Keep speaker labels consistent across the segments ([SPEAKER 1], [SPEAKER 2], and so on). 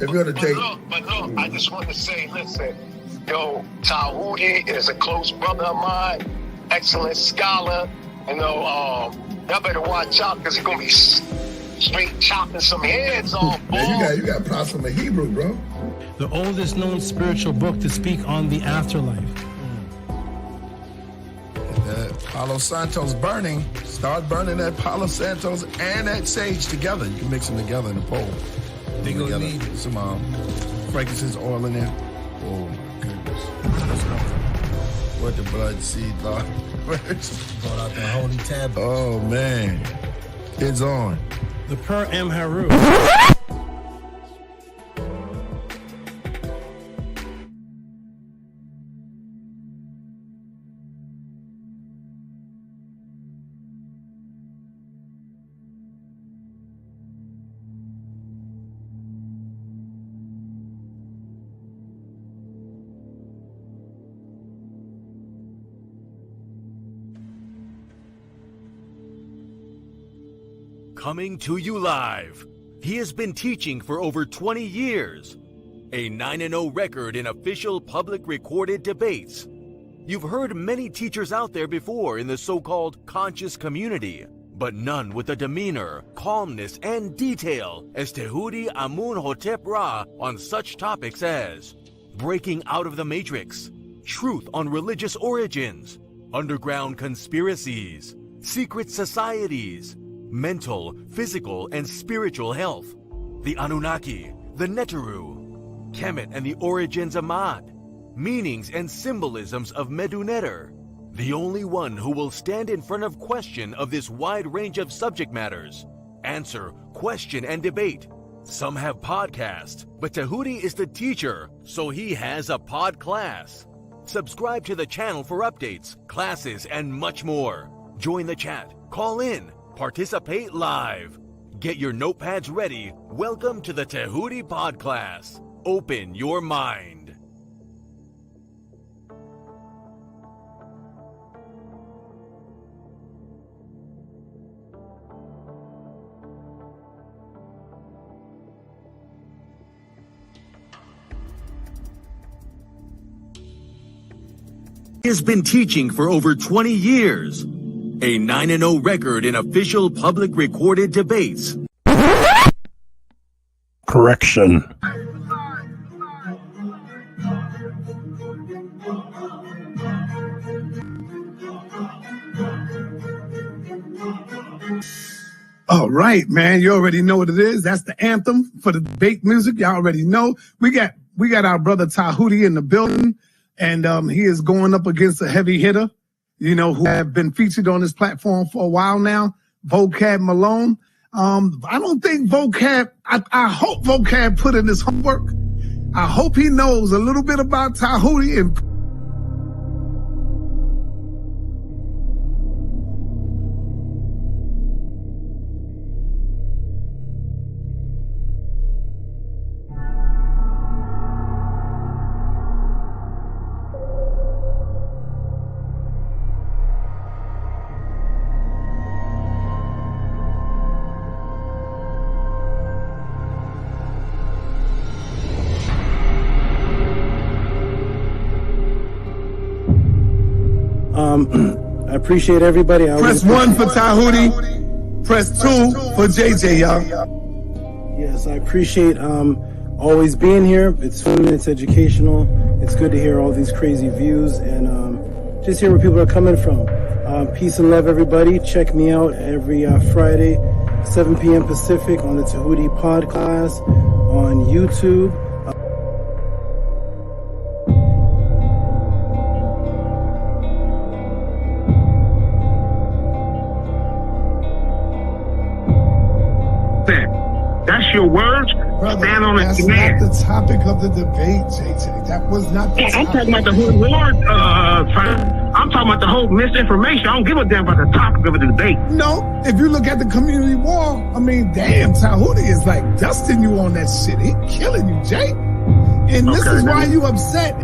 [SPEAKER 1] If you're to take...
[SPEAKER 2] Look, I just want to say, listen, yo, Tehuti is a close brother of mine, excellent scholar. You know, y'all better watch out because he's going to be straight chopping some heads off.
[SPEAKER 1] Man, you got props from the Hebrew, bro.
[SPEAKER 3] The oldest known spiritual book to speak on the afterlife.
[SPEAKER 4] Palo Santo's burning. Start burning that Palo Santos and that sage together. You can mix them together in the bowl.
[SPEAKER 5] They gonna need
[SPEAKER 4] some frankincense oil in there. Oh my goodness. What the blood seed, Lord.
[SPEAKER 5] Brought out the holy tablet.
[SPEAKER 4] Oh man. It's on.
[SPEAKER 3] The Per M. Haru.
[SPEAKER 6] Coming to you live. He has been teaching for over 20 years. A 9-0 record in official public recorded debates. You've heard many teachers out there before in the so-called conscious community, but none with the demeanor, calmness, and detail as Tehuti Amun-hotep Ra on such topics as breaking out of the matrix, truth on religious origins, underground conspiracies, secret societies, mental, physical, and spiritual health, the Anunnaki, the Neteru, Kemet and the origins of Mad, meanings and symbolisms of Meduneter, the only one who will stand in front of question of this wide range of subject matters, answer, question, and debate. Some have podcasts, but Tehuti is the teacher, so he has a Podclass. Subscribe to the channel for updates, classes, and much more. Join the chat, call in, participate live. Get your notepads ready. Welcome to the Tehuti Podclass. Open your mind. He has been teaching for over 20 years. A 9-0 record in official public recorded debates.
[SPEAKER 3] Correction.
[SPEAKER 7] All right, man. You already know what it is. That's the anthem for the debate music. Y'all already know. We got our brother Tehuti in the building, and he is going up against a heavy hitter, you know, who have been featured on this platform for a while now, Vocab Malone. I don't think Vocab, I hope Vocab put in his homework. I hope he knows a little bit about Tehuti and
[SPEAKER 3] I appreciate everybody.
[SPEAKER 7] Press 1 for Tehuti. Press 2 for JJ, y'all.
[SPEAKER 3] Yes, I appreciate always being here. It's fun, it's educational. It's good to hear all these crazy views and just hear where people are coming from. Peace and love, everybody. Check me out every Friday, 7 p.m. Pacific on the Tehuti Podclass on YouTube.
[SPEAKER 2] That's your words.
[SPEAKER 7] Brother,
[SPEAKER 2] Stand on
[SPEAKER 7] that's
[SPEAKER 2] it, man.
[SPEAKER 7] not the topic of the debate, JJ. That was not the
[SPEAKER 2] I'm
[SPEAKER 7] topic.
[SPEAKER 2] talking about the whole war. I'm talking about the whole misinformation. I don't give a damn about the topic of the debate.
[SPEAKER 7] No, if you look at the community wall, I mean, damn, Tehuti is like dusting you on that shit. He killing you, Jay. And this is why you upset.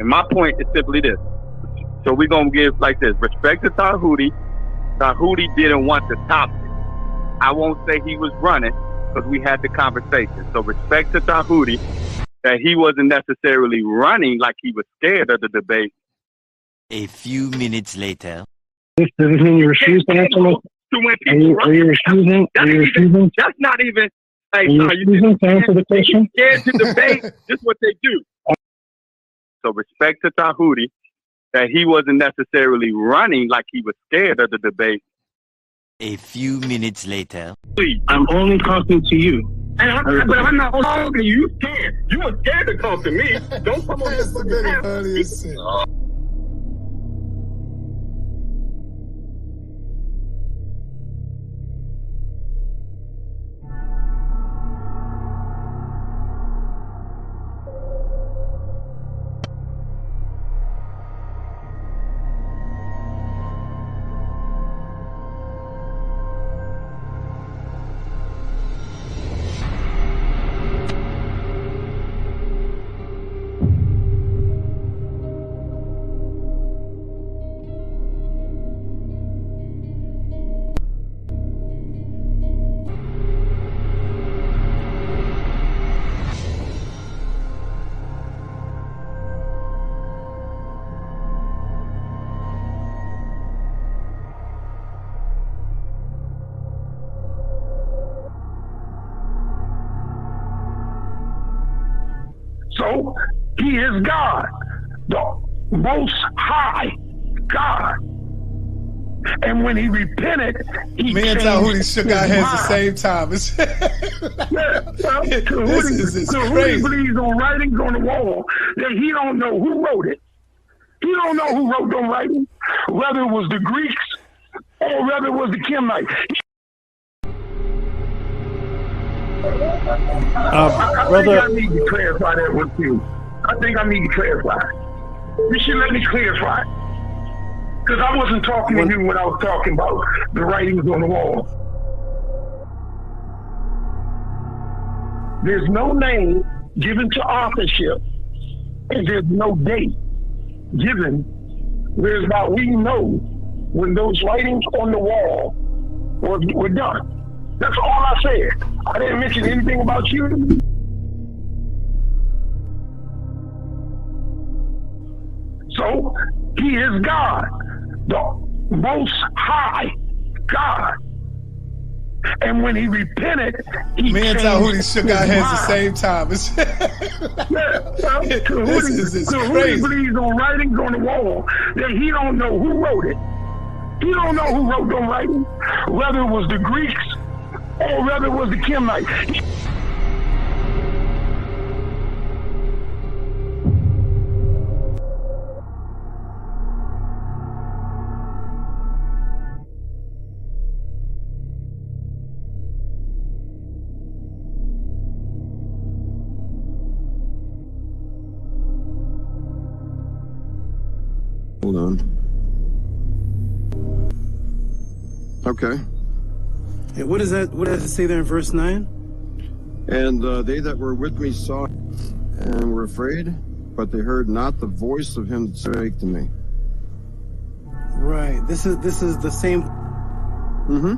[SPEAKER 8] And my point is simply this. So we're going to give like this. Respect to Tahuti. Tahuti didn't want to top it. I won't say he was running because we had the conversation. So respect to Tahuti that he wasn't necessarily running like he was scared of the debate.
[SPEAKER 9] A few minutes later.
[SPEAKER 10] Does this mean you refuse to answer my question? Are you refusing?
[SPEAKER 8] That's not even. Hey,
[SPEAKER 10] are you refusing to answer the question?
[SPEAKER 8] Scared to debate. This is what they do. So respect to Tahuti that he wasn't necessarily running like he was scared of the debate.
[SPEAKER 9] A few minutes later.
[SPEAKER 10] I'm only talking to you.
[SPEAKER 8] But I'm not talking to you. You scared. You were scared to talk to me. Don't come on.
[SPEAKER 4] That's the very funniest shit.
[SPEAKER 10] So he is God, the most high God. And when he repented, he
[SPEAKER 4] Me and Tahuti shook our heads at the same time.
[SPEAKER 10] Tahuti believes on writings on the wall that he don't know who wrote it. He don't know who wrote them writings, whether it was the Greeks or whether it was the Kemites. I think I need to clarify that with you. I think I need to clarify. You should let me clarify. Because I wasn't talking to you when I was talking about the writings on the wall. There's no name given to authorship, and there's no date given whereby we know when those writings on the wall were done. That's all I said. I didn't mention anything about you. So he is God, the most high God. And when he repented, he
[SPEAKER 4] Me and Tahuti shook our heads at the same time.
[SPEAKER 10] Tahuti believes on writings on the wall that he don't know who wrote it. He don't know who wrote them writings, whether it was the Greeks or whether it was the Kemites.
[SPEAKER 11] Hold on. Okay.
[SPEAKER 3] Hey, what is that? What does it say there in verse 9?
[SPEAKER 11] And they that were with me saw and were afraid, but they heard not the voice of him that spake to me.
[SPEAKER 3] Right. This is the same.
[SPEAKER 11] Mm-hmm.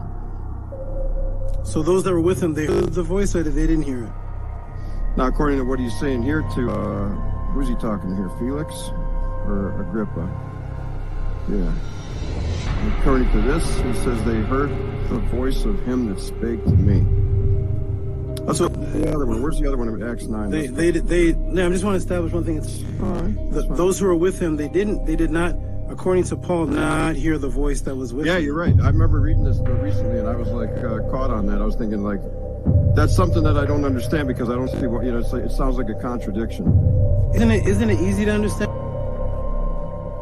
[SPEAKER 3] So those that were with him, they heard the voice, or they didn't hear it?
[SPEAKER 11] Now, according to what he's saying here to, who's he talking to here? Felix or Agrippa? Yeah. According to this, he says they heard the voice of him that spake to me. That's what the other one. Where's the other one in Acts 9?
[SPEAKER 3] No, I just want to establish one thing. Those who were with him, they did not, according to Paul, not hear the voice that was with him.
[SPEAKER 11] Yeah, you're right. I remember reading this recently, and I was like caught on that. I was thinking like, that's something that I don't understand because I don't see what, it sounds like a contradiction.
[SPEAKER 3] Isn't it easy to understand?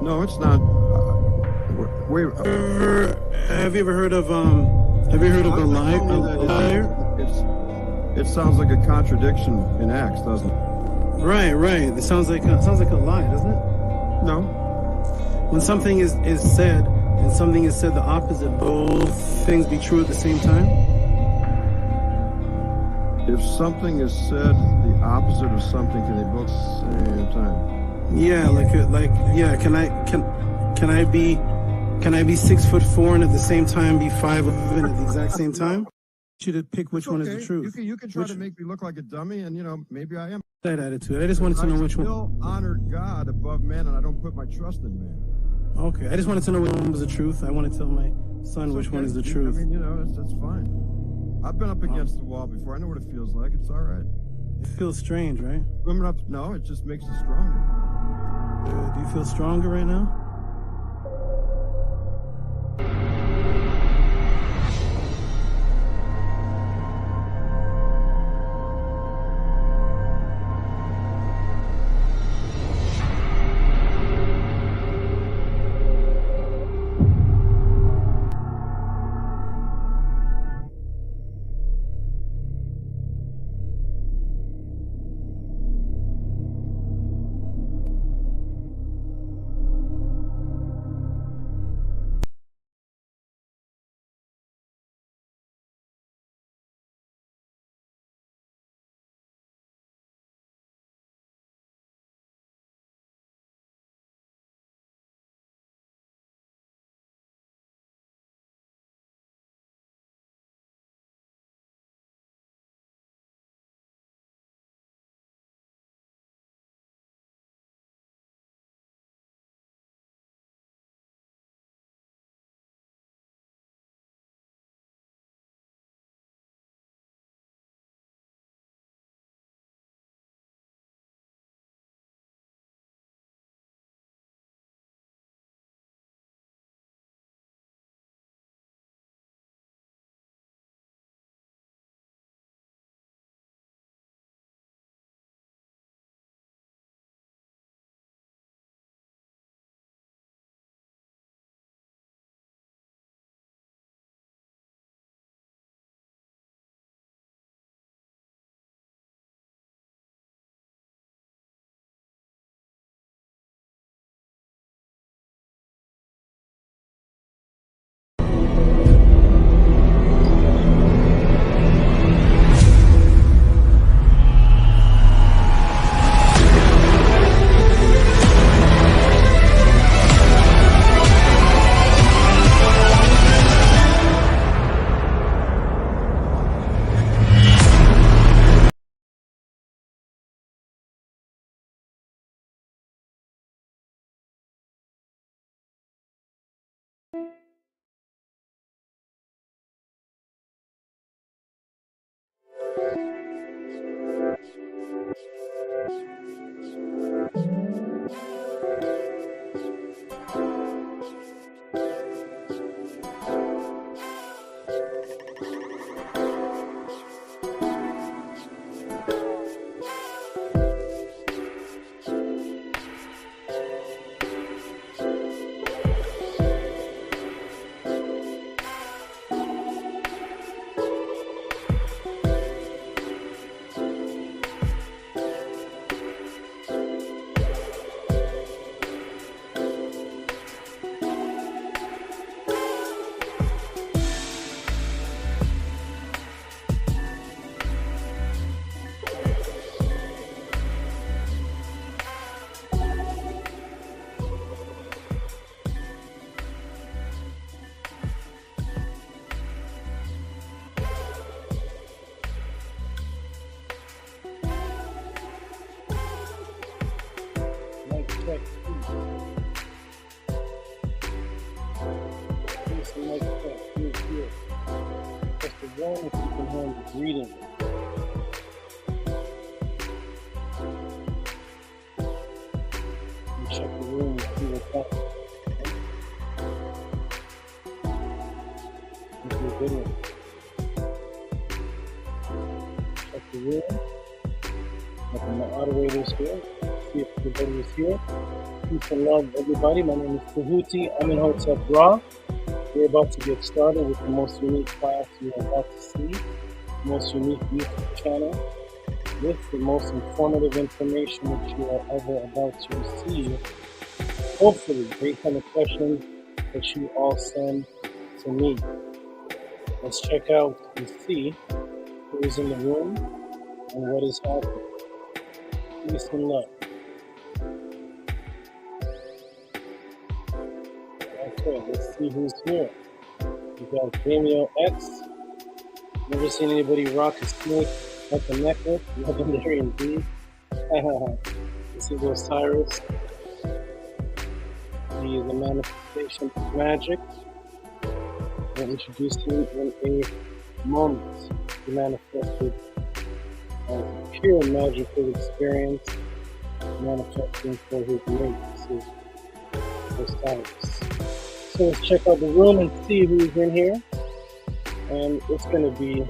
[SPEAKER 11] No, it's not. Wait.
[SPEAKER 3] Have you ever heard of a liar?
[SPEAKER 11] It sounds like a contradiction in Acts, doesn't it?
[SPEAKER 3] Right. It sounds like a lie, doesn't it?
[SPEAKER 11] No.
[SPEAKER 3] When something is said and something is said the opposite, both things be true at the same time?
[SPEAKER 11] If something is said the opposite of something, can they both at the same time?
[SPEAKER 3] Yeah, yeah. Can I be 6'4" and at the same time be 5'11" at the exact same time? You to pick which one is the truth.
[SPEAKER 11] You can try to make me look like a dummy, and maybe I am.
[SPEAKER 3] That attitude. I just wanted to know which one.
[SPEAKER 11] I still honor God above man, and I don't put my trust in man.
[SPEAKER 3] Okay, I just wanted to know which one was the truth. I want to tell my son which one is the truth.
[SPEAKER 11] I mean, that's fine. I've been up against the wall before. I know what it feels like. It's all right.
[SPEAKER 3] It feels strange, right?
[SPEAKER 11] Swimming up, no, it just makes you stronger.
[SPEAKER 3] Do you feel stronger right now? If you can hear me breathing. You check the room and see what's up. If you're good one. Check the room. Look at my moderators here. See if everybody is here. Peace and love, everybody. My name is Tehuti. I'm in Hotel Bra. We're about to get started with the most unique class you're about to see, the most unique YouTube channel, with the most informative information that you are ever about to receive, hopefully based on the questions that you all send to me. Let's check out and see who is in the room and what is happening. Peace and love. Okay, let's see who's here. We got Vimeo X. Never seen anybody rock a snake like a necklace. Legendary indeed. This is Osiris. He is a manifestation of magic. I'll introduce him in a moment. He manifested a pure magical experience, manifesting for his mate. This is Osiris. So let's check out the room and see who's in here. And it's going to be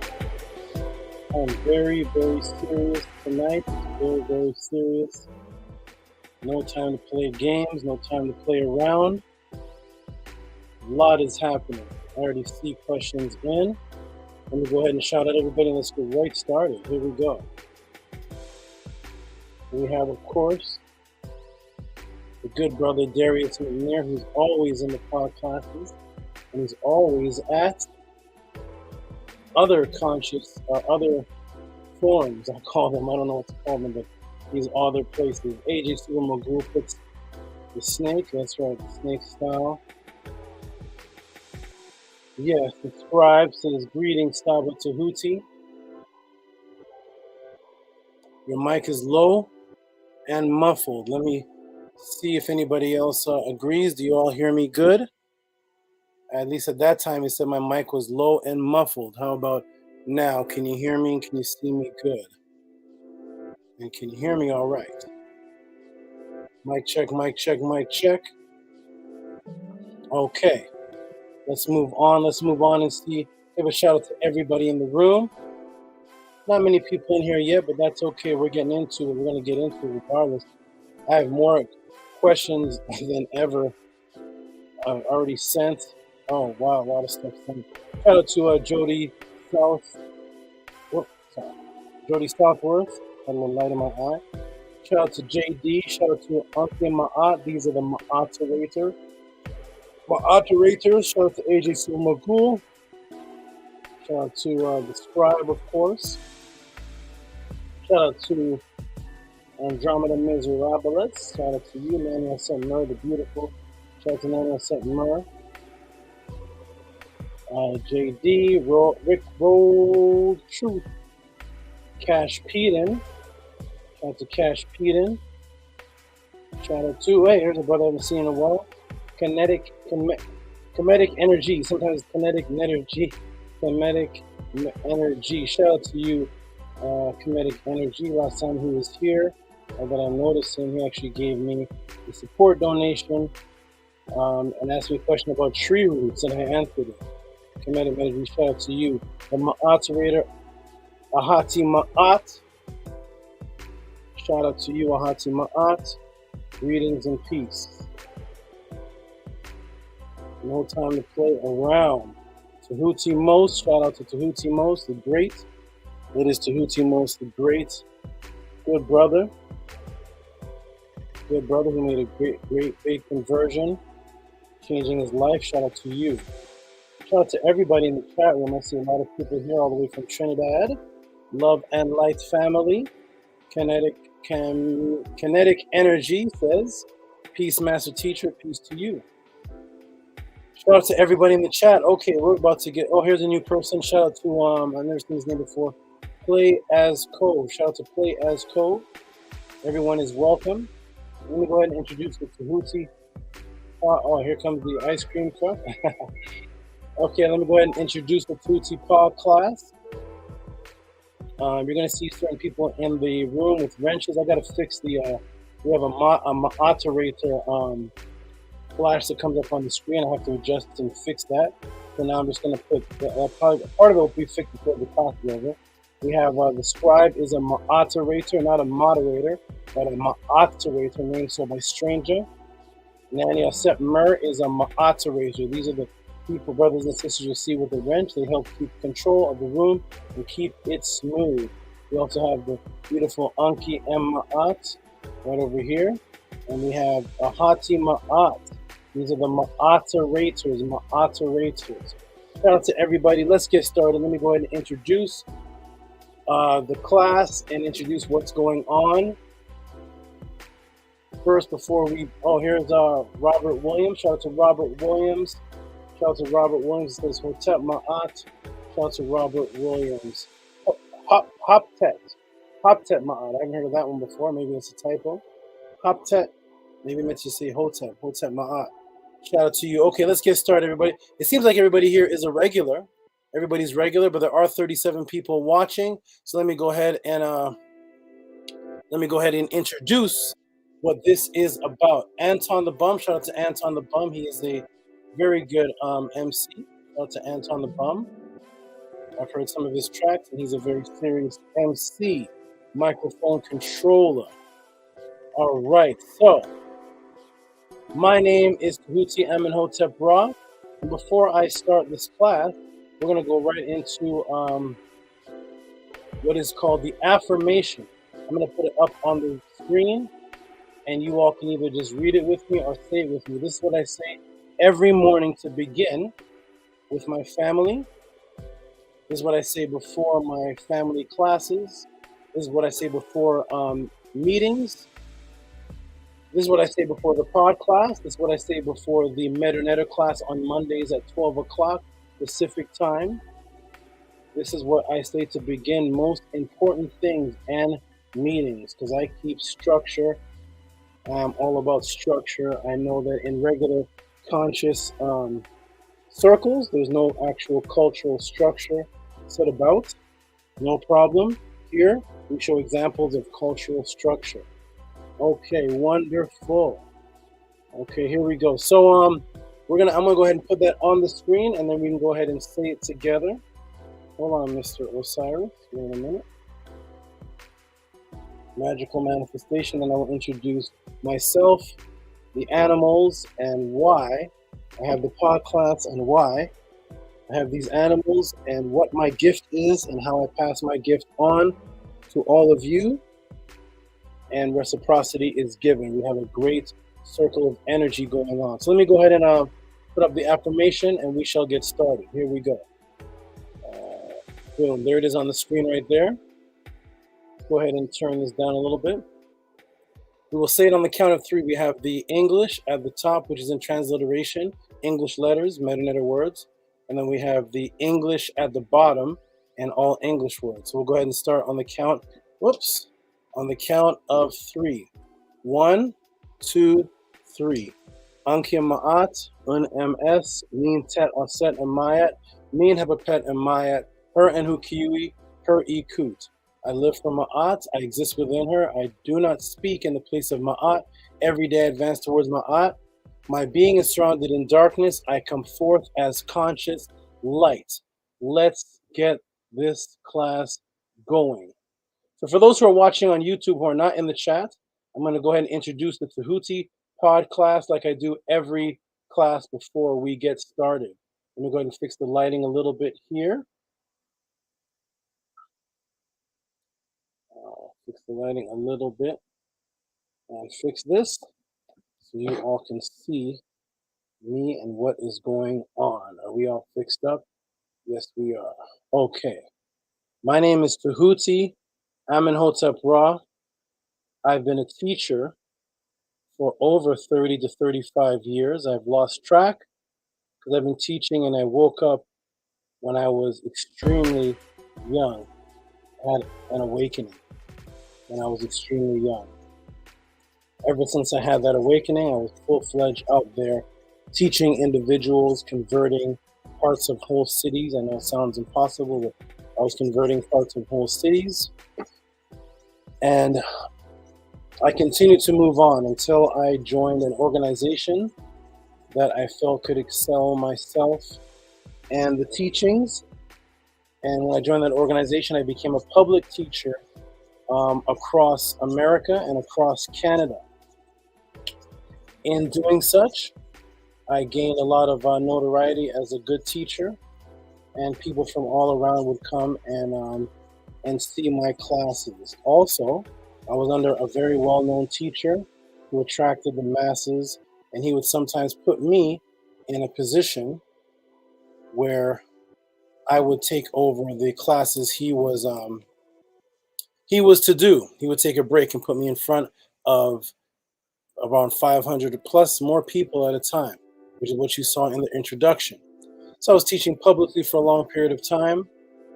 [SPEAKER 3] very, very serious tonight. Very, very serious. No time to play games, no time to play around. A lot is happening. I already see questions in. Let me go ahead and shout out everybody and let's get right started. Here we go. We have, of course, the good brother Darius McNair, who's always in the pod classes, and he's always at other conscious, other forums, I call them. I don't know what to call them, but these other places. AJ Super Magoo puts the snake, that's right, the snake style. Yes, the scribe says, greetings, Staba Tehuti. Your mic is low and muffled. Let me see if anybody else agrees. Do you all hear me good? At least at that time, it said my mic was low and muffled. How about now? Can you hear me and can you see me good? And can you hear me all right? Mic check, mic check, mic check. Okay. Let's move on. Let's move on and see. Give a shout out to everybody in the room. Not many people in here yet, but that's okay. We're getting into it. We're going to get into it regardless. I have more questions than ever I've already sent. Oh, wow. A lot of stuff sent. Shout out to Jody South. Whoops, sorry. Jody Southworth. Had a little light in my eye. Shout out to JD. Shout out to Uncle Ma'at. These are the Ma'atorators. Shout out to AJ Super Magoo. Shout out to the scribe, of course. Shout out to Andromeda Miserabilis. Shout out to you, Manuel Setmer, the beautiful. Shout out to Manuel Setmer. JD, Rick Road Truth. Cash Peden. Shout out to Cash Peden. Shout out to, hey, here's a brother I haven't seen in a while. Kinetic energy. Sometimes kinetic energy. Kinetic energy. Shout out to you, kinetic energy. Last time he was here, that I noticed him, he actually gave me a support donation and asked me a question about tree roots, and I answered it. Kinetic energy. Shout out to you, the Ma'aterator, Ahati Ma'at. Shout out to you, Ahati Ma'at. Greetings and peace. No time to play around. Tehuti Most, shout out to Tehuti Most, the great. It is Tehuti Most, the great. Good brother. Good brother who made a great conversion, changing his life. Shout out to you. Shout out to everybody in the chat room. I see a lot of people here all the way from Trinidad. Love and Light family. Kinetic energy says, peace, master teacher, peace to you. Shout out to everybody in the chat. Okay, we're about to get, here's a new person. Shout out to, I've never seen his name before. Play as Co. Shout out to Play as Co. Everyone is welcome. Let me go ahead and introduce the Tehuti. Here comes the ice cream truck. Okay, let me go ahead and introduce the Tehuti Podclass. You're going to see certain people in the room with wrenches. I got to fix the, we have a Ma'aterator flash that comes up on the screen. I have to adjust and fix that. So now I'm just going to put, part of it will be fixed before the class is over. We have the scribe is a Ma'aterator, not a moderator, but a Ma'aterator named so by stranger. Nani Asep Mer is a Ma'aterator. These are the people, brothers and sisters, you'll see with the wrench. They help keep control of the room and keep it smooth. We also have the beautiful Anki M. Ma'at right over here. And we have Ahati Ma'at. These are the Ma'atorators. Shout out to everybody. Let's get started. Let me go ahead and introduce the class and introduce what's going on. first before we. Oh, here's Robert Williams. Shout out to Robert Williams. Shout out to Robert Williams. It says Hotep Ma'at. Shout out to Robert Williams. Hoptet Ma'at. I haven't heard of that one before. Maybe it's a typo. Hoptet. Maybe meant to say Hotep Ma'at. Shout out to you. Okay, let's get started, everybody. It seems like everybody here is a regular. Everybody's regular, but there are 37 people watching. So let me go ahead and introduce what this is about. Anton the Bum. Shout out to Anton the Bum. He is a very good MC. Shout out to Anton the Bum. I've heard some of his tracks, and he's a very serious MC, microphone controller. All right, so my name is Tehuti Amenhotep Ra. And before I start this class, we're going to go right into what is called the affirmation. I'm going to put it up on the screen, and you all can either just read it with me or say it with me. This is what I say every morning to begin with my family. This is what I say before my family classes. This is what I say before meetings. This is what I say before the Podclass. This is what I say before the Medonetter class on Mondays at 12 o'clock Pacific time. This is what I say to begin most important things and meetings, because I keep structure. I'm all about structure. I know that in regular conscious circles, there's no actual cultural structure set about. No problem. Here, we show examples of cultural structure. Okay, wonderful. Okay, here we go. So I'm gonna go ahead and put that on the screen, and then we can go ahead and say it together. Hold on, Mr. Osiris. Wait a minute. Magical manifestation, and I will introduce myself, the animals, and why I have the Podclass, and why I have these animals, and what my gift is, and how I pass my gift on to all of you. And reciprocity is given. We have a great circle of energy going on. So let me go ahead and put up the affirmation, and we shall get started. Here we go. Boom, there it is on the screen right there. Go ahead and turn this down a little bit. We will say it on the count of 3. We have the English at the top, which is in transliteration, English letters, Medonetter words. And then we have the English at the bottom and all English words. So we'll go ahead and start on the count. Whoops. On the count of 3. 1, 2, 3. Ankim Ma'at, Un MS, Min Tet Aset and Mayat, Min Hepapet and Mayat, Her and Hukiui, Her Ikut. I live for Ma'at, I exist within her, I do not speak in the place of Ma'at, every day I advance towards Ma'at. My being is surrounded in darkness, I come forth as conscious light. Let's get this class going. So for those who are watching on YouTube who are not in the chat, I'm going to go ahead and introduce the Tehuti Podclass like I do every class before we get started. Let me go ahead and fix the lighting a little bit here. Fix the lighting a little bit and fix this so you all can see me and what is going on. Are we all fixed up? Yes, we are. Okay. My name is Tehuti Amenhotep Ra. I've been a teacher for over 30 to 35 years. I've lost track because I've been teaching, and I woke up when I was extremely young. I had an awakening when I was extremely young. Ever since I had that awakening, I was full-fledged out there teaching individuals, converting parts of whole cities. I know it sounds impossible, but I was converting parts of whole cities. And I continued to move on until I joined an organization that I felt could excel myself and the teachings. And when I joined that organization, I became a public teacher across America and across Canada. In doing such, I gained a lot of notoriety as a good teacher, and people from all around would come and see my classes. Also, I was under a very well-known teacher who attracted the masses, and he would sometimes put me in a position where I would take over the classes he was to do. He would take a break and put me in front of around 500 plus more people at a time, which is what you saw in the introduction. So I was teaching publicly for a long period of time,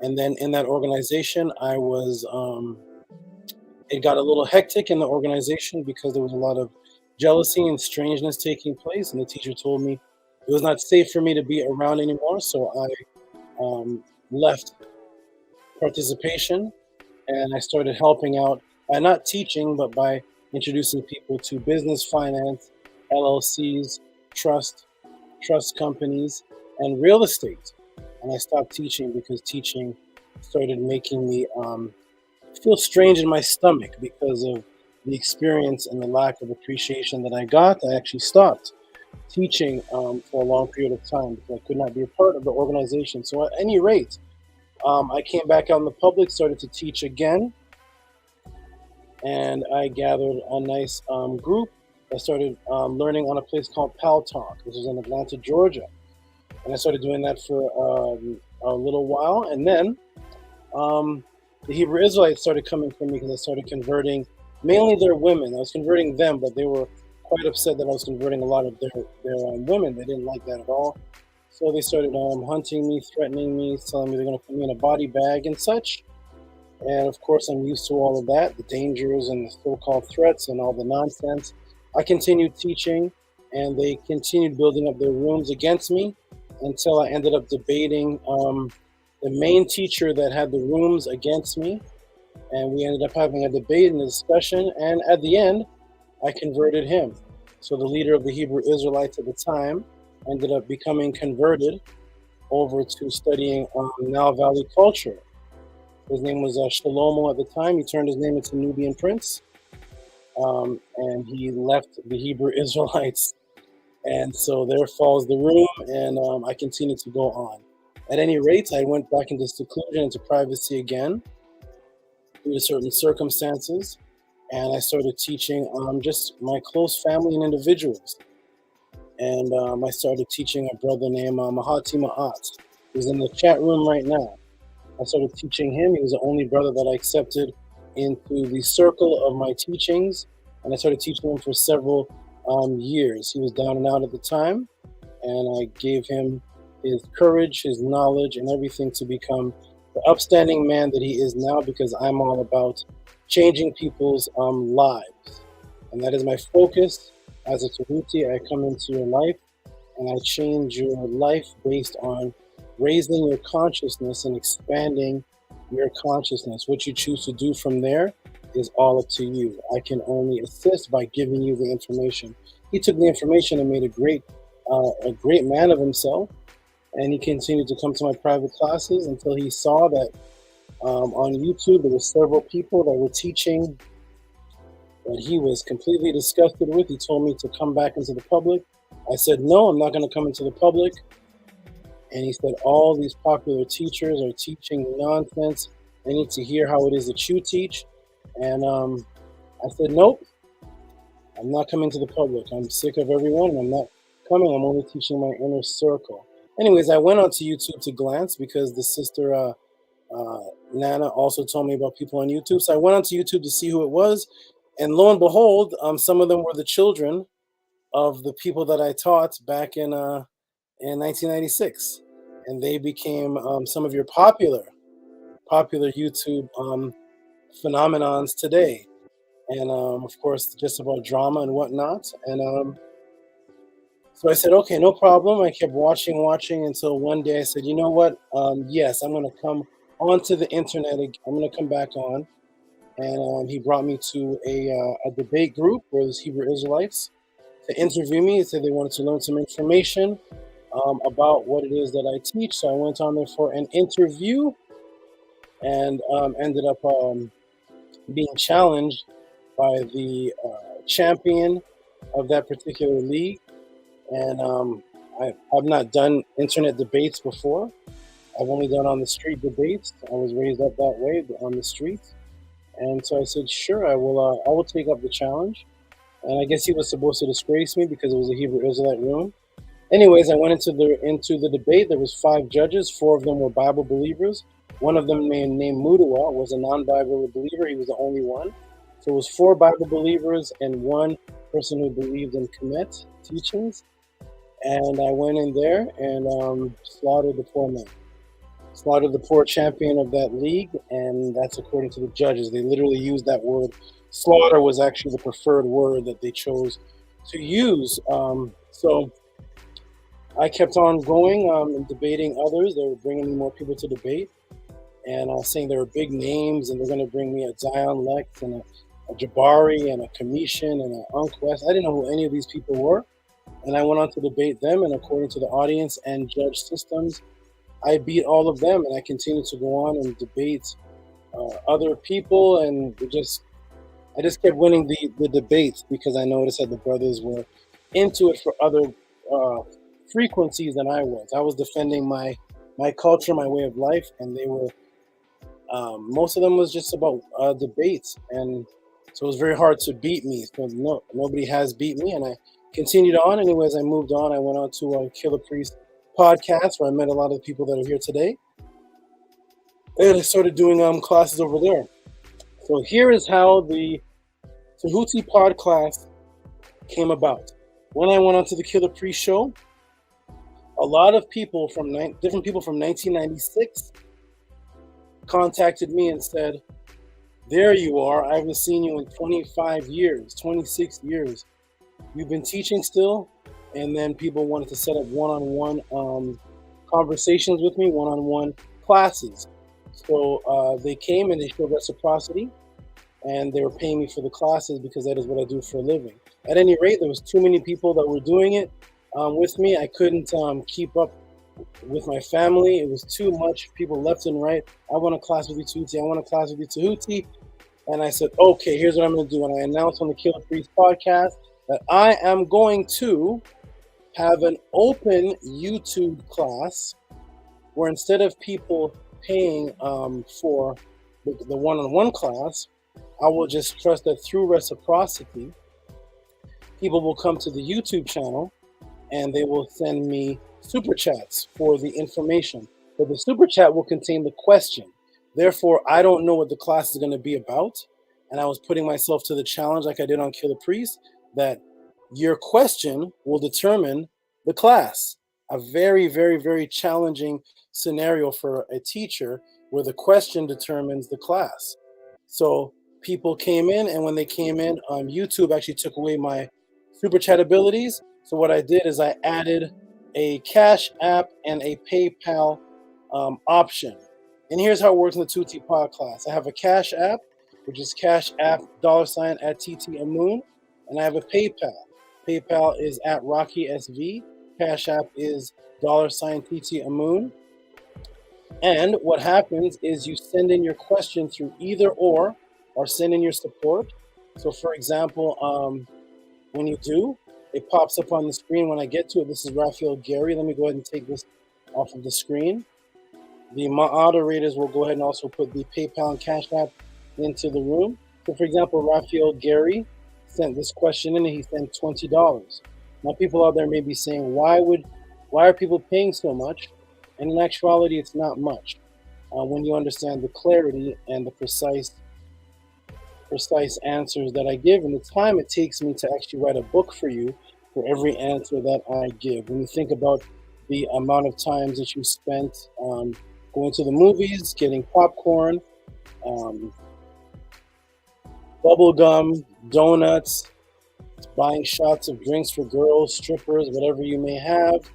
[SPEAKER 3] and then in that organization, I was. It got a little hectic in the organization because there was a lot of jealousy and strangeness taking place, and the teacher told me it was not safe for me to be around anymore. So I left participation, and I started helping out by not teaching, but by introducing people to business, finance, LLCs, trust companies, and real estate. And I stopped teaching because teaching started making me feel strange in my stomach because of the experience and the lack of appreciation that I got. I actually stopped teaching for a long period of time because I could not be a part of the organization. So at any rate, I came back out in the public, started to teach again, and I gathered a nice group. I started learning on a place called Pal Talk. This was in Atlanta, Georgia. And I started doing that for a little while. And then the Hebrew Israelites started coming for me because I started converting mainly their women. I was converting them, but they were quite upset that I was converting a lot of their women. They didn't like that at all. So they started hunting me, threatening me, telling me they're going to put me in a body bag and such. And of course, I'm used to all of that, the dangers and the so-called threats and all the nonsense. I continued teaching, and they continued building up their rooms against me until I ended up debating the main teacher that had the rooms against me. And we ended up having a debate and a discussion. And at the end, I converted him. So the leader of the Hebrew Israelites at the time ended up becoming converted over to studying Nile Valley culture. His name was Shlomo at the time. He turned his name into Nubian Prince. And he left the Hebrew Israelites. And so there falls the room, and I continued to go on. At any rate, I went back into seclusion, into privacy again, due to certain circumstances, and I started teaching just my close family and individuals. And I started teaching a brother named Mahati Ma'at, who's in the chat room right now. I started teaching him. He was the only brother that I accepted into the circle of my teachings, and I started teaching him for several years. He was down and out at the time, and I gave him his courage, his knowledge, and everything to become the upstanding man that he is now, because I'm all about changing people's lives. And that is my focus. As a Tehuti, I come into your life and I change your life based on raising your consciousness and expanding your consciousness. What you choose to do from there is all up to you. I can only assist by giving you the information. He took the information and made a great man of himself, and he continued to come to my private classes until he saw that on YouTube there were several people that were teaching that he was completely disgusted with. He told me to come back into the public. I said, no, I'm not going to come into the public. And he said, all these popular teachers are teaching nonsense. I need to hear how it is that you teach. And I said, nope, I'm not coming to the public. I'm sick of everyone, and I'm not coming. I'm only teaching my inner circle. Anyways, I went onto YouTube to glance because the sister Nana also told me about people on YouTube. So I went onto YouTube to see who it was. And lo and behold, some of them were the children of the people that I taught back in 1996. And they became some of your popular YouTube phenomenons today. And of course, just about drama and whatnot. And so I said, okay, no problem. I kept watching until one day I said, you know what? Yes, I'm going to come onto the internet. I'm going to come back on. And he brought me to a debate group where there's Hebrew Israelites to interview me. He said they wanted to learn some information about what it is that I teach. So I went on there for an interview and ended up being challenged by the champion of that particular league. And I've not done internet debates before. I've only done on the street debates. I was raised up that way on the streets. And so I said, sure, I will take up the challenge. And I guess he was supposed to disgrace me because it was a Hebrew Israelite room. Anyways, I went into the debate. There was 5 judges. 4 of them were Bible believers. One of them named Mudawa was a non-Bible believer. He was the only one. So it was 4 Bible believers and 1 person who believed in Kemet teachings. And I went in there and slaughtered the poor man. Slaughtered the poor champion of that league, and that's according to the judges. They literally used that word. Slaughter was actually the preferred word that they chose to use. So I kept on going and debating others. They were bringing me more people to debate, and saying there were big names, and they're going to bring me a Zion Lex and a Jabari and a Commission and an Unk West. I didn't know who any of these people were, and I went on to debate them, and according to the audience and judge systems, I beat all of them, and I continued to go on and debate other people, and I just kept winning the debates because I noticed that the brothers were into it for other frequencies than I was. I was defending my culture, my way of life, and they were most of them was just about debates, and so it was very hard to beat me. So nobody has beat me, and I continued on. Anyways, I moved on. I went on to Killer Priest podcast where I met a lot of the people that are here today, and I started doing classes over there. So here is how the Tehuti Podclass came about. When I went on to the Killer Priest show, a lot of people from different people from 1996 contacted me and said, "There you are. I haven't seen you in 25 years, 26 years. You've been teaching still?" And then people wanted to set up one-on-one conversations with me, one-on-one classes. So they came and they showed reciprocity, and they were paying me for the classes because that is what I do for a living. At any rate, there was too many people that were doing it with me. I couldn't keep up with my family. It was too much people left and right. I want a class with you, Tehuti. I want a class with you, Tehuti. And I said, okay, here's what I'm going to do. And I announced on the Killer Priest podcast that I am going to have an open YouTube class where instead of people paying for the one-on-one class, I will just trust that through reciprocity, people will come to the YouTube channel and they will send me super chats for the information. But the super chat will contain the question. Therefore, I don't know what the class is going to be about. And I was putting myself to the challenge like I did on Killer Priest, that your question will determine the class. A very, very, very challenging scenario for a teacher where the question determines the class. So people came in, and when they came in, YouTube actually took away my super chat abilities. So what I did is I added a Cash App and a PayPal option. And here's how it works in the Tehuti Podclass. I have a Cash App, which is Cash App $ at TT Amun, and I have a PayPal. PayPal is at Rocky SV. Cash App is $TT Amun. And what happens is you send in your question through either or send in your support. So for example, when you do, it pops up on the screen when I get to it. This is Raphael Gary. Let me go ahead and take this off of the screen. The moderators will go ahead and also put the PayPal and Cash App into the room. So for example, Raphael Gary sent this question in and he sent $20. Now people out there may be saying, why are people paying so much? And in actuality, it's not much. When you understand the clarity and the precise answers that I give and the time it takes me to actually write a book for you for every answer that I give. When you think about the amount of times that you spent going to the movies, getting popcorn, bubble gum, donuts, buying shots of drinks for girls, strippers, whatever you may have,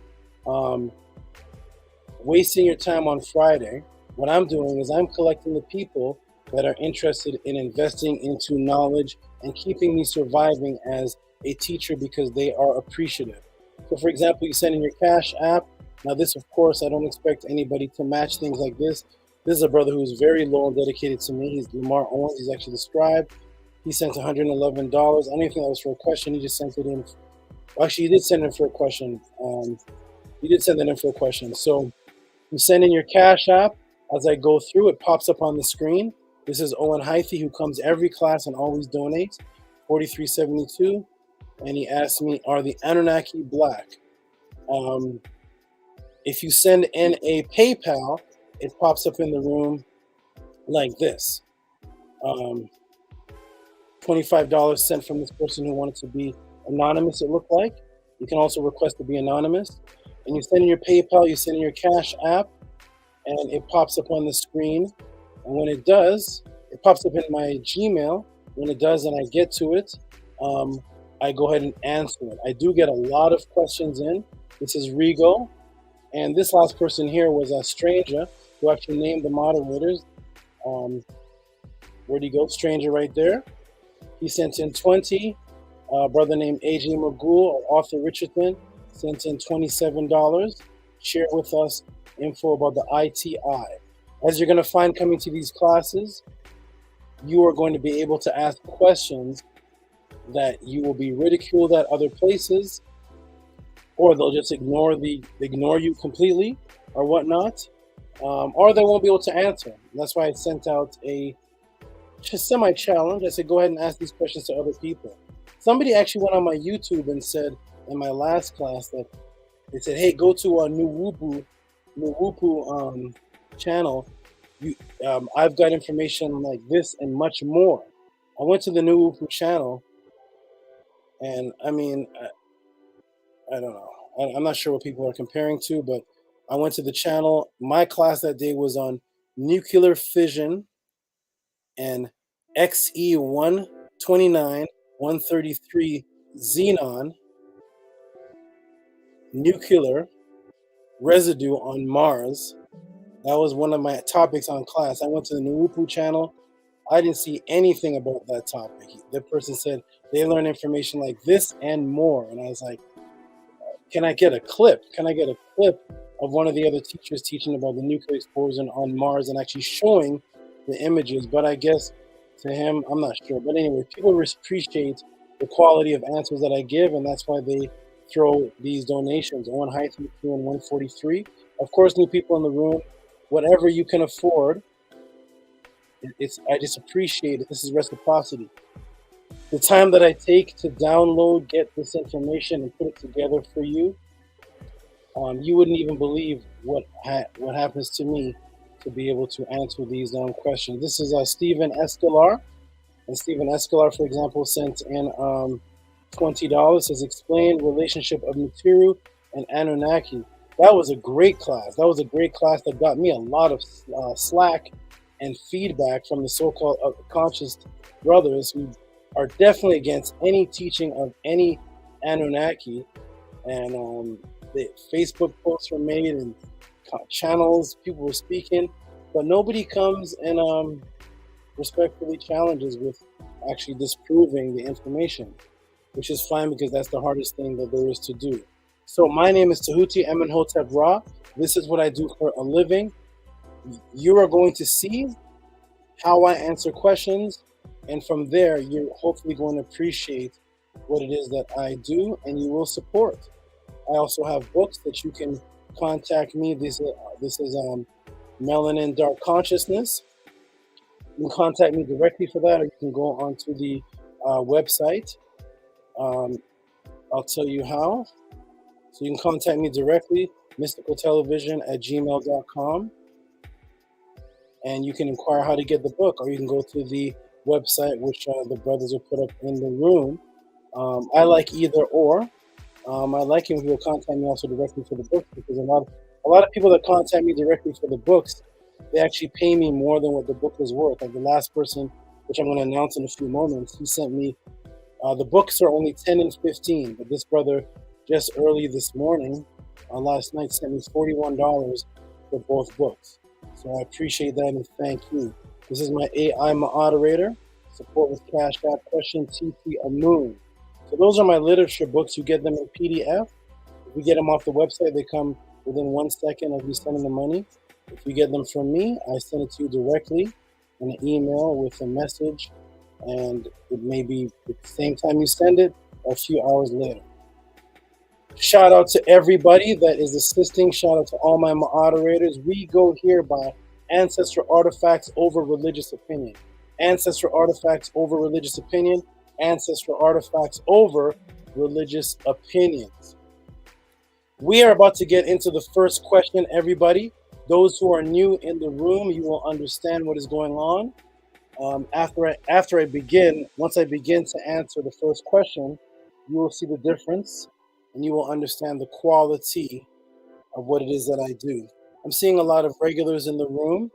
[SPEAKER 3] wasting your time on Friday, what I'm doing is I'm collecting the people that are interested in investing into knowledge and keeping me surviving as a teacher because they are appreciative. So for example, you send in your Cash App. Now this, of course, I don't expect anybody to match things like this. This is a brother who's very loyal and dedicated to me. He's Lamar Owens. He's actually the scribe. He sent $111. I don't even think that was for a question. He just sent it in. Actually, he did send it for a question. He did send it in for a question. So you send in your Cash App. As I go through, it pops up on the screen. This is Owen Hythe, who comes every class and always donates, $43.72. And he asked me, are the Anunnaki black? If you send in a PayPal, it pops up in the room like this. $25 sent from this person who wanted to be anonymous, it looked like. You can also request to be anonymous. And you send in your PayPal, you send in your Cash App, and it pops up on the screen. And when it does, it pops up in my Gmail. When it does and I get to it, I go ahead and answer it. I do get a lot of questions in. This is Rigo. And this last person here was a stranger who actually named the moderators. Where'd he go? Stranger right there. He sent in 20. A brother named A.J. Magul or Arthur Richardson sent in $27. Share with us info about the ITI. As you're going to find coming to these classes, you are going to be able to ask questions that you will be ridiculed at other places, or they'll just ignore you completely or whatnot, or they won't be able to answer. That's why I sent out a semi-challenge. I said, go ahead and ask these questions to other people. Somebody actually went on my YouTube and said in my last class that they said, hey, go to our Nuwupu channel. I've got information like this and much more. I went to the Nuwupu channel, and I mean, I don't know. I'm not sure what people are comparing to, but I went to the channel. My class that day was on nuclear fission and XE129 133 xenon nuclear residue on Mars. That was one of my topics on class. I went to the Nuwupu channel. I didn't see anything about that topic. The person said they learned information like this and more. And I was like, can I get a clip? Can I get a clip of one of the other teachers teaching about the nuclear explosion on Mars and actually showing the images? But I guess to him, I'm not sure. But anyway, people appreciate the quality of answers that I give, and that's why they throw these donations, 132 and 143. Of course, new people in the room, whatever you can afford, I just appreciate it. This is reciprocity. The time that I take to download, get this information, and put it together for you, you wouldn't even believe what happens to me to be able to answer these questions. This is Stephen Escalar. And Stephen Escalar, for example, sent in $20. Says, explain relationship of Mutiru and Anunnaki. That was a great class. That was a great class that got me a lot of slack and feedback from the so-called conscious brothers who are definitely against any teaching of any Anunnaki. And the Facebook posts were made and channels, people were speaking, but nobody comes and respectfully challenges with actually disproving the information, which is fine because that's the hardest thing that there is to do. So my name is Tehuti Amenhotep Ra. This is what I do for a living. You are going to see how I answer questions, and from there, you're hopefully going to appreciate what it is that I do, and you will support. I also have books that you can contact me. This is Melanin Dark Consciousness. You can contact me directly for that, or you can go onto the website. I'll tell you how. So you can contact me directly, mysticaltelevision@gmail.com. And you can inquire how to get the book, or you can go to the website, which the brothers will put up in the room. I like either or. I like it when people contact me also directly for the book, because a lot of people that contact me directly for the books, they actually pay me more than what the book is worth. Like the last person, which I'm going to announce in a few moments, he sent me, the books are only 10 and 15, but this brother just early this morning, last night, sent me $41 for both books. So I appreciate that and thank you. This is my AI moderator, support with Cash App, question TT Amoon. So those are my literature books. You get them in PDF. If you get them off the website, they come within 1 second of you sending the money. If you get them from me, I send it to you directly in an email with a message, and it may be at the same time you send it or a few hours later. Shout out to everybody that is assisting. Shout out to all my moderators. We go here by ancestral artifacts over religious opinion. Ancestral artifacts over religious opinion. Ancestral artifacts over religious opinions. We are about to get into the first question, everybody. Those who are new in the room, you will understand what is going on. After I begin, once I begin to answer the first question, you will see the difference, and you will understand the quality of what it is that I do. I'm seeing a lot of regulars in the room.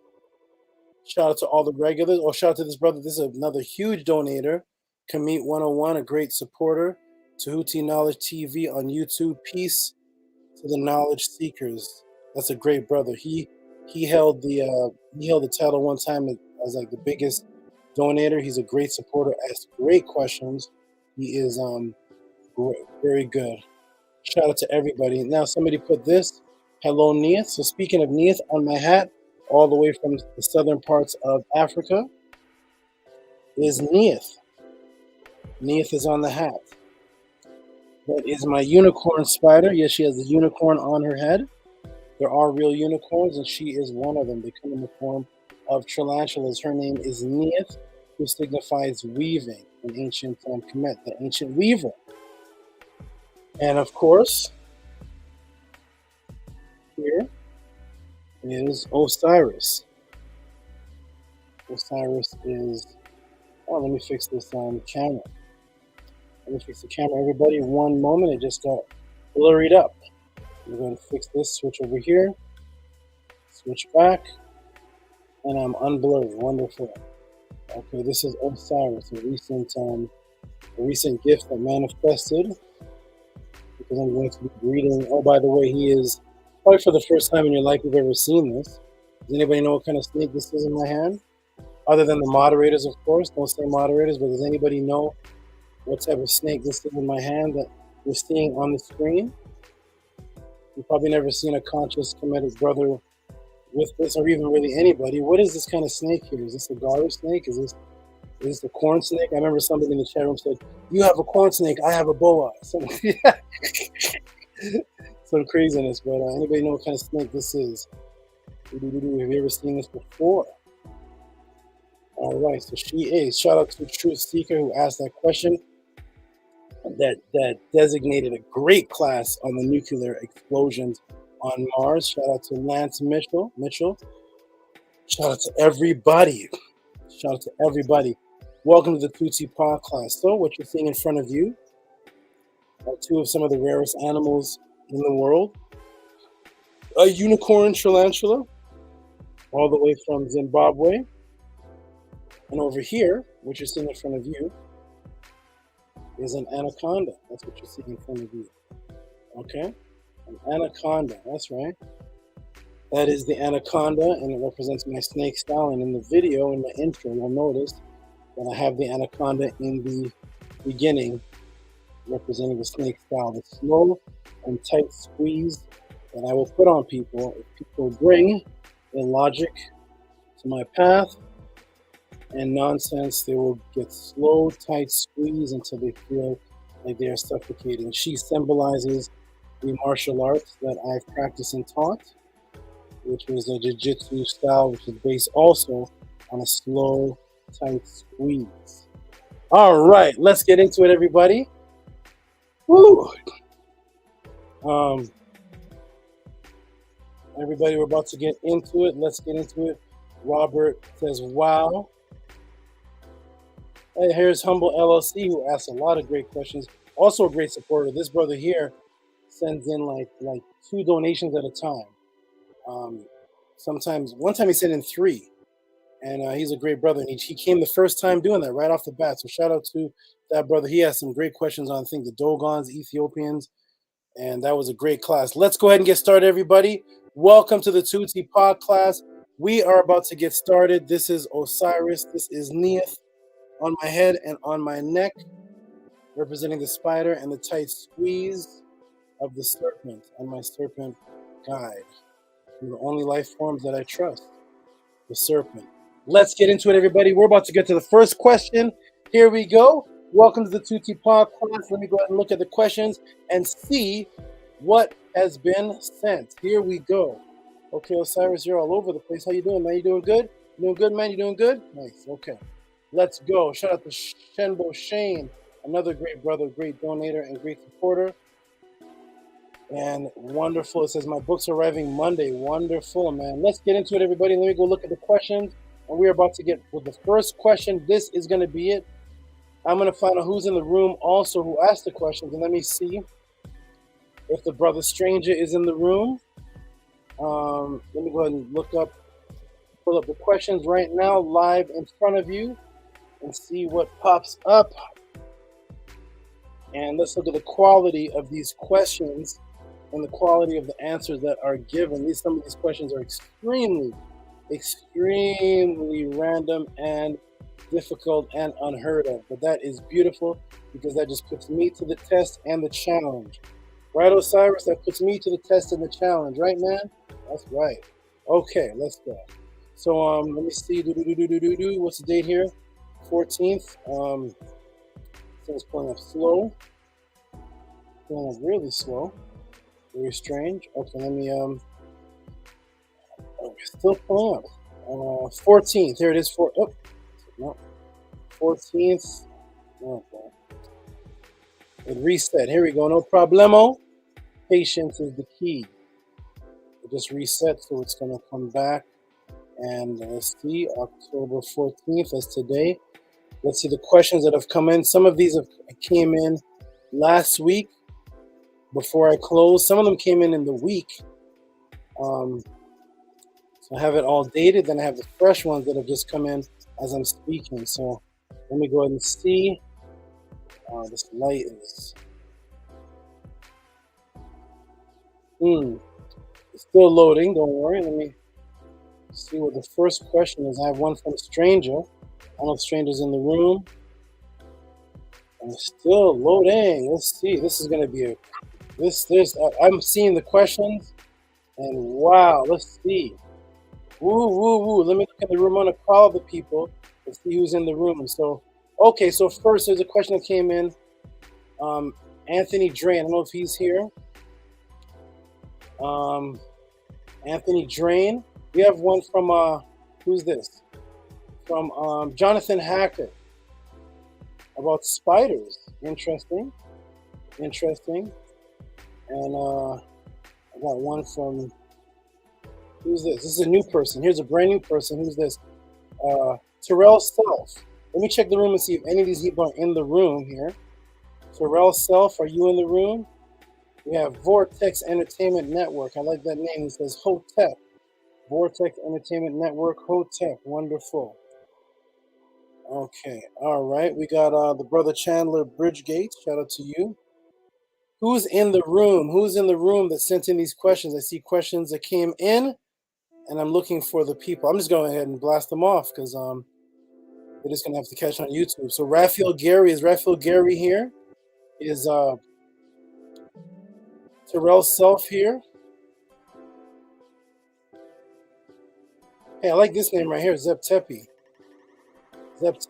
[SPEAKER 3] Shout out to all the regulars. Or shout out to this brother. This is another huge donator. Kamit 101, a great supporter. Tehuti Knowledge TV on YouTube. Peace to the knowledge seekers. That's a great brother. He held the title one time as like the biggest donator. He's a great supporter. Asks great questions. He is very good. Shout out to everybody. Now somebody put this. Hello, Neith. So speaking of Neith, on my hat, all the way from the southern parts of Africa, is Neith. Neith is on the hat. That is my unicorn spider. Yes, she has a unicorn on her head. There are real unicorns, and she is one of them. They come in the form of tarantulas. Her name is Neith, who signifies weaving in ancient Kemet, the ancient weaver. And of course, here is Osiris. Osiris is, let me fix this camera. Let me fix the camera, everybody. One moment, it just got blurred up. We're going to fix this, switch over here, switch back, and I'm unblurred. Wonderful. Okay, this is Osiris, a recent gift that manifested, because I'm going to be reading. Oh, by the way, he is probably for the first time in your life you've ever seen this. Does anybody know what kind of snake this is in my hand? Other than the moderators, of course. Don't say moderators, but does anybody know what type of snake this is in my hand that you're seeing on the screen? You've probably never seen a conscious Kemetic brother with this, or even really anybody. What is this kind of snake here? Is this a garter snake? Is this a corn snake? I remember somebody in the chat room said, "You have a corn snake, I have a boa." Some craziness, but anybody know what kind of snake this is? Have you ever seen this before? All right, so she is. Shout out to Truth Seeker who asked that question. That designated a great class on the nuclear explosions on Mars. Shout out to Lance Mitchell. Shout out to everybody. Welcome to the Tehuti Podclass. So what you're seeing in front of you are two of some of the rarest animals in the world. A unicorn tarantula, all the way from Zimbabwe. And over here, what you're seeing in front of you is an anaconda. That's what you're seeing in front of you. Okay? An anaconda, that's right. That is the anaconda, and it represents my snake style. And in the video, in the intro, you'll notice that I have the anaconda in the beginning, representing the snake style. The slow and tight squeeze that I will put on people if people bring illogic to my path and nonsense. They will get slow, tight squeeze until they feel like they are suffocating. She symbolizes the martial arts that I've practiced and taught, which was a jiu-jitsu style, which is based also on a slow, tight squeeze. All right, let's get into it, everybody. Woo! Everybody, we're about to get into it. Let's get into it. Robert says, wow. Hey, here's Humble LLC, who asks a lot of great questions. Also a great supporter. This brother here sends in like 2 donations at a time. Sometimes, one time he sent in 3. And he's a great brother. And he came the first time doing that right off the bat. So shout out to that brother. He has some great questions on, I think, the Dogons, Ethiopians. And that was a great class. Let's go ahead and get started, everybody. Welcome to the Tehuti Podclass. We are about to get started. This is Osiris. This is Neith on my head and on my neck, representing the spider and the tight squeeze of the serpent and my serpent guide. And the only life forms that I trust, the serpent. Let's get into it, everybody. We're about to get to the first question. Here we go. Welcome to the Tehuti Podclass. Let me go ahead and look at the questions and see what has been sent. Here we go. Okay, Osiris, you're all over the place. How you doing, man? You doing good? You doing good, man? You doing good? Nice. Okay. Let's go. Shout out to Shenbo Shane, another great brother, great donator, and great supporter. And wonderful. It says, my book's arriving Monday. Wonderful, man. Let's get into it, everybody. Let me go look at the questions. and we're about to get with the first question. This is going to be it. I'm going to find out who's in the room also who asked the questions, and let me see if the brother stranger is in the room. Let me go ahead and pull up the questions right now live in front of you and see what pops up. And let's look at the quality of these questions and the quality of the answers that are given. Some of these questions are extremely random and difficult and unheard of. But that is beautiful because that just puts me to the test and the challenge. Right, Osiris? That puts me to the test and the challenge. Right, man? That's right. Okay, let's go. So let me see. What's the date here? 14th. It's pulling up slow. Pulling up really slow. Very strange. Okay, let me still pulling up. 14th. Here it is. 14th. Okay. It reset. Here we go. No problemo. Patience is the key. It just reset, so it's going to come back. And let's see. October 14th. That's today. Let's see the questions that have come in. Some of these came in last week before I closed. Some of them came in the week. So I have it all dated. Then I have the fresh ones that have just come in as I'm speaking. So let me go ahead and see. This light is... It's still loading. Don't worry. Let me see what the first question is. I have one from Stranger. I don't know if Stranger's in the room. And it's still loading. Let's see. This is going to be I'm seeing the questions. And wow, let's see. Woo. Let me look at the room. I'm going to call the people and see who's in the room. So, okay. So first, there's a question that came in. Anthony Drain. I don't know if he's here. Anthony Drain. We have one from, who's this? From Jonathan Hacker about spiders. Interesting. And I got one from, who's this? This is a new person. Here's a brand new person. Who's this? Terrell Self. Let me check the room and see if any of these people are in the room here. Terrell Self, are you in the room? We have Vortex Entertainment Network. I like that name. It says Hotep. Vortex Entertainment Network, Hotep. Wonderful. Okay. All right. We got the brother Chandler Bridgegate. Shout out to you. Who's in the room? Who's in the room that sent in these questions? I see questions that came in, and I'm looking for the people. I'm just going ahead and blast them off because they're just going to have to catch on YouTube. So Raphael Gary. Is Raphael Gary here? Is Terrell Self here? Hey, I like this name right here, Zep Tepe. That's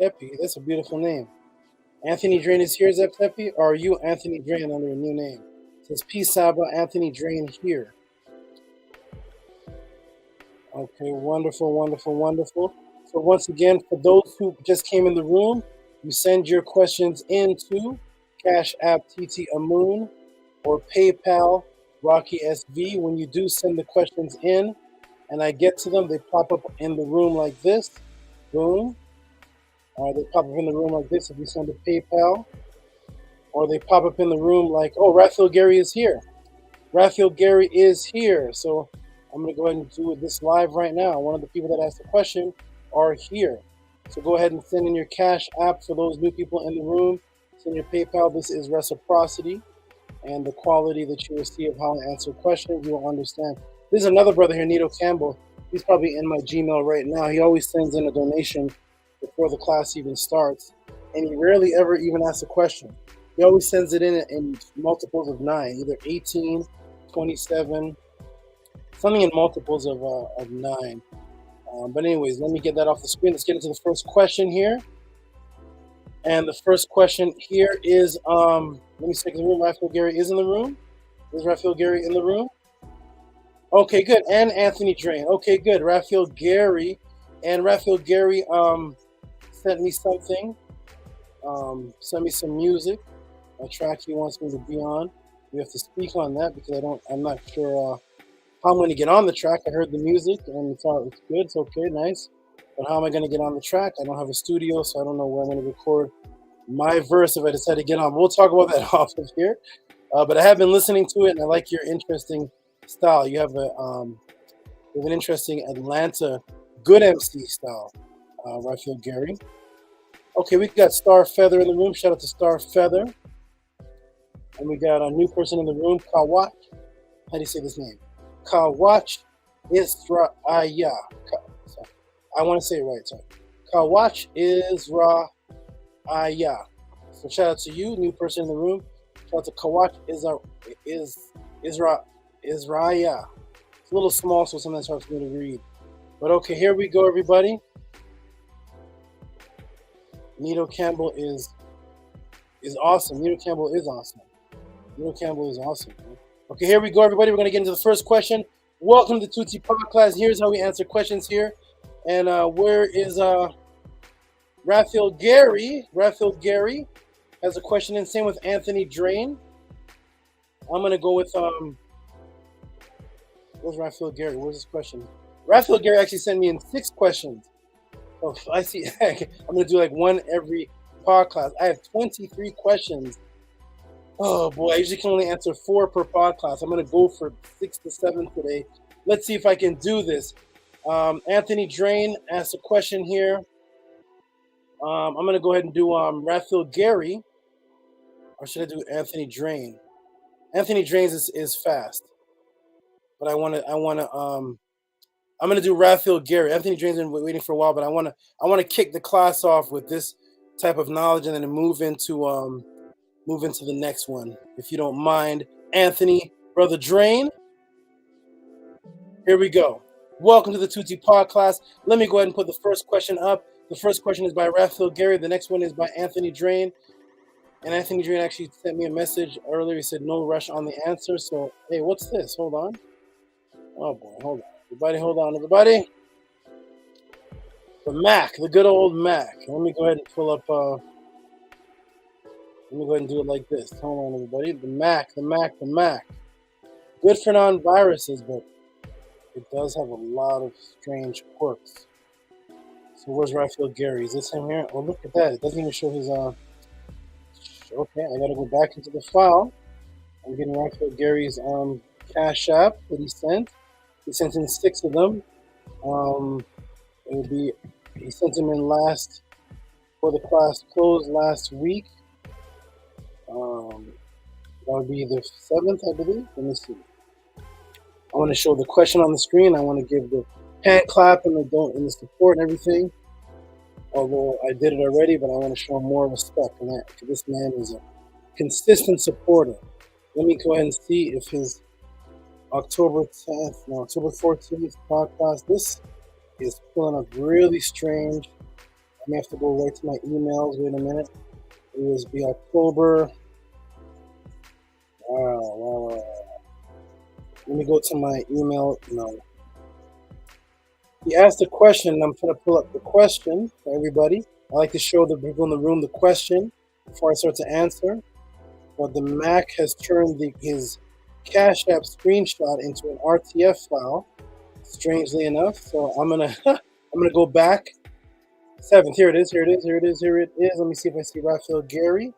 [SPEAKER 3] a beautiful name. Anthony Drain is here, Zep Tepe? Or are you Anthony Drain under a new name? It says P. Saba, Anthony Drain here. Okay, wonderful. So once again, for those who just came in the room, you send your questions into Cash App TT Amoon or PayPal Rocky SV. When you do send the questions in and I get to them, they pop up in the room like this. Boom. They pop up in the room like this if you send a PayPal. Or they pop up in the room like, oh, Raphael Gary is here. So I'm going to go ahead and do this live right now. One of the people that asked the question are here. So go ahead and send in your Cash App for those new people in the room. Send your PayPal. This is reciprocity. And the quality that you will see of how I answer questions, you will understand. There's another brother here, Nito Campbell. He's probably in my Gmail right now. He always sends in a donation before the class even starts. And he rarely ever even asks a question. He always sends it in multiples of 9, either 18, 27, something in multiples of 9. But anyways, let me get that off the screen. Let's get into the first question here. And the first question here is, let me check the room. Raphael Gary is in the room. Is Raphael Gary in the room? Okay, good. And Anthony Drain. Okay, good. Raphael Gary. And Raphael Gary sent me something. Sent me some music. A track he wants me to be on. We have to speak on that because I'm not sure how I'm going to get on the track. I heard the music and it's good. It's okay. Nice. But how am I going to get on the track? I don't have a studio, so I don't know where I'm going to record my verse if I decide to get on. We'll talk about that off of here. But I have been listening to it, and I like your interesting style. You have an interesting Atlanta good MC style, Raphael Gary. Okay, we got Star Feather in the room. Shout out to Star Feather. And we got a new person in the room, Kawach. How do you say this name? Kawach Isra'aya. I want to say it right, sorry. Kawach Isra'aya. So shout out to you, new person in the room. Shout out to Kawach Isra'aya. It's a little small, so sometimes it's hard for me to read. But okay, here we go, everybody. Nito Campbell is awesome. Nito Campbell is awesome. Nito Campbell is awesome. Man. Okay, here we go, everybody. We're going to get into the first question. Welcome to Tehuti Podclass. Here's how we answer questions here. And where is Raphael Gary? Raphael Gary has a question, and same with Anthony Drain. I'm going to go with... Where's Raphael Gary? Where's his question? Raphael Gary actually sent me in 6 questions. Oh, I see. I'm going to do like one every podcast. I have 23 questions. Oh, boy. I usually can only answer 4 per podcast. I'm going to go for 6 to 7 today. Let's see if I can do this. Anthony Drain asked a question here. I'm going to go ahead and do Raphael Gary. Or should I do Anthony Drain? Anthony Drain is fast. But I'm gonna do Raphael Gary. Anthony Drain's been waiting for a while, but I wanna kick the class off with this type of knowledge and then move into the next one, if you don't mind. Anthony, brother Drain. Here we go. Welcome to the Tehuti Podclass. Let me go ahead and put the first question up. The first question is by Raphael Gary. The next one is by Anthony Drain. And Anthony Drain actually sent me a message earlier. He said no rush on the answer. So hey, what's this? Hold on. Oh boy, hold on. Everybody, hold on, everybody. The Mac, the good old Mac. Let me go ahead and pull up, let me go ahead and do it like this. Hold on, everybody. The Mac. Good for non-viruses, but it does have a lot of strange quirks. So where's Raphael Gary? Is this him here? Oh, look at that. It doesn't even show his, okay, I gotta go back into the file. I'm getting Raphael Gary's, Cash App that he sent. He sent in 6 of them. He sent them in before the class closed last week. That would be the 7th, I believe. Let me see. I want to show the question on the screen. I want to give the hand clap and the support and everything. Although I did it already, but I want to show more respect in that, because this man is a consistent supporter. Let me go ahead and see if his October 14th podcast. This is pulling up really strange. I may have to go right to my emails. Wait a minute. It was the October. Let me go to my email. No. He asked a question. I'm trying to pull up the question for everybody. I like to show the people in the room the question before I start to answer. But the Mac has turned his Cash App screenshot into an RTF file, strangely enough. So I'm gonna go back. 7th. Here it is. Let me see if I see Raphael Gary.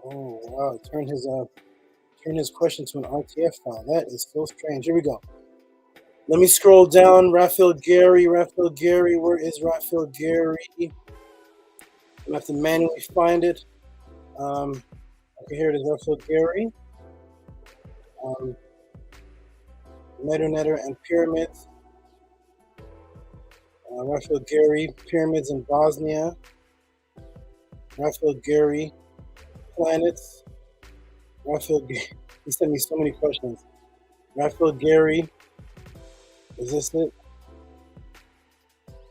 [SPEAKER 3] Oh wow! Turn his question to an RTF file. That is so strange. Here we go. Let me scroll down. Raphael Gary. Where is Raphael Gary? I'm gonna have to manually find it. Okay, here it is, Raphael Gary. Metanetter and pyramids. Raphael Gary, pyramids in Bosnia. Raphael Gary, planets. Raphael Gary. He sent me so many questions. Raphael Gary. Is this it?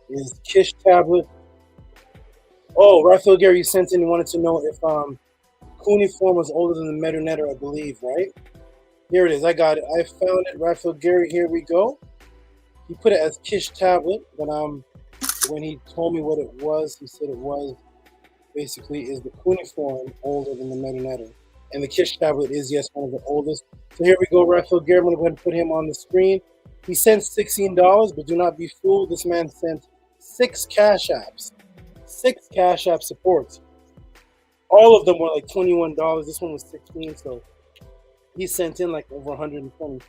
[SPEAKER 3] Is Kish tablet. Oh, Raphael Gary, you sent in and wanted to know if Cuneiform was older than the Metanetter, I believe, right? Here it is. I got it. I found it. Raphael Gary, here we go. He put it as Kish tablet, but when he told me what it was, he said it was basically is the Cuneiform older than the Metanetter. And the Kish tablet is, yes, one of the oldest. So here we go, Raphael Gary. I'm going to go ahead and put him on the screen. He sent $16, but do not be fooled. This man sent 6 Cash Apps. 6 Cash App supports. All of them were like $21. This one was 16, so he sent in like over 120.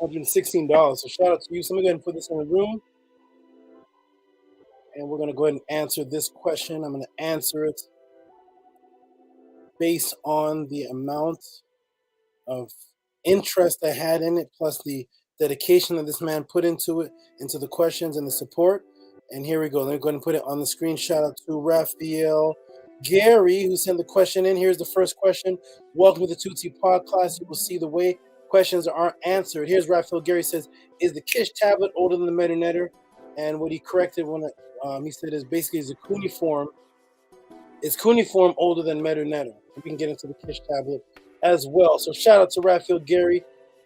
[SPEAKER 3] $116. So shout out to you. So I'm going to go ahead and put this in the room. And we're going to go ahead and answer this question. I'm going to answer it based on the amount of interest I had in it, plus the dedication that this man put into it, into the questions and the support. And here we go. Let me go ahead and put it on the screen. Shout out to Raphael Gary, who sent the question in. Here's the first question. Welcome to the Tehuti Podclass. You will see the way questions are answered. Here's Raphael Gary says, is the Kish tablet older than the Medu Neter? And what he corrected when he said is basically is a cuneiform. Is cuneiform older than Medu Neter? We can get into the Kish tablet as well. So shout out to Raphael Gary.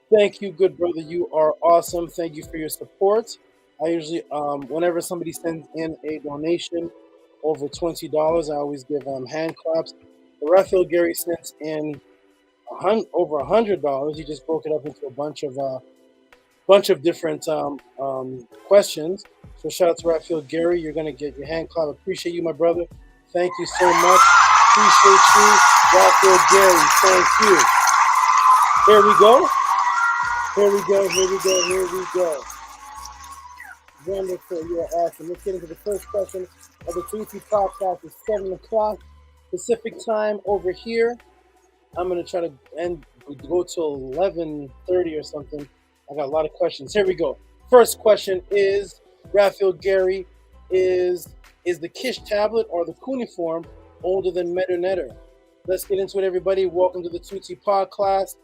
[SPEAKER 3] Thank you, good brother. You are awesome. Thank you for your support. I usually, whenever somebody sends in a donation over $20, I always give hand claps. But Raphael Gary sent in over $100. He just broke it up into a bunch of different questions. So shout out to Raphael Gary. You're gonna get your hand clap. Appreciate you, my brother. Thank you so much. Appreciate you, Raphael Gary. Thank you. Here we go. Here we go. Here we go. Here we go. Wonderful. You are awesome. Let's get into the first question of the Tehuti podcast. It's 7 o'clock Pacific time over here. I'm going to try to go to 11:30 or something. I got a lot of questions. Here we go. First question is, Raphael Gary, is the Kish tablet or the cuneiform older than Medu Neter? Let's get into it, everybody. Welcome to the Tehuti Podclass.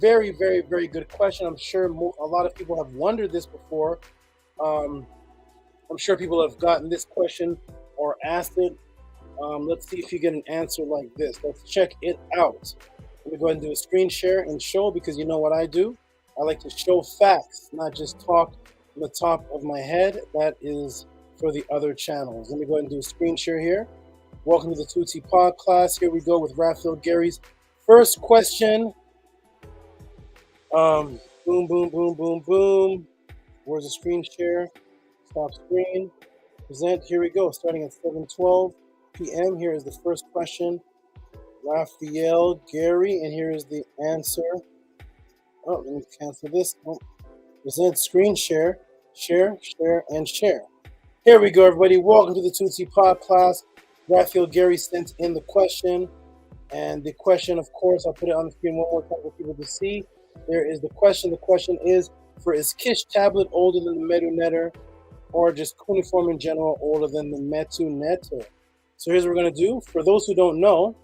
[SPEAKER 3] Very, very, very good question. I'm sure a lot of people have wondered this before. I'm sure people have gotten this question or asked it. Let's see if you get an answer like this. Let's check it out. Let me go ahead and do a screen share and show, because you know what I do. I like to show facts, not just talk from the top of my head. That is for the other channels. Let me go ahead and do a screen share here. Welcome to the Tehuti Podclass. Here we go with Raphael Gary's first question. Boom, boom, boom, boom, boom. Where's the screen share? Stop screen. Present. Here we go. Starting at 7:12 p.m. Here is the first question. Raphael Gary, and here is the answer. Oh, let me cancel this. Oh. Present. Screen share. Share, share, and share. Here we go, everybody. Welcome to the Tehuti Podclass. Raphael Gary sent in the question. And the question, of course, I'll put it on the screen one more time for people to see. There is the question. The question is, is Kish tablet older than the Medu Neter, or just cuneiform in general older than the Medu Neter? So here's what we're going to do. For those who don't know,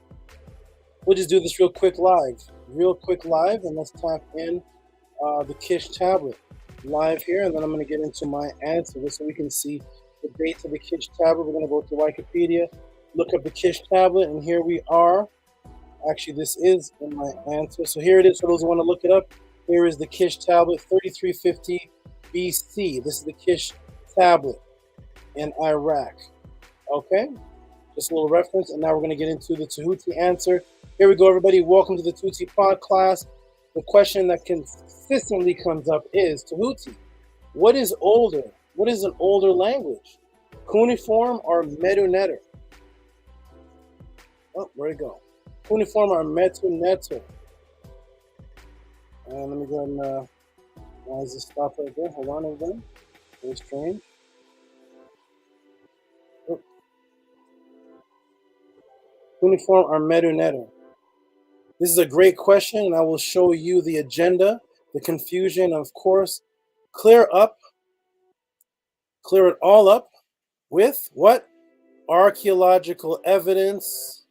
[SPEAKER 3] we'll just do this real quick live. And let's type in the Kish tablet live here, and then I'm going to get into my answer so we can see the dates of the Kish tablet. We're going to go to Wikipedia, look up the Kish tablet, and here we are. Actually, this is in my answer. So here it is for those who want to look it up. Here is the Kish tablet, 3350 BC. This is the Kish tablet in Iraq. Okay, just a little reference. And now we're going to get into the Tehuti answer. Here we go, everybody. Welcome to the Tehuti Podclass. The question that consistently comes up is, Tehuti, what is older? What is an older language? Cuneiform or Medu Neter? Oh, where'd it go? Cuneiform or Medu Neter? And let me go and why does it stop right there? Hold on, everybody. Very strange. Oh. Cuneiform or Medu Neter? This is a great question, and I will show you the agenda, the confusion, of course. Clear it all up with what? Archaeological evidence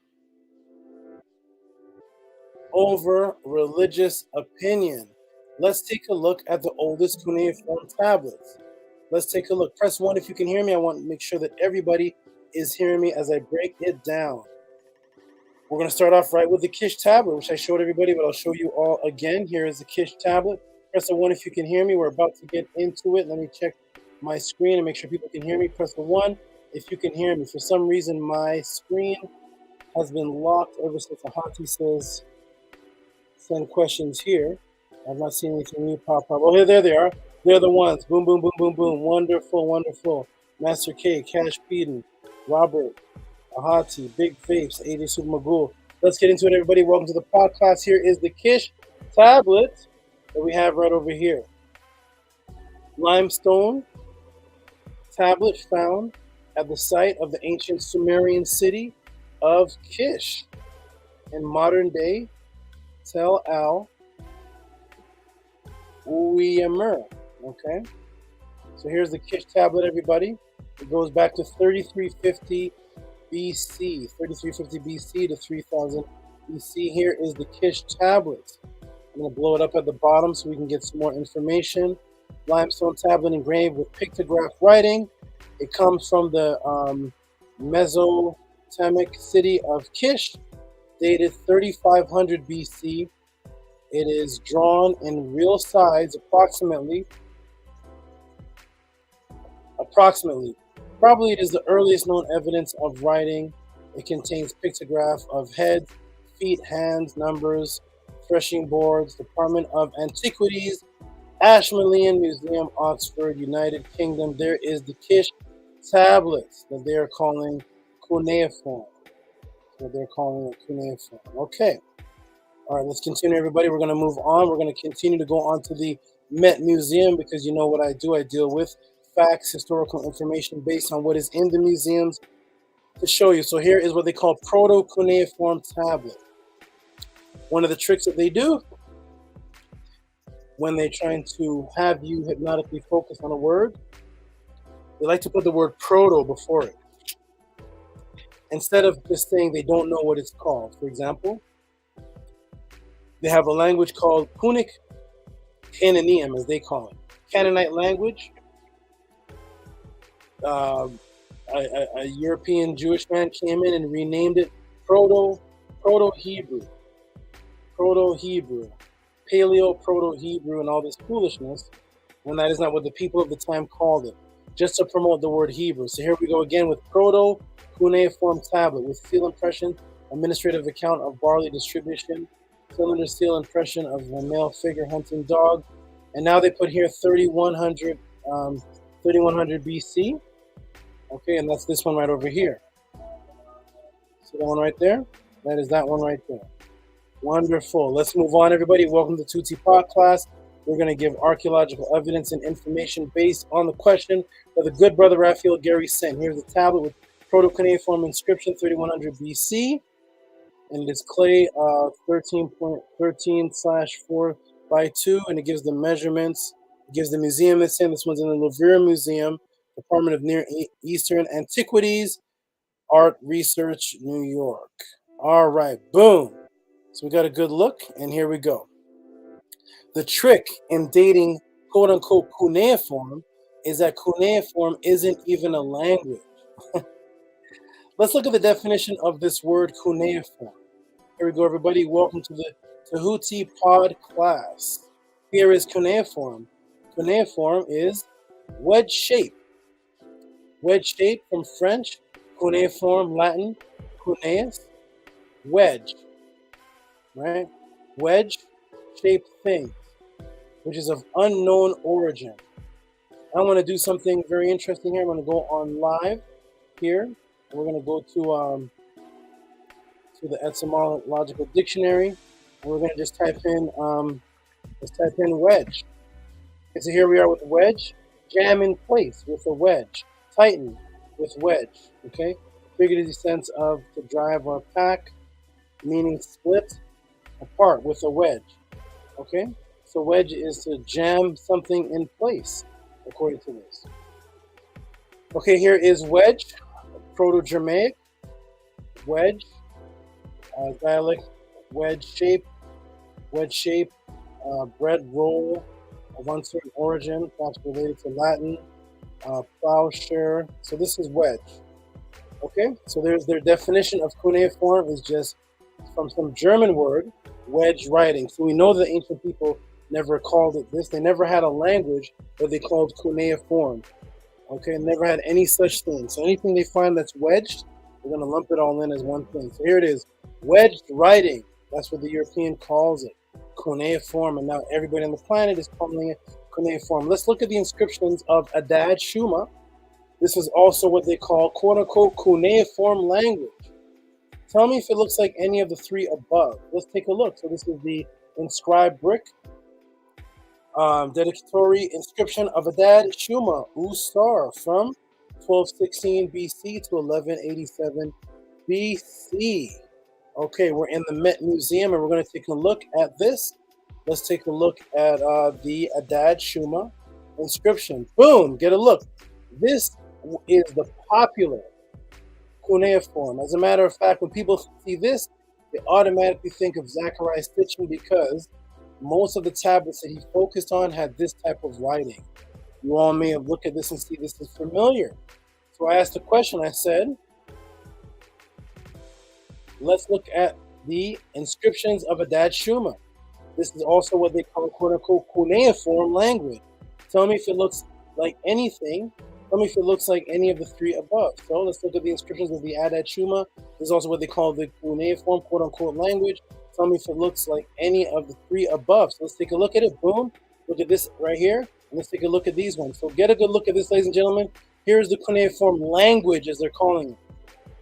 [SPEAKER 3] over religious opinion. Let's take a look at the oldest cuneiform tablets. Let's take a look. Press 1 if you can hear me. I want to make sure that everybody is hearing me as I break it down. We're going to start off right with the Kish tablet, which I showed everybody, but I'll show you all again. Here is the Kish tablet. Press 1 if you can hear me. We're about to get into it. Let me check my screen and make sure people can hear me. Press 1 if you can hear me. For some reason, my screen has been locked ever since Ahati says send questions here. I've not seen anything new pop up. Oh, there they are. They're the ones. Boom, boom, boom, boom, boom. Wonderful, wonderful. Master K, Cash Peden, Robert, Ahati, Big Vapes, AJ Super Magoo. Let's get into it, everybody. Welcome to the podcast. Here is the Kish tablet that we have right over here. Limestone tablet found at the site of the ancient Sumerian city of Kish in modern day Tel Al Uyemur. Okay, so here's the Kish tablet, everybody. It goes back to 3350 BC, 3350 BC to 3000 BC. Here is the Kish tablet. I'm going to blow it up at the bottom so we can get some more information. Limestone tablet engraved with pictograph writing. It comes from the Mesopotamic city of Kish, dated 3500 BC. It is drawn in real size, approximately. Probably it is the earliest known evidence of writing. It contains pictograph of heads, feet, hands, numbers, threshing boards. Department of Antiquities, Ashmolean Museum, Oxford, United Kingdom. There is the Kish tablets that they are calling Cuneiform. Okay. All right, let's continue, everybody. We're going to move on. We're going to continue to go on to the Met Museum because you know what I do. I deal with facts, historical information based on what is in the museums to show you. So here is what they call proto-cuneiform tablet. One of the tricks that they do when they're trying to have you hypnotically focus on a word, they like to put the word proto before it. Instead of just saying they don't know what it's called. For example, they have a language called Punic Canaanium, as they call it. Canaanite language. A European Jewish man came in and renamed it Proto-Hebrew, Paleo-Proto-Hebrew, and all this foolishness, when that is not what the people of the time called it, just to promote the word Hebrew. So here we go again with Proto-Cuneiform tablet with seal impression, administrative account of barley distribution, cylinder seal impression of a male figure hunting dog, and now they put here 3100 BC. Okay, and that's this one right over here. See that one right there? That is that one right there. Wonderful. Let's move on, everybody. Welcome to Tehuti Podclass. We're going to give archaeological evidence and information based on the question that the good brother Raphael Gary sent. Here's the tablet with Proto-Cuneiform inscription, 3100 BC. And it is clay 13.13/4x2, and it gives the measurements. It gives the museum it's in. This one's in the Louvre Museum, Department of Near Eastern Antiquities, Art Research, New York. All right, boom. So we got a good look, and here we go. The trick in dating quote-unquote cuneiform is that cuneiform isn't even a language. Let's look at the definition of this word cuneiform. Here we go, everybody. Welcome to the Tehuti Podclass. Here is cuneiform. Cuneiform is wedge shape. Wedge shape from French, cuneiform, Latin, cuneus, wedge. Right? Wedge shaped thing, which is of unknown origin. I want to do something very interesting here. I'm going to go on live here. We're going to go to the etymological dictionary. And we're going to just type in wedge. Okay, so here we are with wedge. Jam in place with a wedge. Tighten with wedge. Okay, figurative sense of to drive or pack, meaning split apart with a wedge. Okay, so wedge is to jam something in place, according to this. Okay, here is wedge. Proto-Germanic, wedge, dialect, wedge shape, bread roll of uncertain origin, perhaps related to Latin, plowshare. So this is wedge. Okay, so there's their definition of cuneiform is just from some German word, wedge writing. So we know the ancient people never called it this. They never had a language that they called cuneiform. Okay, never had any such thing. So anything they find that's wedged, we're going to lump it all in as one thing. So here it is, wedged writing. That's what the European calls it. Cuneiform, and now everybody on the planet is calling it Cuneiform. Let's look at the inscriptions of Adad Shuma. This is also what they call, quote-unquote, Cuneiform language. Tell me if it looks like any of the three above. Let's take a look. So this is the inscribed brick, dedicatory inscription of Adad Shuma, Ustar, from 1216 BC to 1187 BC. Okay, we're in the Met Museum, and we're going to take a look at this. Let's take a look at the Adad Shuma inscription. Boom, get a look. This is the popular cuneiform. As a matter of fact, when people see this, they automatically think of Zechariah stitching because most of the tablets that he focused on had this type of writing. You all may have looked at this and see this is familiar. So I asked a question. I said, let's look at the inscriptions of Adad Shuma. This is also what they call, quote-unquote, cuneiform language. Tell me if it looks like anything. Tell me if it looks like any of the three above. So let's look at the inscriptions of the Adad Shuma. This is also what they call the cuneiform, quote-unquote, language. Tell me if it looks like any of the three above. So let's take a look at it. Boom. Look at this right here. And let's take a look at these ones. So get a good look at this, ladies and gentlemen. Here's the cuneiform language, as they're calling it.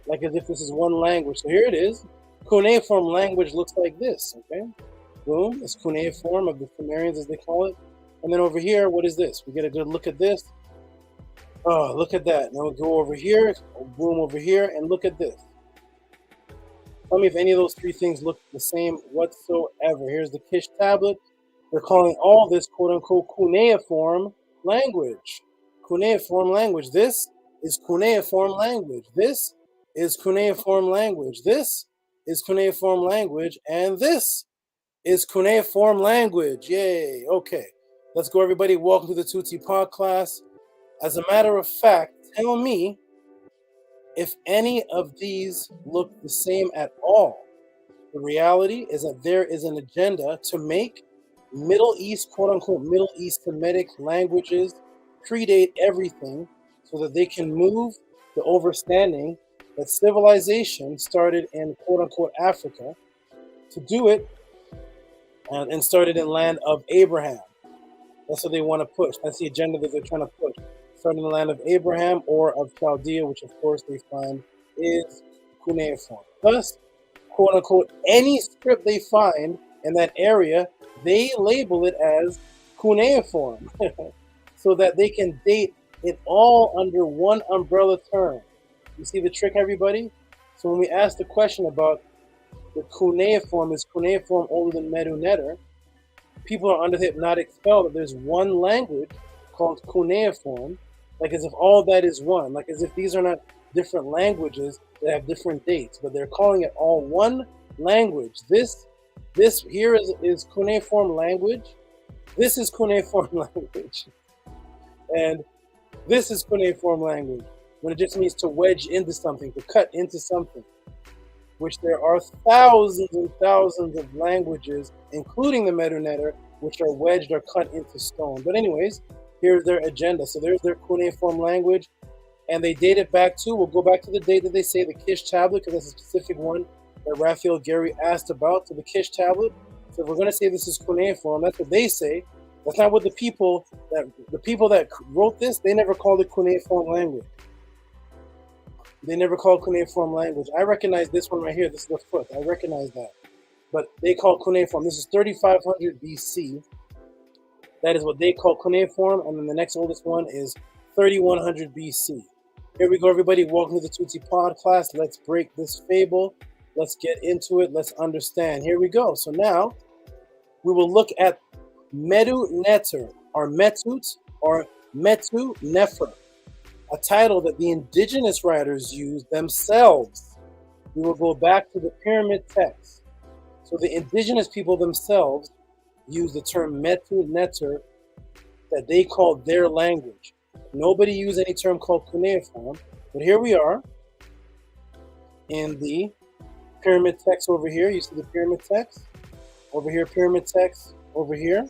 [SPEAKER 3] Like as if this is one language. So here it is. Cuneiform language looks like this, okay? Boom. It's cuneiform of the Sumerians, as they call it. And then over here, what is this? We get a good look at this. Oh, look at that. Now we'll go over here, boom, over here, and look at this. Tell me if any of those three things look the same whatsoever. Here's the Kish tablet. They're calling all this, quote-unquote, cuneiform language. Cuneiform language. This is cuneiform language. This is cuneiform language. This is cuneiform language. And this is cuneiform language. Yay. Okay. Let's go, everybody. Welcome to the Tehuti Podclass. As a matter of fact, tell me if any of these look the same at all. The reality is that there is an agenda to make Middle East, quote-unquote, Middle East Semitic languages predate everything so that they can move the overstanding that civilization started in, quote-unquote, Africa, to do it and started in land of Abraham. That's what they want to push. That's the agenda that they're trying to push. Starting in the land of Abraham or of Chaldea, which of course they find is cuneiform. Thus, quote unquote, any script they find in that area, they label it as cuneiform so that they can date it all under one umbrella term. You see the trick, everybody? So when we ask the question about the cuneiform, is cuneiform older than Medu Neter, people are under the hypnotic spell that there's one language called cuneiform, like as if all that is one, like as if these are not different languages that have different dates, but they're calling it all one language. This here is cuneiform language. This is cuneiform language. And this is cuneiform language, when it just means to wedge into something, to cut into something, which there are thousands and thousands of languages, including the Medu Neter, which are wedged or cut into stone. But anyways, here's their agenda. So there's their cuneiform language, and they date it back to, we'll go back to the date that they say, the Kish tablet, because that's a specific one that Raphael Gary asked about, to the Kish tablet. So if we're going to say this is cuneiform, that's what they say. That's not what the people that wrote this, they never called it cuneiform language. They never called cuneiform language. I recognize this one right here. This is the foot. I recognize that. But they call cuneiform. This is 3500 BC. That is what they call cuneiform. And then the next oldest one is 3100 BC. Here we go, everybody. Welcome to the Tehuti Podclass. Let's break this fable. Let's get into it. Let's understand. Here we go. So now we will look at Medu Neter, or Metut, or Metu Nefer, a title that the indigenous writers used themselves. We will go back to the pyramid text. So the indigenous people themselves use the term Metu Neter that they called their language. Nobody used any term called cuneiform, but here we are in the pyramid text over here. You see the pyramid text? Over here, pyramid text over here.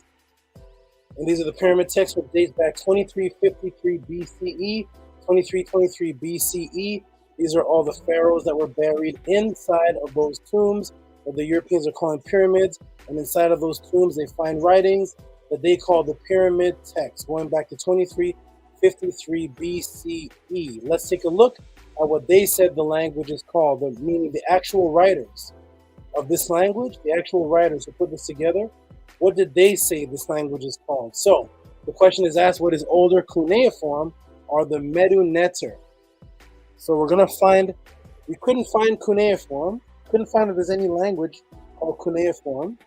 [SPEAKER 3] And these are the pyramid texts which dates back 2353 BCE, 2323 BCE. These are all the pharaohs that were buried inside of those tombs. that the Europeans are calling pyramids, and inside of those tombs they find writings that they call the pyramid text, going back to 2353 BCE. Let's take a look at what they said the language is called, meaning the actual writers of this language, the actual writers who put this together. What did they say this language is called? So the question is asked, what is older, Cuneiform or the Medu Neter? So we're going to find, we couldn't find Cuneiform, couldn't find that there's any language called Cuneiform.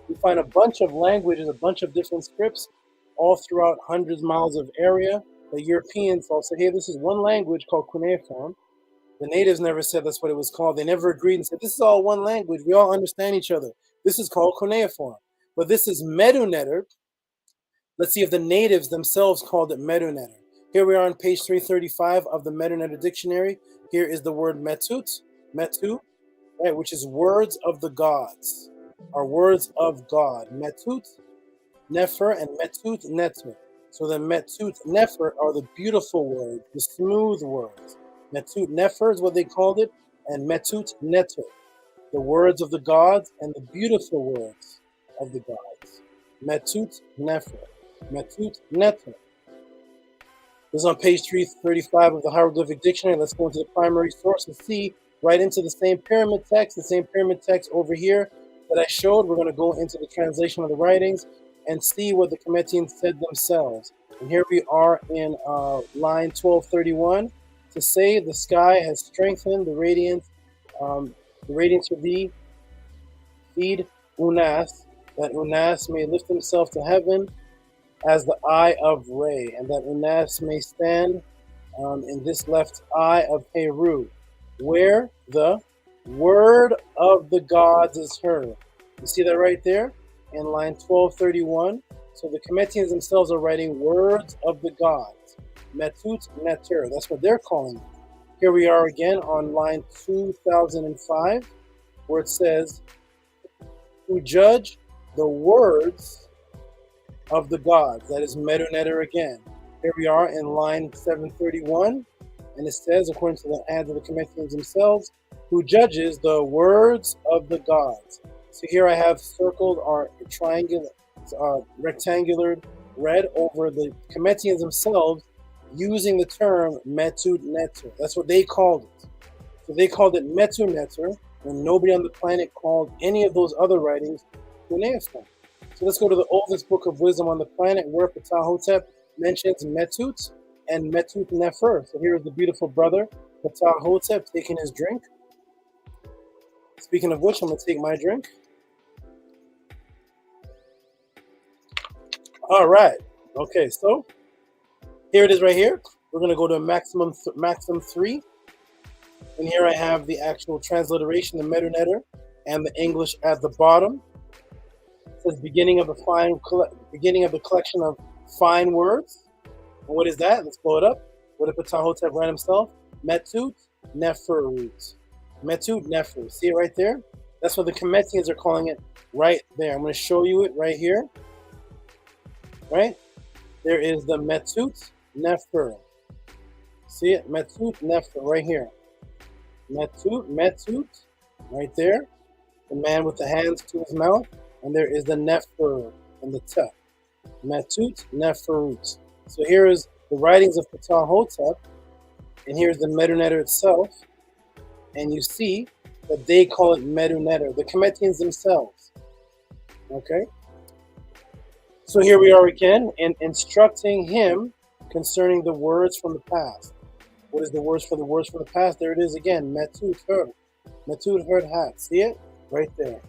[SPEAKER 3] We find a bunch of languages, a bunch of different scripts all throughout hundreds of miles of area. The Europeans all said, hey, this is one language called Cuneiform. The natives never said that's what it was called. They never agreed and said, this is all one language. We all understand each other. This is called Cuneiform. But this is Medu Neter. Let's see if the natives themselves called it Medu Neter. Here we are on page 335 of the Medu Neter dictionary. Here is the word metut, metu, right, which is words of the gods, or words of God. Metut, nefer, and metut, neter. So the metut, nefer are the beautiful words, the smooth words. Metut, nefer is what they called it, and metut, neter, the words of the gods and the beautiful words of the gods. Metut, nefer, metut, neter. This is on page 335 of the Hieroglyphic Dictionary. Let's go into the primary source and see right into the same pyramid text, over here that I showed. We're going to go into the translation of the writings and see what the Cometians said themselves. And here we are in line 1231 to say the sky has strengthened the radiance for thee, feed Unas, that Unas may lift himself to heaven as the eye of Re, and that Unas may stand in this left eye of Heru, where the word of the gods is heard. You see that right there in line 1231. So the Cometians themselves are writing words of the gods, metut neter. That's what they're calling it. Here we are again on line 2005, where it says, "To judge the words of the gods." That is Medu Neter again. Here we are in line 731, and it says, according to the hands of the Cometians themselves, "Who judges the words of the gods." So here I have circled our triangular, rectangular red over the Cometians themselves using the term Metu Neter. That's what they called it. So they called it Metu Neter when nobody on the planet called any of those other writings Cuneiform. So let's go to the oldest book of wisdom on the planet, where Ptahhotep mentions Metut and Metut Nefer. So here is the beautiful brother Ptahhotep taking his drink. Speaking of which, I'm going to take my drink. All right. Okay, so here it is right here. We're going to go to maximum 3. And here I have the actual transliteration, the Medu Neter, and the English at the bottom. It says beginning of the collection of fine words. And what is that? Let's blow it up. What did Ptahhotep write himself? Metut Neferut. Metut Nefer. See it right there? That's what the Cometians are calling it right there. I'm going to show you it right here. Right? There is the Metut Nefer. See it? Metut Nefer right here. Metut, right there. The man with the hands to his mouth. And there is the Nefer and the T. Metut Neferut. So here is the writings of Ptahhotep. And here's the Medu Neter itself. And you see that they call it Medu Neter, the Cometians themselves. Okay? So here we are again in instructing him concerning the words from the past. What is the words from the past? There it is again. Metut heard. Metut heard hat. See it? Right there.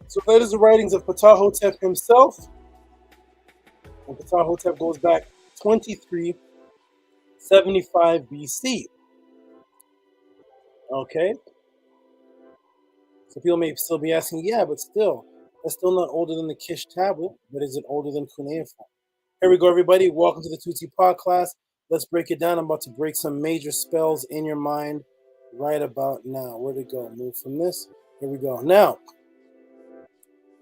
[SPEAKER 3] So that is the writings of Ptahhotep himself. And Ptahhotep goes back 2375 BC. Okay? So people may still be asking, yeah, but still, that's still not older than the Kish tablet, but is it older than Cuneiform? Here we go, everybody. Welcome to the Tehuti Podclass. Let's break it down. I'm about to break some major spells in your mind right about now. Where'd it go? Move from this. Here we go. Now,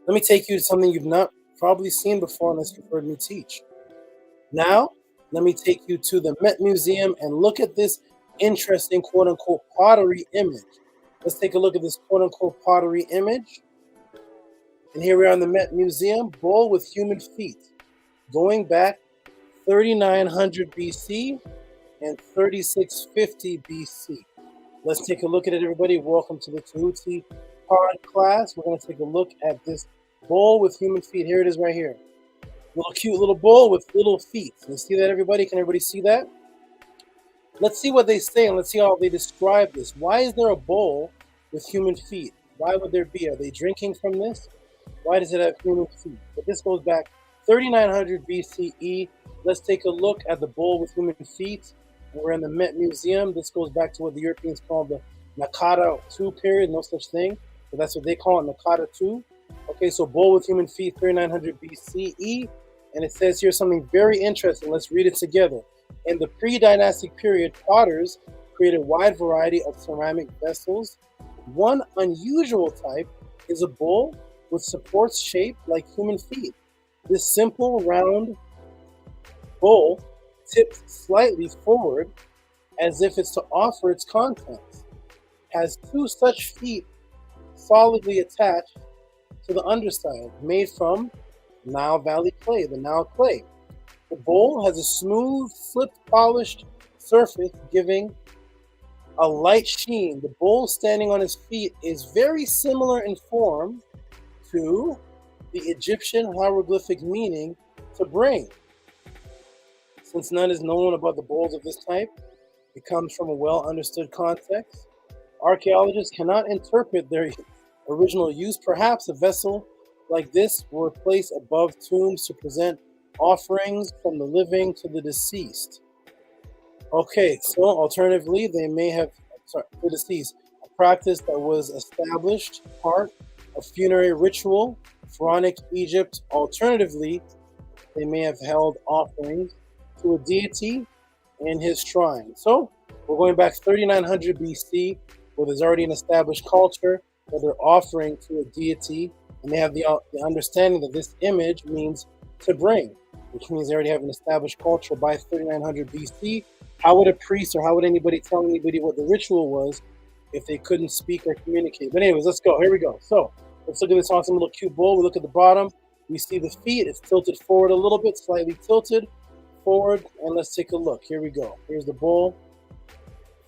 [SPEAKER 3] let me take you to something you've not probably seen before unless you've heard me teach. Now, let me take you to the Met Museum and look at this interesting quote-unquote pottery image. Let's take a look at this quote-unquote pottery image. And here we are in the Met Museum, bowl with human feet, going back 3900 BC and 3650 BC. Let's take a look at it, everybody. Welcome to the Tehuti Podclass. We're going to take a look at this bowl with human feet. Here it is right here. Little cute little bowl with little feet. You see that, everybody? Can everybody see that? Let's see what they say and let's see how they describe this. Why is there a bowl with human feet? Why would there be? Are they drinking from this? Why does it have human feet? But this goes back 3900 BCE. Let's take a look at the bowl with human feet. We're in the Met Museum. This goes back to what the Europeans call the Nakata II period. No such thing, but that's what they call it, Nakata II. Okay, so bowl with human feet, 3900 BCE. And it says here something very interesting. Let's read it together. In the pre-dynastic period, potters created a wide variety of ceramic vessels. One unusual type is a bowl with supports shaped like human feet. This simple round bowl tipped slightly forward as if it's to offer its contents, has two such feet solidly attached to the underside, made from Nile Valley clay, the Nile clay. The bowl has a smooth, flipped, polished surface, giving a light sheen. The bowl standing on his feet is very similar in form to the Egyptian hieroglyphic meaning to bring. Since none is known about the bowls of this type, it comes from a well-understood context. Archaeologists cannot interpret their original use. Perhaps a vessel like this were placed above tombs to present offerings from the living to the deceased. Okay, so alternatively, they may have, the deceased, a practice that was established, part of funerary ritual, pharaonic Egypt. Alternatively, they may have held offerings to a deity in his shrine. So we're going back 3900 BC, where there's already an established culture where they're offering to a deity, and they have the understanding that this image means to bring, which means they already have an established culture by 3900 BC. How would a priest or how would anybody tell anybody what the ritual was if they couldn't speak or communicate? But anyways, let's go. Here we go. So let's look at this awesome little cute bowl. We look at the bottom. We see the feet. It's tilted forward a little bit, slightly tilted forward. And let's take a look. Here we go. Here's the bowl.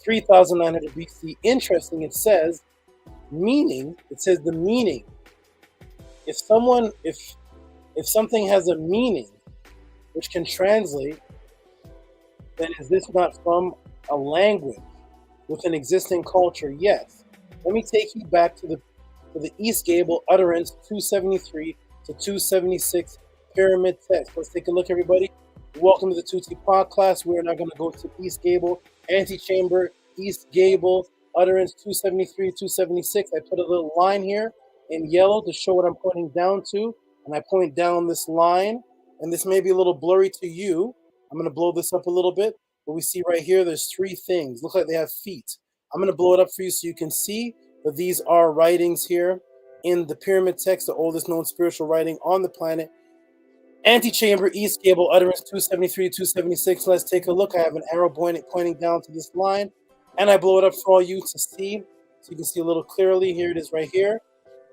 [SPEAKER 3] 3900 BC. Interesting. It says meaning. It says the meaning. If something has a meaning, which can translate, then is this not from a language with an existing culture? Yes. Let me take you back to the East Gable Utterance 273 to 276 Pyramid Text. Let's take a look, everybody. Welcome to the Tehuti Podclass. We're now going to go to East Gable, Antechamber, East Gable Utterance 273, 276. I put a little line here in yellow to show what I'm pointing down to, and I point down this line, and this may be a little blurry to you. I'm going to blow this up a little bit, but we see right here there's three things. Look like they have feet. I'm going to blow it up for you so you can see that these are writings here in the pyramid text, the oldest known spiritual writing on the planet. Antechamber, East Gable, Utterance 273 to 276. Let's take a look. I have an arrow pointing down to this line, and I blow it up for all you to see, so you can see a little clearly. Here it is right here.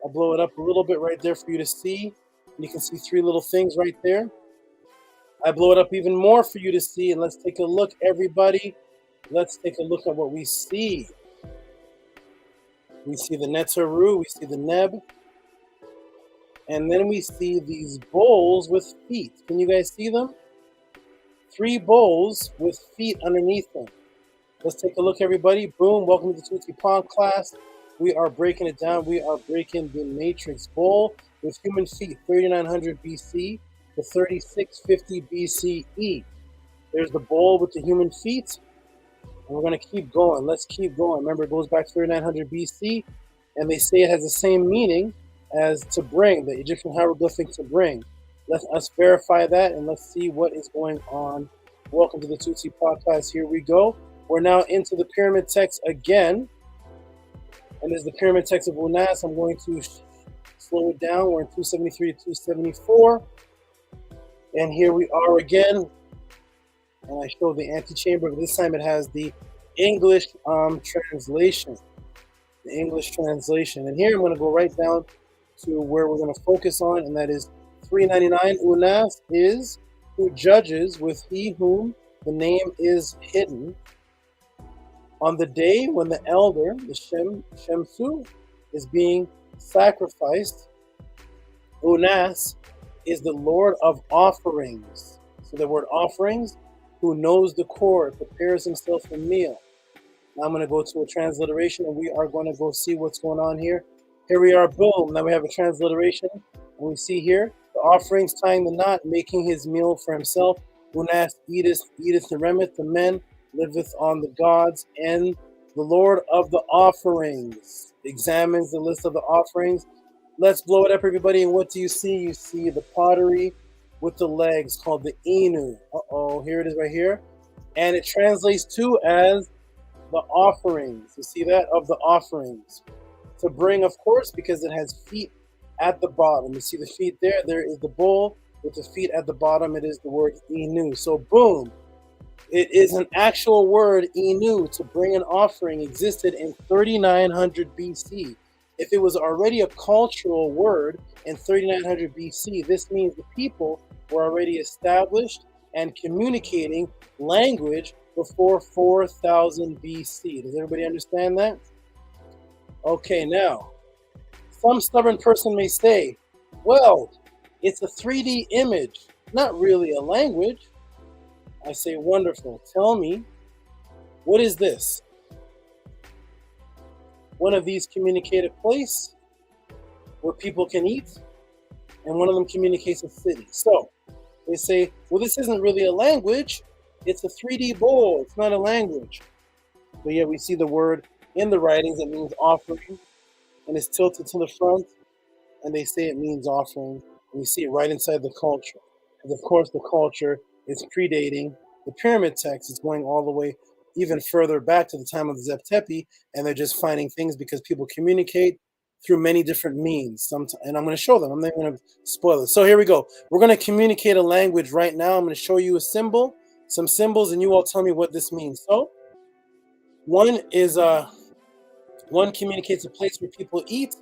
[SPEAKER 3] I blow it up a little bit right there for you to see. And you can see three little things right there. I blow it up even more for you to see, and let's take a look, everybody. Let's take a look at what we see. We see the Netzeru, we see the Neb, and then we see these bowls with feet. Can you guys see them? Three bowls with feet underneath them. Let's take a look, everybody. Boom, welcome to the Tehuti Podclass. We are breaking it down. We are breaking the matrix bowl with human feet, 3900 BC to 3650 BCE. There's the bowl with the human feet. And we're going to keep going. Let's keep going. Remember, it goes back to 3900 BC, and they say it has the same meaning as to bring, the Egyptian hieroglyphic to bring. Let us verify that, and let's see what is going on. Welcome to the Tehuti Podcast. Here we go. We're now into the pyramid text again. And there's the pyramid text of Unas. I'm going to slow it down. We're in 273 to 274. And here we are again. And I show the antechamber, but this time it has the English translation. the English translation. And here I'm going to go right down to where we're going to focus on, and that is 399. Unas is who judges with he whom the name is hidden. On the day when the elder, the Shemsu, is being sacrificed, Unas is the Lord of offerings. So the word offerings, who knows the core, prepares himself a meal. Now I'm going to go to a transliteration, and we are going to go see what's going on here. Here we are, boom. Now we have a transliteration, and we see here the offerings tying the knot, making his meal for himself. Unas eateth the remeth, the men liveth on the gods, and the Lord of the offerings examines the list of the offerings. Let's blow it up, everybody. And what do you see? You see the pottery with the legs called the Inu. Here it is right here. And it translates to as the offerings. You see that? Of the offerings. To bring, of course, because it has feet at the bottom. You see the feet there. There is the bowl with the feet at the bottom. It is the word Inu. So boom. It is an actual word, Inu, to bring an offering, existed in 3900 BC. If it was already a cultural word in 3900 BC, this means the people were already established and communicating language before 4000 BC. Does everybody understand that? Okay, now, some stubborn person may say, well, it's a 3D image, not really a language. I say, wonderful. Tell me, what is this? One of these communicate a place where people can eat, and one of them communicates a city. So they say, well, this isn't really a language. It's a 3D bowl. It's not a language. But yet we see the word in the writings that means offering, and it's tilted to the front, and they say it means offering. And we see it right inside the culture. And of course, the culture is predating the pyramid text. It's going all the way even further back to the time of the Zeb Tepi, and they're just finding things because people communicate through many different means. And I'm going to show them. I'm not going to spoil it. So here we go. We're going to communicate a language right now. I'm going to show you a symbol, some symbols, and you all tell me what this means. So one communicates a place where people eat,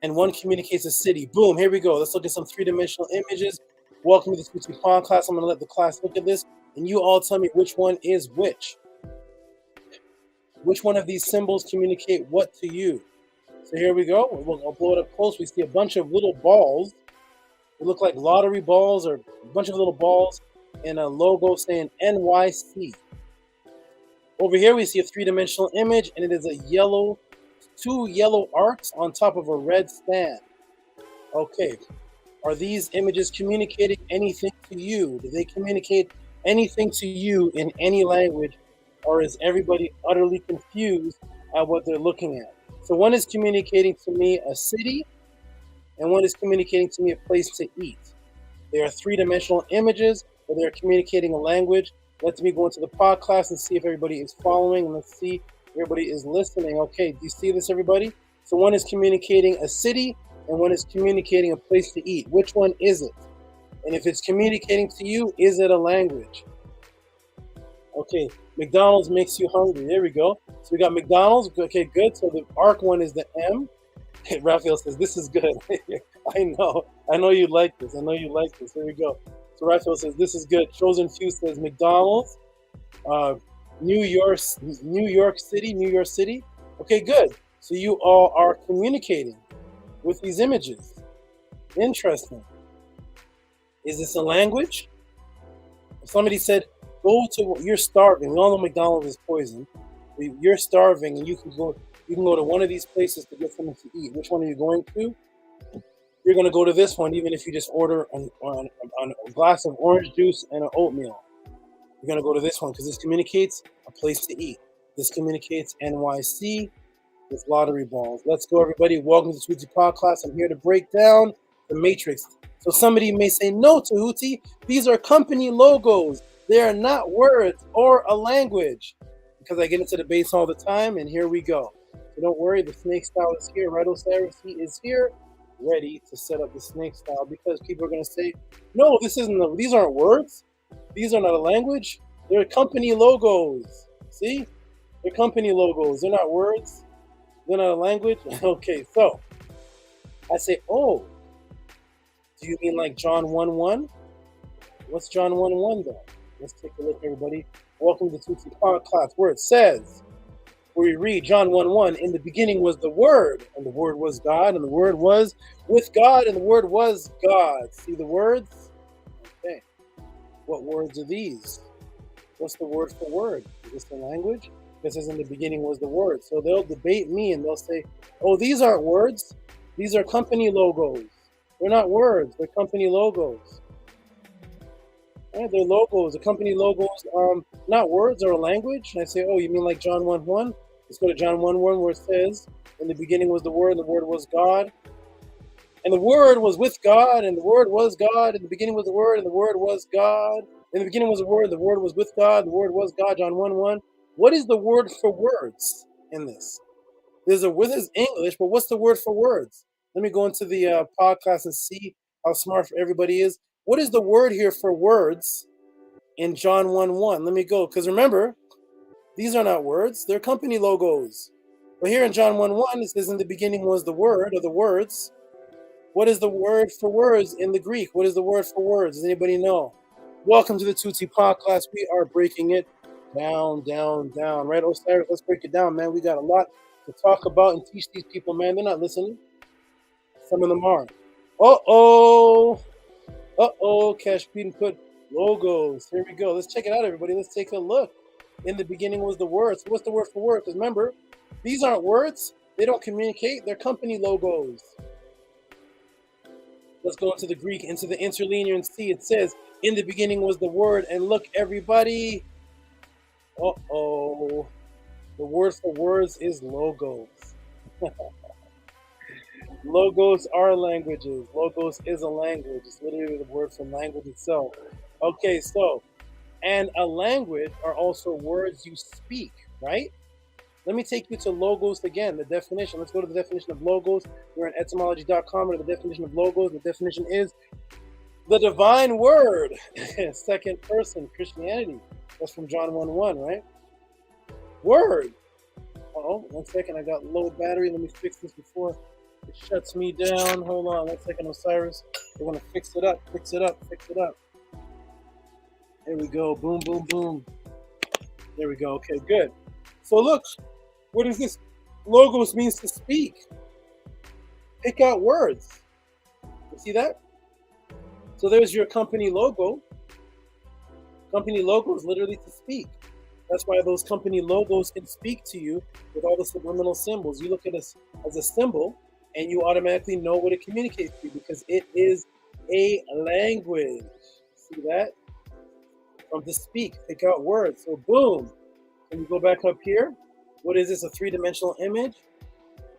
[SPEAKER 3] and one communicates a city. Boom, here we go. Let's look at some three-dimensional images. Welcome to the Tehuti Podclass. I'm going to let the class look at this, and you all tell me which one is which. Which one of these symbols communicate what to you? So here we go. I'll blow it up close. We see a bunch of little balls. They look like lottery balls or a bunch of little balls and a logo saying NYC. Over here we see a three-dimensional image, and it is two yellow arcs on top of a red stand. Okay. Are these images communicating anything to you? Do they communicate anything to you in any language, or is everybody utterly confused at what they're looking at? So one is communicating to me a city, and one is communicating to me a place to eat. They are three-dimensional images, but they're communicating a language. Let me go into the Podclass and see if everybody is following, and let's see if everybody is listening. Okay, do you see this, everybody? So one is communicating a city, and one is communicating a place to eat. Which one is it? And if it's communicating to you, is it a language? Okay, McDonald's makes you hungry. There we go. So we got McDonald's. Okay, good. So the arc one is the M. Raphael says, this is good. I know you like this. Here we go. So Raphael says, this is good. Chosen Few says McDonald's. New York City. Okay, good. So you all are communicating with these images. Interesting. Is this a language? If somebody said, you're starving. We all know McDonald's is poison. You're starving, and you can go to one of these places to get something to eat. Which one are you going to? You're going to go to this one, even if you just order a glass of orange juice and an oatmeal. You're going to go to this one because this communicates a place to eat. This communicates NYC with lottery balls. Let's go, everybody. Welcome to the Tehuti Podclass. I'm here to break down the matrix. So somebody may say, no, Tehuti, these are company logos. They are not words or a language. Because I get into debates all the time, and here we go. So don't worry, the snake style is here. Right, Osiris? He is here, ready to set up the snake style, because people are going to say, no, these aren't words. These are not a language. They're company logos. See? They're company logos. They're not words. They're not a language? Okay, so I say, oh, do you mean like John 1:1? What's John 1:1 then? Let's take a look, everybody. Welcome to Tehuti Podclass, where it says, where we read John 1:1, in the beginning was the Word, and the Word was God, and the Word was with God, and the Word was God. See the words? Okay. What words are these? What's the word for word? Is this a language? This is in the beginning was the Word. So they'll debate me and they'll say, oh, these aren't words. These are company logos. They're not words. They're company logos. Right? They're logos. The company logos are not words or a language. And I say, oh, you mean like John 1:1? Let's go to John 1:1 where it says, in the beginning was the Word, and the Word was God. And the Word was with God, and the Word was God. In the beginning was the Word, and the Word was God. In the beginning was the Word, the Word was with God, the Word was God, John 1:1. What is the word for words in this? This is English, but what's the word for words? Let me go into the podcast and see how smart everybody is. What is the word here for words in John 1:1? Let me go, because remember, these are not words, they're company logos. But here in John 1:1, it says in the beginning was the Word, or the words. What is the word for words in the Greek? What is the word for words? Does anybody know? Welcome to the Tehuti Podclass. We are breaking it down. Right, Osiris? Let's break it down, man. We got a lot to talk about and teach these people, man. They're not listening. Some of them are. Cash Pete and put logos. Here we go. Let's check it out, everybody. Let's take a look. In the beginning was the Word. So what's the word for word? Because remember, these aren't words. They don't communicate. They're company logos. Let's go into the Greek, into the interlinear, and see. It says, in the beginning was the Word. And look, everybody. The word for words is logos. Logos are languages. Logos is a language. It's literally the word from language itself. Okay, so, and a language are also words you speak, right? Let me take you to logos again, the definition. Let's go to the definition of logos. We're at etymology.com, or the definition of logos. The definition is the divine word, second person, Christianity. That's from John 1:1, right? Word. Oh, 1 second, I got low battery. Let me fix this before it shuts me down. Hold on 1 second, Osiris. I want to fix it up. There we go. Boom, boom, boom. There we go. Okay, good. So look, what is this? Logos means to speak. Pick out words. You see that? So there's your company logo. Company logo is literally to speak. That's why those company logos can speak to you with all the subliminal symbols. You look at this as a symbol and you automatically know what it communicates to you because it is a language. See that? From to speak, pick out words. So boom. Can you go back up here? What is this? A three-dimensional image,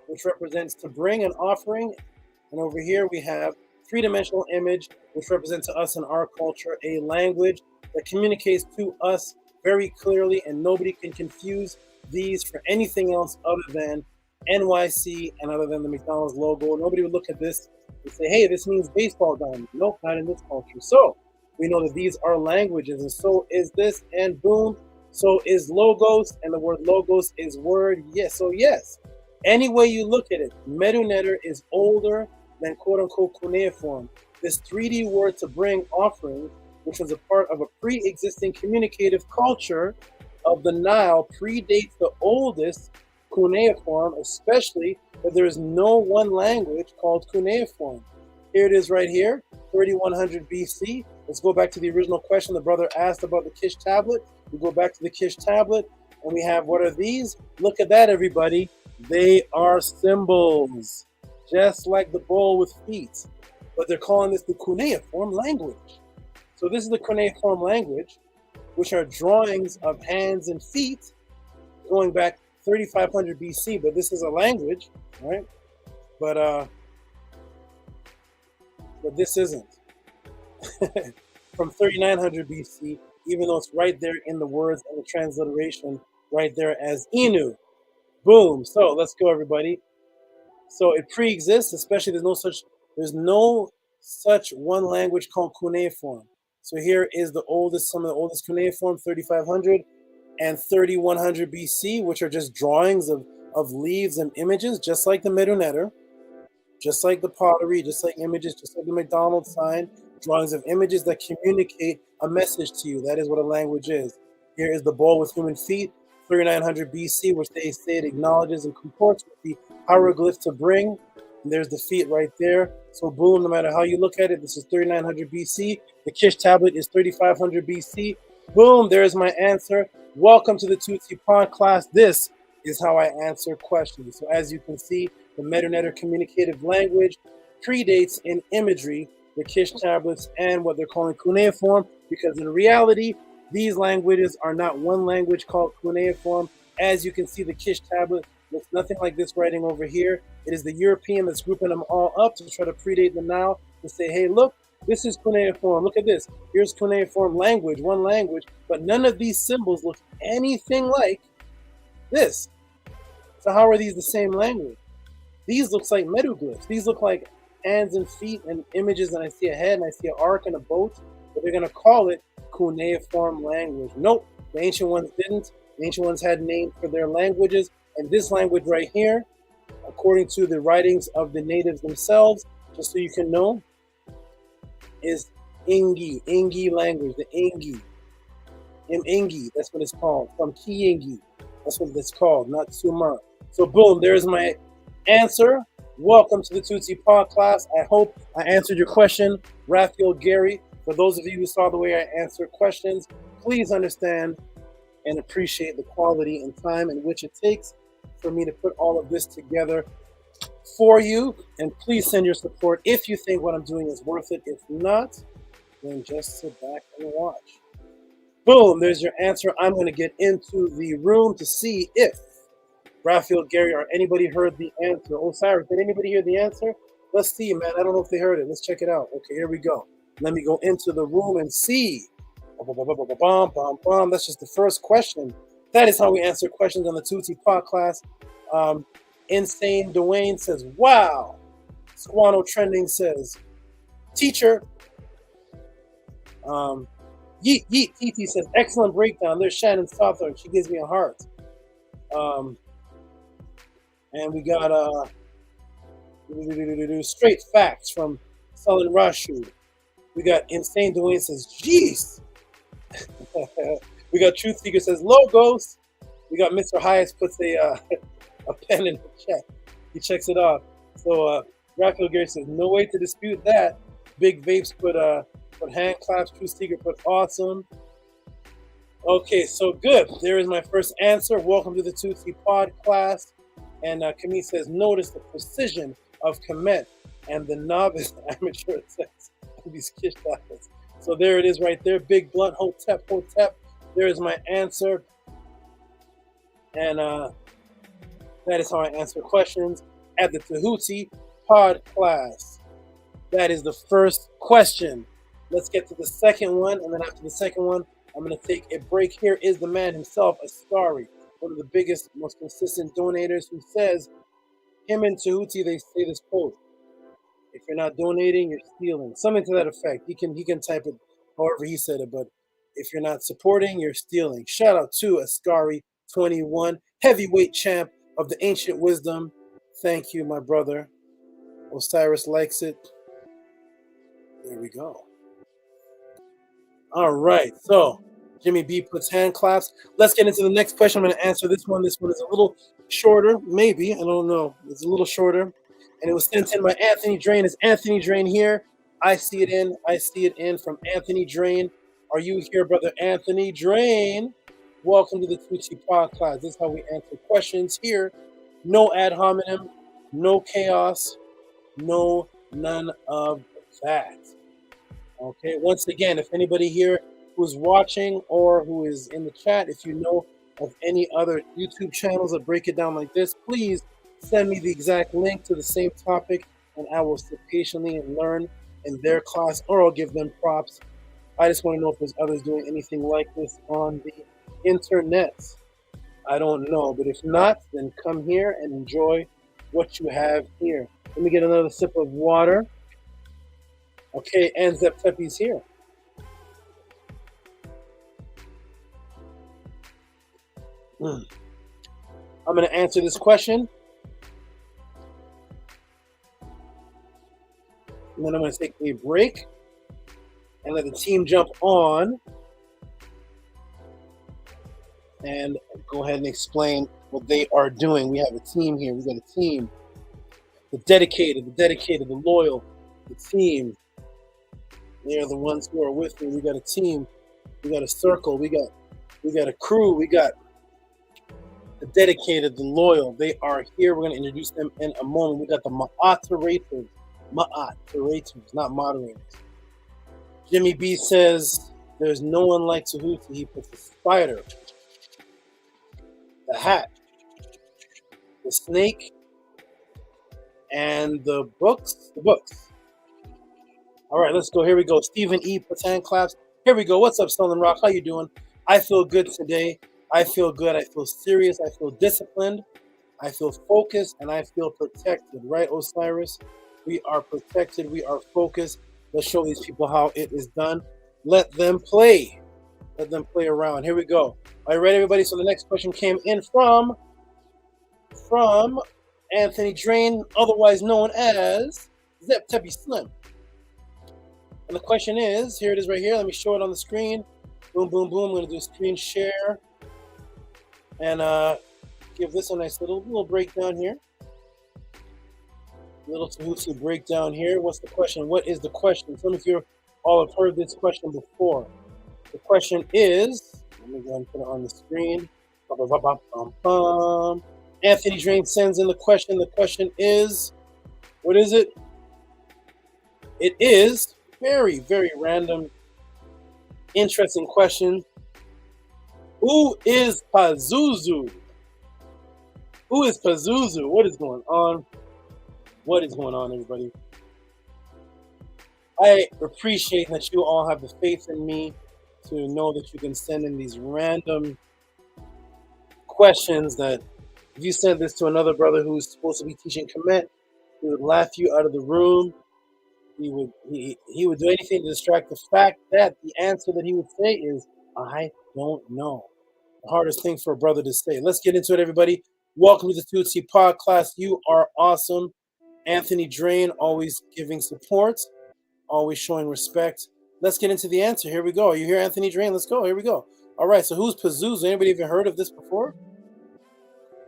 [SPEAKER 3] which represents to bring an offering. And over here we have three-dimensional image, which represents to us in our culture a language that communicates to us very clearly, and nobody can confuse these for anything else other than NYC and other than the McDonald's logo. Nobody would look at this and say, hey, this means baseball diamond. Nope, not in this culture. So we know that these are languages, and so is this, and boom, so is logos, and the word logos is word. Yes, so yes, any way you look at it, Medu Neter is older than quote-unquote Cuneiform. This 3D word to bring offering, which was a part of a pre-existing communicative culture of the Nile, predates the oldest Cuneiform, especially that there is no one language called Cuneiform. Here it is right here, 3100 BC. Let's go back to the original question the brother asked about the Kish tablet. We go back to the Kish tablet, and we have, what are these? Look at that, everybody. They are symbols, just like the bowl with feet. But they're calling this the Cuneiform language. So this is the Cuneiform language, which are drawings of hands and feet going back 3500 BC. But this is a language, right? But this isn't. From 3900 BC, even though it's right there in the words and the transliteration right there as Inu. Boom. So let's go, everybody. So it pre-exists, especially there's no such one language called Cuneiform. So here is some of the oldest Cuneiform, 3500 and 3100 BC, which are just drawings of of leaves and images, just like the Medunetter, just like the pottery, just like images, just like the McDonald's sign, drawings of images that communicate a message to you. That is what a language is. Here is the bowl with human feet, 3900 BC, which they say it acknowledges and comports with the hieroglyph to bring. And there's the feet right there. So boom, no matter how you look at it, this is 3900 BC. The Kish tablet is 3500 BC. Boom, there's my answer. Welcome to the Tehuti Podclass. This is how I answer questions. So as you can see, the Medunetter communicative language predates in imagery the Kish tablets and what they're calling Cuneiform, because in reality, these languages are not one language called Cuneiform. As you can see, the Kish tablet looks nothing like this writing over here. It is the European that's grouping them all up to try to predate them now, to say, hey, look, this is Cuneiform. Look at this. Here's Cuneiform language, one language, but none of these symbols look anything like this. So how are these the same language? These looks like metaglyphs. These look like hands and feet and images, and I see a head and I see an ark and a boat, but they're going to call it Cuneiform language. Nope, the ancient ones didn't. The ancient ones had names for their languages, and this language right here, according to the writings of the natives themselves, just so you can know, is Ingi language, the Ingi. Ingi, that's what it's called. From Kiingi, that's what it's called, not Sumer. So boom, there's my answer. Welcome to the Tehuti Podclass. I hope I answered your question, Raphael Gary. For those of you who saw the way I answer questions, please understand and appreciate the quality and time in which it takes for me to put all of this together for you. And please send your support if you think what I'm doing is worth it. If not, then just sit back and watch. Boom, there's your answer. I'm going to get into the room to see if Raphael Gary or anybody heard the answer. Osiris, did anybody hear the answer? Let's see, man. I don't know if they heard it. Let's check it out. Okay, here we go. Let me go into the room and see. That's just the first question. That is how we answer questions on the Tehuti Podclass. Insane Dwayne says, wow. Squano Trending says, teacher. Yeet TT says, excellent breakdown. There's Shannon Southern. She gives me a heart. And we got straight facts from Sullen Rashu. We got Insane Dwayne says, jeez. We got Truth Seeker says, logos. We got Mr. Highest puts a pen in the chat. He checks it off. So Raphael Gary says, no way to dispute that. Big Vapes put hand claps. Truth Seeker put awesome. Okay, so good. There is my first answer. Welcome to the Tehuti Podclass. And Camille says, notice the precision of Kemet and the novice amateur attempts of these Kish tablets. So there it is right there. Big Blunt, Hotep. There is my answer. And that is how I answer questions at the Tehuti Podclass. That is the first question. Let's get to the second one. And then after the second one, I'm going to take a break. Here is the man himself, Askari, one of the biggest, most consistent donators, who says, him and Tehuti, they say this quote, if you're not donating, you're stealing. Something to that effect. He can type it however he said it, but if you're not supporting, you're stealing. Shout out to Askari21, heavyweight champ of the ancient wisdom. Thank you, my brother. Osiris likes it. There we go. All right, so Jimmy B puts hand claps. Let's get into the next question. I'm going to answer this one. This one is a little shorter, maybe. I don't know. It's a little shorter. And it was sent in by Anthony Drain. Is Anthony Drain here? I see it in from Anthony Drain. Are you here, brother Anthony Drain? Welcome to the Tehuti Podclass. This is how we answer questions here. No ad hominem, no chaos, none of that. Okay, once again, if anybody here who's watching or who is in the chat, if you know of any other YouTube channels that break it down like this, please send me the exact link to the same topic, and I will sit patiently and learn in their class, or I'll give them props. I just want to know if there's others doing anything like this on the internet. I don't know, but if not, then come here and enjoy what you have here. Let me get another sip of water. Okay, and Zeptepi's here. I'm going to answer this question. And then I'm going to take a break and let the team jump on and go ahead and explain what they are doing. We have a team here. We got a team. The dedicated, the loyal, the team. They are the ones who are with me. We got a team. We got a circle. We got a crew. We got the dedicated, the loyal. They are here. We're going to introduce them in a moment. We got the moderators. Moderators, not moderators. Jimmy B says, there's no one like Tehuti. He puts the spider, the hat, the snake, and the books. All right, let's go. Here we go. Stephen E. puts hand claps. Here we go. What's up, Stolen Rock? How you doing? I feel good today. I feel good. I feel serious. I feel disciplined. I feel focused, and I feel protected. Right, Osiris? We are protected. We are focused. Let's show these people how it is done. Let them play. Let them play around. Here we go. All right, ready, everybody? So the next question came in from Anthony Drain, otherwise known as Zep Teppy Slim. And the question is, here it is right here. Let me show it on the screen. Boom, boom, boom. I'm going to do a screen share and give this a nice little breakdown here. Little Tehuti breakdown here. What's the question? What is the question? Some of you all have heard this question before. The question is, let me go ahead and put it on the screen. Anthony Drain sends in the question. The question is, what is it? It is very, very random, interesting question. Who is Pazuzu? Who is Pazuzu? What is going on? What is going on, everybody? I appreciate that you all have the faith in me to know that you can send in these random questions that if you send this to another brother who's supposed to be teaching Kemet, he would laugh you out of the room. He would do anything to distract the fact that the answer that he would say is, I don't know. The hardest thing for a brother to say. Let's get into it, everybody. Welcome to the Tehuti Podclass. You are awesome. Anthony Drain, always giving support, always showing respect. Let's get into the answer. Here we go. Are you here, Anthony Drain? Let's go. Here we go. All right, so who's Pazuzu? Anybody even heard of this before?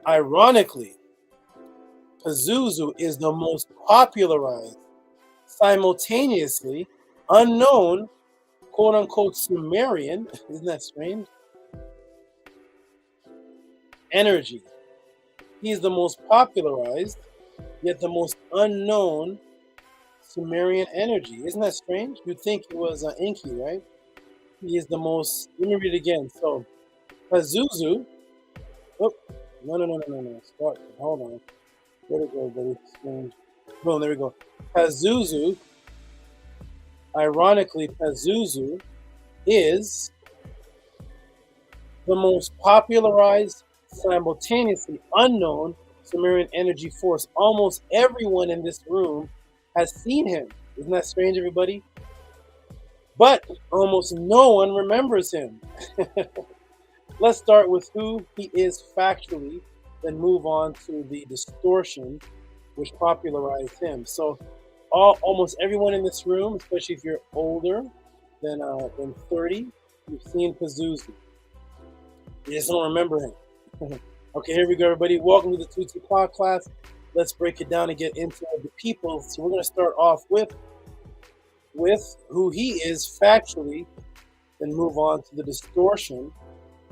[SPEAKER 3] Ironically, Pazuzu is the most popularized, simultaneously unknown, quote-unquote Sumerian, isn't that strange? Energy. He is the most popularized, yet the most unknown Sumerian energy. Isn't that strange? You'd think it was Enki, right? He is the most. Let me read it again. So, Pazuzu. Oh, no. Start. Hold on. There we go, buddy. Strange. Boom, there we go. Pazuzu. Ironically, Pazuzu is the most popularized, simultaneously unknown Sumerian energy force. Almost everyone in this room has seen him. Isn't that strange, everybody? But almost no one remembers him. Let's start with who he is factually, then move on to the distortion which popularized him. So almost everyone in this room, especially if you're older than 30, you've seen Pazuzu. You just don't remember him. Okay, here we go, everybody. Welcome to the Tehuti Podclass. Let's break it down and get into the people. So we're going to start off with who he is factually, then move on to the distortion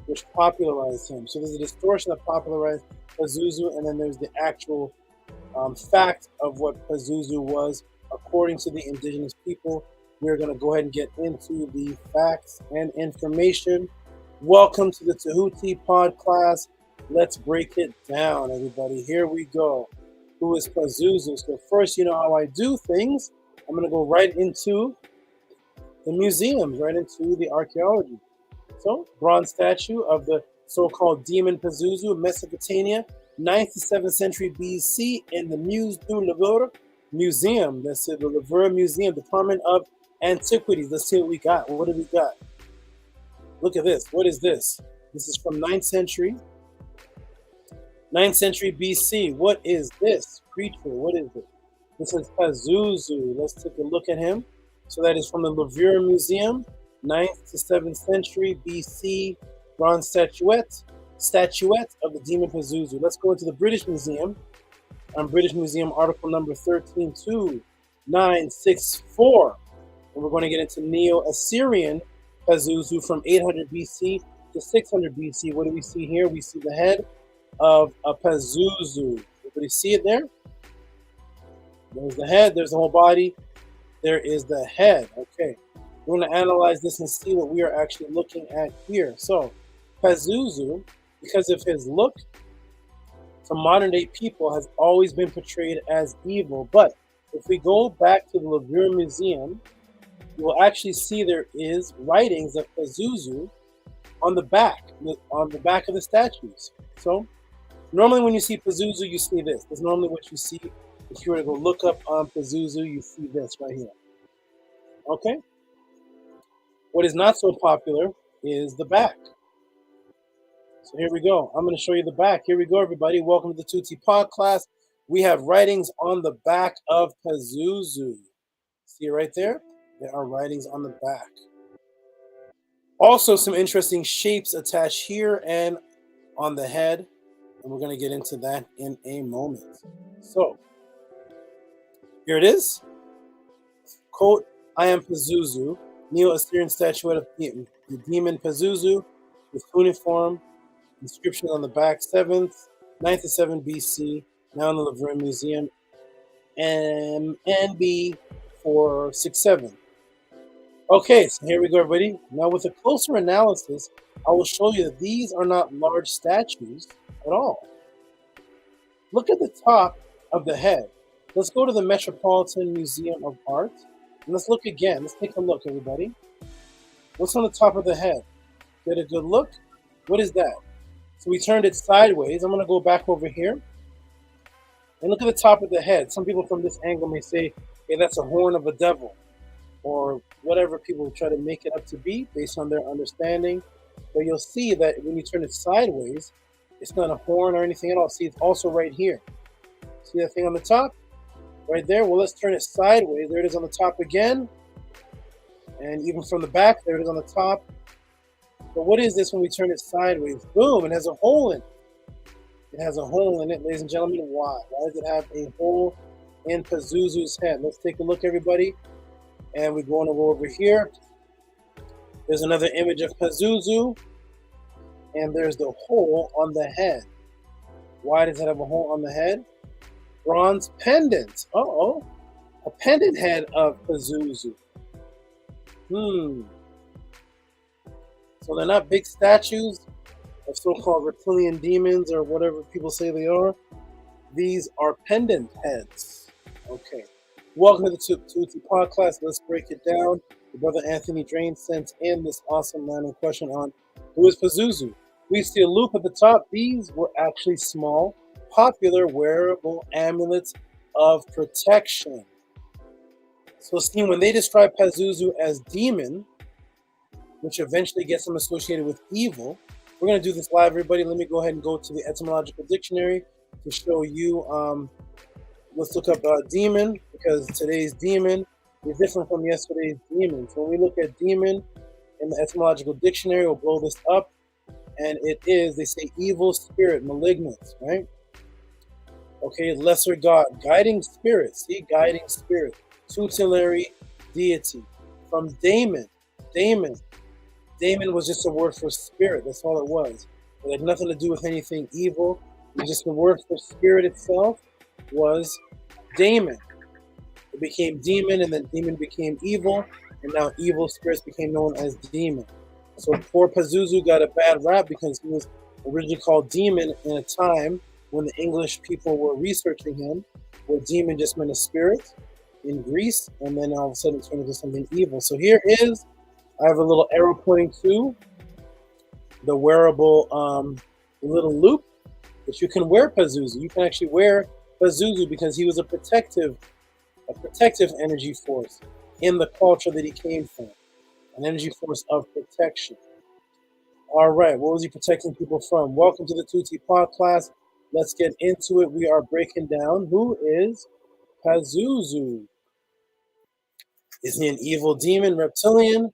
[SPEAKER 3] which popularized him. So there's a distortion that popularized Pazuzu, and then there's the actual fact of what Pazuzu was according to the indigenous people. We're going to go ahead and get into the facts and information. Welcome to the Tehuti Podclass. Let's break it down, everybody. Here we go. Who is Pazuzu? So first, you know how I do things. I'm going to go right into the museums, right into the archaeology. So, bronze statue of the so-called demon Pazuzu, Mesopotamia, 9th to 7th century BC in the Musée du Louvre Museum. That's the Louvre Museum, Department of Antiquities. Let's see what we got. What do we got? Look at this. What is this? This is from 9th century 9th century BC. What is this creature? What is it? This is Pazuzu. Let's take a look at him. So that is from the Louvre Museum, 9th to 7th century BC, bronze statuette of the demon Pazuzu. Let's go into the British Museum. On British Museum article number 132964. And we're going to get into Neo-Assyrian Pazuzu from 800 BC to 600 BC. What do we see here? We see the head of a Pazuzu. Everybody see it there? There's the head, there's the whole body, there is the head. Okay, we're going to analyze this and see what we are actually looking at here. So, Pazuzu, because of his look, to modern day people has always been portrayed as evil. But if we go back to the Louvre Museum, you will actually see there is writings of Pazuzu on the back of the statues. So, normally when you see Pazuzu, you see this. That's normally what you see. If you were to go look up on Pazuzu, you see this right here. Okay? What is not so popular is the back. So here we go. I'm going to show you the back. Here we go, everybody. Welcome to the Tehuti Podclass. We have writings on the back of Pazuzu. See it right there? There are writings on the back. Also, some interesting shapes attached here and on the head. And we're going to get into that in a moment. So, here it is. Quote, I am Pazuzu, Neo-Assyrian statuette of the demon Pazuzu with cuneiform inscription on the back, 9th to 7th BC, now in the Louvre Museum, NB 467. Okay, so here we go, everybody. Now, with a closer analysis, I will show you that these are not large statues at all. Look at the top of the head. Let's go to the Metropolitan Museum of Art. And let's look again. Let's take a look, everybody. What's on the top of the head? Get a good look. What is that? So we turned it sideways. I'm going to go back over here. And look at the top of the head. Some people from this angle may say, hey, that's a horn of a devil. Or whatever people try to make it up to be based on their understanding. But you'll see that when you turn it sideways, it's not a horn or anything at all. See, it's also right here. See that thing on the top? Right there. Well, let's turn it sideways. There it is on the top again. And even from the back, there it is on the top. But what is this when we turn it sideways? Boom, it has a hole in it. It has a hole in it, ladies and gentlemen. Why? Why does it have a hole in Pazuzu's head? Let's take a look, everybody. And we're going to go over here. There's another image of Pazuzu. And there's the hole on the head. Why does it have a hole on the head? Bronze pendant. Uh-oh. A pendant head of Pazuzu. So they're not big statues of so-called reptilian demons or whatever people say they are. These are pendant heads. Okay. Welcome to the Tehuti Podclass. Let's break it down. The brother Anthony Drain sent in this awesome random question on who is Pazuzu. We see a loop at the top. These were actually small, popular wearable amulets of protection. So see, when they describe Pazuzu as demon, which eventually gets them associated with evil, we're going to do this live, everybody. Let me go ahead and go to the etymological dictionary to show you. Let's look up demon, because today's demon is different from yesterday's demon. So when we look at demon in the etymological dictionary, we'll blow this up. And it is, they say, evil spirit, malignant, right? Okay, lesser god, guiding spirit. See, guiding spirit, tutelary deity. From daemon. Daemon was just a word for spirit. That's all it was. It had nothing to do with anything evil. It was just the word for spirit itself was daemon. It became demon, and then demon became evil, and now evil spirits became known as demon. So poor Pazuzu got a bad rap because he was originally called demon in a time when the English people were researching him, where demon just meant a spirit in Greece, and then all of a sudden it turned into something evil. So here is, I have a little arrow pointing to the wearable little loop that you can wear Pazuzu. You can actually wear Pazuzu because he was a protective energy force in the culture that he came from. An energy force of protection. All right, what was he protecting people from? Welcome to the Tehuti Podclass. Let's get into it. We are breaking down who is Pazuzu. Is he an evil demon, reptilian,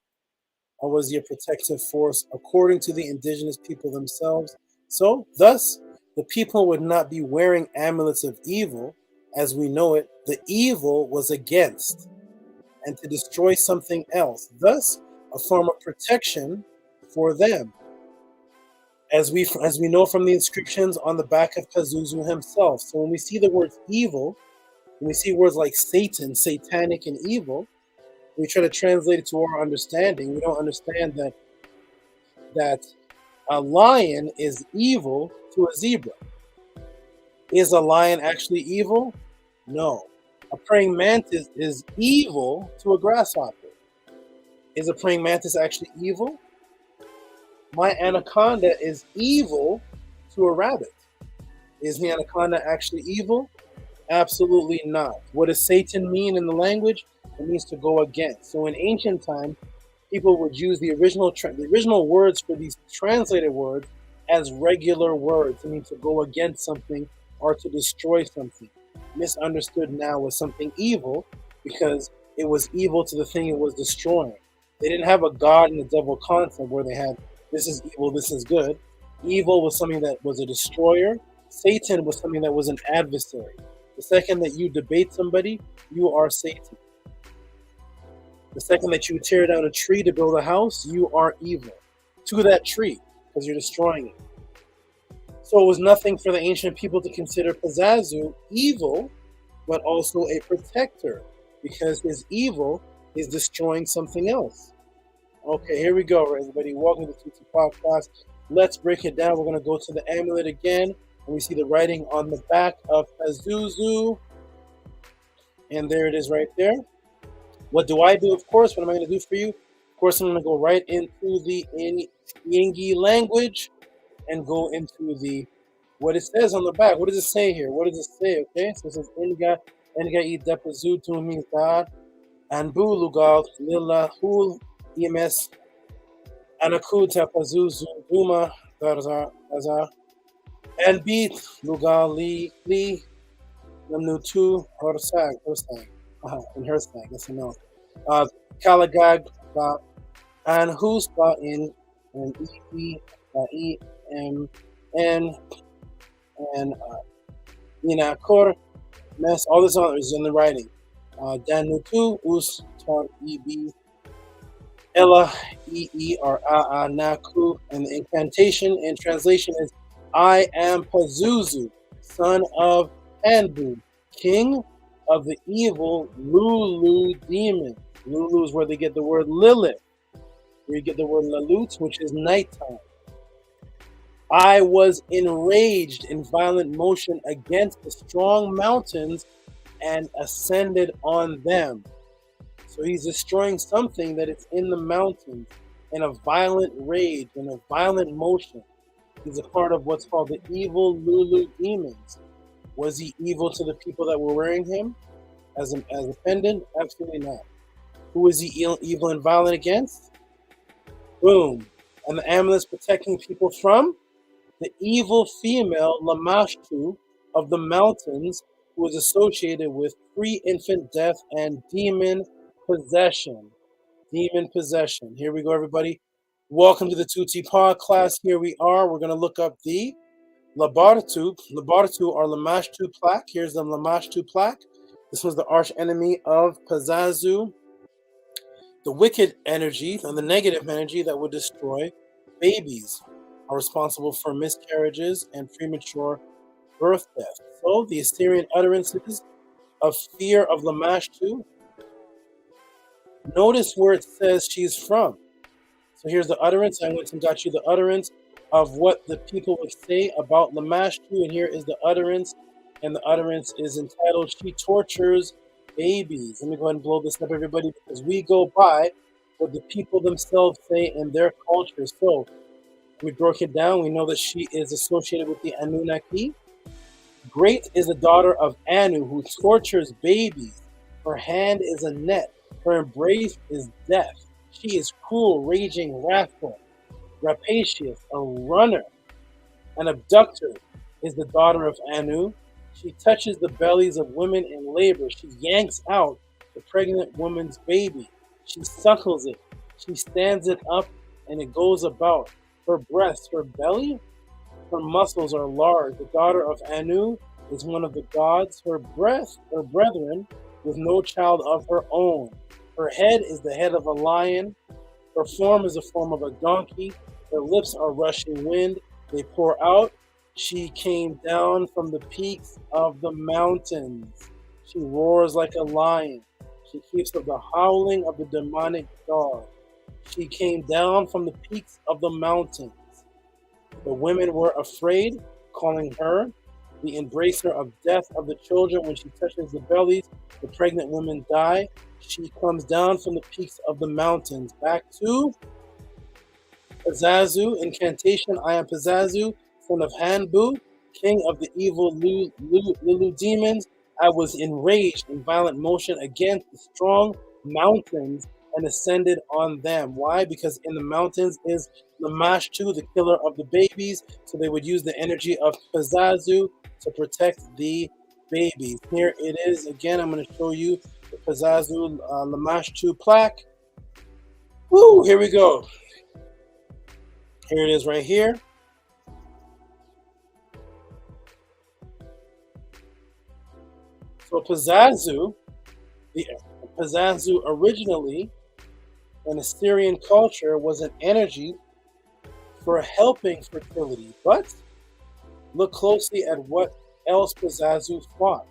[SPEAKER 3] or was he a protective force according to the indigenous people themselves? So, thus, the people would not be wearing amulets of evil as we know it. The evil was against and to destroy something else, thus a form of protection for them. As we know from the inscriptions on the back of Pazuzu himself. So when we see the word evil, when we see words like Satan, satanic, and evil, we try to translate it to our understanding. We don't understand that a lion is evil to a zebra. Is a lion actually evil? No. A praying mantis is evil to a grasshopper. Is a praying mantis actually evil? My anaconda is evil to a rabbit. Is the anaconda actually evil? Absolutely not. What does Satan mean in the language? It means to go against. So in ancient times, people would use the original words for these translated words as regular words. It means to go against something or to destroy something. Misunderstood now as something evil because it was evil to the thing it was destroying. They didn't have a God and a devil concept where they had this is evil, this is good. Evil was something that was a destroyer. Satan was something that was an adversary. The second that you debate somebody, you are Satan. The second that you tear down a tree to build a house, you are evil to that tree because you're destroying it. So it was nothing for the ancient people to consider Pazuzu evil, but also a protector because his evil is destroying something else. Okay, here we go, everybody. Welcome to the Tehuti Podclass. Let's break it down. We're going to go to the amulet again, and we see the writing on the back of Pazuzu. And there it is right there. What do I do, of course? What am I going to do for you? Of course, I'm going to go right into the Yingi language and go into the what it says on the back. What does it say here? What does it say? Okay, so it says Inga I Depazu to means God, and Bu Lugal Lila Hul EMS Anakuta Pazuzu Duma Gaza and Beat Lugal Li Namutu Horsag in Hersag, that's a no. Kalagag and Huspa in EM and Inakor mess. All this is in the writing. Danutu Us Tar EB Ella or Naku, and the incantation and translation is I am Pazuzu, son of Hanbu, king of the evil Lulu demon. Lulu is where they get the word Lilith, where you get the word Lalut, which is nighttime. I was enraged in violent motion against the strong mountains and ascended on them. So he's destroying something that is in the mountains in a violent rage, in a violent motion. He's a part of what's called the evil Lulu demons. Was he evil to the people that were wearing him as a pendant? Absolutely not. Who is he evil and violent against? Boom. And the amulet's protecting people from the evil female Lamashtu of the mountains, who is associated with pre-infant death and demon possession. Demon possession. Here we go, everybody. Welcome to the Tehuti Podclass. Here we are. We're going to look up the Labartu. Labartu or Lamashtu plaque. Here's the Lamashtu plaque. This was the arch enemy of Pazuzu. The wicked energy and the negative energy that would destroy babies are responsible for miscarriages and premature birth death. So the Assyrian utterances of fear of Lamashtu. Notice where it says she's from. So here's the utterance. I went and got you the utterance of what the people would say about Lamashtu, and here is the utterance, and the utterance is entitled "She Tortures Babies." Let me go ahead and blow this up, everybody, because we go by what the people themselves say in their culture. So we broke it down. We know that she is associated with the Anunnaki. Great is the daughter of Anu, who tortures babies. Her hand is a net. Her embrace is death. She is cruel, raging, wrathful, rapacious, a runner, an abductor, is the daughter of Anu. She touches the bellies of women in labor. She yanks out the pregnant woman's baby. She suckles it. She stands it up and it goes about. Her breast, her belly, her muscles are large. The daughter of Anu is one of the gods. Her brethren, with no child of her own. Her head is the head of a lion. Her form is the form of a donkey. Her lips are rushing wind. They pour out. She came down from the peaks of the mountains. She roars like a lion. She keeps of the howling of the demonic dog. She came down from the peaks of the mountains. The women were afraid, calling her the embracer of death of the children. When she touches the bellies, the pregnant women die. She comes down from the peaks of the mountains. Back to Pazuzu, incantation. I am Pazuzu, son of Hanbu, king of the evil Lulu demons. I was enraged in violent motion against the strong mountains and ascended on them. Why? Because in the mountains is Lamashtu, the killer of the babies. So they would use the energy of Pazuzu to protect the babies. Here it is again. I'm going to show you the Pazuzu Lamashtu plaque. Woo! Here we go. Here it is right here. So Pazuzu, the Pazuzu originally in Assyrian culture was an energy for helping fertility. But look closely at what else Pazuzu fought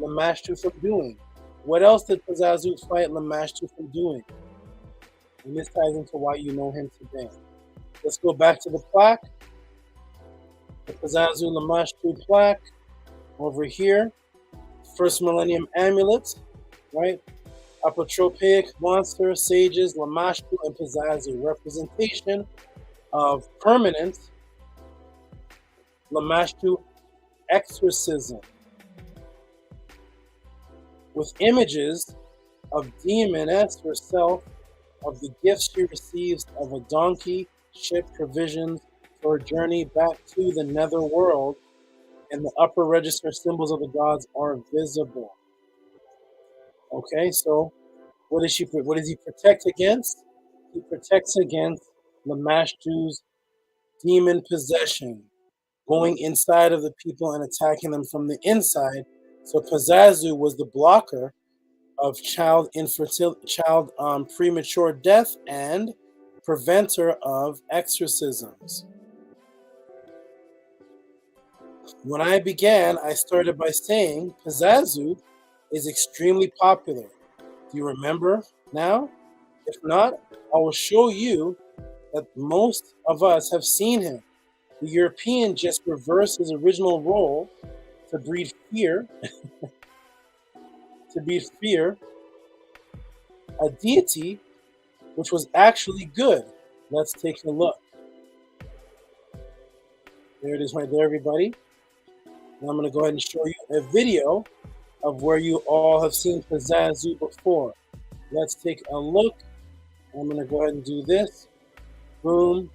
[SPEAKER 3] Lamashtu from doing. What else did Pazuzu fight Lamashtu from doing? And this ties into why you know him today. Let's go back to the plaque. The Pazuzu Lamashtu plaque over here. First millennium amulet, right? Apotropaic monster, sages, Lamashtu, and Pazuzu. Representation of permanent Lamashtu exorcism. With images of demoness herself, of the gifts she receives of a donkey, ship provisions for a journey back to the nether world, and the upper register symbols of the gods are visible. Okay, so what does he protect against? He protects against Lamashtu's demon possession, going inside of the people and attacking them from the inside. So Pazuzu was the blocker of child premature death and preventer of exorcisms. When I began, I started by saying Pazuzu is extremely popular. Do you remember now? If not, I will show you that most of us have seen him. The European just reversed his original role to breed fear. A deity which was actually good. Let's take a look. There it is right there, everybody. And I'm going to go ahead and show you a video of where you all have seen Pazuzu before. Let's take a look. I'm going to go ahead and do this. Boom.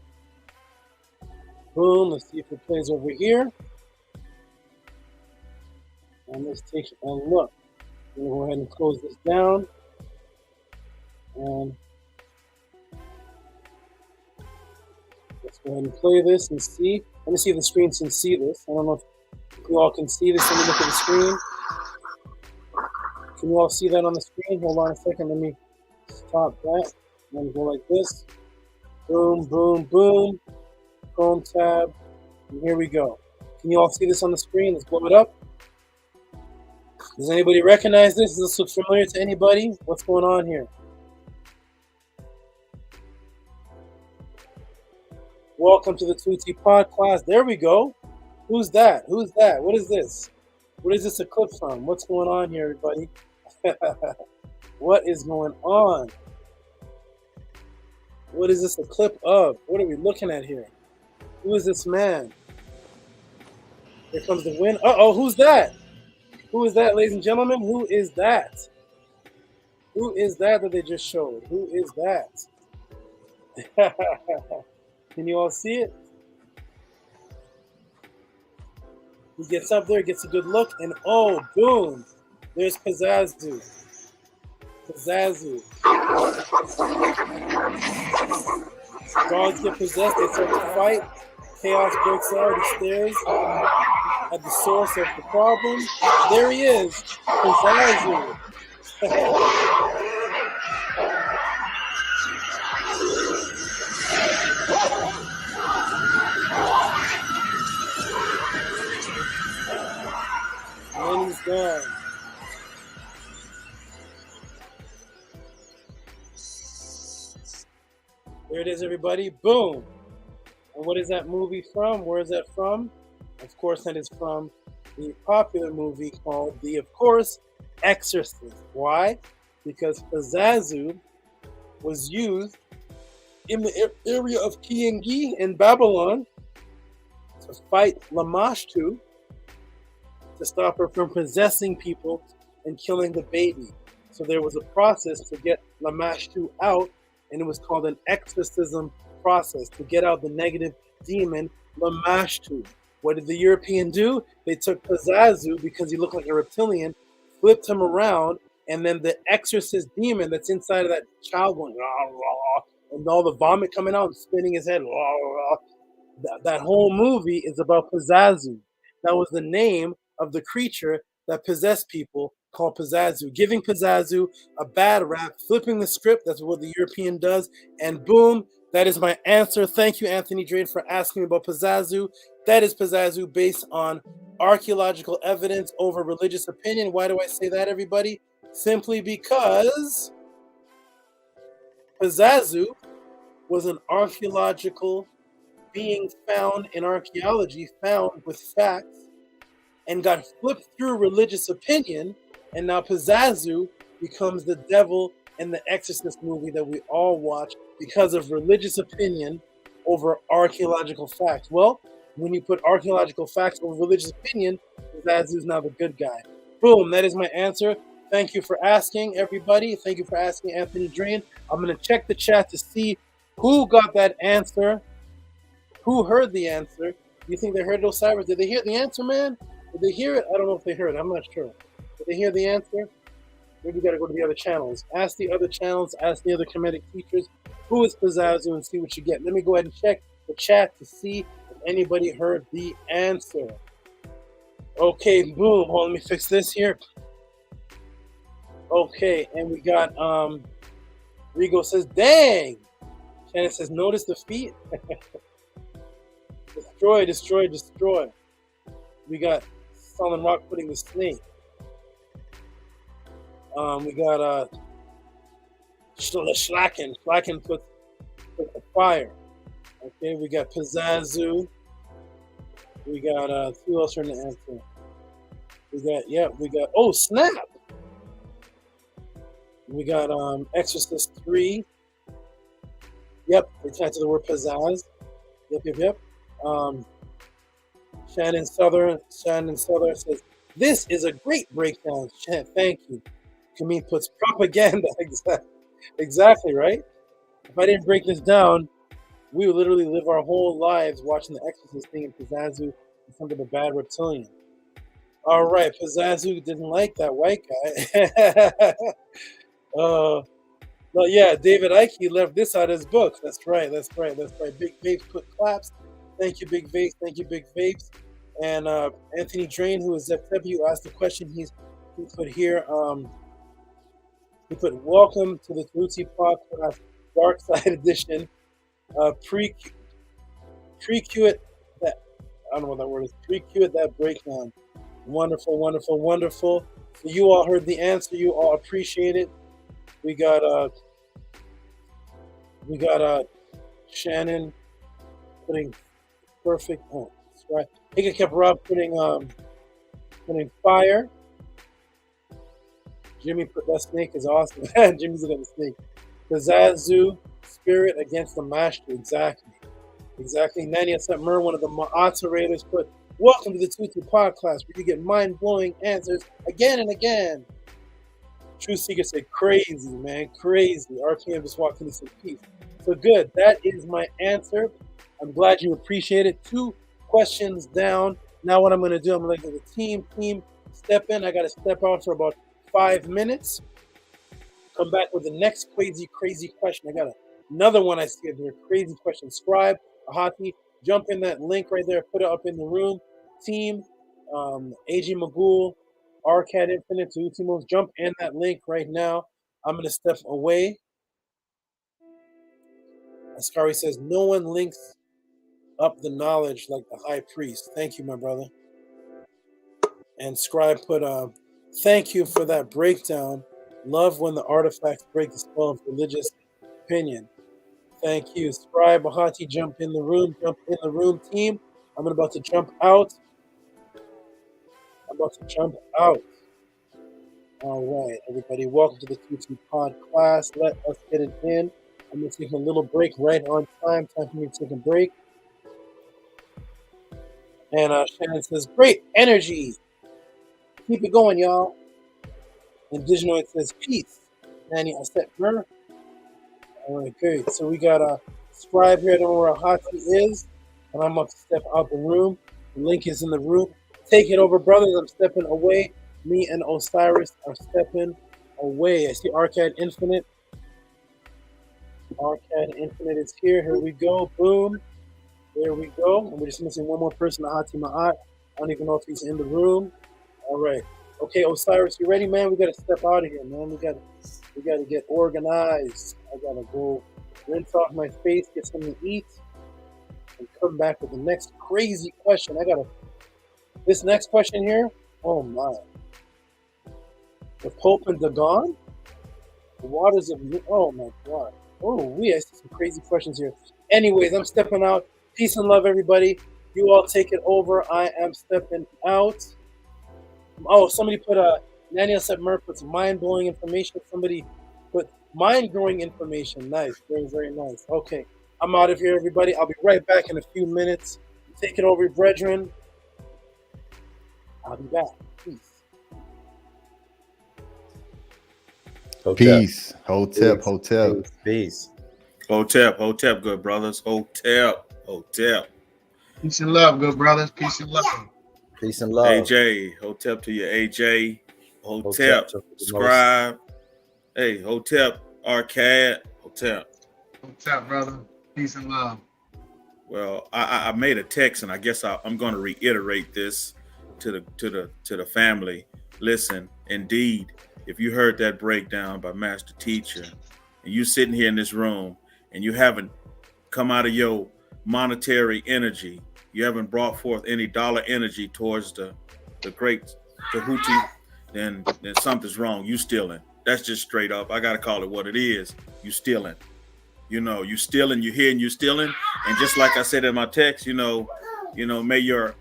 [SPEAKER 3] Boom. Let's see if it plays over here. And let's take a look. I'm going to go ahead and close this down. And let's go ahead and play this and see. Let me see if the screen can see this. I don't know if you all can see this. Let me look at the screen. Can you all see that on the screen? Hold on a second. Let me stop that. And go like this. Boom, boom, boom. Chrome tab. And here we go. Can you all see this on the screen? Let's blow it up. Does anybody recognize this? Does this look familiar to anybody? What's going on here? Welcome to the Tehuti Podclass. There we go. Who's that? Who's that? What is this? What is this a clip from? What's going on here, everybody? What is going on? What is this a clip of? What are we looking at here? Who is this man? Here comes the wind. Uh-oh, who's that? Who is that, ladies and gentlemen? Who is that? Who is that they just showed? Who is that? Can you all see it? He gets up there, gets a good look, and oh, boom, there's Pazuzu. Pazuzu. Dogs get possessed, they start to fight. Chaos breaks out, he stares at the source of the problem. There he is, Pazuzu. And then he's gone. There it is, everybody. Boom. And what is that movie from? Where is that from? Of course, that is from the popular movie called The, of course, Exorcist. Why? Because Pazuzu was used in the area of Kiangi in Babylon to fight Lamashtu to stop her from possessing people and killing the baby. So there was a process to get Lamashtu out, and it was called an exorcism process to get out the negative demon Lamashtu. What did the European do? They took Pazuzu because he looked like a reptilian, flipped him around, and then the exorcist demon that's inside of that child going, rah, rah, and all the vomit coming out and spinning his head. Rah, rah. That whole movie is about Pazuzu. That was the name of the creature that possessed people, called Pazuzu, giving Pazuzu a bad rap, flipping the script. That's what the European does. And boom, that is my answer. Thank you, Anthony Drain, for asking me about Pazuzu. That is Pazuzu based on archaeological evidence over religious opinion. Why do I say that, everybody? Simply because Pazuzu was an archaeological being found in archaeology, found with facts, and got flipped through religious opinion, and now Pazuzu becomes the devil in the Exorcist movie that we all watch because of religious opinion over archaeological facts. Well, when you put archaeological facts over religious opinion, Pazuzu is now the good guy. Boom, that is my answer. Thank you for asking, everybody. Thank you for asking, Anthony Drain. I'm going to check the chat to see who got that answer, who heard the answer. Do you think they heard those cybers? Did they hear the answer, man? Did they hear it? I don't know if they heard it. I'm not sure. Did they hear the answer? Maybe we got to go to the other channels. Ask the other channels, ask the other Kemetic teachers, who is Pazuzu, and see what you get. Let me go ahead and check the chat to see if anybody heard the answer. Okay, boom. Hold on, let me fix this here. Okay, and we got, Rigo says, dang. Shannon says, notice the feet. Destroy, destroy, destroy. We got Solid Rock putting the snake. We got Schlacken. Schlacken puts the fire. Okay, we got Pazuzu. We got who else are in the answer? We got oh snap. We got Exorcist 3. Yep, they tied to the word pizzazz. Yep. Shannon Southern says, this is a great breakdown. Shannon, thank you. Kameen puts propaganda. Exactly, right? If I didn't break this down, we would literally live our whole lives watching the Exorcist thing in Pazuzu and some of the bad reptilian. All right, Pazuzu didn't like that white guy. No, yeah, David Icke left this out of his book. That's right. Big Vapes put claps. Thank you, Big Vapes. And Anthony Drain, who is ZW, asked the question. He put here, he put, welcome to the Tehuti Podclass Dark Side Edition. Pre-Q it, that, I don't know what that word is. Pre-Q it, that breakdown. Wonderful. So you all heard the answer. You all appreciate it. We got Shannon putting perfect. Oh, that's right. Hika kept Rob putting fire. Jimmy put that snake is awesome. Jimmy's looking at the snake. Pazuzu spirit against the master. Exactly. 90 Mer, one of the moderators, put, welcome to the Tehuti Podclass, where you get mind-blowing answers again and again. True Seeker said, crazy, man, crazy. RPM just walked in and said, peace. So good. That is my answer. I'm glad you appreciate it. 2 questions down. Now what I'm going to do, I'm going to let the team step in. I got to step out for about 5 minutes. Come back with the next crazy question. I got another one I see up here. Crazy question. Scribe, Ahati, jump in that link right there. Put it up in the room. Team, AG Magul, Arcad Infinite, Tehuti, jump in that link right now. I'm going to step away. Ascari says, no one links up the knowledge like the high priest. Thank you, my brother. And Scribe put, thank you for that breakdown. Love when the artifacts break the spell of religious opinion. Thank you. Scribe, Bahati, jump in the room, team. I'm about to jump out. All right, everybody, welcome to the Tehuti Podclass. Let us get it in. I'm going to take a little break right on time. Time for me to take a break. And Shannon says, great energy. Keep it going, y'all. And Diginoid says, peace. Nanny Aset Mer. All right, good. So we got a Scribe here. I don't know where Ahati is. And I'm about to step out the room. The link is in the room. Take it over, brothers. I'm stepping away. Me and Osiris are stepping away. I see Arcad Infinite. Arcad Infinite is here. Here we go. Boom. There we go. And we're just missing one more person, Ahati Ma'at. I don't even know if he's in the room. All right. Okay, Osiris, you ready, man? We got to step out of here, man. We got to get organized. I got to go rinse off my face, get something to eat, and come back with the next crazy question. This next question here, oh my. The Pope and Dagon? The waters of, oh my God. Oh, I see some crazy questions here. Anyways, I'm stepping out. Peace and love, everybody. You all take it over. I am stepping out. Oh, somebody put Daniel said Murph put some mind-blowing information. Somebody put mind-growing information. Nice. Very, very nice. Okay. I'm out of here, everybody. I'll be right back in a few minutes. Take it over, brethren. I'll be back. Peace.
[SPEAKER 12] Peace. Hotep.
[SPEAKER 13] Peace.
[SPEAKER 14] Hotep, good brothers. Hotep.
[SPEAKER 15] Peace and love, good brothers. Peace and love.
[SPEAKER 13] Peace and love.
[SPEAKER 14] AJ, Hotep to you, AJ. Hotep, Scribe. Hey, Hotep, Arcad. Hotep,
[SPEAKER 15] brother. Peace and love.
[SPEAKER 14] Well, I made a text, and I guess I'm going to reiterate this to the family. Listen, indeed, if you heard that breakdown by Master Teacher, and you sitting here in this room, and you haven't come out of your monetary energy, you haven't brought forth any dollar energy towards the great Tehuti, then something's wrong. You stealing. That's just straight up. I got to call it what it is. You stealing. You stealing, you hearing you stealing. And just like I said in my text, may your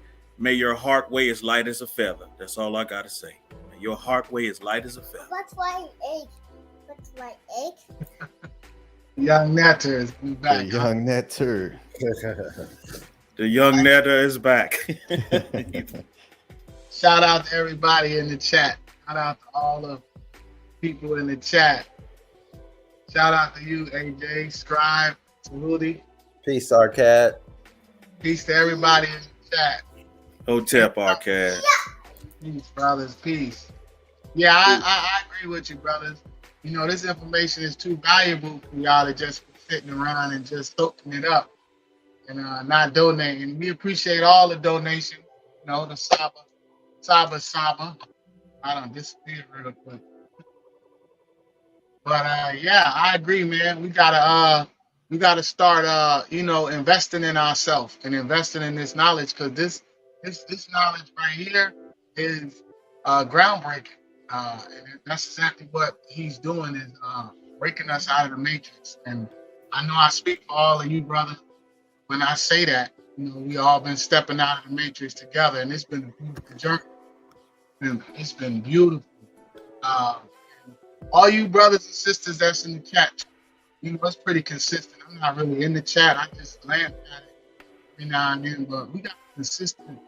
[SPEAKER 14] heart weigh as light as a feather. That's all I got to say. May your heart weigh as light as a feather.
[SPEAKER 16] What's my egg?
[SPEAKER 15] Young Netter is back.
[SPEAKER 12] The young Netter.
[SPEAKER 14] The young Netter is back.
[SPEAKER 15] Shout out to everybody in the chat. Shout out to all the people in the chat. Shout out to you, AJ, Scribe, Tehuti.
[SPEAKER 13] Peace, Arcad.
[SPEAKER 15] Peace to everybody in the chat.
[SPEAKER 14] Hotep, Arcad.
[SPEAKER 15] Peace, brothers. Peace. Yeah, I agree with you, brothers. This information is too valuable for y'all to just be sitting around and just soaking it up and not donating. We appreciate all the donations. The Saba. I don't disappear real quick. But yeah, I agree, man. We gotta start investing in ourselves and investing in this knowledge, because this knowledge right here is groundbreaking. And that's exactly what he's doing, is breaking us out of the matrix. And I know I speak for all of you, brothers, when I say that. We all been stepping out of the matrix together, and it's been a beautiful journey. It's been beautiful. All you brothers and sisters that's in the chat, it's pretty consistent. I'm not really in the chat. I just glance at it every now and then, but we got a consistent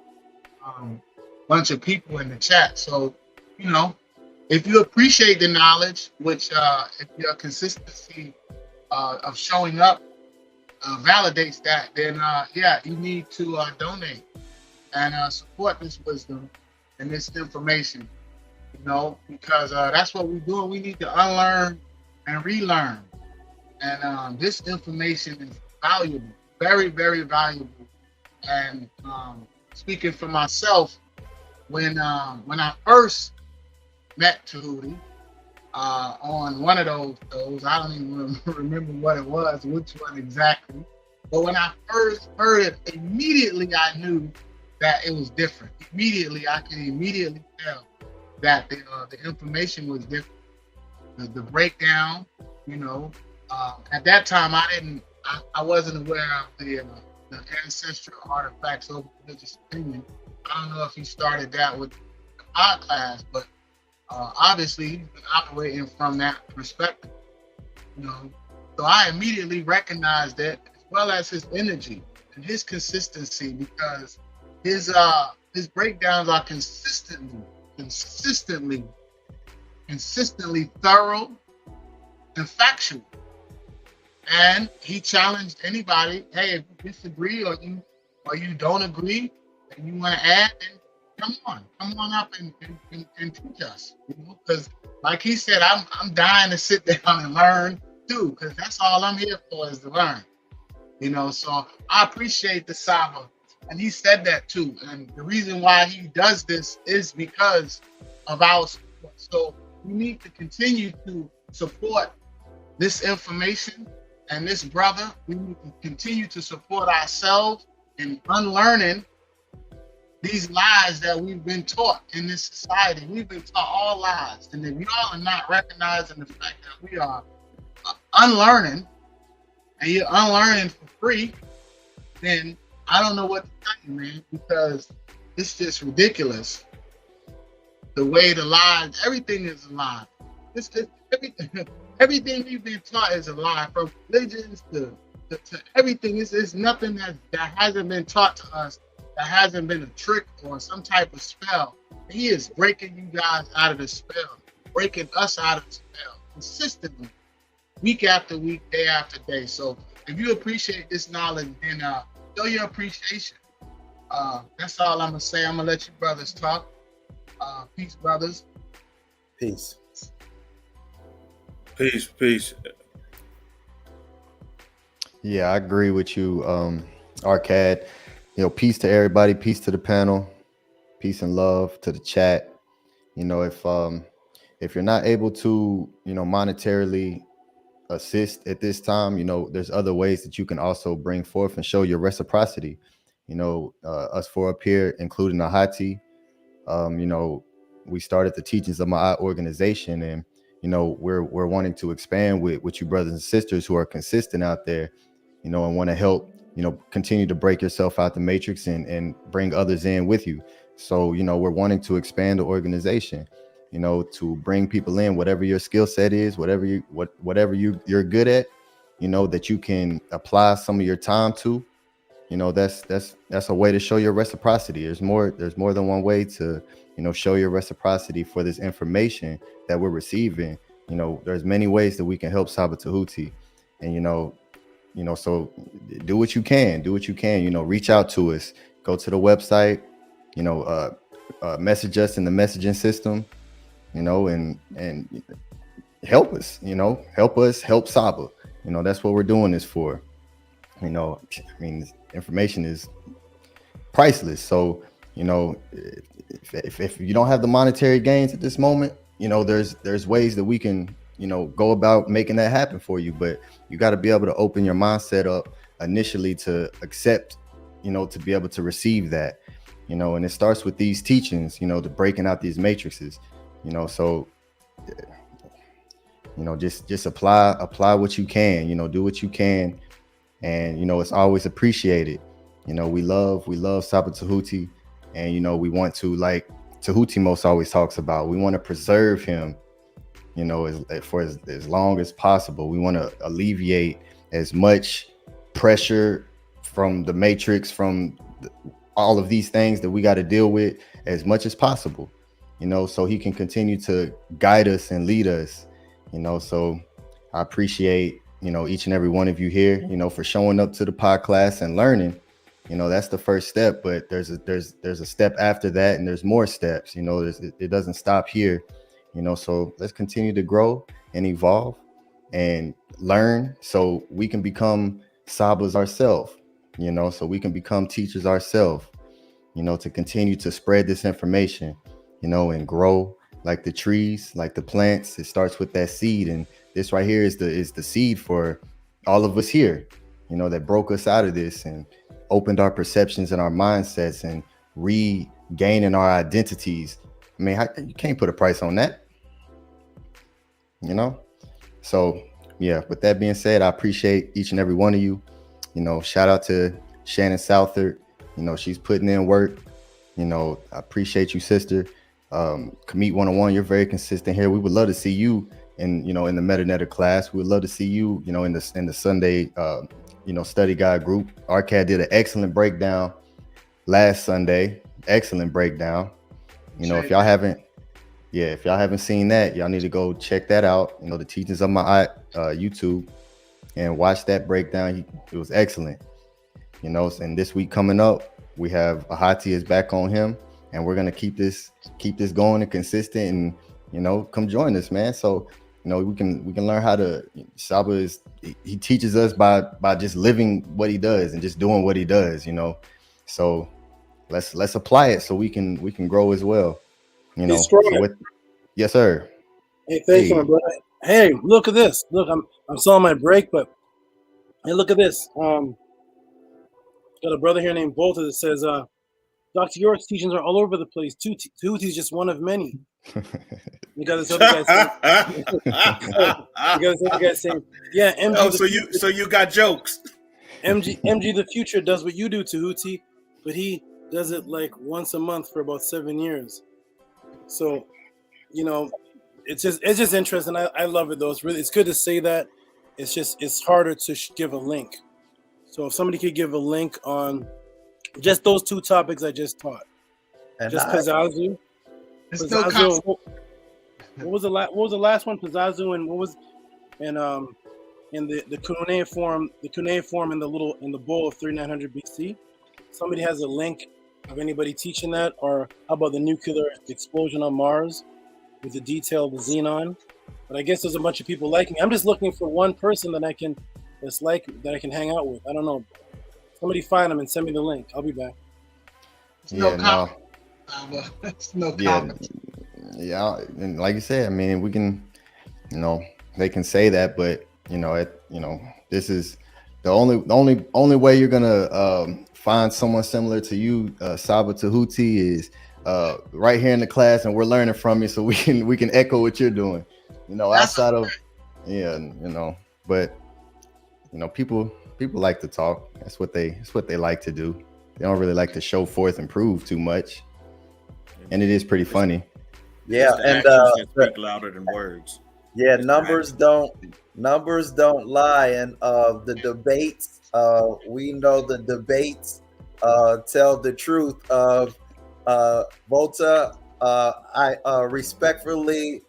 [SPEAKER 15] bunch of people in the chat. So, if you appreciate the knowledge, which if your consistency of showing up validates that, then you need to donate. and support this wisdom and this information, because that's what we're doing. We need to unlearn and relearn. And this information is valuable, very, very valuable. And speaking for myself, when I first met Tehuti on one of those shows, I don't even remember what it was, which one exactly. But when I first heard it, immediately I knew that it was different. I could immediately tell that the information was different. The breakdown, at that time I wasn't aware of the ancestral artifacts of religious opinion. I don't know if he started that with Podclass, but obviously he's been operating from that perspective. So I immediately recognized it, as well as his energy and his consistency, because his breakdowns are consistently thorough and factual. And he challenged anybody, hey, if you disagree or you don't agree and you want to add, then come on up and teach us. Because like he said, I'm dying to sit down and learn too, because that's all I'm here for, is to learn. So I appreciate the Saba. And he said that too. And the reason why he does this is because of our support. So we need to continue to support this information and this brother. We need to continue to support ourselves in unlearning these lies that we've been taught in this society. We've been taught all lies. And if y'all are not recognizing the fact that we are unlearning, and you're unlearning for free, then I don't know what to tell you, man, because it's just ridiculous. The way the lies, everything is a lie. Everything we've been taught is a lie, from religions to everything. It's nothing that hasn't been taught to us, that hasn't been a trick or some type of spell. He is breaking you guys out of the spell, breaking us out of the spell consistently, week after week, day after day. So if you appreciate this knowledge, then show your appreciation. That's all I'm gonna say. I'm gonna let you brothers talk. Peace, brothers.
[SPEAKER 13] Peace.
[SPEAKER 14] Peace.
[SPEAKER 12] Yeah, I agree with you, Arcad. Peace to everybody, peace to the panel, peace and love to the chat. If you're not able to, monetarily assist at this time, there's other ways that you can also bring forth and show your reciprocity. Us four up here, including Ahati, we started the teachings of my organization, and we're wanting to expand with you brothers and sisters who are consistent out there, and want to help, continue to break yourself out the matrix and bring others in with you. So, we're wanting to expand the organization, to bring people in, whatever your skill set is, whatever you're good at, that you can apply some of your time to. That's a way to show your reciprocity. There's more than one way to, show your reciprocity for this information that we're receiving. There's many ways that we can help Saba Tehuti, and so do what you can, reach out to us, go to the website, message us in the messaging system, and help us, help Saba. That's what we're doing this for. Information is priceless. So, if you don't have the monetary gains at this moment, there's ways that we can, go about making that happen for you. But you got to be able to open your mindset up initially to accept, to be able to receive that, and it starts with these teachings, the breaking out these matrices, so, just apply what you can, do what you can. And, it's always appreciated. We love Saba Tehuti, and, we want to, like Tehuti most always talks about, we want to preserve him, for as long as possible. We want to alleviate as much pressure from the matrix, from all of these things that we got to deal with as much as possible, so he can continue to guide us and lead us, so I appreciate, each and every one of you here, for showing up to the podcast and learning, You know, that's the first step, but there's a step after that, and there's more steps. You know, it doesn't stop here. You know, so let's continue to grow and evolve and learn, so we can become Sabas ourselves. You know, so we can become teachers ourselves. You know, to continue to spread this information. You know, and grow like the trees, like the plants. It starts with that seed, and this right here is the seed for all of us here. You know, that broke us out of this and opened our perceptions and our mindsets and regaining our identities. I mean, you can't put a price on that, you know? So yeah, with that being said, I appreciate each and every one of you. You know, shout out to Shannon Southard. You know, she's putting in work. You know, I appreciate you, sister. Kamit 101, you're very consistent here. We would love to see you in, you know, in the MetaNetter class. We would love to see you, you know, in the Sunday you know, study guide group. Arcad did an excellent breakdown last Sunday. Excellent breakdown. You know, if y'all haven't seen that, y'all need to go check that out. You know, the teachings of my YouTube, and watch that breakdown. It was excellent. You know, and this week coming up, we have Ahati is back on him, and we're gonna keep this going and consistent. And you know, come join us, man. So you know, we can learn how to. Saba he teaches us by just living what he does and just doing what he does. You know, so let's apply it so we can grow as well. You know, yes, sir.
[SPEAKER 3] Hey, thank you, my brother. Hey, look at this. Look, I'm still on my break, but hey, look at this. Got a brother here named Bolter that says, Dr. York's teachings are all over the place. Tehuti is just one of many. You got this other guy saying, yeah, MG.
[SPEAKER 14] Oh, so you got jokes.
[SPEAKER 3] MG the future does what you do, Tehuti, but he does it like once a month for about 7 years. So, you know, it's just interesting. I love it though. It's good to say that. It's harder to give a link. So if somebody could give a link on just those two topics I just taught, and just Pazuzu. What was the last one? Pazuzu, and what was in the Cuneiform, in the bowl of 3900 BC. Somebody has a link of anybody teaching that, or how about the nuclear explosion on Mars with the detail of the xenon? But I guess there's a bunch of people liking. I'm just looking for one person that I can hang out with. I don't know. Somebody find them and send me the link. I'll be back.
[SPEAKER 15] No comment.
[SPEAKER 12] Yeah, and like you said, I mean, we can, you know, they can say that, but you know, this is the only way you're gonna find someone similar to you, Saba Tehuti, is right here in the class, and we're learning from you, so we can echo what you're doing. You know, outside of, yeah, you know, but you know, people like to talk. That's what they like to do. They don't really like to show forth and prove too much, and it is pretty funny.
[SPEAKER 13] Yeah, and
[SPEAKER 14] speak louder than words.
[SPEAKER 13] Yeah, numbers don't lie, and the debates. We know the debates tell the truth. Volta, I respectfully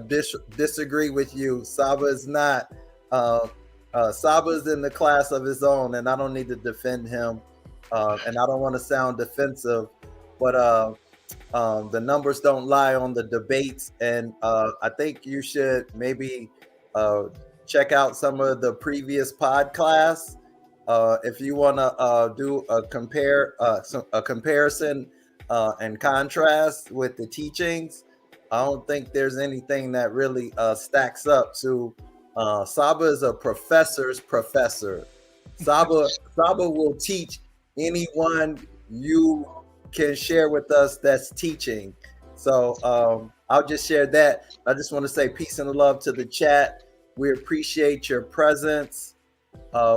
[SPEAKER 13] disagree with you. Saba is not. Saba is in the class of his own, and I don't need to defend him. And I don't want to sound defensive, but the numbers don't lie on the debates, and I think you should maybe check out some of the previous Podclass if you want to do a comparison and contrast with the teachings. I don't think there's anything that really stacks up to. Saba is a professor's professor. Saba will teach anyone you can share with us that's teaching. So I'll just share that. I just want to say peace and love to the chat. We appreciate your presence.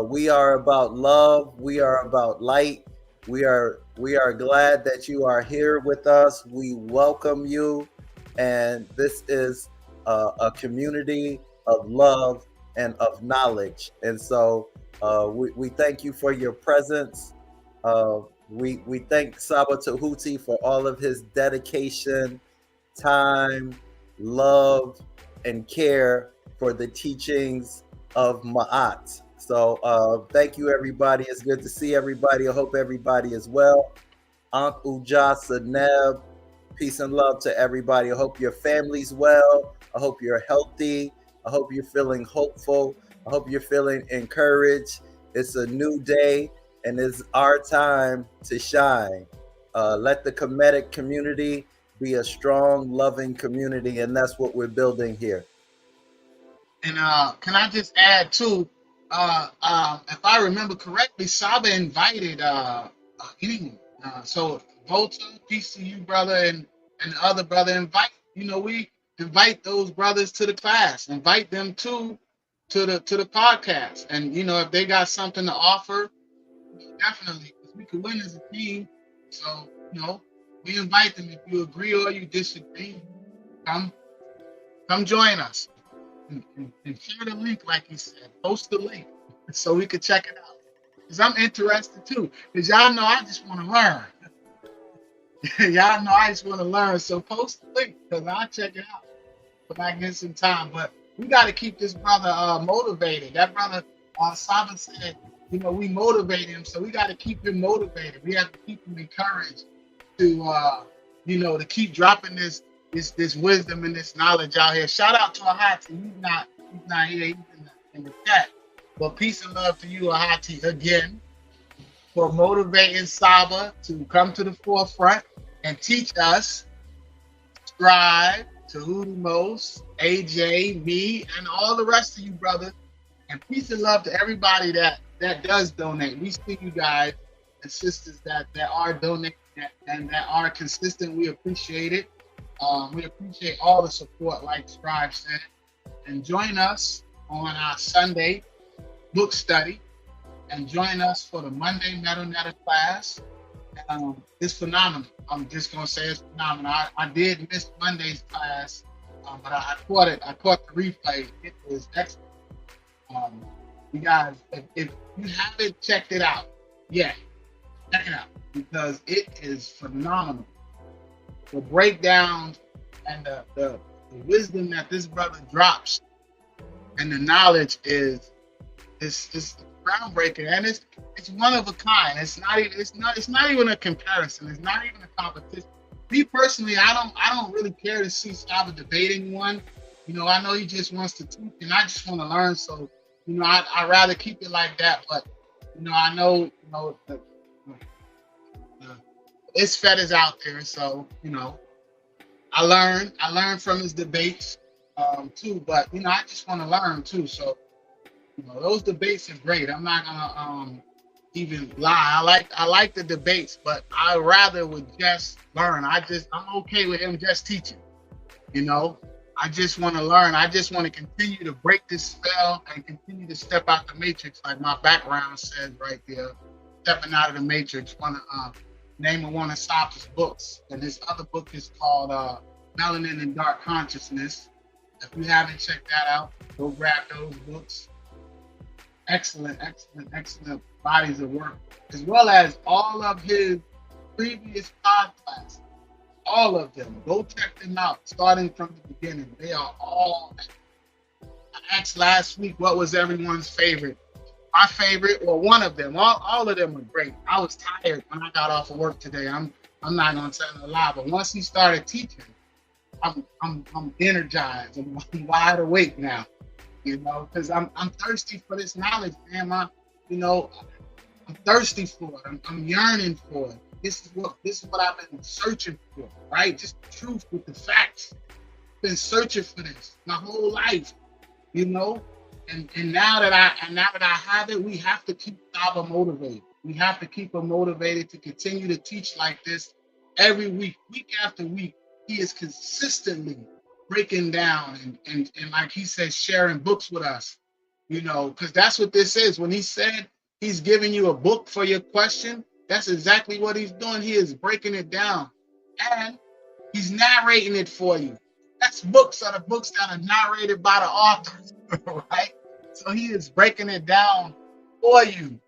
[SPEAKER 13] We are about love. We are about light. We are glad that you are here with us. We welcome you. And this is a community of love and of knowledge. And so we thank you for your presence. We thank Saba Tehuti for all of his dedication, time, love, and care for the teachings of Ma'at. So thank you, everybody. It's good to see everybody. I hope everybody is well. Aunt Uja Saneb, peace and love to everybody. I hope your family's well. I hope you're healthy. I hope you're feeling hopeful. I hope you're feeling encouraged. It's a new day, and it's our time to shine. Let the Kemetic community be a strong, loving community, and that's what we're building here.
[SPEAKER 15] And can I just add too? If I remember correctly, Saba invited anyone. So Volta, peace to you, brother, and the other brother. Invite. We invite those brothers to the class. Invite them to the podcast. And if they got something to offer, definitely, because we could win as a team. So we invite them. If you agree or you disagree, come join us. And share the link, like he said. Post the link so we can check it out. Because I'm interested too. Because y'all know I just want to learn. Y'all know I just want to learn. So post the link because I'll check it out when I get some time. But we got to keep this brother motivated. That brother, Saba said, we motivate him. So we got to keep him motivated. We have to keep him encouraged to, to keep dropping this wisdom and this knowledge out here. Shout out to Ahati. He's not here. He's in the chat. But peace and love to you, Ahati, again, for motivating Saba to come to the forefront and teach us, Scribe, Tehuti Most, AJ, me, and all the rest of you, brother. And peace and love to everybody that does donate. We see you guys and sisters that are donating and that are consistent. We appreciate it. We appreciate all the support, like Scribe said. And join us on our Sunday book study. And join us for the Monday Metal class. It's phenomenal. I'm just going to say it's phenomenal. I did miss Monday's class, but I caught it. I caught the replay. It was excellent. You guys, if you haven't checked it out yet, check it out because it is phenomenal. The breakdowns and the wisdom that this brother drops and the knowledge is groundbreaking, and it's one of a kind. It's not even a comparison. It's not even a competition. Me personally, I don't really care to see Saba debating one. I know he just wants to teach, and I just want to learn. So I'd rather keep it like that. But I know it's fed is out there, so I learn from his debates too. But I just want to learn too. So those debates are great. I'm not gonna even lie. I like the debates, but I rather would just learn. I'm okay with him just teaching. I just want to learn. I just want to continue to break this spell and continue to step out the matrix, like my background says right there. Stepping out of the matrix. Want to name of one of Saba's books, and his other book is called Melanin and Dark Consciousness. If you haven't checked that out, go grab those books. Excellent bodies of work, as well as all of his previous podcasts. All of them. Go check them out, starting from the beginning. They are all. I asked last week what was everyone's favorite. My favorite, or one of them. All of them are great. I was tired when I got off of work today. I'm not gonna tell a lie, but once he started teaching, I'm energized. I'm wide awake now. Because I'm thirsty for this knowledge, man. I'm thirsty for it. I'm yearning for it. This is what I've been searching for, right? Just the truth with the facts. Been searching for this my whole life, And now that I have it, we have to keep Saba motivated. We have to keep him motivated to continue to teach like this every week after week. He is consistently breaking down and like he said, sharing books with us, because that's what this is. When he said he's giving you a book for your question, that's exactly what he's doing. He is breaking it down and he's narrating it for you. That's books are the books that are narrated by the authors, right? So he is breaking it down for you.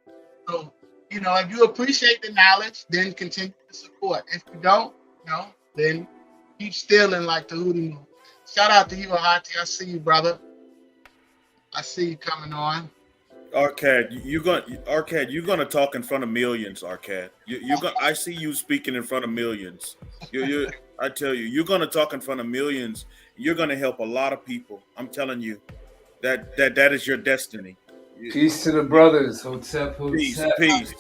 [SPEAKER 15] So, if you appreciate the knowledge, then continue to support. If you don't, then keep stealing like the Tehuti Most. Shout out to you, Ahati. I see you, brother. I see you coming on.
[SPEAKER 14] Arcad, you're gonna talk in front of millions, Arcad. I see you speaking in front of millions. I tell you, you're gonna talk in front of millions. You're gonna help a lot of people. I'm telling you, that is your destiny.
[SPEAKER 17] Peace to the brothers. Hotep,
[SPEAKER 14] Peace,
[SPEAKER 17] Hotep.
[SPEAKER 14] peace.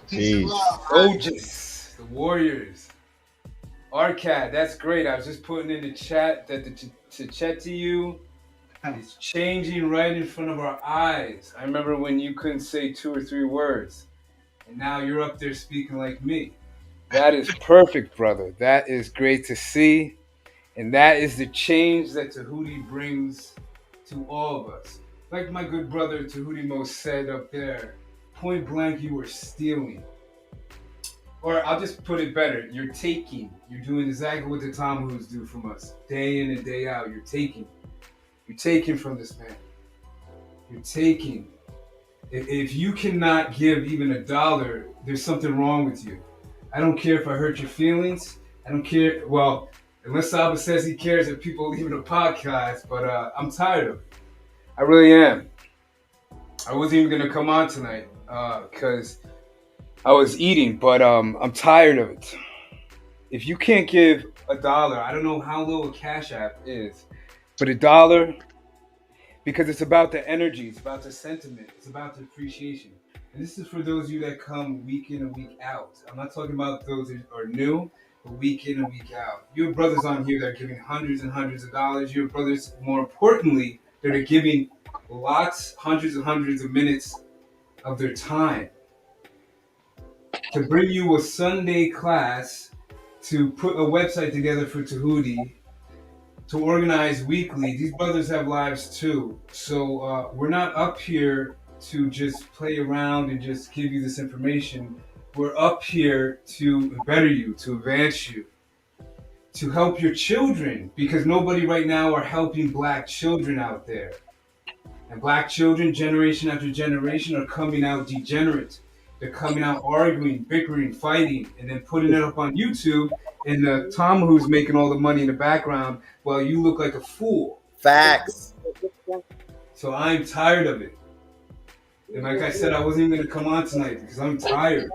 [SPEAKER 15] Peace.
[SPEAKER 17] Ojas, the warriors. Arcad, that's great. I was just putting in the chat that the chat to you is changing right in front of our eyes. I remember when you couldn't say 2 or 3 words, and now you're up there speaking like me. That is perfect, brother. That is great to see, and that is the change that Tehuti brings to all of us. Like my good brother Tehuti Mo said up there, point blank, you were stealing. Or I'll just put it better, you're taking. You're doing exactly what the Tamahus do from us. Day in and day out, you're taking. You're taking from this man. You're taking. If you cannot give even $1, there's something wrong with you. I don't care if I hurt your feelings. I don't care. Well, unless Saba says he cares if people leave the podcast, but I'm tired of it. I really am. I wasn't even going to come on tonight because I was eating, but I'm tired of it. If you can't give $1, I don't know how low a Cash App is, but $1, because it's about the energy, it's about the sentiment, it's about the appreciation. And this is for those of you that come week in and week out. I'm not talking about those that are new, but week in and week out. You have brothers on here that are giving hundreds and hundreds of dollars. You have brothers, more importantly, that are giving lots, hundreds and hundreds of minutes of their time to bring you a Sunday class, to put a website together for Tehuti, to organize weekly. These brothers have lives too. So we're not up here to just play around and just give you this information. We're up here to better you, to advance you, to help your children, because nobody right now are helping black children out there. And black children, generation after generation, are coming out degenerate. They're coming out arguing, bickering, fighting, and then putting it up on YouTube. And the Tom who's making all the money in the background, well, you look like a fool.
[SPEAKER 13] Facts.
[SPEAKER 17] So I'm tired of it. And like I said, I wasn't even going to come on tonight because I'm tired.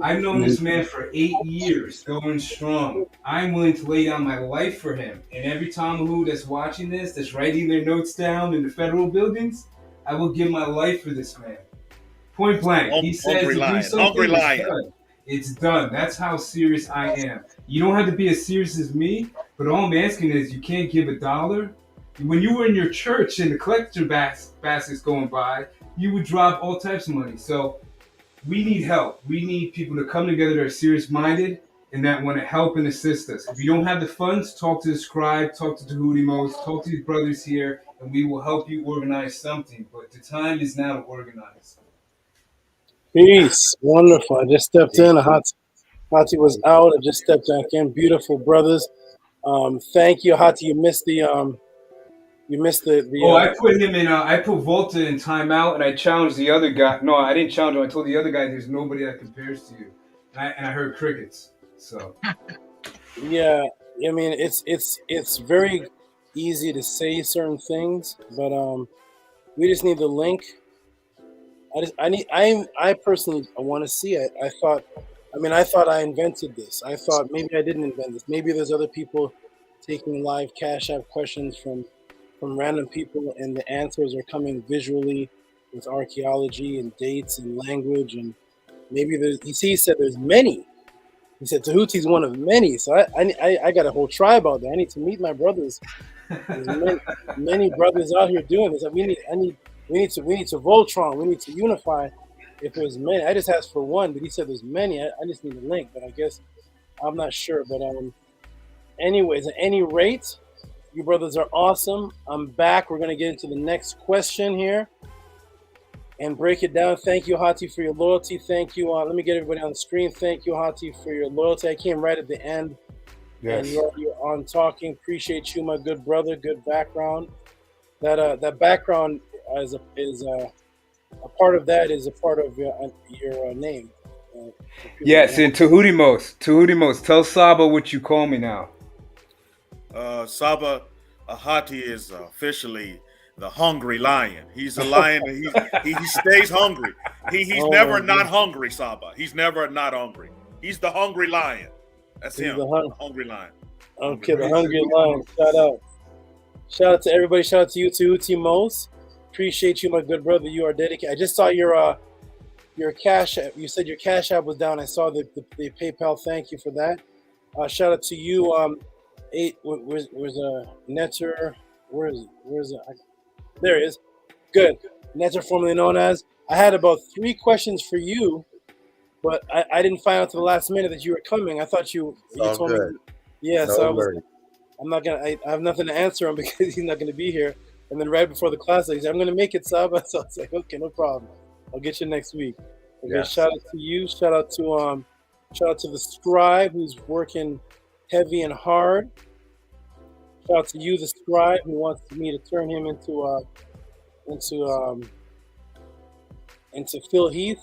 [SPEAKER 17] I've known this man for 8 years, going strong. I'm willing to lay down my life for him. And every Tamahu that's watching this, that's writing their notes down in the federal buildings, I will give my life for this man. Point blank. He says to do something, it's done. It's done. That's how serious I am. You don't have to be as serious as me, but all I'm asking is you can't give $1. When you were in your church and the collection baskets going by, you would drop all types of money. So we need help. We need people to come together that are serious-minded and that want to help and assist us. If you don't have the funds, talk to the scribe, talk to Tehuti Mos, talk to these brothers here, and we will help you organize something. But the time is now to organize.
[SPEAKER 3] Peace. Wonderful. I just stepped in. Hati was out. I just stepped back in. Beautiful brothers. Thank you, Hati. You missed the
[SPEAKER 17] I put him in. I put Volta in timeout, and I challenged the other guy. No, I didn't challenge him. I told the other guy, "There's nobody that compares to you." And I heard crickets. So.
[SPEAKER 3] Yeah, I mean it's very easy to say certain things, but we just need the link. I personally want to see it. I thought I invented this. I thought maybe I didn't invent this. Maybe there's other people taking live Cash App questions from random people, and the answers are coming visually with archaeology and dates and language, and maybe he said there's many. He said Tehuti's one of many, so I got a whole tribe out there. I need to meet my brothers. There's many brothers out here doing this. We need to Voltron. We need to unify. If there's many, I just asked for one, but he said there's many. I just need a link, but I guess I'm not sure. But anyways, at any rate, you brothers are awesome. I'm back. We're gonna get into the next question here and break it down. Thank you, Hati, for your loyalty. Thank you. Let me get everybody on the screen. Thank you, Hati, for your loyalty. I came right at the end. Yes. And you're on talking. Appreciate you, my good brother. Good background. That background is a part of that is a part of your name.
[SPEAKER 17] Yes, and Tehuti Mos, tell Saba what you call me now.
[SPEAKER 14] Saba Hati is officially the hungry lion. He's a lion. He stays hungry. He's never not hungry, Saba. He's never not hungry. He's the hungry lion. That's him. The hungry lion.
[SPEAKER 3] Okay, the hungry lion. Shout out. Shout out to everybody. Shout out to you, Tehuti Mos. Appreciate you, my good brother. You are dedicated. I just saw your cash app. You said your cash app was down. I saw the PayPal. Thank you for that. Shout out to you. Where's Netter? Where is it? There it is. Good. Netter, formerly known as. I had about 3 questions for you, but I didn't find out to the last minute that you were coming. I thought you told me. Yeah, so I'm not gonna. I have nothing to answer him because he's not gonna be here. And then right before the class, he said, "I'm gonna make it, Saba." So I was like, "Okay, no problem. I'll get you next week." Okay, yeah. Shout out to you. Shout out to the scribe who's working heavy and hard. Shout out to you, the scribe, who wants me to turn him into Phil Heath.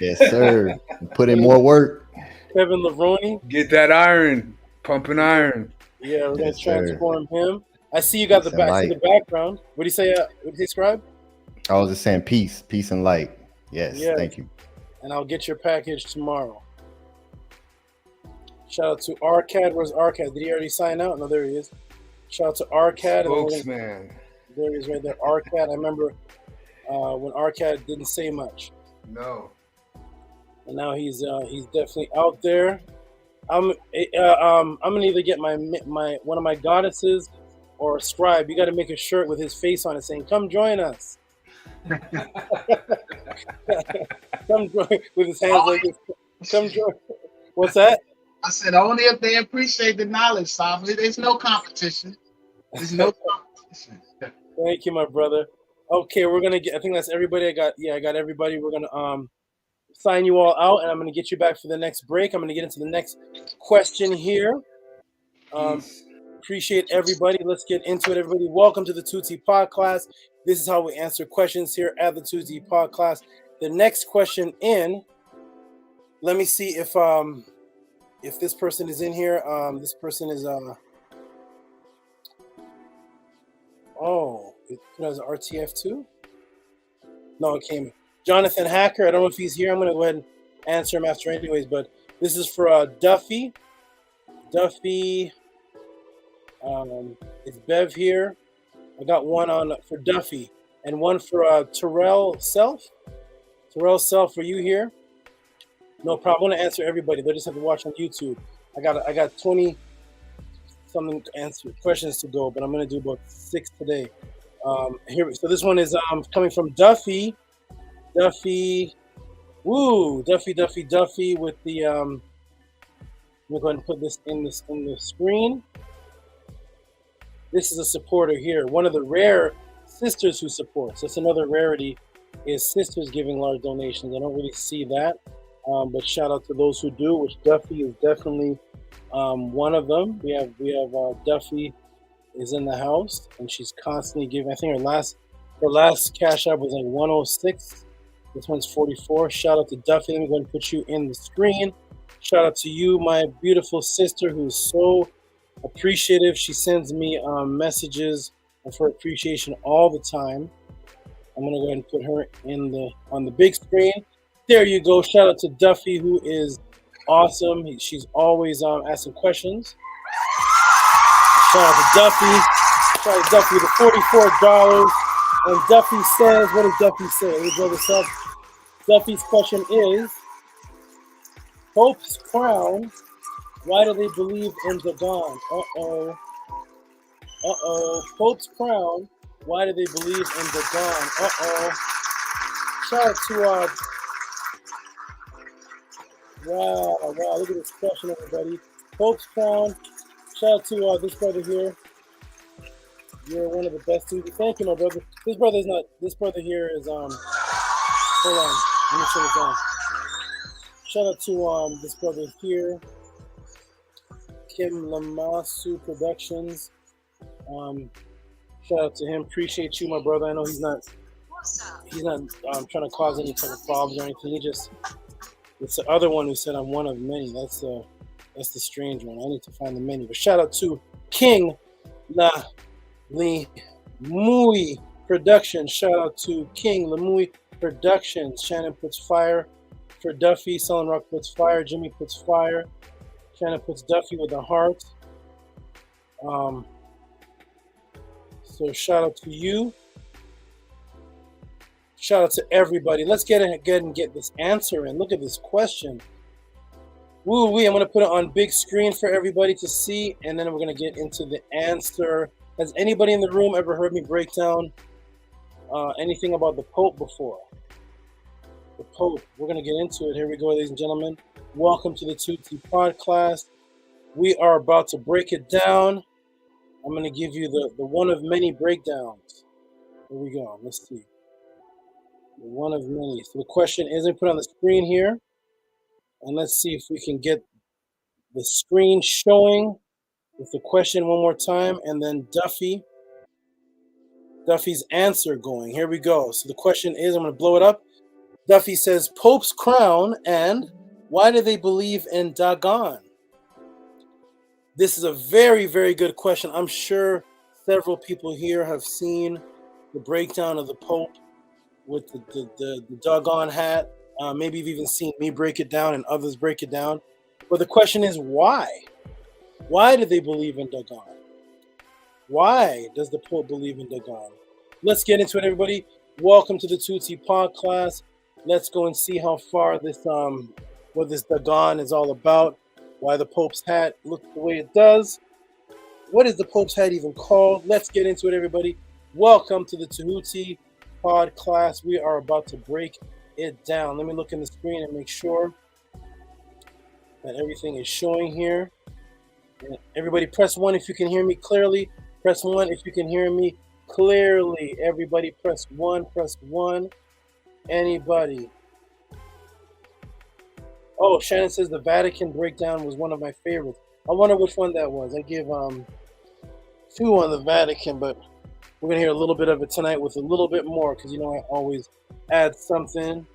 [SPEAKER 12] Yes, sir. Put in more work.
[SPEAKER 3] Kevin Lavroni.
[SPEAKER 17] Get that iron, pumping iron.
[SPEAKER 3] Yeah, we're gonna transform him. I see you got the background. What do you say? What do you say, scribe?
[SPEAKER 12] I was just saying peace and light. Yes, thank you. And
[SPEAKER 3] I'll get your package tomorrow. Shout out to Arcad. Where's Arcad? Did he already sign out? No, there he is. Shout out to Arcad.
[SPEAKER 17] Spokesman.
[SPEAKER 3] There he is right there. Arcad. I remember when Arcad didn't say much.
[SPEAKER 17] No.
[SPEAKER 3] And now he's definitely out there. I'm gonna either get my one of my goddesses or a scribe. You got to make a shirt with his face on it saying, "Come join us." Come join with his hands like this. Come join. What's that?
[SPEAKER 15] I said only if they appreciate the knowledge, Saba. There's no competition. There's no competition.
[SPEAKER 3] Thank you, my brother. Okay, we're gonna get. I think that's everybody. I got everybody. We're gonna sign you all out, and I'm gonna get you back for the next break. I'm gonna get into the next question here. Appreciate everybody. Let's get into it, everybody. Welcome to the Tehuti Podclass. This is how we answer questions here at the Tehuti Podclass. The next question in. Let me see if this person is in here. This person is it has RTF too? No, it came. Jonathan Hacker. I don't know if he's here. I'm gonna go ahead and answer him after anyways, but this is for Duffy. Duffy. It's Bev here. I got one for Duffy and one for Terrell Self. Terrell Self, are you here? No problem. I'm gonna answer everybody. They just have to watch on YouTube. I got 20 something questions to go, but I'm gonna do about 6 today. Here, so this one is coming from Duffy. Duffy with the we're going to put this in the screen. This is a supporter here. One of the rare sisters who supports. That's another rarity, is sisters giving large donations. I don't really see that. But shout out to those who do, which Duffy is definitely one of them. We have Duffy is in the house, and she's constantly giving. I think her last cash app was like 106. This one's 44. Shout out to Duffy. Let me go ahead and put you in the screen. Shout out to you, my beautiful sister, who's so appreciative. She sends me messages of her appreciation all the time. I'm gonna go ahead and put her on the big screen. There you go. Shout out to Duffy, who is awesome. She's always asking questions. Shout out to Duffy. Shout out to Duffy with the $44. And Duffy says, what does Duffy say? Let me blow this up. Duffy's question is, Pope's crown, why do they believe in Dagon? Pope's crown, why do they believe in Dagon? Shout out to wow, look at this question, everybody. Pope's crown. Shout out to this brother here. You're one of the best students. Thank you, my brother. This brother here is hold on. Let me turn this on. Shout out to this brother here. Kim Lamasu Productions. Shout out to him. Appreciate you, my brother. I know he's not trying to cause any type of problems or anything. It's the other one who said I'm one of many. That's That's the strange one. I need to find the menu. But shout out to King Lemui Productions. Shout out to King Lemui Productions. Shannon puts fire for Duffy. Solon Rock puts fire. Jimmy puts fire. Shannon puts Duffy with a heart. So shout out to you. Shout out to everybody. Let's get ahead and get this answer in. Look at this question. Woo-wee, I'm going to put it on big screen for everybody to see, and then we're going to get into the answer. Has anybody in the room ever heard me break down anything about the Pope before? The Pope. We're going to get into it. Here we go, ladies and gentlemen. Welcome to the Tehuti Podclass. We are about to break it down. I'm going to give you the one of many breakdowns. Here we go. Let's see. The one of many. So the question is, I put on the screen here. And let's see if we can get the screen showing with the question one more time. And then Duffy's answer going. Here we go. So the question is, I'm going to blow it up. Duffy says, Pope's crown and why do they believe in Dagon? This is a very, very good question. I'm sure several people here have seen the breakdown of the Pope with the Dagon hat. Maybe you've even seen me break it down and others break it down. But the question is, why? Why do they believe in Dagon? Why does the Pope believe in Dagon? Let's get into it, everybody. Welcome to the Tehuti Podclass. Let's go and see how far this what this Dagon is all about. Why the Pope's hat looks the way it does. What is the Pope's hat even called? Let's get into it, everybody. Welcome to the Tehuti Podclass. We are about to break it down. Let me look in the screen and make sure that everything is showing here. And everybody press 1 if you can hear me clearly. Press 1 if you can hear me clearly. Everybody press 1, press 1. Anybody? Oh, Shannon says the Vatican breakdown was one of my favorites. I wonder which one that was. I give 2 on the Vatican, but we're going to hear a little bit of it tonight with a little bit more because, you know, I always add something,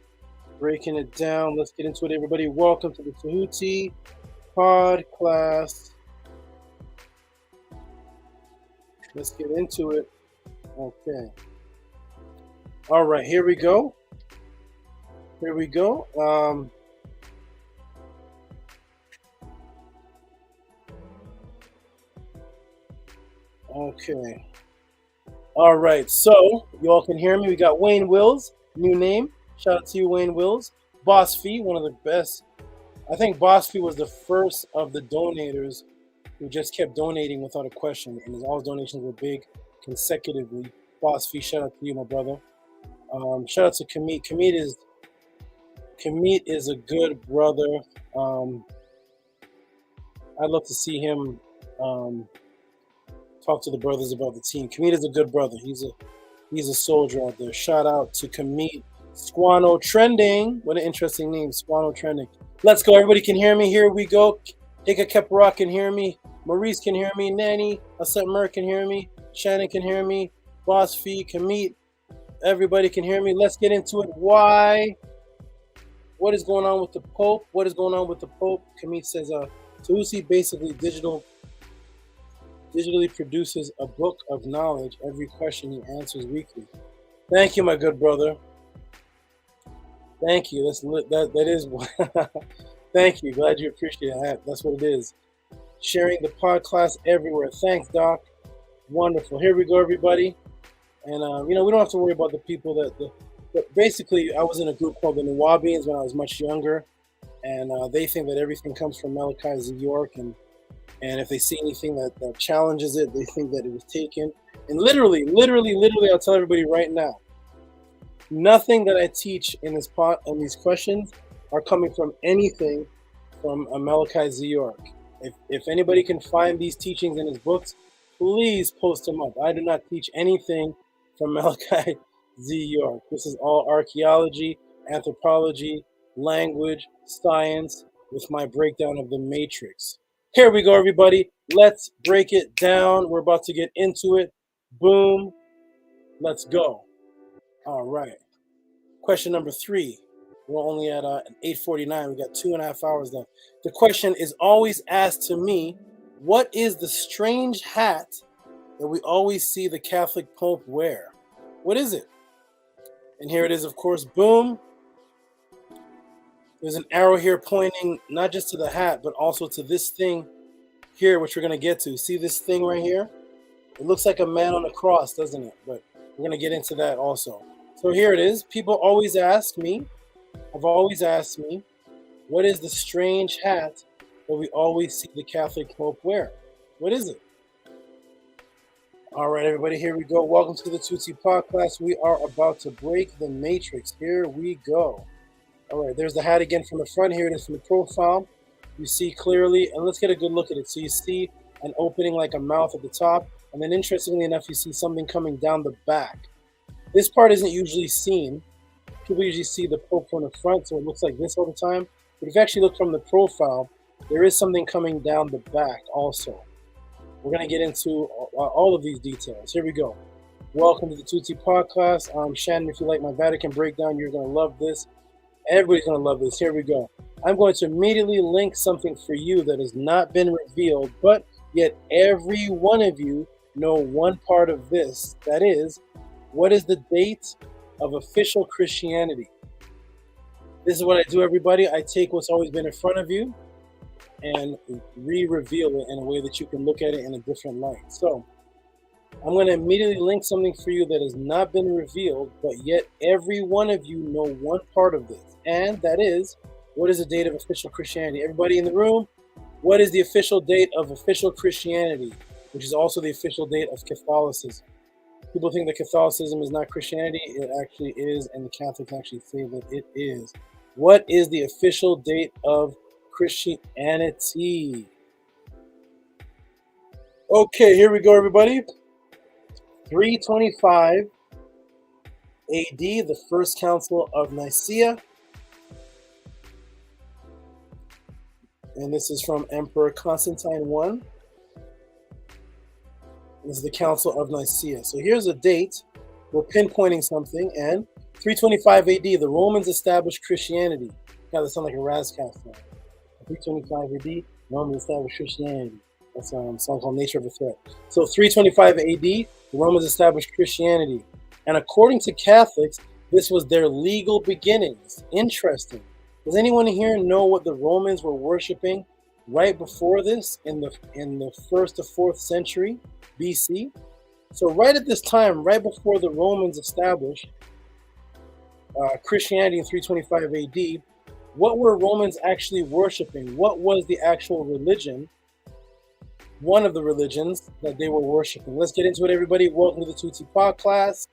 [SPEAKER 3] breaking it down. Let's get into it, everybody. Welcome to the Tehuti Podclass. Let's get into it. Okay. All right, here we go. Here we go. Okay. All right. So you all can hear me. We got Wayne Wills, new name. Shout out to you, Wayne Wills. Boss Fee, one of the best. I think Boss Fee was the first of the donators who just kept donating without a question, and all his donations were big consecutively. Boss Fee, shout out to you, my brother. Shout out to Kamit. Kamit is a good brother. I'd love to see him talk to the brothers about the team. Kamit is a good brother. He's a soldier out there. Shout out to Kamit. Squano Trending. What an interesting name, Squano Trending. Let's go. Everybody can hear me. Here we go. Ika Kepra can hear me. Maurice can hear me. Nanny Aset Mer can hear me. Shannon can hear me. Boss Fee, Kamit. Everybody can hear me. Let's get into it. Why? What is going on with the Pope? What is going on with the Pope? Kamit says, Tehuti basically digitally produces a book of knowledge. Every question he answers weekly. Thank you, my good brother. Thank you. That is thank you. Glad you appreciate that. That's what it is. Sharing the podcast everywhere. Thanks, Doc. Wonderful. Here we go, everybody. And we don't have to worry about the people that basically I was in a group called the Nawabians when I was much younger, and they think that everything comes from Malachi Z. York, and if they see anything that challenges it, they think that it was taken. And literally, I'll tell everybody right now, nothing that I teach in this these questions are coming from anything from Malachi Z. York. If anybody can find these teachings in his books, please post them up. I do not teach anything from Malachi Z. York. This is all archaeology, anthropology, language, science, with my breakdown of the matrix. Here we go, everybody. Let's break it down. We're about to get into it. Boom. Let's go. All right. Question number 3. We're only at 8:49. We got 2.5 hours left. The question is always asked to me, what is the strange hat that we always see the Catholic Pope wear? What is it? And here it is, of course. Boom. There's an arrow here pointing not just to the hat, but also to this thing here, which we're going to get to. See this thing right here? It looks like a man on a cross, doesn't it? But we're going to get into that also. So here it is. People always ask me, have always asked me, what is the strange hat that we always see the Catholic Pope wear? What is it? All right, everybody, here we go. Welcome to the Tehuti Podclass. We are about to break the matrix. Here we go. All right, there's the hat again from the front. Here it is from the profile. You see clearly, and let's get a good look at it. So you see an opening like a mouth at the top, and then interestingly enough, you see something coming down the back. This part isn't usually seen. People usually see the Pope from the front, so it looks like this all the time. But if you actually look from the profile, there is something coming down the back also. We're going to get into all of these details. Here we go. Welcome to the Tehuti Podcast. I'm Shannon. If you like my Vatican breakdown, you're going to love this. Everybody's going to love this. Here we go. I'm going to immediately link something for you that has not been revealed, but yet every one of you know one part of this. That is, what is the date of official Christianity? This is what I do, everybody. I take what's always been in front of you and re-reveal it in a way that you can look at it in a different light. So I'm going to immediately link something for you that has not been revealed, but yet every one of you know one part of this. And that is, what is the date of official Christianity? Everybody in the room, what is the official date of official Christianity, which is also the official date of Catholicism? People think that Catholicism is not Christianity. It actually is, and the Catholics actually say that it is. What is the official date of Christianity? Okay, here we go, everybody. 325 AD, the First Council of Nicaea. And this is from Emperor Constantine I. This is the Council of Nicaea. So here's a date. We're pinpointing something. And 325 AD, the Romans established Christianity. God, that sounds like a Razzcast song. 325 AD, Romans established Christianity. That's a song called Nature of a Threat. So 325 AD, the Romans established Christianity. And according to Catholics, this was their legal beginnings. Interesting. Does anyone here know what the Romans were worshiping right before this in the 1st to 4th century BC? So right at this time, right before the Romans established Christianity in 325 AD, what were Romans actually worshiping? What was the actual religion? One of the religions that they were worshiping. Let's get into it, everybody. Welcome to the Tehuti Podclass.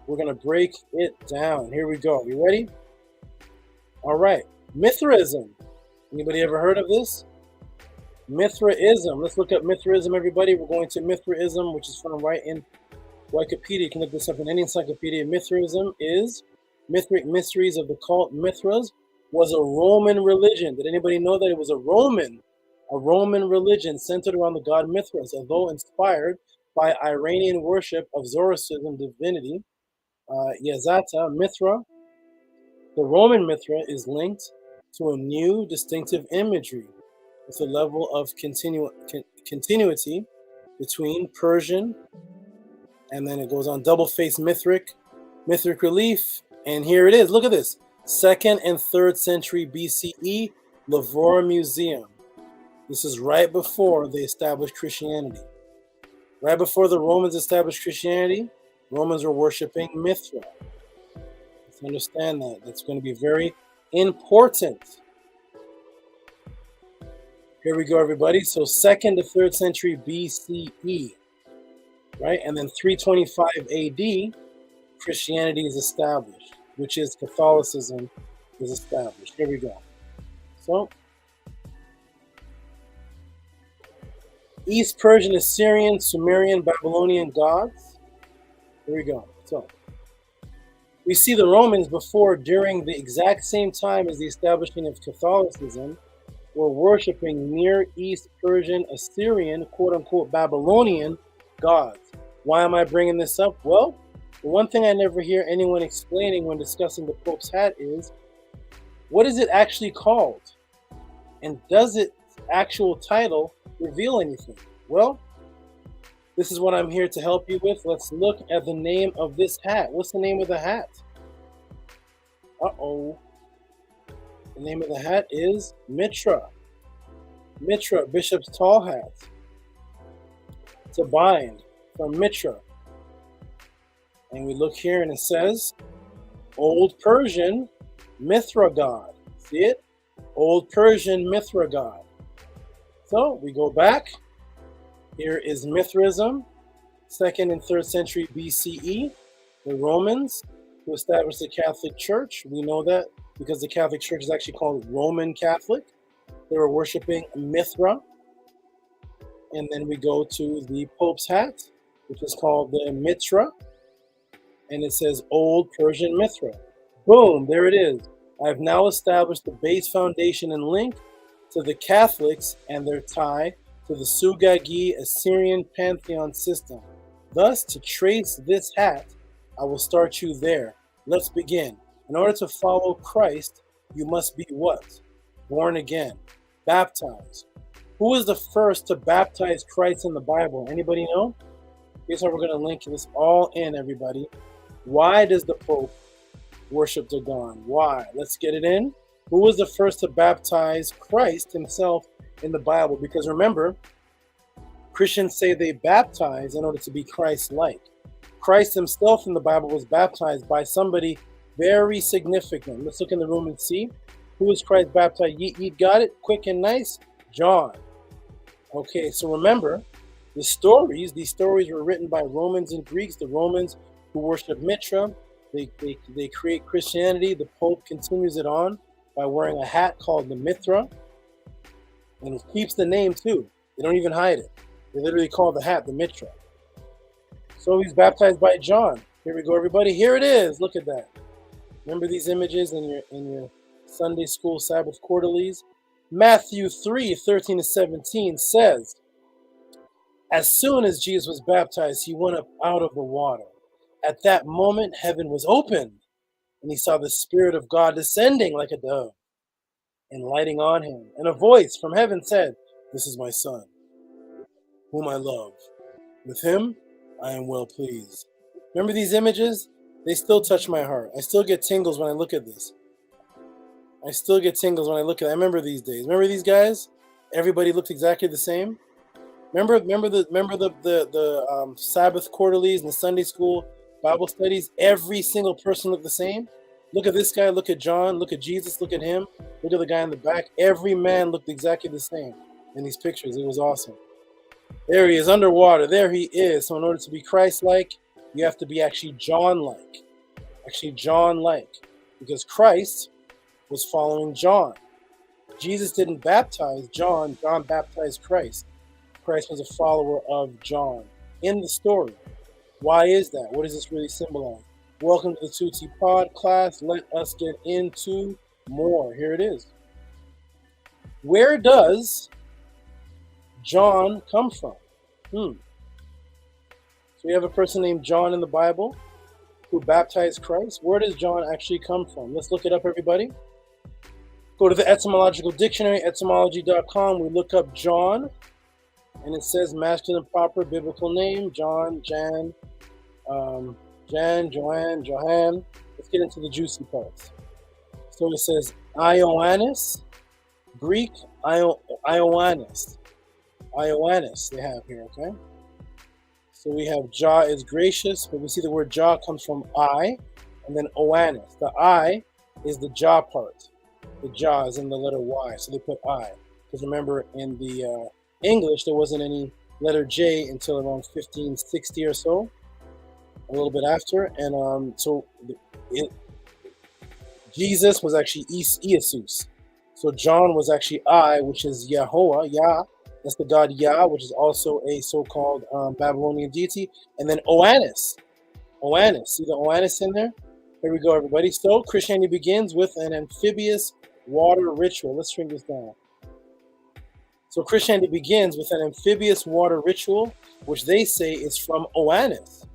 [SPEAKER 3] We're going to break it down. Here we go. You ready? All right. Mithraism. Anybody ever heard of this? Mithraism. Let's look up Mithraism, everybody. We're going to Mithraism, which is found right in Wikipedia. You can look this up in any encyclopedia. Mithraism is Mithric Mysteries of the Cult. Mithras was a Roman religion. Did anybody know that it was a Roman religion centered around the god Mithras, although inspired by Iranian worship of Zoroastrian divinity, Yazata, Mithra. The Roman Mithra is linked to a new distinctive imagery with a level of continuity between Persian, and then it goes on double-faced Mithric relief, and here it is. Look at this. 2nd and 3rd century BCE, Lavora Museum. This is right before they established Christianity. Right before the Romans established Christianity, Romans were worshiping Mithra. Let's understand that. That's going to be very important. Here we go, everybody. So 2nd to 3rd century BCE, right? And then 325 AD, Christianity is established, which is Catholicism is established. Here we go. So East Persian, Assyrian, Sumerian, Babylonian gods. Here we go. So we see the Romans during the exact same time as the establishment of Catholicism, were worshiping Near East Persian, Assyrian, quote-unquote Babylonian gods. Why am I bringing this up? Well, the one thing I never hear anyone explaining when discussing the Pope's hat is What is it actually called? And does its actual title reveal anything? Well, this is what I'm here to help you with. Let's look at the name of this hat. What's the name of the hat? Uh-oh. The name of the hat is Mitra. Mitra, Bishop's tall hat. To bind from Mitra. And we look here and it says, Old Persian Mithra god. See it? Old Persian Mithra god. So we go back. Here is Mithraism, 2nd and 3rd century BCE. The Romans who established the Catholic Church. We know that because the Catholic Church is actually called Roman Catholic. They were worshiping Mithra. And then we go to the Pope's hat, which is called the Mitra. And it says Old Persian Mithra. Boom, there it is. I've now established the base foundation and link to the Catholics and their tie to the Sugagi Assyrian Pantheon system. Thus, to trace this hat, I will start you there. Let's begin. In order to follow Christ, you must be what? Born again, baptized. Who was the first to baptize Christ in the Bible? Anybody know? Here's how we're going to link this all in, everybody. Why does the Pope worship Dagon? Why? Let's get it in. Who was the first to baptize Christ himself in the Bible? Because remember, Christians say they baptize in order to be Christ-like. Christ himself in the Bible was baptized by somebody very significant. Let's look in the room and see. Who was Christ baptized? You got it? Quick and nice? John. Okay, so remember, these stories were written by Romans and Greeks. The Romans who worship Mitra, they create Christianity. The Pope continues it on by wearing a hat called the Mithra. And it keeps the name too. They don't even hide it. They literally call the hat the Mitra. So he's baptized by John. Here we go, everybody. Here it is. Look at that. Remember these images in your Sunday school Sabbath quarterlies? Matthew 3:13-17 says, as soon as Jesus was baptized, he went up out of the water. At that moment, heaven was opened, and he saw the Spirit of God descending like a dove and lighting on him. And a voice from heaven said, this is my Son, whom I love. With him, I am well pleased. Remember these images? They still touch my heart. I still get tingles when I look at this. I still get tingles when I look at it. I remember these days. Remember these guys? Everybody looked exactly the same. Remember the Sabbath quarterlies and the Sunday school Bible studies? Every single person looked the same. Look at this guy. Look at John. Look at Jesus. Look at him. Look at the guy in the back. Every man looked exactly the same in these pictures. It was awesome. There he is underwater. There he is. So in order to be Christ-like, you have to be actually John-like. Actually John-like. Because Christ was following John. Jesus didn't baptize John. John baptized Christ. Christ was a follower of John in the story. Why is that? What does this really symbolize? Welcome to the Tehuti Podclass. Let us get into more. Here it is. Where does John come from? So we have a person named John in the Bible who baptized Christ. Where does John actually come from? Let's look it up, everybody. Go to the etymological dictionary, etymology.com. We look up John, and it says masculine proper biblical name, John, Jan, Joanne, Johan. Let's get into the juicy parts. So it says Ioannis, Greek, Ioannis. Ioannis they have here, okay? So we have Jah is gracious, but we see the word Jah comes from I, and then Oannis. The I is the Jah part. The Jah is in the letter Y, so they put I. Because remember, in the English, there wasn't any letter J until around 1560 or so, a little bit after. And Jesus was actually Iesus. So John was actually I, which is Yahweh, Yah. That's the god Yah, which is also a so-called Babylonian deity. And then Oannis. Oannis. See the Oannis in there? Here we go, everybody. So Christianity begins with an amphibious water ritual. Let's shrink this down. So Christianity begins with an amphibious water ritual, which they say is from Oannis,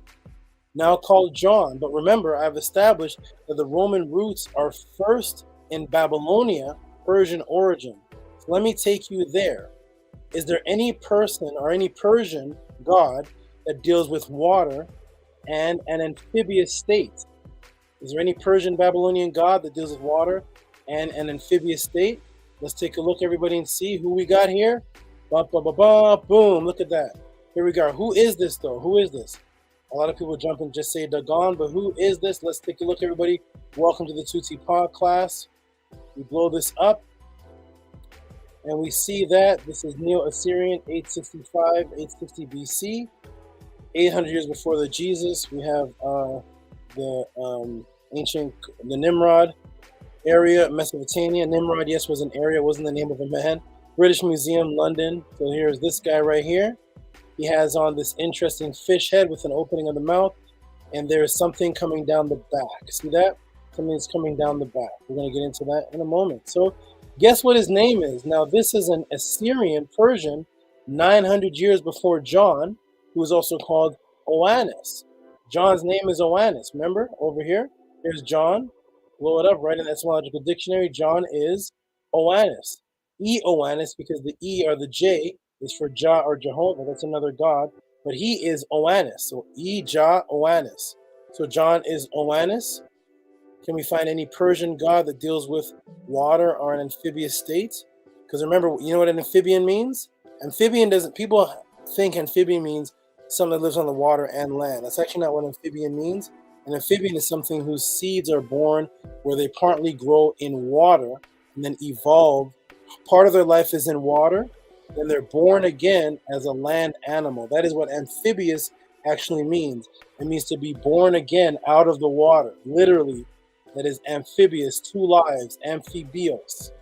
[SPEAKER 3] now called John. But remember, I've established that the Roman roots are first in Babylonia, Persian origin. So let me take you there. Is there any person or any Persian god that deals with water and an amphibious state? Is there any Persian Babylonian god that deals with water and an amphibious state? Let's take a look, everybody, and see who we got here. Ba, ba, ba, ba, boom, look at that. Here we go. Who is this, though? Who is this? A lot of people jump and just say Dagon, but who is this? Let's take a look, everybody. Welcome to the Tehuti Podclass. We blow this up, and we see that this is Neo-Assyrian, 865, 860 BC, 800 years before the Jesus. We have the Nimrod area, Mesopotamia. Nimrod, yes, was an area, wasn't the name of a man. British Museum, London. So here's this guy right here. He has on this interesting fish head with an opening of the mouth, and there is something coming down the back. See that? Something's coming down the back. We're going to get into that in a moment. So guess what his name is? Now, this is an Assyrian Persian 900 years before John, who is also called Oannes. John's name is Oannes. Remember over here? Here's John. Blow it up, right in the etymological dictionary. John is Oannes. Oannes, because the E or the J is for Jah or Jehovah. That's another god. But he is Oannes. So Jah Oannes. So John is Oannes. Can we find any Persian god that deals with water or an amphibious state? Because remember, you know what an amphibian means? Amphibian doesn't, people think amphibian means something that lives on the water and land. That's actually not what amphibian means. An amphibian is something whose seeds are born where they partly grow in water and then evolve. Part of their life is in water, then they're born again as a land animal. That is what amphibious actually means. It means to be born again out of the water. Literally, that is amphibious, two lives, amphibios.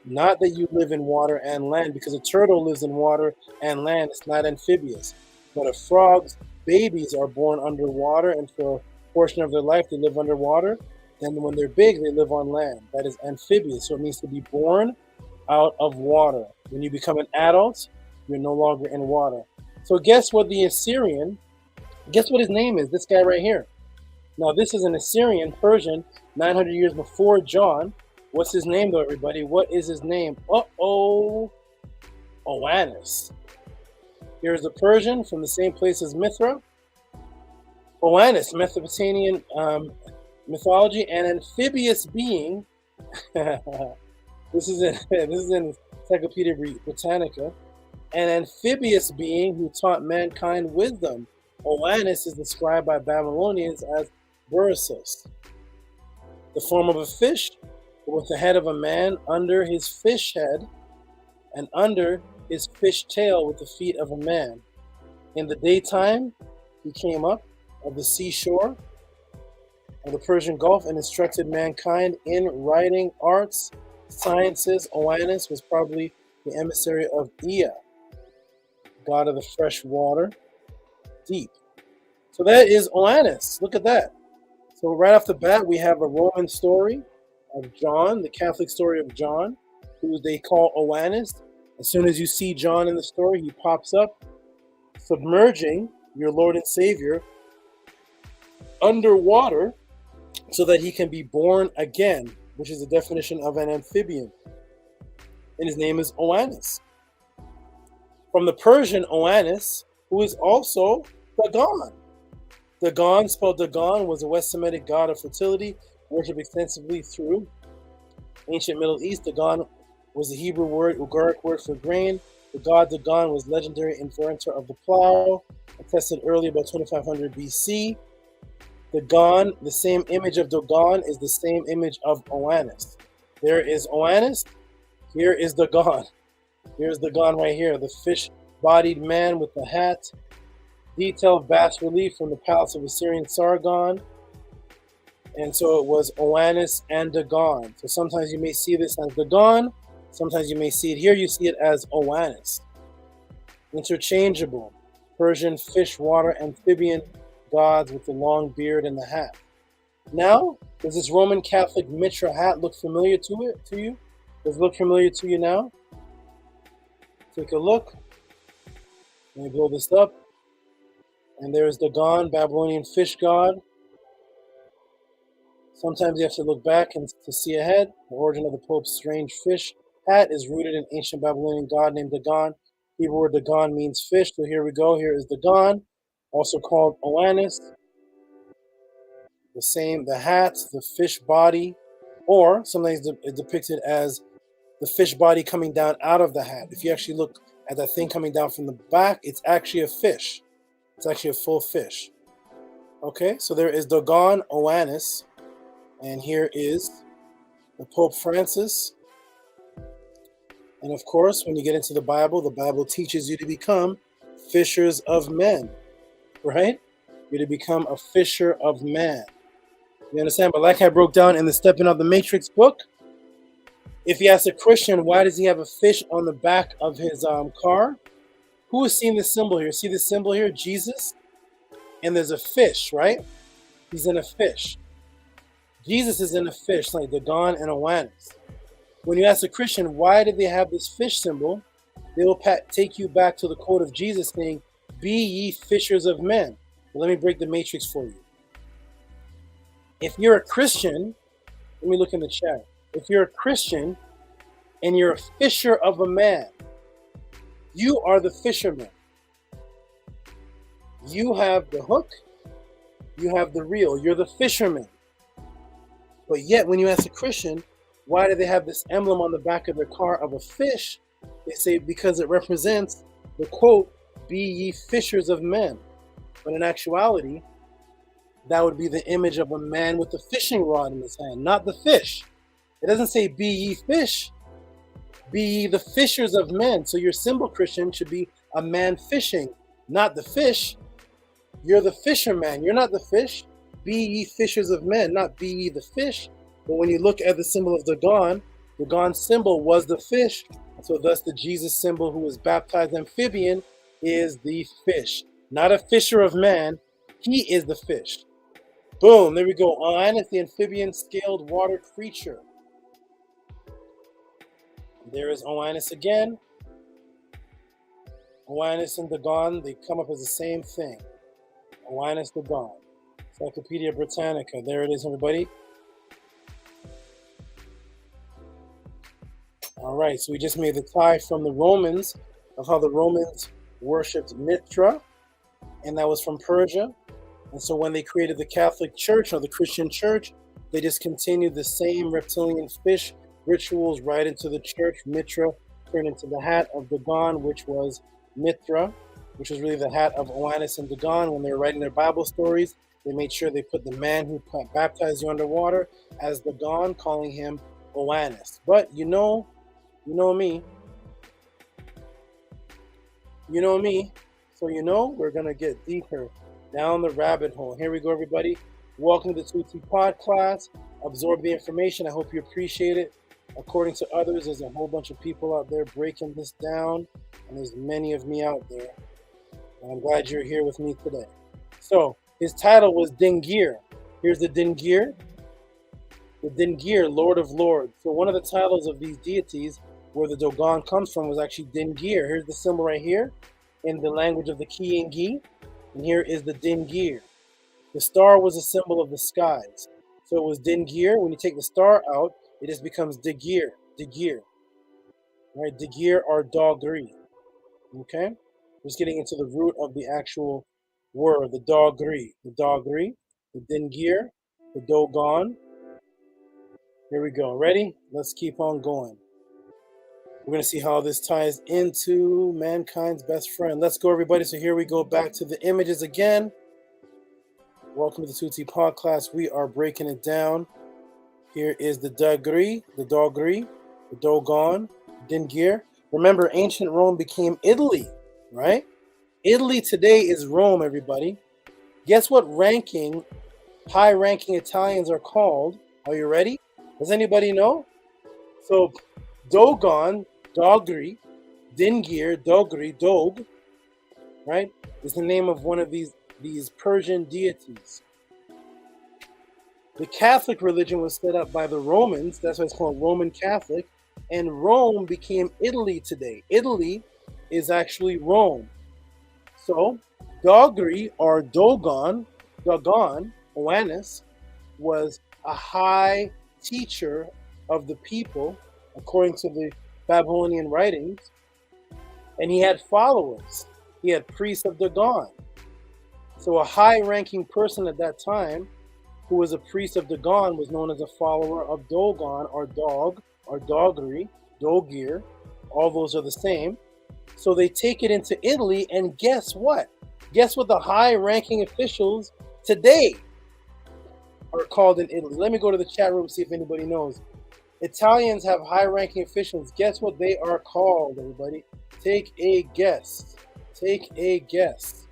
[SPEAKER 3] Not that you live in water and land, because a turtle lives in water and land. It's not amphibious. But a frog's babies are born underwater, and for a portion of their life they live underwater. Then when they're big, they live on land. That is amphibious. So it means to be born out of water. When you become an adult, you're no longer in water. So guess what the Assyrian, guess what his name is? This guy right here. Now this is an Assyrian Persian 900 years before John. What's his name though, everybody? What is his name? Oannes. Here's the Persian from the same place as Mithra. Oannes, Mesopotamian mythology, an amphibious being. This is in Encyclopedia Britannica. An amphibious being who taught mankind wisdom. Oannes is described by Babylonians as Bersus, the form of a fish with the head of a man under his fish head, and under his fish tail with the feet of a man. In the daytime, he came up of the seashore of the Persian Gulf and instructed mankind in writing, arts, sciences. Oannes was probably the emissary of Ea, god of the fresh water, deep. So that is Oannes. Look at that. So right off the bat, we have a Roman story of John, the Catholic story of John, who they call Oannes. As soon as you see John in the story, he pops up, submerging your Lord and Savior underwater so that he can be born again, which is the definition of an amphibian. And his name is Oannes. From the Persian Oannes, who is also Dagon. Dagon, spelled Dagon, was a West Semitic god of fertility, worshipped extensively through ancient Middle East. Dagon was the Hebrew word, Ugaric word for grain. The god Dagon was legendary inventor of the plow, attested early about 2500 BC. Dagon, the same image of Dagon is the same image of Oannes. There is Oannes, here is Dagon. Here's Dagon right here, the fish-bodied man with the hat. Detailed bas relief from the palace of Assyrian Sargon. And so it was Oannes and Dagon. So sometimes you may see this as Dagon, sometimes you may see it here, you see it as Oannes. Interchangeable. Persian fish, water, amphibian gods with the long beard and the hat. Now, does this Roman Catholic Mitra hat look familiar to you? Does it look familiar to you now? Take a look. Let me blow this up. And there's Dagon, Babylonian fish god. Sometimes you have to look back and to see ahead. The origin of the Pope's strange fish hat is rooted in ancient Babylonian god named Dagon. Hebrew word Dagon means fish. So here we go. Here is Dagon, also called Oannes. The hat, the fish body, or sometimes it's depicted as the fish body coming down out of the hat. If you actually look at that thing coming down from the back, it's actually a fish. It's actually a full fish. Okay, so there is Dagon Oannes, and here is the Pope Francis. And of course, when you get into the Bible teaches you to become fishers of men, right? You're to become a fisher of man. You understand? But like I broke down in the Stepping Out the Matrix book, if you ask a Christian, why does he have a fish on the back of his car? Who has seen this symbol here? See this symbol here? Jesus? And there's a fish, right? He's in a fish. Jesus is in a fish, like Dagon and Oannes. When you ask a Christian, why did they have this fish symbol? They will take you back to the quote of Jesus saying, "Be ye fishers of men." Well, let me break the matrix for you. If you're a Christian, let me look in the chat. If you're a Christian and you're a fisher of a man, you are the fisherman. You have the hook, you have the reel, you're the fisherman. But yet, when you ask a Christian, why do they have this emblem on the back of their car of a fish? They say because it represents the quote, "Be ye fishers of men." But in actuality, that would be the image of a man with a fishing rod in his hand, not the fish. It doesn't say, "Be ye fish." Be ye the fishers of men. So your symbol, Christian, should be a man fishing, not the fish. You're the fisherman. You're not the fish. Be ye fishers of men, not be ye the fish. But when you look at the symbol of Dagon symbol was the fish. So thus the Jesus symbol who was baptized amphibian is the fish. Not a fisher of man. He is the fish. Boom, there we go. Oannes, the amphibian scaled water creature. There is Oannes again. Oannes and Dagon, they come up as the same thing. Oannes, Dagon. Encyclopedia Britannica. There it is, everybody. All right, so we just made the tie from the Romans of how the Romans worshipped Mithra, and that was from Persia. And so when they created the Catholic Church or the Christian Church, they just continued the same reptilian fish rituals right into the church. Mithra turned into the hat of Dagon, which was Mithra, which was really the hat of Oannes and Dagon. When they were writing their Bible stories, they made sure they put the man who baptized you underwater as Dagon, calling him Oannes. But you know me. You know me. So we're going to get deeper down the rabbit hole. Here we go, everybody. Welcome to the Tehuti Podclass. Absorb the information. I hope you appreciate it. According to others, there's a whole bunch of people out there breaking this down, and there's many of me out there. And I'm glad you're here with me today. So, his title was Dingir. Here's the Dingir. The Dingir, Lord of Lords. So one of the titles of these deities, where the Dagon comes from, was actually Dingir. Here's the symbol right here in the language of the Kiyengi. And here is the Dingir. The star was a symbol of the skies. So it was Dingir. When you take the star out, it just becomes Degir. Degir. Right? Degir or Dogri. Okay? Just getting into the root of the actual word, the Dogri. The Dogri, the Dingir, the Dogon. Here we go. Ready? Let's keep on going. We're going to see how this ties into mankind's best friend. Let's go, everybody. So here we go back to the images again. Welcome to the Tehuti Podclass. We are breaking it down. Here is the Dogri, the Dogon, Dingir. Remember, ancient Rome became Italy, right? Italy today is Rome, everybody. Guess what high-ranking Italians are called? Are you ready? Does anybody know? So, Dogon, Dogri, Dingir, Dogri, Dog, right, is the name of one of these Persian deities. The Catholic religion was set up by the Romans. That's why it's called Roman Catholic. And Rome became Italy today. Italy is actually Rome. So, Dogri or Dagon, Oannes, was a high teacher of the people, according to the Babylonian writings, and he had followers. He had priests of Dagon. So a high-ranking person at that time, who was a priest of Dagon, was known as a follower of Dagon, or Dog, or Dogri, Dogir. All those are the same. So they take it into Italy, and guess what? Guess what the high-ranking officials today are called in Italy? Let me go to the chat room and see if anybody knows. Italians have high-ranking officials. Guess what they are called, everybody? Take a guess. Take a guess.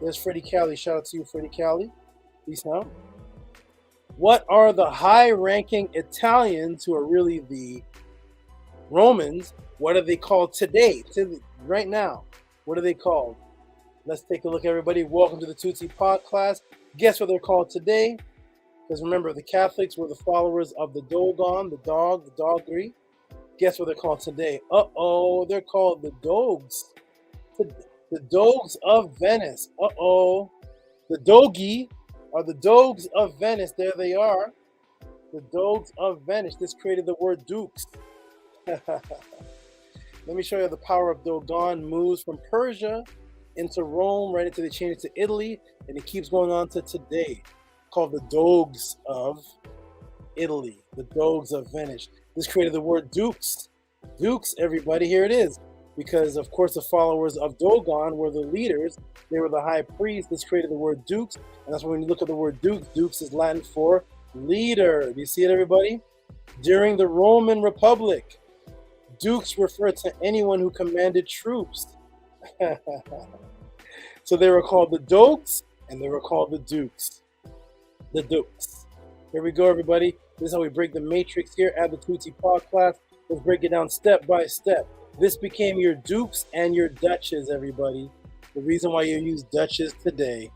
[SPEAKER 3] There's Freddie Cali. Shout out to you, Freddie Cali. Peace now. What are the high-ranking Italians, who are really the Romans, what are they called today? Right now, what are they called? Let's take a look, everybody. Welcome to the Tehuti Podclass. Guess what they're called today? Because remember, the Catholics were the followers of the Dagon, the dog, the doggery. Guess what they're called today? Uh-oh, they're called the Dogs. The Dogs of Venice. Uh-oh. The Dogi are the Dogs of Venice. There they are. The Dogs of Venice. This created the word dukes. Let me show you the power of Dagon moves from Persia into Rome, right into the chain to Italy, and it keeps going on to today. Called the Dogs of Italy, the Dogs of Venice. This created the word dukes. Dukes, everybody, here it is. Because, of course, the followers of Dagon were the leaders. They were the high priests. This created the word dukes. And that's when you look at the word dukes, dukes is Latin for leader. Do you see it, everybody? During the Roman Republic, dukes referred to anyone who commanded troops. So they were called the Dogs, and they were called the Dukes. The Dukes. Here we go, everybody. This is how we break the matrix here at the Tehuti Podclass. Let's break it down step by step. This became your dukes and your duchess, everybody. The reason why you use duchess today.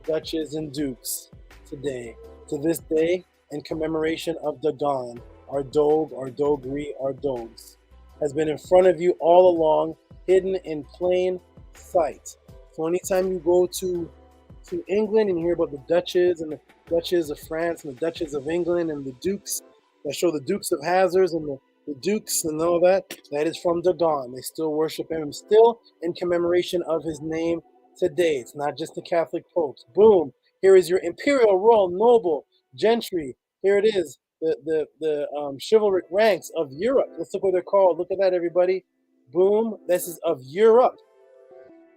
[SPEAKER 3] Duchess and dukes today. To this day, in commemoration of Dagon, our dog, our dogri, our dogs, has been in front of you all along, hidden in plain sight. So anytime you go to England and you hear about the Duchess and the Duchess of France and the Duchess of England and the Dukes that show the Dukes of Hazards and the Dukes and all that is from Dagon. They still worship him, still in commemoration of his name today. It's not just the Catholic popes. Boom. Here is your imperial, royal, noble, gentry. Here it is, the chivalric ranks of Europe. Let's look what they're called. Look at that, everybody. Boom. This is of Europe.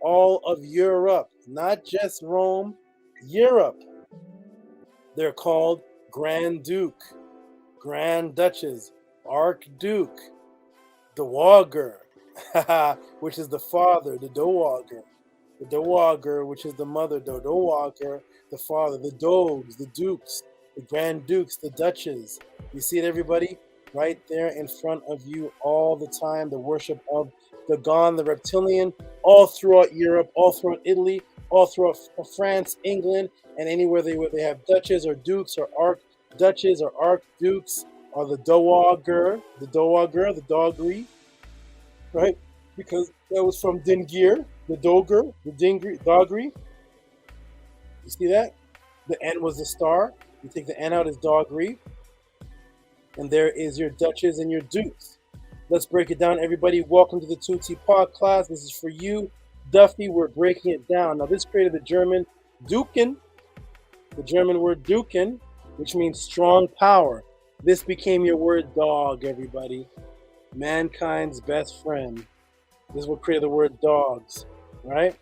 [SPEAKER 3] All of Europe, not just Rome, Europe. They're called Grand Duke, Grand Duchess, Archduke, Dowager, which is the father, the Dowager, which is the mother, the Dowager, the father, the Doges, the Dukes, the Grand Dukes, the Duchess. You see it, everybody? Right there in front of you all the time, the worship of Dagon, the reptilian, all throughout Europe, all throughout Italy, all throughout France, England, and anywhere they have duchess or dukes or archduchess or archdukes or the dowager, the dogri, right? Because that was from Dingir, the doger, the dogri. You see that? The N was the star. You take the N out as dogri. And there is your duchess and your dukes. Let's break it down, everybody. Welcome to the Tehuti Podclass. This is for you, Duffy. We're breaking it down. Now, this created the German Duken, the German word Duken, which means strong power. This became your word dog, everybody. Mankind's best friend. This is what created the word dogs, right?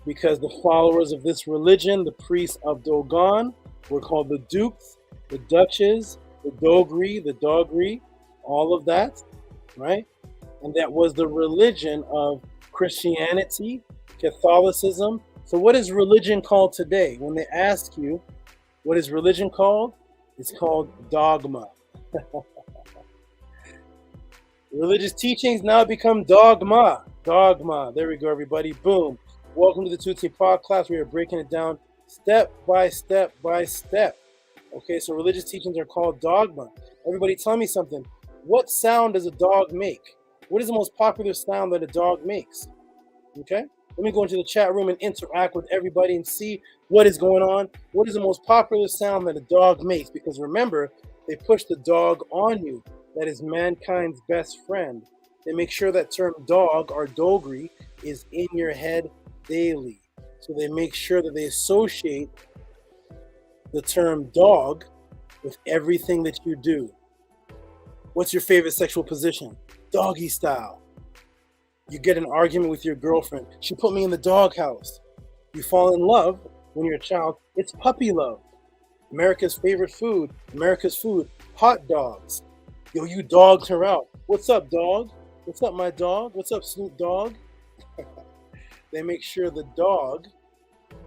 [SPEAKER 3] Because the followers of this religion, the priests of Dagon, were called the dukes, the duchess, the dogri, all of that, right? And that was the religion of Christianity, Catholicism. So what is religion called today? When they ask you, what is religion called? It's called dogma. Religious teachings now become dogma. Dogma. There we go, everybody. Boom. Welcome to the Tehuti Podclass. We are breaking it down step by step by step. Okay, so religious teachings are called dogma. Everybody tell me something. What sound does a dog make? What is the most popular sound that a dog makes? Okay, Let me go into the chat room and interact with everybody and see what is going on. What is the most popular sound that a dog makes? Because remember, they push the dog on you. That is mankind's best friend. They make sure that term dog or dogri is in your head daily. So they make sure that they associate the term dog with everything that you do. What's your favorite sexual position? Doggy style. You get an argument with your girlfriend. She put me in the doghouse. You fall in love when you're a child. It's puppy love. America's favorite food. America's food. Hot dogs. Yo, you dogged her out. What's up, dog? What's up, my dog? What's up, Snoop Dogg? They make sure the dog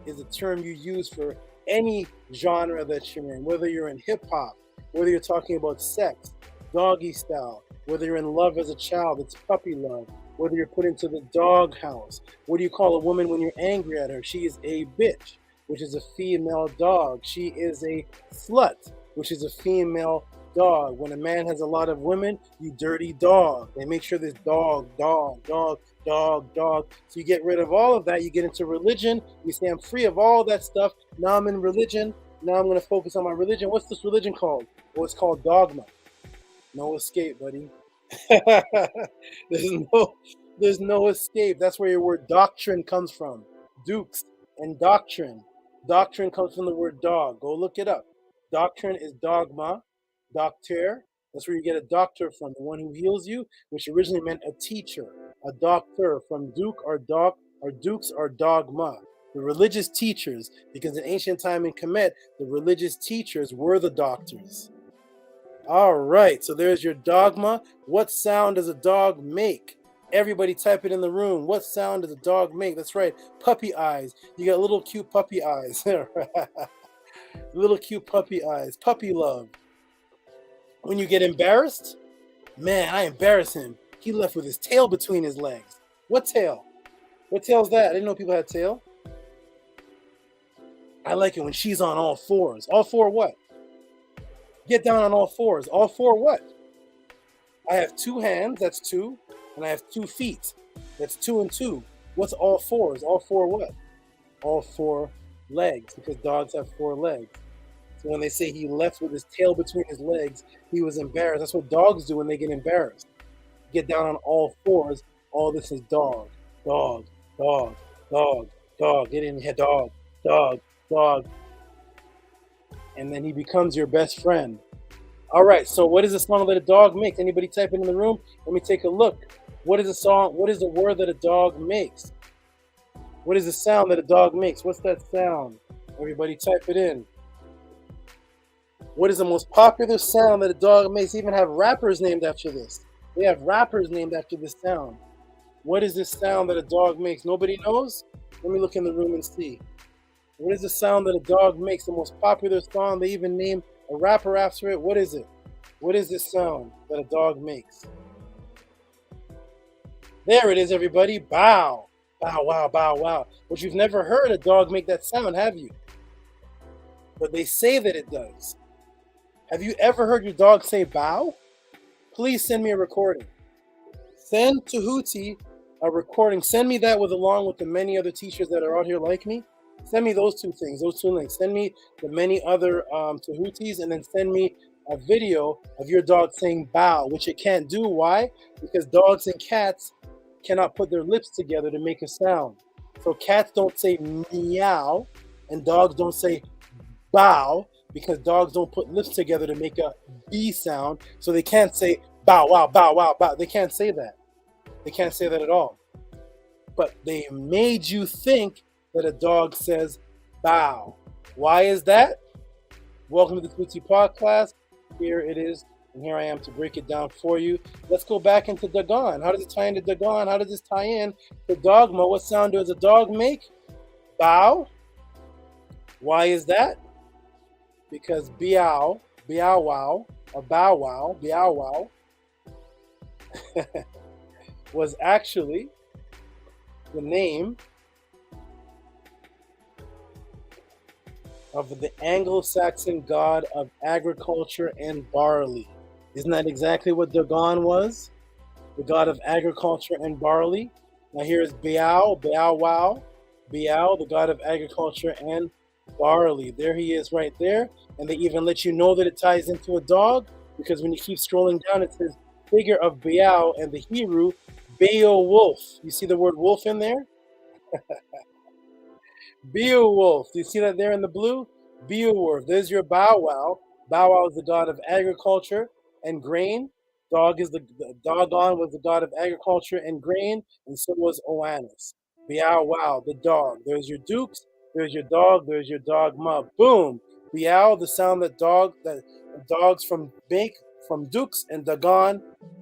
[SPEAKER 3] is a term you use for any genre that you're in, whether you're in hip hop, whether you're talking about sex, doggy style, whether you're in love as a child, it's puppy love, whether you're put into the dog house. What do you call a woman when you're angry at her? She is a bitch, which is a female dog. She is a slut, which is a female dog. When a man has a lot of women, you dirty dog. They make sure there's dog. So you get rid of all of that. You get into religion. You say, I'm free of all that stuff. Now I'm in religion. Now I'm going to focus on my religion. What's this religion called? Well, it's called dogma. No escape, buddy. There's no escape. That's where your word doctrine comes from. Dukes and doctrine. Doctrine comes from the word dog. Go look it up. Doctrine is dogma. Doctor. That's where you get a doctor from, the one who heals you, which originally meant a teacher. A doctor from duke or dog or dukes or dogma. The religious teachers, because in ancient time in Kemet, the religious teachers were the doctors. All right, so there's your dogma. What sound does a dog make? Everybody type it in the room. What sound does a dog make? That's right, puppy eyes. You got little cute puppy eyes. Little cute puppy eyes. Puppy love. When you get embarrassed, man, I embarrass him. He left with his tail between his legs. What tail? What tail's that? I didn't know people had tail. I like it when she's on all fours. All four what? Get down on all fours. All four what? I have 2 hands, that's 2. And I have 2 feet. That's 2 and 2. What's all fours? All four what? All 4 legs, because dogs have 4 legs. So when they say he left with his tail between his legs, he was embarrassed. That's what dogs do when they get embarrassed. Get down on all fours. All this is dog. Dog. Get in here, dog. And then he becomes your best friend. All right, so what is the song that a dog makes? Anybody type it in the room? Let me take a look. What is the song? What is the word that a dog makes? What is the sound that a dog makes? What's that sound? Everybody type it in. What is the most popular sound that a dog makes? They even have rappers named after this. They have rappers named after this sound. What is this sound that a dog makes? Nobody knows? Let me look in the room and see. What is the sound that a dog makes? The most popular song. They even name a rapper after it. What is it? What is this sound that a dog makes? There it is, everybody. Bow. Bow, wow, bow, wow. But you've never heard a dog make that sound, have you? But they say that it does. Have you ever heard your dog say bow? Please send me a recording. Send Tehuti a recording. Send me that along with the many other teachers that are out here like me. Send me those 2 things, those 2 links. Send me the many other Tehutis, and then send me a video of your dog saying bow, which it can't do. Why? Because dogs and cats cannot put their lips together to make a sound. So cats don't say meow, and dogs don't say bow, because dogs don't put lips together to make a B sound. So they can't say bow, wow, bow, wow, bow. They can't say that. They can't say that at all. But they made you think that a dog says bow. Why is that? Welcome to the Tehuti Podclass. Here it is, and here I am to break it down for you. Let's go back into Dagon. How does it tie into Dagon? How does this tie in to dogma? What sound does a dog make? Bow. Why is that? Because meow, meow wow, or bow wow, meow wow, was actually the name of the Anglo-Saxon god of agriculture and barley. Isn't that exactly what Dagon was? The god of agriculture and barley. Now here is Baal, Baal, the god of agriculture and barley. There he is right there. And they even let you know that it ties into a dog, because when you keep scrolling down, it says figure of Baal and the Hebrew, Beowulf. You see the word wolf in there? Beowulf. Do you see that there in the blue? Beowulf. There's your Bow Wow. Bow Wow is the god of agriculture and grain. Dagon was the god of agriculture and grain, and so was Oannes. Bow Wow, the dog. There's your dukes. There's your dog. There's your dogma. Boom. Bow, the sound that dogs make from dukes, and Dagon,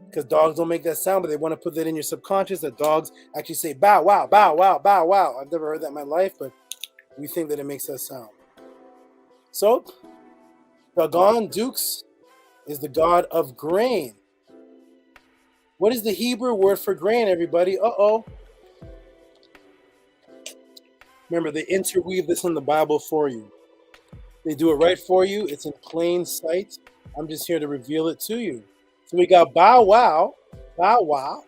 [SPEAKER 3] because dogs don't make that sound, but they want to put that in your subconscious that dogs actually say bow wow, bow wow, bow wow. I've never heard that in my life, but we think that it makes that sound. So, Dagon, dukes, is the god of grain. What is the Hebrew word for grain, everybody? Uh-oh. Remember, they interweave this in the Bible for you. They do it right for you. It's in plain sight. I'm just here to reveal it to you. So we got Bow Wow. Bow Wow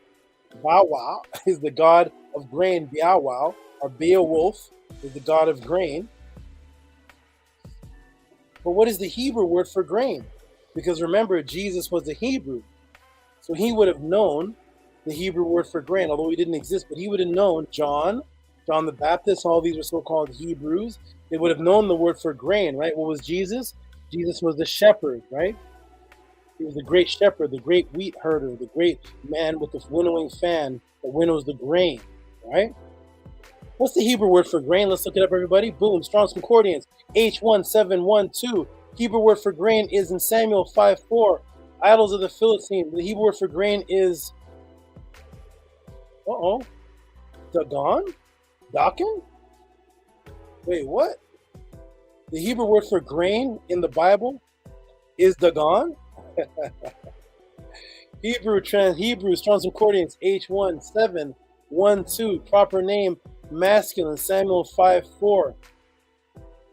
[SPEAKER 3] is the god of grain. Bow Wow, or Beowulf, is the god of grain. But what is the Hebrew word for grain? Because remember, Jesus was a Hebrew. So he would have known the Hebrew word for grain, although he didn't exist, but he would have known John the Baptist, all these were so-called Hebrews. They would have known the word for grain, right? What was Jesus? Jesus was the shepherd, right? He was the great shepherd, the great wheat herder, the great man with the winnowing fan that winnows the grain, right? What's the Hebrew word for grain? Let's look it up, everybody. Boom, Strong's Concordance, H1712. Hebrew word for grain is in Samuel 5:4. Idols of the Philistines. The Hebrew word for grain is, Dagon? Dagan? Wait, what? The Hebrew word for grain in the Bible is Dagon? Hebrew, Strong's Concordance, H1712. Proper name, masculine, Samuel 5:4.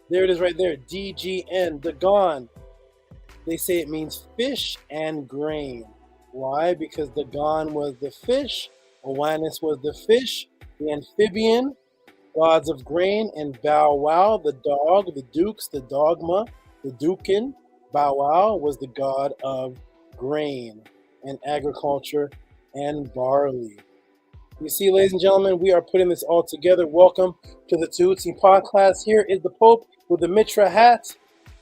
[SPEAKER 3] There it is right there, DGN, Dagon. They say it means fish and grain. Why? Because Dagon was the fish, Oannes was the fish, the amphibian, gods of grain, and Bow Wow, the dog, the dukes, the dogma, the dukin. Bow Wow was the god of grain and agriculture and barley. You see, ladies and gentlemen, we are putting this all together. Welcome to the Tehuti Podclass. Here is the Pope with the Mitra hat.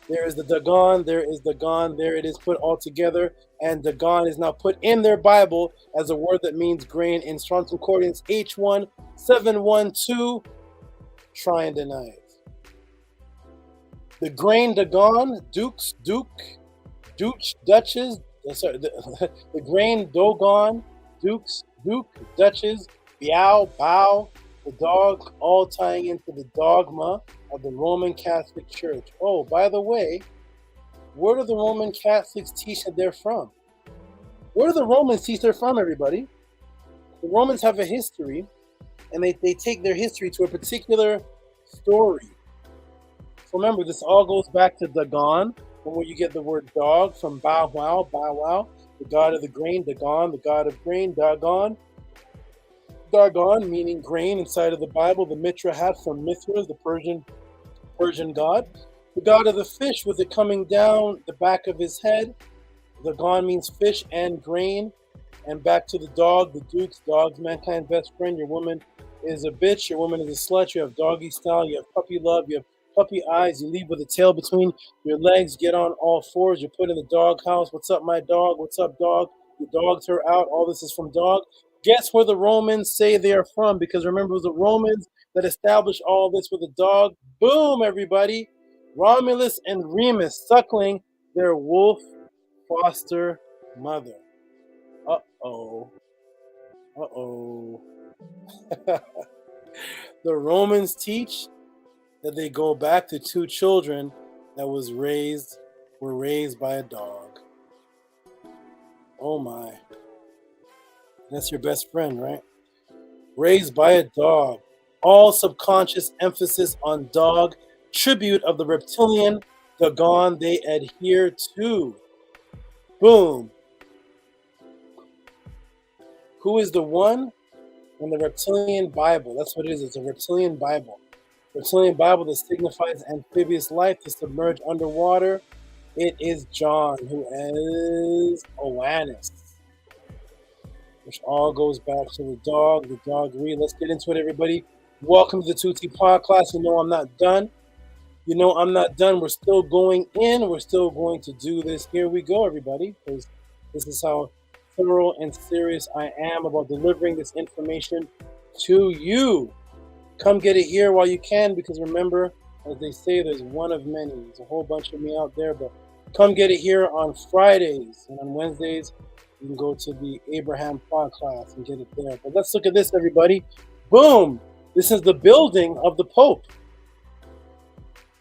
[SPEAKER 3] There is the Dagon, there is Dagon, there it is put all together. And Dagon is now put in their Bible as a word that means grain in Strong's Concordance, H1712. Try and deny it. The grain Dagon, dukes, duke, duchess, the grain Dogon, dukes, duke, duchess, bow, the dog, all tying into the dogma of the Roman Catholic Church. Oh, by the way, where do the Roman Catholics teach that they're from? Where do the Romans teach they're from, everybody? The Romans have a history, and they take their history to a particular story. So remember, this all goes back to Dagon, from where you get the word dog, from Bow Wow, the god of the grain, Dagon, the god of grain, Dagon. Dagon, meaning grain inside of the Bible. The Mitra hat from Mithras, the Persian god. The god of the fish, with it coming down the back of his head. Dagon means fish and grain. And back to the dog, the dukes, dogs, mankind's best friend. Your woman is a bitch, your woman is a slut. You have doggy style, you have puppy love, you have puppy eyes. You leave with a tail between your legs, get on all fours. You're put in the dog house. What's up, my dog? What's up, dog? You dogged her out. All this is from dog. Guess where the Romans say they are from? Because remember, it was the Romans that established all this with a dog. Boom, everybody. Romulus and Remus suckling their wolf foster mother. Uh-oh. The Romans teach that they go back to two children that were raised by a dog. Oh my. That's your best friend, right? Raised by a dog. All subconscious emphasis on dog. Tribute of the reptilian Dagon they adhere to. Boom. Who is the one in the reptilian Bible. That's what it is. It's a reptilian Bible. Reptilian Bible that signifies amphibious life to submerge underwater. It is John, who is Oannes, which all goes back to the dog read. Let's get into it, everybody. Welcome to the Tehuti Podclass. You know I'm not done. You know I'm not done. We're still going in. We're still going to do this. Here we go, everybody, because this is how thorough and serious I am about delivering this information to you. Come get it here while you can, because remember, as they say, there's one of many. There's a whole bunch of me out there, but come get it here on Fridays, and on Wednesdays you can go to the Abraham Podclass and get it there. But let's look at this, everybody. Boom! This is the building of the Pope.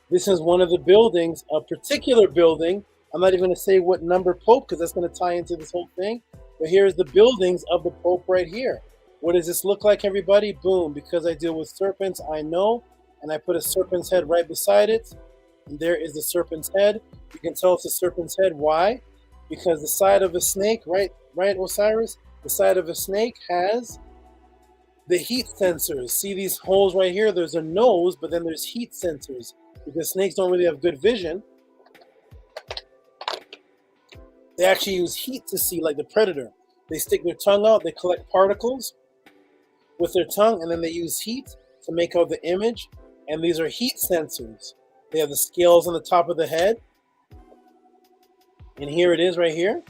[SPEAKER 3] This is one of the buildings, a particular building. I'm not even going to say what number Pope, because that's going to tie into this whole thing. But here's the buildings of the Pope right here. What does this look like, everybody? Boom. Because I deal with serpents, I know. And I put a serpent's head right beside it. And there is the serpent's head. You can tell it's a serpent's head. Why? Because the side of a snake, right, Osiris? The side of a snake has the heat sensors. See these holes right here? There's a nose, but then there's heat sensors. Because snakes don't really have good vision. They actually use heat to see, like the predator. They stick their tongue out, they collect particles with their tongue, and then they use heat to make out the image. And these are heat sensors. They have the scales on the top of the head. And here it is right here.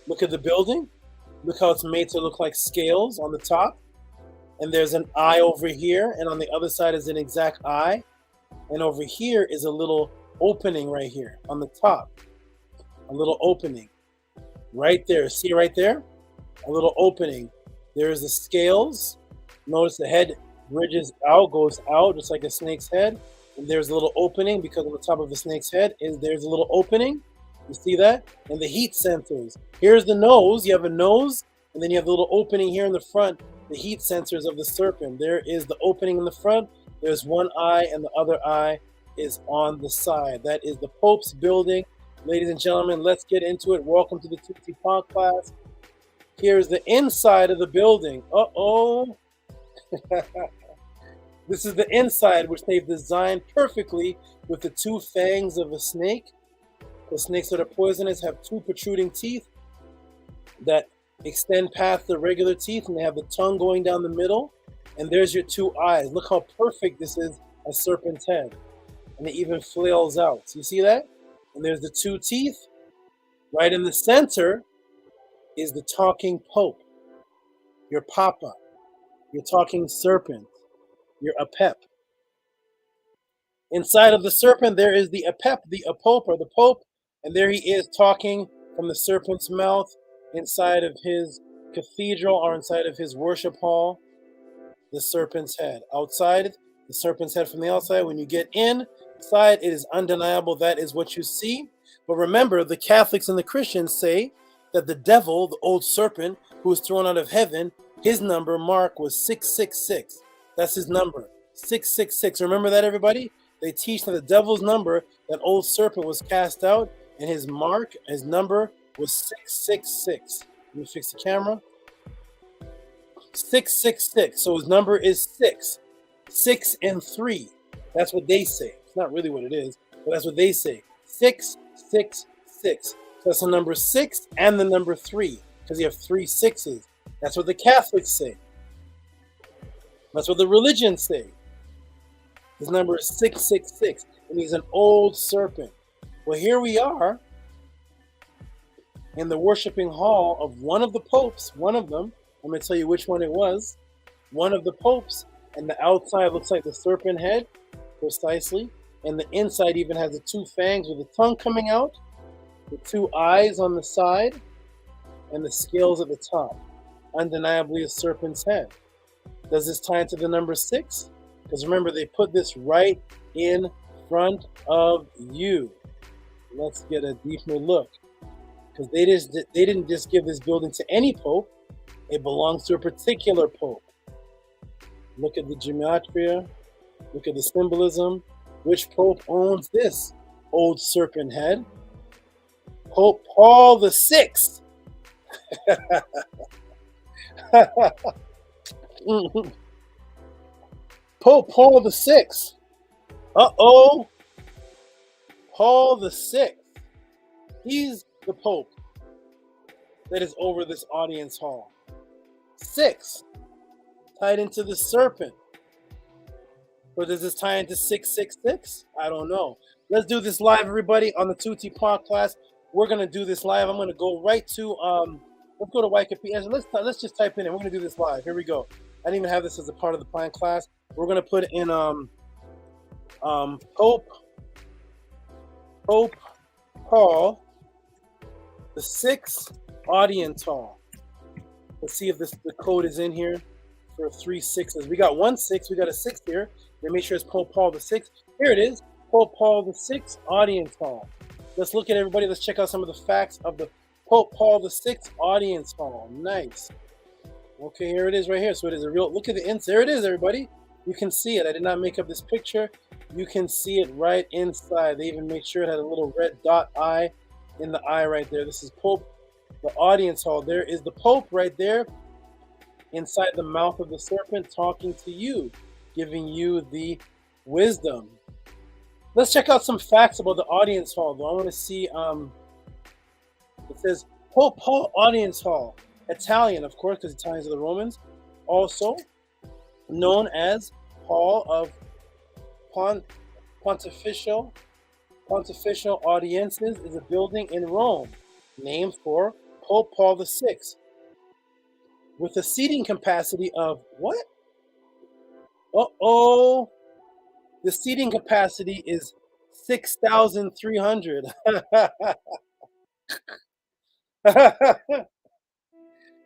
[SPEAKER 3] Look at the building. Look how it's made to look like scales on the top. And there's an eye over here, and on the other side is an exact eye. And over here is a little opening right here on the top. A little opening right there. See right there? A little opening. There's the scales. Notice the head bridges out, goes out just like a snake's head. And there's a little opening because on the top of the snake's head there's a little opening. You see that? And the heat sensors. Here's the nose. You have a nose, and then you have a little opening here in the front. The heat sensors of the serpent. There is the opening in the front. There's one eye, and the other eye is on the side. That is the Pope's building. Ladies and gentlemen, let's get into it. Welcome to the Tehuti Podclass. Here's the inside of the building. Uh-oh. This is the inside, which they've designed perfectly with the two fangs of a snake. The snakes that are poisonous have two protruding teeth that extend past the regular teeth, and they have the tongue going down the middle. And there's your two eyes. Look how perfect this is, a serpent's head. And it even flails out. So you see that? And there's the two teeth. Right in the center is the talking Pope, your Papa, your talking serpent, your Apep. Inside of the serpent, there is the Apep, the Apope, or the Pope. And there he is talking from the serpent's mouth inside of his cathedral or inside of his worship hall. The serpent's head. Outside, the serpent's head from the outside. When you get inside, it is undeniable that is what you see. But remember, the Catholics and the Christians say that the devil, the old serpent who was thrown out of heaven, his number, Mark, was 666. That's his number, 666. Remember that, everybody? They teach that the devil's number, that old serpent, was cast out, and his mark, his number, was 666. Let me fix the camera. 666. So his number is 6. 6 and 3. That's what they say. It's not really what it is, but that's what they say. 666. So that's the number 6 and the number 3, because you have 3 6s. That's what the Catholics say. That's what the religions say. His number is 666, and he's an old serpent. Well, here we are in the worshiping hall of one of the popes, one of them. I'm going to tell you which one it was. One of the popes, and the outside looks like the serpent head, precisely. And the inside even has the two fangs with the tongue coming out, the two eyes on the side, and the scales at the top. Undeniably a serpent's head. Does this tie into the number 6? Because remember, they put this right in front of you. Let's get a deeper look. Because they didn't just give this building to any pope. It belongs to a particular pope. Look at the gematria. Look at the symbolism. Which pope owns this old serpent head? Pope Paul VI. Pope Paul the Sixth. Uh-oh. Paul the Sixth. He's the Pope that is over this audience hall. 6 tied into the serpent. Or does this tie into 666? I don't know. Let's do this live, everybody, on the Tehuti Podclass. We're gonna do this live. I'm gonna go right to let's go to Wikipedia. Let's just type in it. We're gonna do this live. Here we go. I didn't even have this as a part of the plan class. We're gonna put in Pope Paul the Sixth audience hall. Let's see if the code is in here for 3 6s. We got 1 6. We got a 6 here. Let me make sure it's Pope Paul the Sixth. Here it is. Pope Paul the Sixth audience hall. Let's look at everybody. Let's check out some of the facts of the Pope Paul the Sixth audience hall. Nice. Okay, here it is right here. So it is a real, look at the inside. There it is, everybody. You can see it. I did not make up this picture. You can see it right inside. They even made sure it had a little red dot eye in the eye right there. This is Pope, the audience hall. There is the Pope right there inside the mouth of the serpent talking to you, giving you the wisdom. Let's check out some facts about the audience hall, though. I want to see, it says Pope Paul Audience Hall. Italian, of course, because Italians are the Romans. Also known as Hall of Pontifical Audiences, is a building in Rome named for Pope Paul VI, with a seating capacity of what? Uh-oh. The seating capacity is 6,300.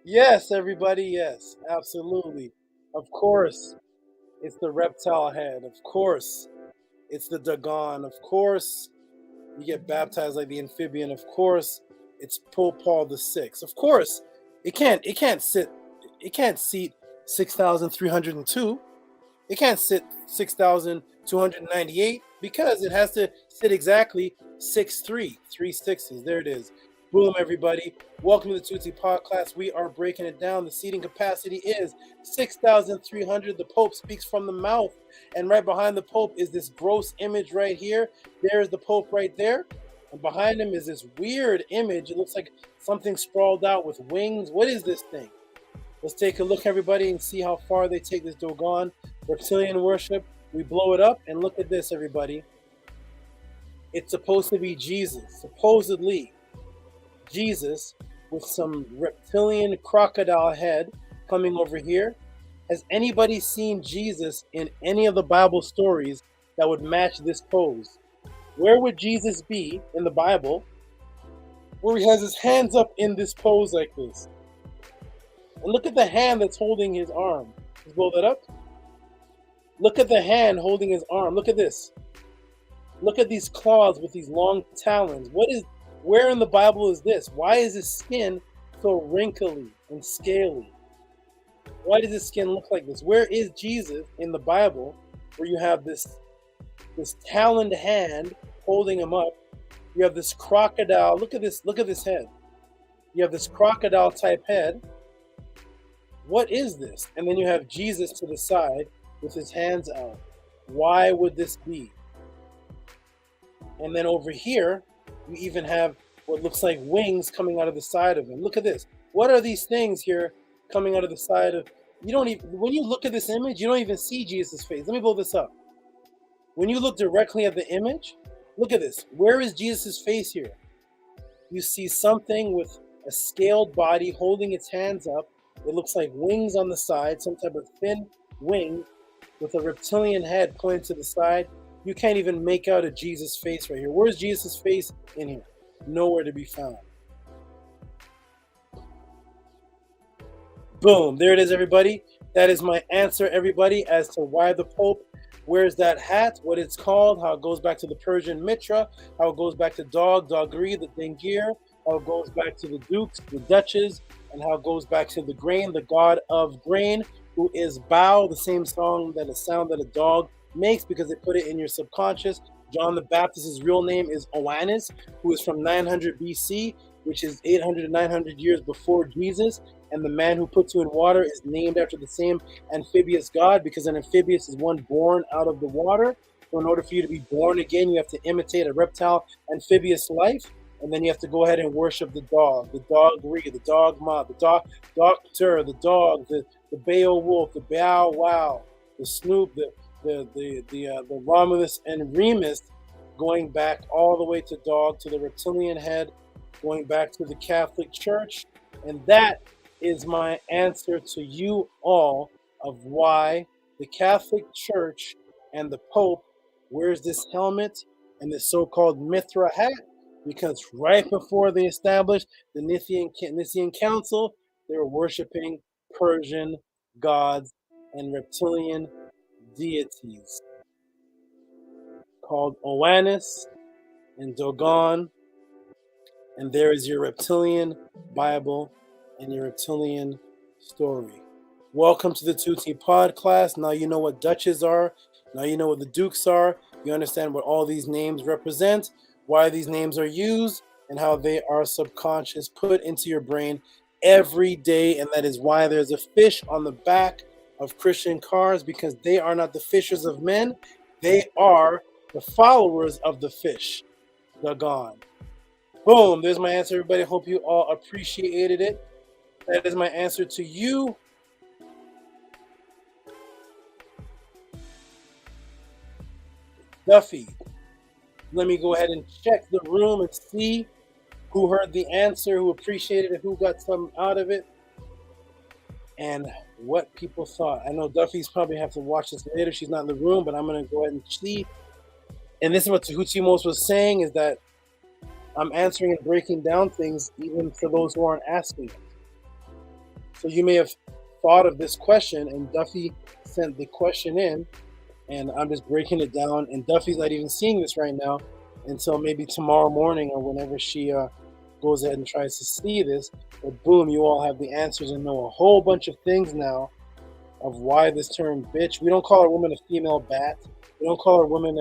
[SPEAKER 3] Yes, everybody, yes, absolutely. Of course, it's the reptile head. Of course, it's the Dagon. Of course, you get baptized like the amphibian. Of course, it's Pope Paul VI. Of course, it can't seat 6,302. It can't sit 6,298 because it has to sit exactly 6'3", 3 6s. There it is. Boom, everybody. Welcome to the Tehuti Podclass. We are breaking it down. The seating capacity is 6,300. The Pope speaks from the mouth. And right behind the Pope is this gross image right here. There's the Pope right there. And behind him is this weird image. It looks like something sprawled out with wings. What is this thing? Let's take a look, everybody, and see how far they take this Dagon reptilian worship. We blow it up, and look at this, everybody. It's supposed to be Jesus, supposedly Jesus, with some reptilian crocodile head coming over here. Has anybody seen Jesus in any of the Bible stories that would match this pose? Where would Jesus be in the Bible where he has his hands up in this pose like this? And look at the hand that's holding his arm. Let's blow that up. Look at the hand holding his arm. Look at this. Look at these claws with these long talons. Where in the Bible is this? Why is his skin so wrinkly and scaly? Why does his skin look like this? Where is Jesus in the Bible where you have this taloned hand holding him up? You have this crocodile. Look at this head. You have this crocodile type head. What is this? And then you have Jesus to the side with his hands out. Why would this be? And then over here, you even have what looks like wings coming out of the side of him. Look at this. What are these things here coming out of the side of? When you look at this image, you don't even see Jesus' face. Let me blow this up. When you look directly at the image, look at this. Where is Jesus' face here? You see something with a scaled body holding its hands up. It looks like wings on the side, some type of thin wing with a reptilian head pointing to the side. You can't even make out a Jesus face right here. Where's Jesus' face in here? Nowhere to be found. Boom. There it is, everybody. That is my answer, everybody, as to why the Pope wears that hat, what it's called, how it goes back to the Persian Mitra, how it goes back to Dogri, the Dingir, how it goes back to the Dukes, the Duchess, and how it goes back to the grain, the god of grain, who is Bao, the same sound that a dog makes because they put it in your subconscious. John the Baptist's real name is Oannes, who is from 900 BC, which is 800 to 900 years before Jesus. and the man who puts you in water is named after the same amphibious god, because an amphibious is one born out of the water. So in order for you to be born again, you have to imitate a reptile amphibious life, and then you have to go ahead and worship the dog Re, the dog Ma, the doctor, the dog, the Beowulf, the Bow Wow, the Snoop, the Romulus and Remus, going back all the way to dog, to the reptilian head, going back to the Catholic Church. And that is my answer to you all of why the Catholic Church and the Pope wears this helmet and this so-called Mithra hat, because right before they established the Nicene Council, they were worshiping Persian gods and reptilian deities called Oannes and Dagon. And there is your reptilian Bible and your reptilian story. Welcome to the Tehuti Podclass. Now you know what Duchess are. Now you know what the Dukes are. You understand what all these names represent, why these names are used, and how they are subconscious, put into your brain every day. And that is why there's a fish on the back of Christian cars, because they are not the fishers of men. They are the followers of the fish, Dagon. Boom, there's my answer, everybody. Hope you all appreciated it. That is my answer to you. Duffy, let me go ahead and check the room and see who heard the answer, who appreciated it, who got something out of it, and what people thought. I know Duffy's probably have to watch this later. She's not in the room, but I'm going to go ahead and see. And this is what Tehuti Mos was saying, is that I'm answering and breaking down things even for those who aren't asking it. So you may have thought of this question, and Duffy sent the question in, and I'm just breaking it down. And Duffy's not even seeing this right now until maybe tomorrow morning or whenever she goes ahead and tries to see this. But boom, you all have the answers and know a whole bunch of things now of why this term bitch. We don't call a woman a female bat. We don't call a woman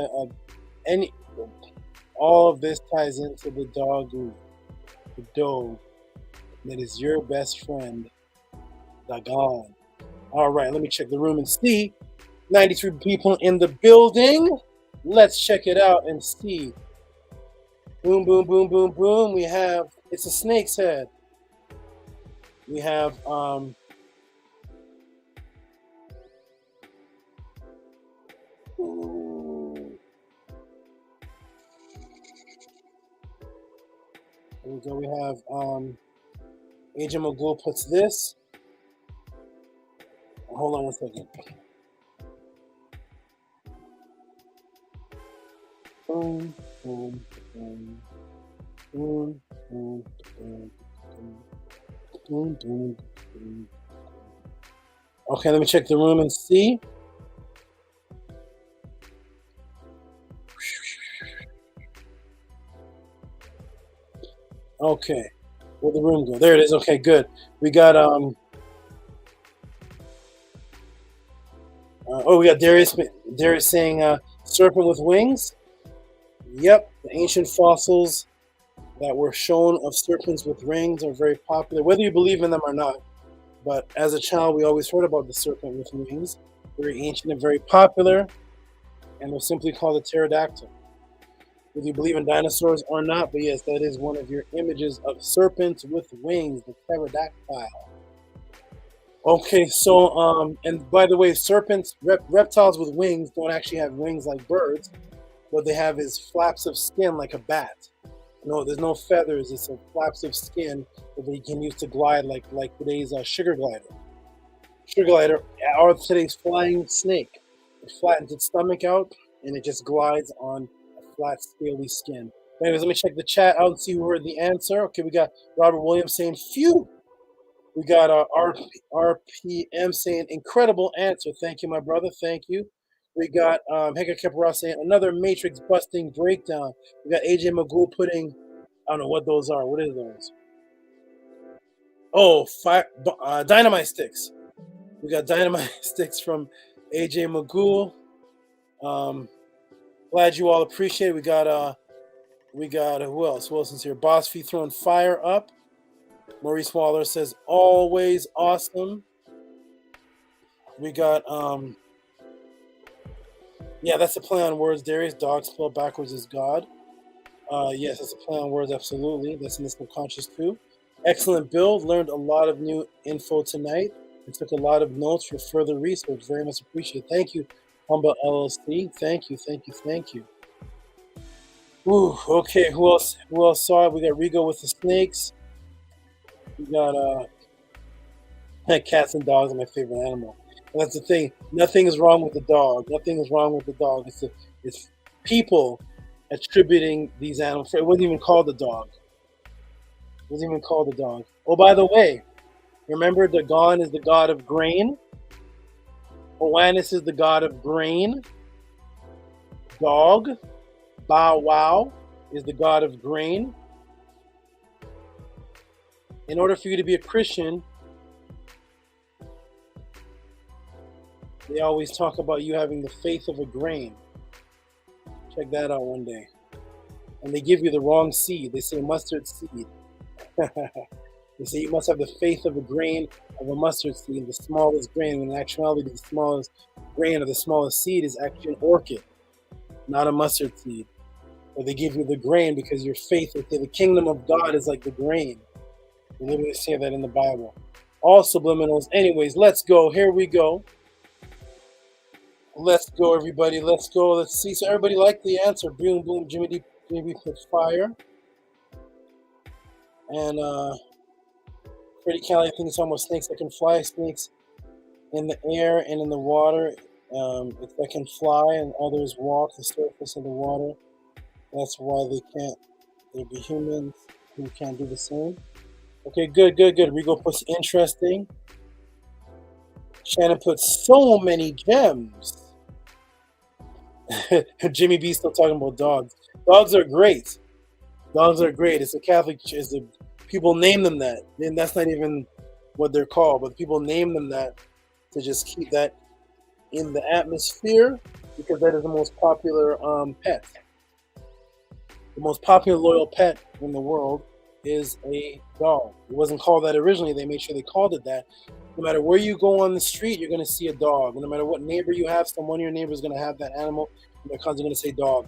[SPEAKER 3] any. All of this ties into the dog, the dog that is your best friend, Dagon. All right, let me check the room and see. 93 people in the building. Let's check it out and see. Boom, boom, boom, boom, boom. We have, it's a snake's head. We have, There we go. We have Agent Magul puts this. Hold on one second. Boom, boom, boom, boom, boom, boom, boom, boom, boom. Okay, let me check the room and see. Okay, where'd the room go? There it is. Okay, good. We got we got Darius saying serpent with wings. Yep, the ancient fossils that were shown of serpents with rings are very popular, whether you believe in them or not. But as a child, we always heard about the serpent with wings. Very ancient and very popular, and they're simply called a pterodactyl. Whether you believe in dinosaurs or not, but yes, that is one of your images of serpents with wings, the pterodactyl. Okay, so, and by the way, serpents, reptiles with wings don't actually have wings like birds. What they have is flaps of skin like a bat. No, there's no feathers. It's a flaps of skin that they can use to glide like today's sugar glider. Sugar glider, or today's flying snake. It flattens its stomach out, and it just glides on flat, scaly skin. But anyways, let me check the chat out and see who heard the answer. Okay, we got Robert Williams saying, phew. We got RPM saying, incredible answer. Thank you, my brother. Thank you. We got Hector Caparra saying, another matrix busting breakdown. We got AJ Magoo putting, I don't know what those are. What are those? Oh, dynamite sticks. We got dynamite sticks from AJ Magoo. Glad you all appreciate it. We got who else? Who else is here? Boss Fee throwing fire up. Maurice Waller says, always awesome. We got, yeah, that's a play on words, Darius. Dog spelled backwards is God. Yes, that's a play on words, absolutely. That's in the subconscious too. Excellent build. Learned a lot of new info tonight and took a lot of notes for further research. Very much appreciated. Thank you, Humble LLC. Thank you, thank you, thank you. Ooh, okay, who else saw it? We got Rigo with the snakes. We got cats and dogs are my favorite animal. And that's the thing. Nothing is wrong with the dog. Nothing is wrong with the dog. It's people attributing these animals. It wasn't even called a dog. It wasn't even called a dog. Oh, by the way, remember Dagon is the god of grain. Oannes is the god of grain. Dog, Bow Wow, is the god of grain. In order for you to be a Christian, they always talk about you having the faith of a grain. Check that out one day. And they give you the wrong seed. They say mustard seed. They say you must have the faith of a grain of a mustard seed, the smallest grain. When in actuality, the smallest grain or the smallest seed is actually an orchid, not a mustard seed. But they give you the grain because your faith, the kingdom of God is like the grain. They literally say that in the Bible. All subliminals. Anyways, let's go. Here we go. Let's go, everybody. Let's go. Let's see. So everybody liked the answer. Boom, boom. Jimmy D put fire. And Freddie Kelly, I think it's almost snakes that can fly. Snakes in the air and in the water that can fly, and others walk the surface of the water. That's why they can't. There'd be humans who can't do the same. Okay, good. Rigo puts interesting. Shannon puts so many gems. Jimmy B still talking about dogs. Dogs are great. It's a Catholic. People name them that. And that's not even what they're called, but people name them that to just keep that in the atmosphere because that is the most popular pet. The most popular loyal pet in the world is a dog. It wasn't called that originally. They made sure they called it that. No matter where you go on the street, you're going to see a dog. No matter what neighbor you have, one of your neighbors is going to have that animal. And they're constantly going to say dog.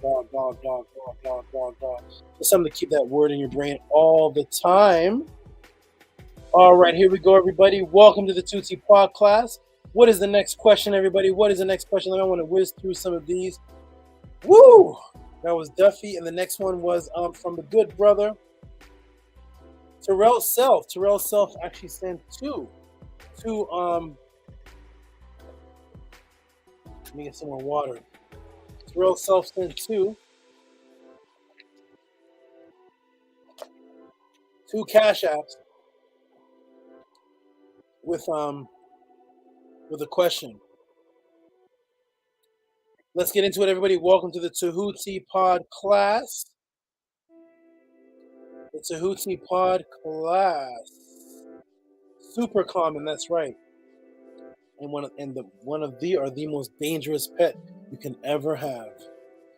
[SPEAKER 3] It's something to keep that word in your brain all the time. All right, here we go, everybody. Welcome to the Tehuti Podclass. What is the next question, everybody? What is the next question? I want to whiz through some of these. Woo! That was Duffy. And the next one was from the good brother, Terrell Self. Terrell Self actually sent two. Let me get some more water. Terrell Self sent two cash apps with a question. Let's get into it, everybody. Welcome to the Tehuti Podclass. The Tehuti Podclass. Super common, that's right. And one of the most dangerous pet you can ever have.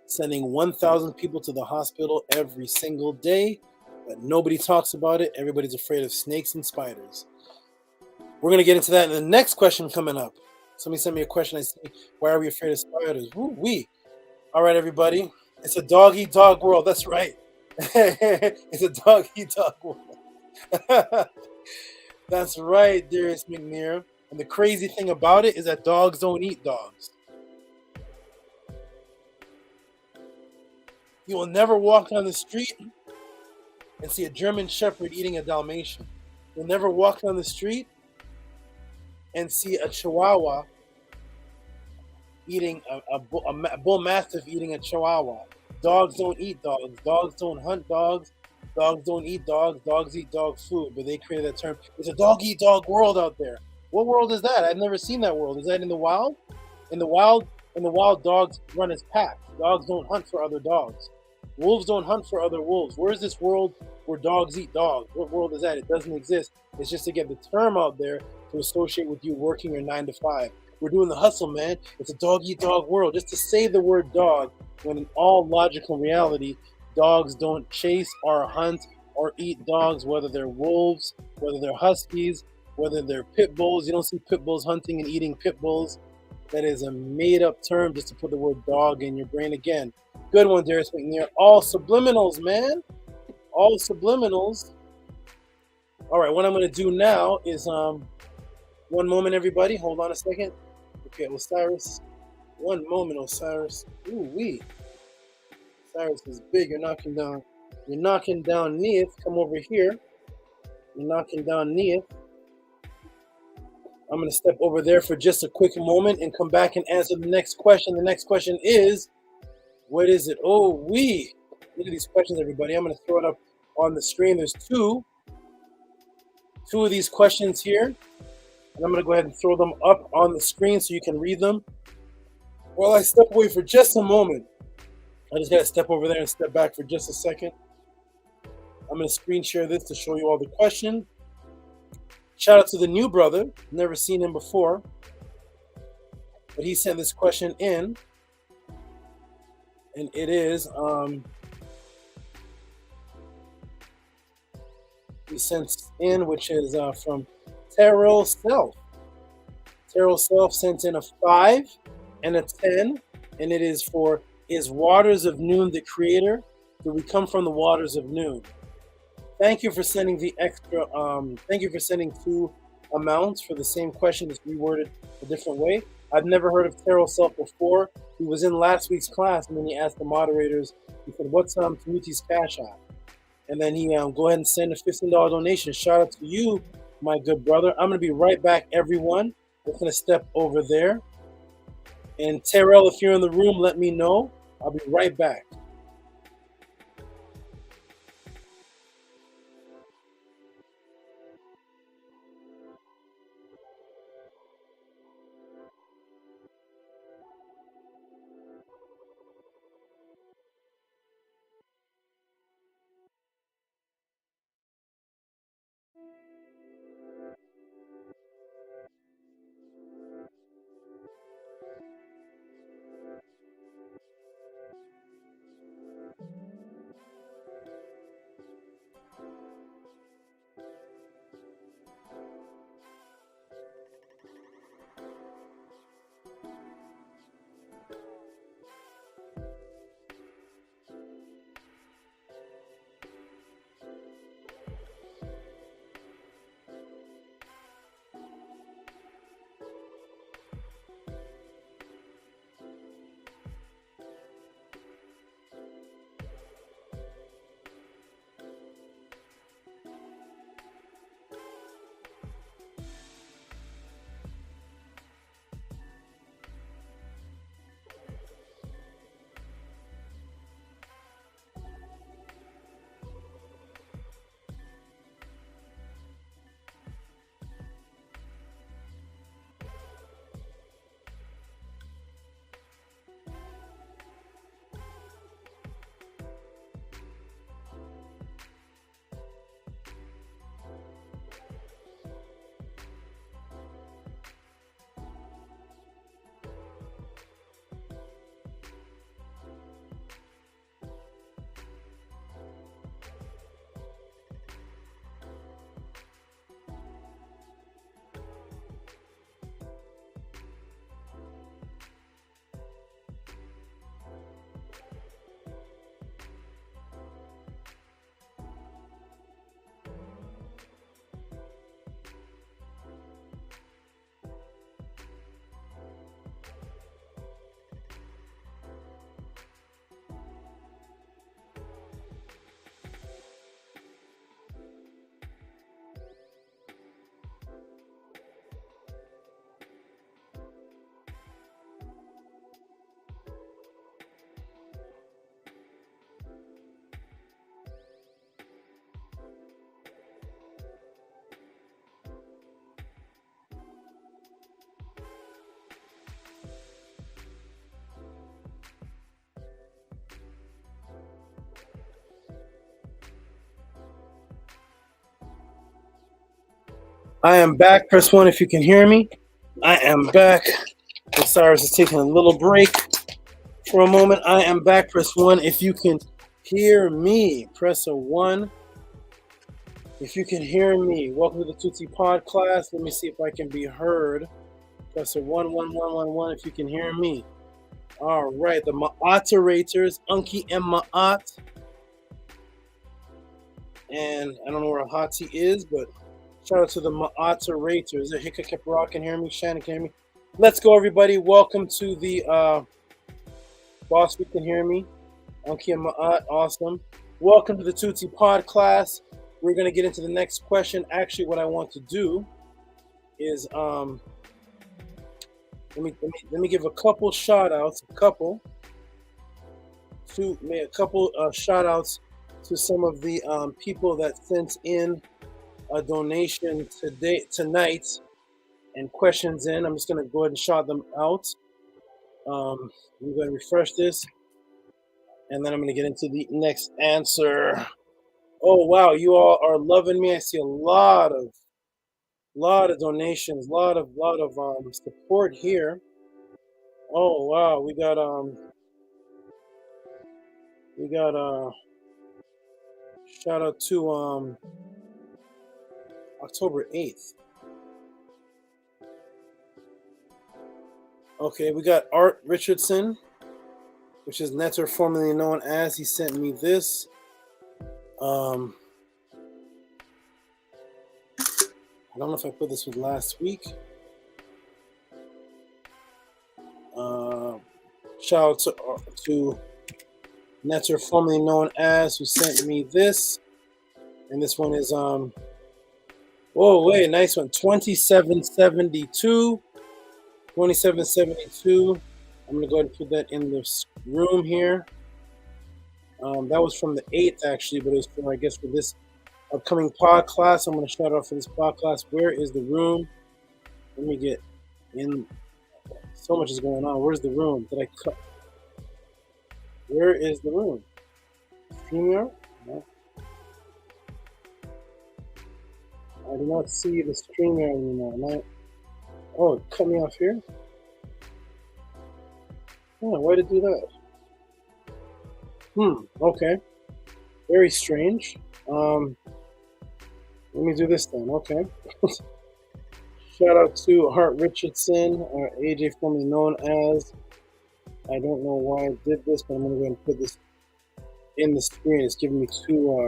[SPEAKER 3] Sending 1,000 people to the hospital every single day, but nobody talks about it. Everybody's afraid of snakes and spiders. We're going to get into that in the next question coming up. Somebody sent me a question. I see, why are we afraid of spiders? Woo-wee. All right, everybody. It's a dog-eat-dog world. That's right. It's a dog-eat-dog world. That's right, Darius McNair. And the crazy thing about it is that dogs don't eat dogs. You will never walk down the street and see a German Shepherd eating a Dalmatian. You'll never walk down the street and see a Chihuahua eating a Bull Mastiff eating a Chihuahua. Dogs don't eat dogs. Dogs don't hunt dogs. Dogs don't eat dogs. Dogs eat dog food. But they created that term. It's a dog-eat-dog world out there. What world is that? I've never seen that world. Is that in the wild? In the wild, dogs run as packs. Dogs don't hunt for other dogs. Wolves don't hunt for other wolves. Where is this world where dogs eat dogs? What world is that? It doesn't exist. It's just to get the term out there to associate with you working your 9 to 5. We're doing the hustle, man. It's a dog-eat-dog world. Just to say the word dog, when in all logical reality, dogs don't chase or hunt or eat dogs, whether they're wolves, whether they're huskies, whether they're pit bulls. You don't see pit bulls hunting and eating pit bulls. That is a made-up term just to put the word dog in your brain again. Good one, Darius McNair. All subliminals, man. All subliminals. All right, what I'm going to do now is, one moment, everybody. Hold on a second. Okay, Osiris. One moment, Osiris. Ooh-wee. Osiris is big. You're knocking down Neith. Come over here. You're knocking down Neith. I'm going to step over there for just a quick moment and come back and answer the next question. The next question is, what is it? Oh, we. Look at these questions, everybody. I'm going to throw it up on the screen. There's two of these questions here. And I'm going to go ahead and throw them up on the screen so you can read them. While I step away for just a moment, I just got to step over there and step back for just a second. I'm going to screen share this to show you all the question. Shout out to the new brother. Never seen him before. But he sent this question in. And it is, he sent in, which is from Terrell Self. Terrell Self sent in a 5 and a 10. And it is for, is Waters of Noon the creator? Do we come from the waters of noon? Thank you for sending the extra, thank you for sending 2 amounts for the same question, just reworded a different way. I've never heard of Terrell Self before. He was in last week's class, and then he asked the moderators, he said, what's Tehuti's Cash App? And then he go ahead and send a $15 donation. Shout out to you, my good brother. I'm going to be right back, everyone. I'm going to step over there. And Terrell, if you're in the room, let me know. I'll be right back. I am back. Press 1 if you can hear me. I am back. Osiris is taking a little break for a moment. I am back. Press 1 if you can hear me. Press a 1 If you can hear me, welcome to the Tehuti Podclass. Let me see if I can be heard. Press a 11111 if you can hear me. All right, the Ma'aterators, Unki and Ma'at. And I don't know where Hati is, but shout out to the Ma'aterators. Hika Kepra can hear me, Shannon can hear me. Let's go, everybody. Welcome to the Boss, we can hear me. Unki and Ma'at, awesome. Welcome to the Tehuti Podclass. We're going to get into the next question. Actually, what I want to do is let me give a couple shout outs, a couple shout outs to some of the people that sent in a donation tonight and questions in. I'm just going to go ahead and shout them out. I'm going to refresh this, and then I'm going to get into the next answer. Oh wow, you all are loving me. I see a lot of donations, lot of support here. Oh wow, we got shout out to October 8th. Okay, we got Art Richardson, which is Netter, formerly known as. He sent me this. I don't know if I put this with last week. Shout out to Netter, formerly known as, who sent me this. And this one is oh wait, nice one. 2772. 2772. I'm gonna go ahead and put that in this room here. That was from the 8th actually, but it was for, I guess, for this upcoming pod class. I'm going to shout out for this pod class. Where is the room? Let me get in. So much is going on. Where's the room? Did I cut? Where is the room? StreamYard? No. I do not see the StreamYard anymore. Oh, it cut me off here? Oh, why did it do that? Okay. Very strange. Let me do this then. Okay. Shout out to Hart Richardson, or AJ, formerly known as. I don't know why I did this, but I'm going to go ahead and put this in the screen. It's giving me two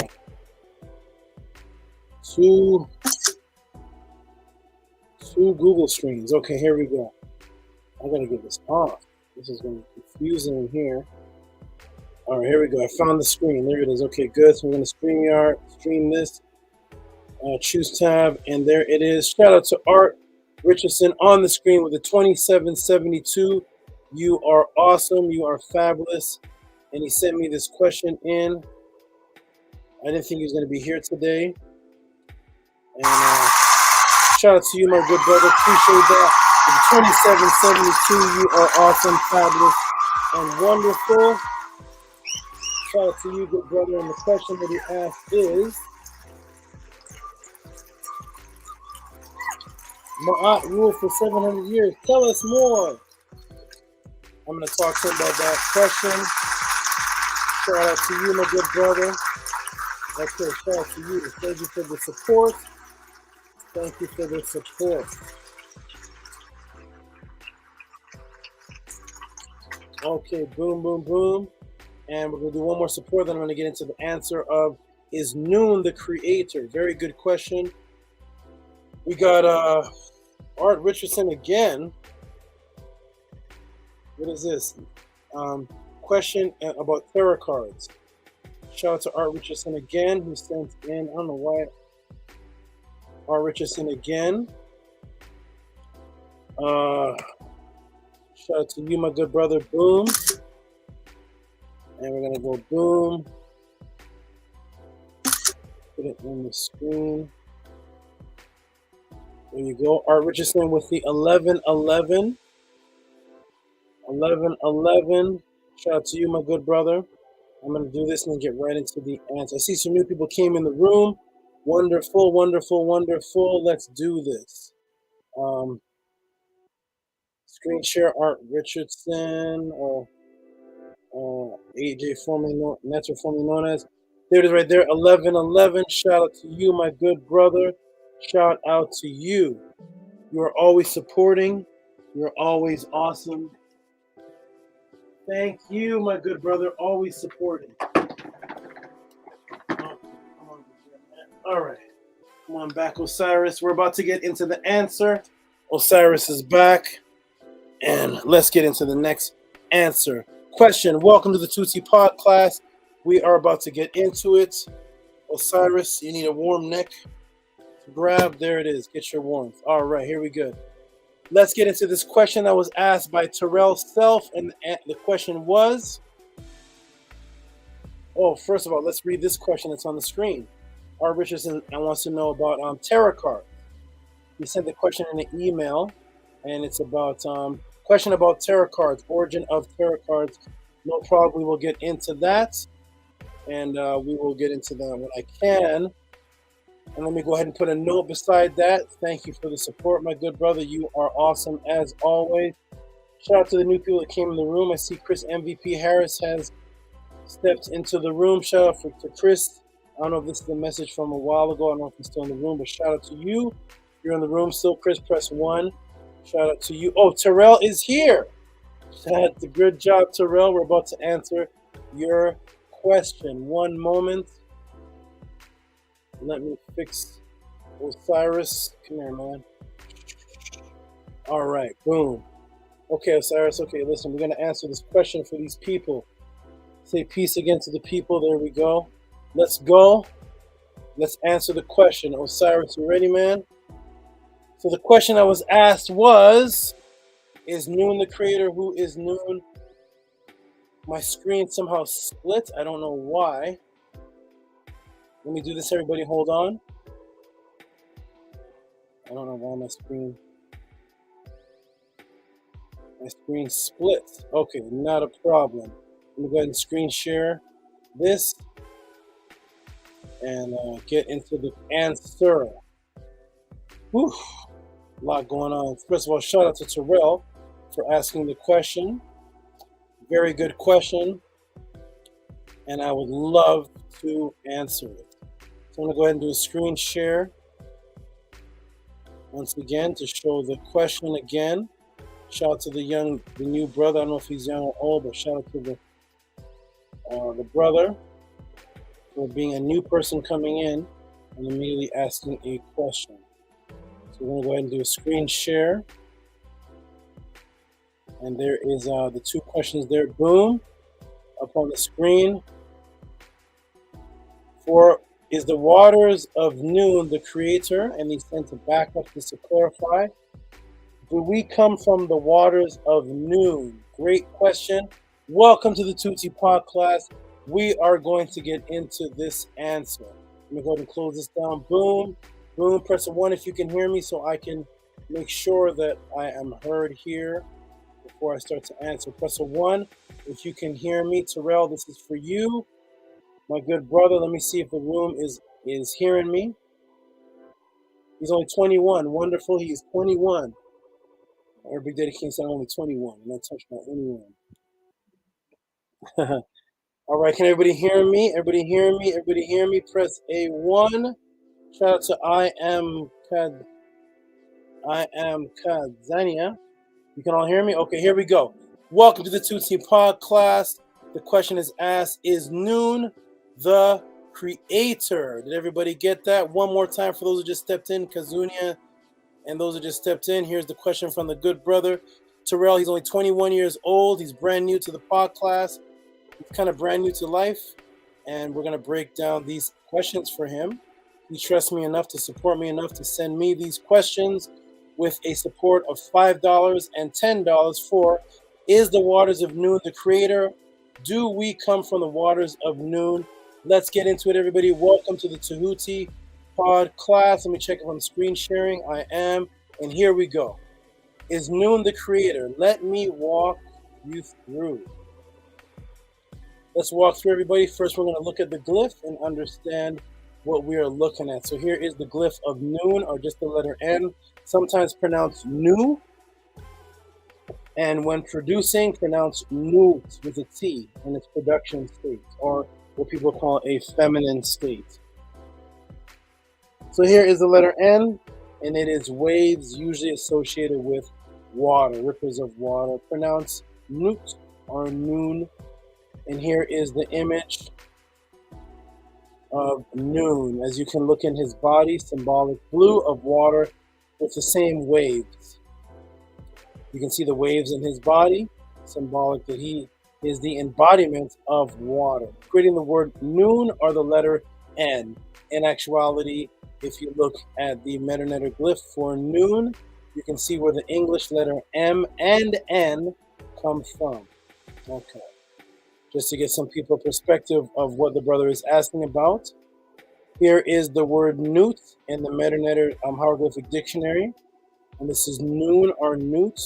[SPEAKER 3] Google screens. Okay, here we go. I got to get this off. This is going to be confusing here. All right, here we go. I found the screen. There it is. Okay, good. So we're going to stream this. Choose tab, and there it is. Shout out to Art Richardson on the screen with the 2772. You are awesome. You are fabulous. And he sent me this question in. I didn't think he was going to be here today. And shout out to you, my good brother. Appreciate that. With the 2772, you are awesome, fabulous, and wonderful. Shout out to you, good brother. And the question that he asked is, Ma'at ruled for 700 years. Tell us more. I'm going to talk to him about that question. Shout out to you, my good brother. Okay, shout out to you. Thank you for the support. Thank you for the support. Okay, boom, boom, boom. And we're going to do one more support, then I'm going to get into the answer of, is Noon the creator? Very good question. We got Art Richardson again. What is this? Question about tarot cards. Shout out to Art Richardson again, who sent in, I don't know why. Art Richardson again. Shout out to you, my good brother. Boom. And we're going to go boom. Put it on the screen. There you go. Art Richardson with the 1111. 1111. Shout out to you, my good brother. I'm going to do this and get right into the answer. I see some new people came in the room. Wonderful, wonderful, wonderful. Let's do this. Screen share Art Richardson or AJ, formerly known as. There it is right there, 1111. Shout out to you, my good brother. Shout out to you. You are always supporting. You're always awesome. Thank you, my good brother. Always supporting. All right. Come on back, Osiris. We're about to get into the answer. Osiris is back. And let's get into the next answer. Question. Welcome to the Tehuti Podclass. We are about to get into it. Osiris, you need a warm neck to grab. There it is. Get your warmth. All right, here we go. Let's get into this question that was asked by Terrell Self. And the question was... Oh, first of all, let's read this question that's on the screen. R. Richardson wants to know about tarot cards. He sent the question in an email, and it's about question about tarot cards, origin of tarot cards. No problem. We will get into that, and we will get into that when I can. And let me go ahead and put a note beside that. Thank you for the support, my good brother. You are awesome as always. Shout out to the new people that came in the room. I see Chris MVP Harris has stepped into the room. Shout out to Chris. I don't know if this is a message from a while ago. I don't know if he's still in the room, but shout out to you. If you're in the room still, Chris, press 1. Shout out to you. Oh, Terrell is here. Good job, Terrell. We're about to answer your question. One moment. Let me fix Osiris. Come here, man. All right, boom. Okay, Osiris. Okay, listen, we're going to answer this question for these people. Say peace again to the people. There we go. Let's go. Let's answer the question. Osiris, you ready, man? So the question that was asked was, is Noon the creator? Who is Noon? My screen somehow split. I don't know why. Let me do this, everybody. Hold on. I don't know why my screen split. Okay, not a problem. Let me go ahead and screen share this and get into the answer. Whew, a lot going on. First of all, shout out to Terrell for asking the question. Very good question, and I would love to answer it. So I'm going to go ahead and do a screen share once again to show the question again. Shout out to the new brother. I don't know if he's young or old, but shout out to the brother for being a new person coming in and immediately asking a question. So we're going to go ahead and do a screen share. And there is the two questions there. Boom. Up on the screen. Is the waters of Noon the creator? And he sent to back up this to clarify. Do we come from the waters of Noon? Great question. Welcome to the Tehuti Podclass. We are going to get into this answer. Let me go ahead and close this down. Boom. Boom. Press a 1 if you can hear me so I can make sure that I am heard here before I start to answer. Press a 1 if you can hear me. Terrell, this is for you. My good brother, let me see if the room is hearing me. He's only 21. Wonderful. He is 21. Our Big Daddy King said I'm only 21. I'm not touched by anyone. All right, can everybody hear me? Everybody hear me? Everybody hear me? Press A1. Shout out to I am Kadzania. You can all hear me? Okay, here we go. Welcome to the Tehuti Podclass. The question is asked, is Noon the creator? Did everybody get that? One more time for those who just stepped in, Kazunia, and those who just stepped in. Here's the question from the good brother, Terrell. He's only 21 years old. He's brand new to the podcast. He's kind of brand new to life, and we're going to break down these questions for him. He trusts me enough to support me enough to send me these questions with a support of $5 and $10 for, is the waters of Noon the creator? Do we come from the waters of Noon? Let's get into it, everybody. Welcome to the Tehuti Podclass. Let me check if I'm screen sharing. I am, and here we go. Is Noon the creator? Let me walk you through. Let's walk through, everybody. First, we're going to look at the glyph and understand what we are looking at. So here is the glyph of Noon, or just the letter N, sometimes pronounced Nu, and when producing, pronounced Nut with a T in its production state, or what people call a feminine state. So here is the letter N, and it is waves usually associated with water, ripples of water, pronounced nut or noon. And here is the image of noon. As you can look in his body, symbolic blue of water with the same waves. You can see the waves in his body, symbolic that he is the embodiment of water. Creating the word noon or the letter N. In actuality, if you look at the meta-letter glyph for noon, you can see where the English letter M and N come from. Okay. Just to get some people perspective of what the brother is asking about. Here is the word newt in the meta-letter hieroglyphic dictionary. And this is noon or newt.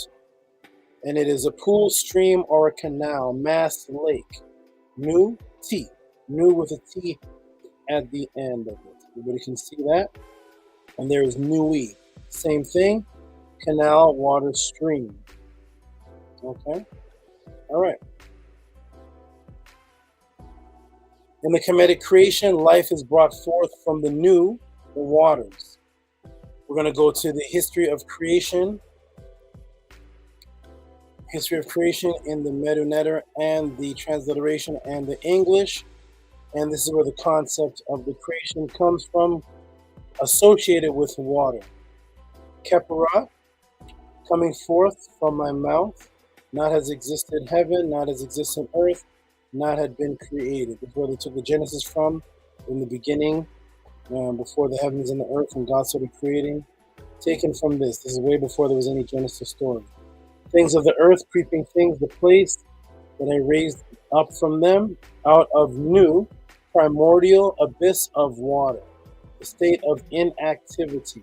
[SPEAKER 3] And it is a pool, stream, or a canal, mass, lake. Nu, T. Nu with a T at the end of it. Everybody can see that. And there is nui. Same thing. Canal, water, stream. Okay. All right. In the Kemetic creation, life is brought forth from the new, the waters. We're going to go to the history of creation. History of creation in the Medu-Neter and the transliteration and the English. And this is where the concept of the creation comes from, associated with water. Kepera, coming forth from my mouth, not has existed heaven, not has existed earth, not had been created. This is where they took the Genesis from, in the beginning, before the heavens and the earth, and God started creating. Taken from this. This is way before there was any Genesis story. Things of the earth, creeping things, the place that I raised up from them, out of new, primordial abyss of water, the state of inactivity.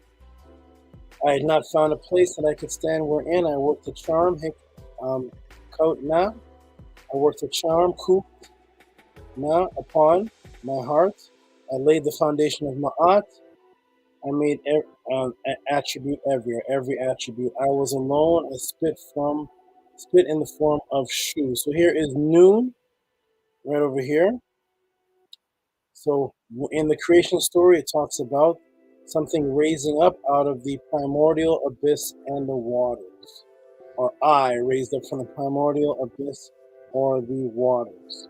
[SPEAKER 3] I had not found a place that I could stand wherein I worked a charm, coat na. I worked a charm, kut na, upon my heart. I laid the foundation of Ma'at. I made an attribute every attribute. I was alone. I spit in the form of Shu. So here is noon, right over here. So in the creation story, it talks about something raising up out of the primordial abyss and the waters. Or I raised up from the primordial abyss or the waters.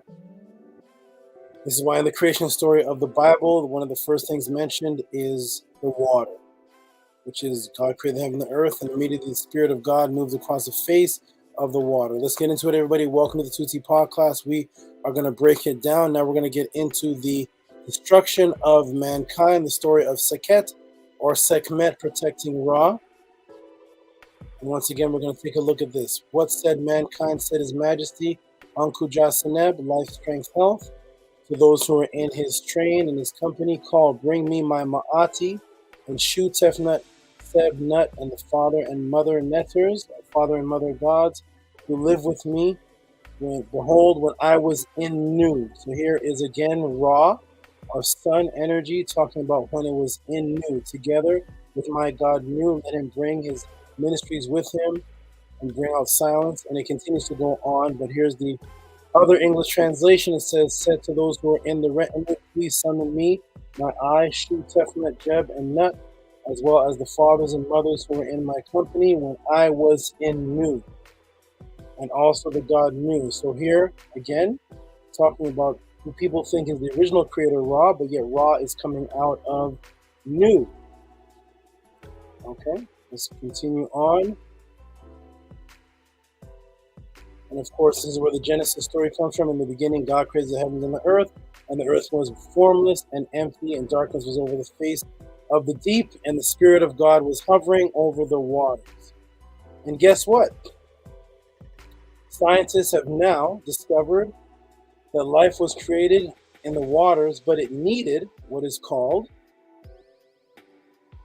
[SPEAKER 3] This is why in the creation story of the Bible, one of the first things mentioned is the water, which is God created the heaven and the earth, and immediately the Spirit of God moved across the face of the water. Let's get into it, everybody. Welcome to the Tehuti Podclass. We are going to break it down. Now we're going to get into the destruction of mankind, the story of Sekhet or Sekhmet protecting Ra. And once again, we're going to take a look at this. What said mankind, said His Majesty, Ankuja Seneb, life, strength, health. To those who are in his train and his company, called, bring me my Ma'ati, and Shu Tefnut, Seb Nut, and the father and mother Neters, father and mother gods, who live with me. Behold, when I was in Nu. So here is again Ra, our sun energy, talking about when it was in Nu, together with my God Nu. Let him bring his ministries with him and bring out silence. And it continues to go on, but here's the other English translation. It says, said to those who are in the retinue, please summon me, my eye, Shu, Tefnut, Jeb, and Nut, as well as the fathers and mothers who were in my company when I was in Nu, and also the God Nu. So here, again, talking about who people think is the original creator, Ra, but yet Ra is coming out of Nu. Okay, let's continue on. And of course, this is where the Genesis story comes from. In the beginning, God created the heavens and the earth was formless and empty, and darkness was over the face of the deep, and the Spirit of God was hovering over the waters. And guess what? Scientists have now discovered that life was created in the waters, but it needed what is called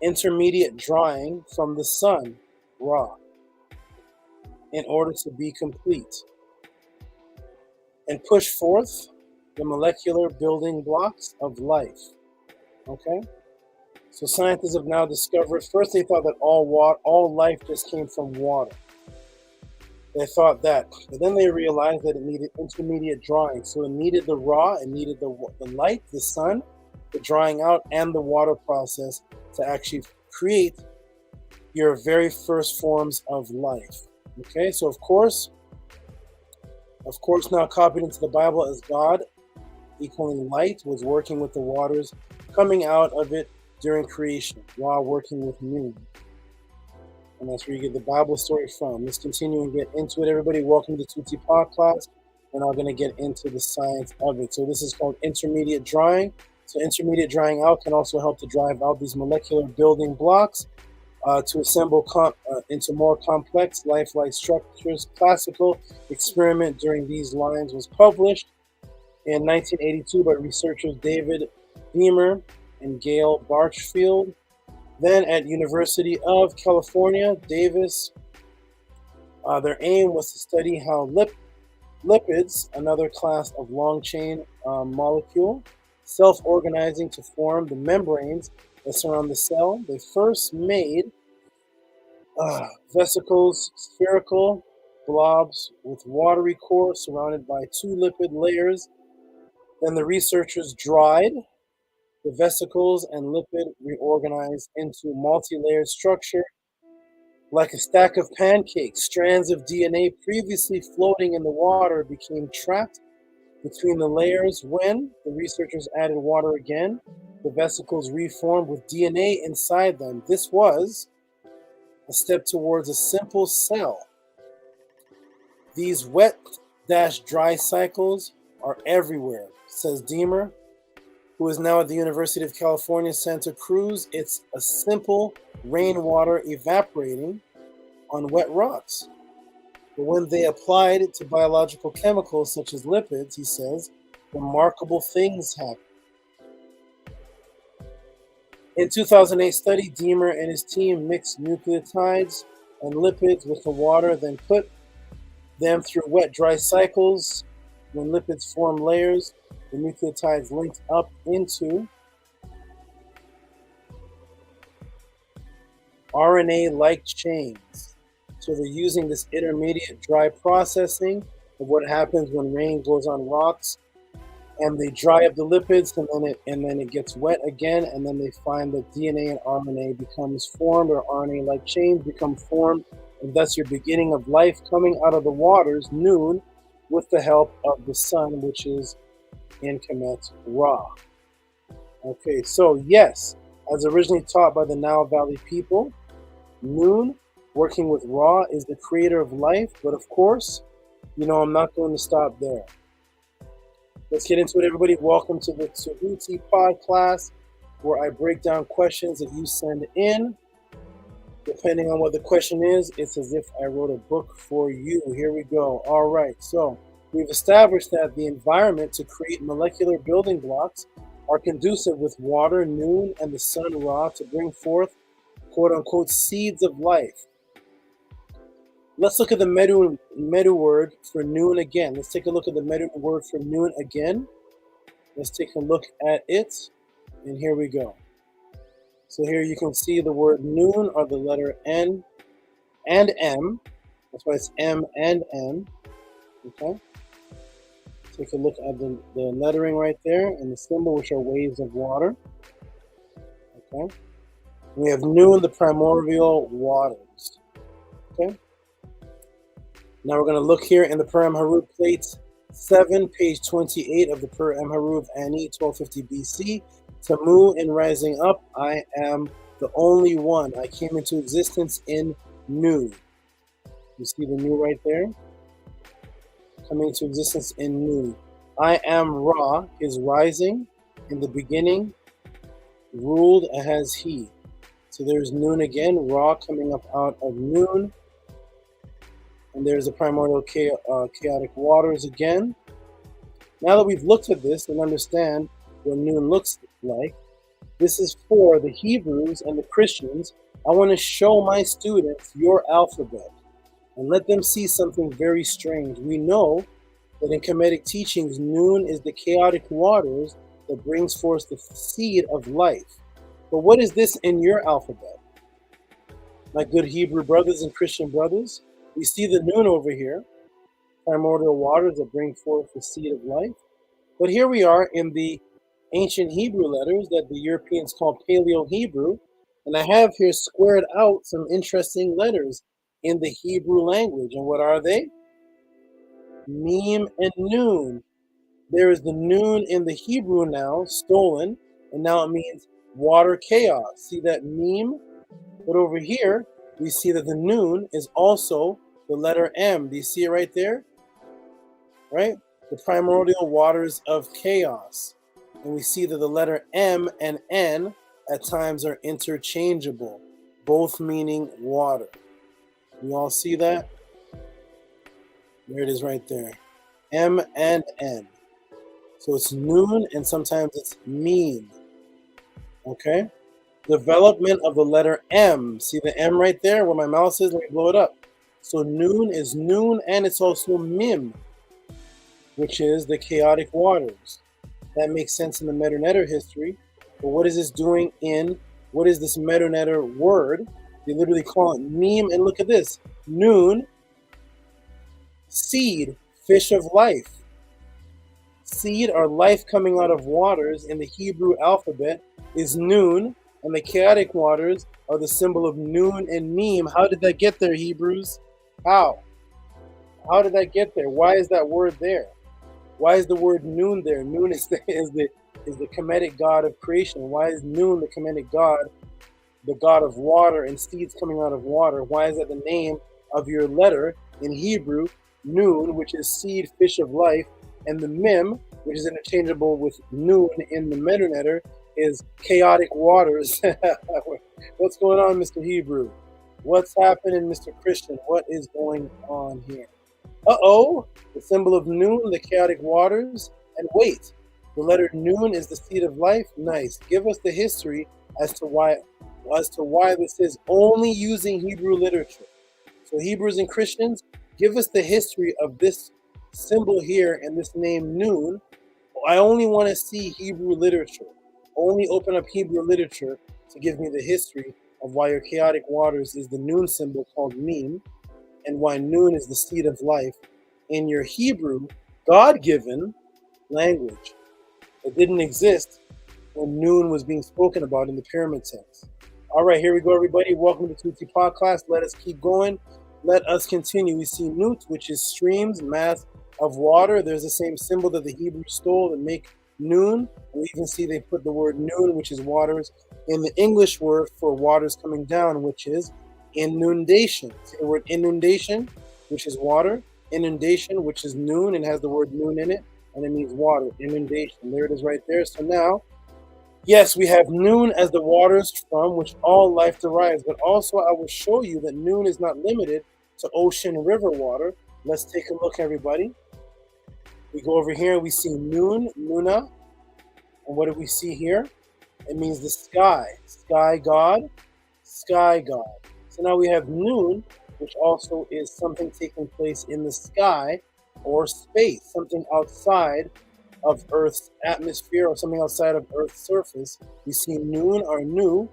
[SPEAKER 3] intermediate drying from the sun, Ra, in order to be complete and push forth the molecular building blocks of life. Okay? So scientists have now discovered, first they thought that all life just came from water. They thought that, but then they realized that it needed intermediate drying. So it needed the raw, it needed the light, the sun, the drying out, and the water process to actually create your very first forms of life. Okay, so of course, now copied into the Bible as God, equaling light, was working with the waters coming out of it during creation while working with noon. And that's where you get the Bible story from. Let's continue and get into it. Everybody, welcome to Tehuti Podclass. We're now going to get into the science of it. So this is called intermediate drying. So intermediate drying out can also help to drive out these molecular building blocks to assemble into more complex lifelike structures. Classical experiment during these lines was published in 1982 by researchers David Beamer and Gail Barchfield. Then at University of California, Davis, their aim was to study how lipids, another class of long-chain molecule, self-organizing to form the membranes that surround the cell. They first made vesicles, spherical blobs with watery core surrounded by two lipid layers. Then the researchers dried the vesicles and lipid reorganized into multi-layered structure like a stack of pancakes. Strands of DNA previously floating in the water became trapped between the layers. When the researchers added water again, the vesicles reformed with DNA inside them. This was a step towards a simple cell. These wet-dry cycles are everywhere, says Deemer, who is now at the University of California, Santa Cruz. It's a simple rainwater evaporating on wet rocks. But when they applied it to biological chemicals such as lipids, he says, remarkable things happen. In 2008 study, Deemer and his team mixed nucleotides and lipids with the water, then put them through wet-dry cycles. When lipids form layers, the nucleotides linked up into RNA-like chains. So they're using this intermediate dry processing of what happens when rain goes on rocks, and they dry up the lipids, and then it gets wet again, and then they find that DNA and RNA becomes formed, or RNA-like chains become formed, and thus your beginning of life coming out of the waters, noon, with the help of the sun, which is in Kemet Ra. Okay, so yes, as originally taught by the Nile Valley people, noon, working with Ra, is the creator of life. But of course, I'm not going to stop there. Let's get into it, everybody. Welcome to the Tehuti Podclass, where I break down questions that you send in. Depending on what the question is, it's as if I wrote a book for you. Here we go. All right, so we've established that the environment to create molecular building blocks are conducive with water, noon, and the sun, Ra, to bring forth, quote-unquote, seeds of life. Let's look at the Medu word for noon again. Let's take a look at the Medu word for noon again. Let's take a look at it, and here we go. So here you can see the word noon, or the letter N and M. That's why it's M and M. Okay. Take a look at the lettering right there and the symbol, which are waves of water. Okay. We have noon, the primordial waters. Okay. Now we're going to look here in the Per Emharuv plate 7, page 28 of the Per Emharuv Ani, 1250 BC. Tamu in rising up, I am the only one. I came into existence in Nu. You see the Nu right there? Coming into existence in Nu. I am Ra, is rising. In the beginning, ruled as he. So there's noon again, Ra coming up out of noon. And there's the primordial chaotic waters again. Now that we've looked at this and understand what noon looks like, this is for the Hebrews and the Christians. I want to show my students your alphabet and let them see something very strange. We know that in Kemetic teachings, noon is the chaotic waters that brings forth the seed of life. But what is this in your alphabet? My good Hebrew brothers and Christian brothers, We see the noon over here, primordial waters that bring forth the seed of life. But here we are in the ancient Hebrew letters that the Europeans call Paleo-Hebrew, and I have here squared out some interesting letters in the Hebrew language. And what are they? Mem and Nun. There is the Nun in the Hebrew now, stolen, and now it means water chaos. See that Mem? But over here, we see that the Nun is also the letter M. Do you see it right there? Right? The primordial waters of chaos. And we see that the letter M and N at times are interchangeable, both meaning water. We all see that? There it is right there. M and N. So it's noon and sometimes it's mean. Okay? Development of the letter M. See the M right there where my mouse is? Let me blow it up. So noon is noon and it's also mim, which is the chaotic waters. That makes sense in the Medu-Neter history. But what is this doing in, what is this Medu-Neter word? They literally call it meme, and look at this. Noon, seed, fish of life. Seed or life coming out of waters in the Hebrew alphabet is noon, and the chaotic waters are the symbol of noon and meme. How did that get there, Hebrews? How? How did that get there? Why is that word there? Why is the word noon there? Noon is the Kemetic god of creation. Why is Noon the Kemetic god, the god of water and seeds coming out of water? Why is that the name of your letter in Hebrew, Noon, which is seed, fish of life, and the Mem, which is interchangeable with Noon in the Medu-Neter, is chaotic waters? What's going on, Mr. Hebrew? What's happening, Mr. Christian? What is going on here? Uh-oh, the symbol of Noon, the chaotic waters, and wait, the letter Noon is the seed of life? Nice. Give us the history as to why this is, only using Hebrew literature. So Hebrews and Christians, give us the history of this symbol here and this name Noon. I only want to see Hebrew literature. Only open up Hebrew literature to give me the history of why your chaotic waters is the Noon symbol called Meme, and why Noon is the seed of life in your Hebrew God-given language. It didn't exist when Noon was being spoken about in the pyramid text. All right, here we go, everybody. Welcome to Tehuti Podclass. Let us keep going. Let us continue. We see Nut, which is streams, mass of water. There's the same symbol that the Hebrews stole to make Noon. We even see they put the word Noon, which is waters, in the English word for waters coming down, which is inundation. See the word inundation, which is water. Inundation, which is noon and has the word noon in it, and it means water. Inundation. There it is right there. So now, yes, we have noon as the waters from which all life derives, but also I will show you that noon is not limited to ocean river water. Let's take a look, everybody. We go over here and we see noon, Nuna. And what do we see here? It means the sky. Sky god, sky god. So now we have noon, which also is something taking place in the sky or space, something outside of Earth's atmosphere or something outside of Earth's surface. We see noon or nu,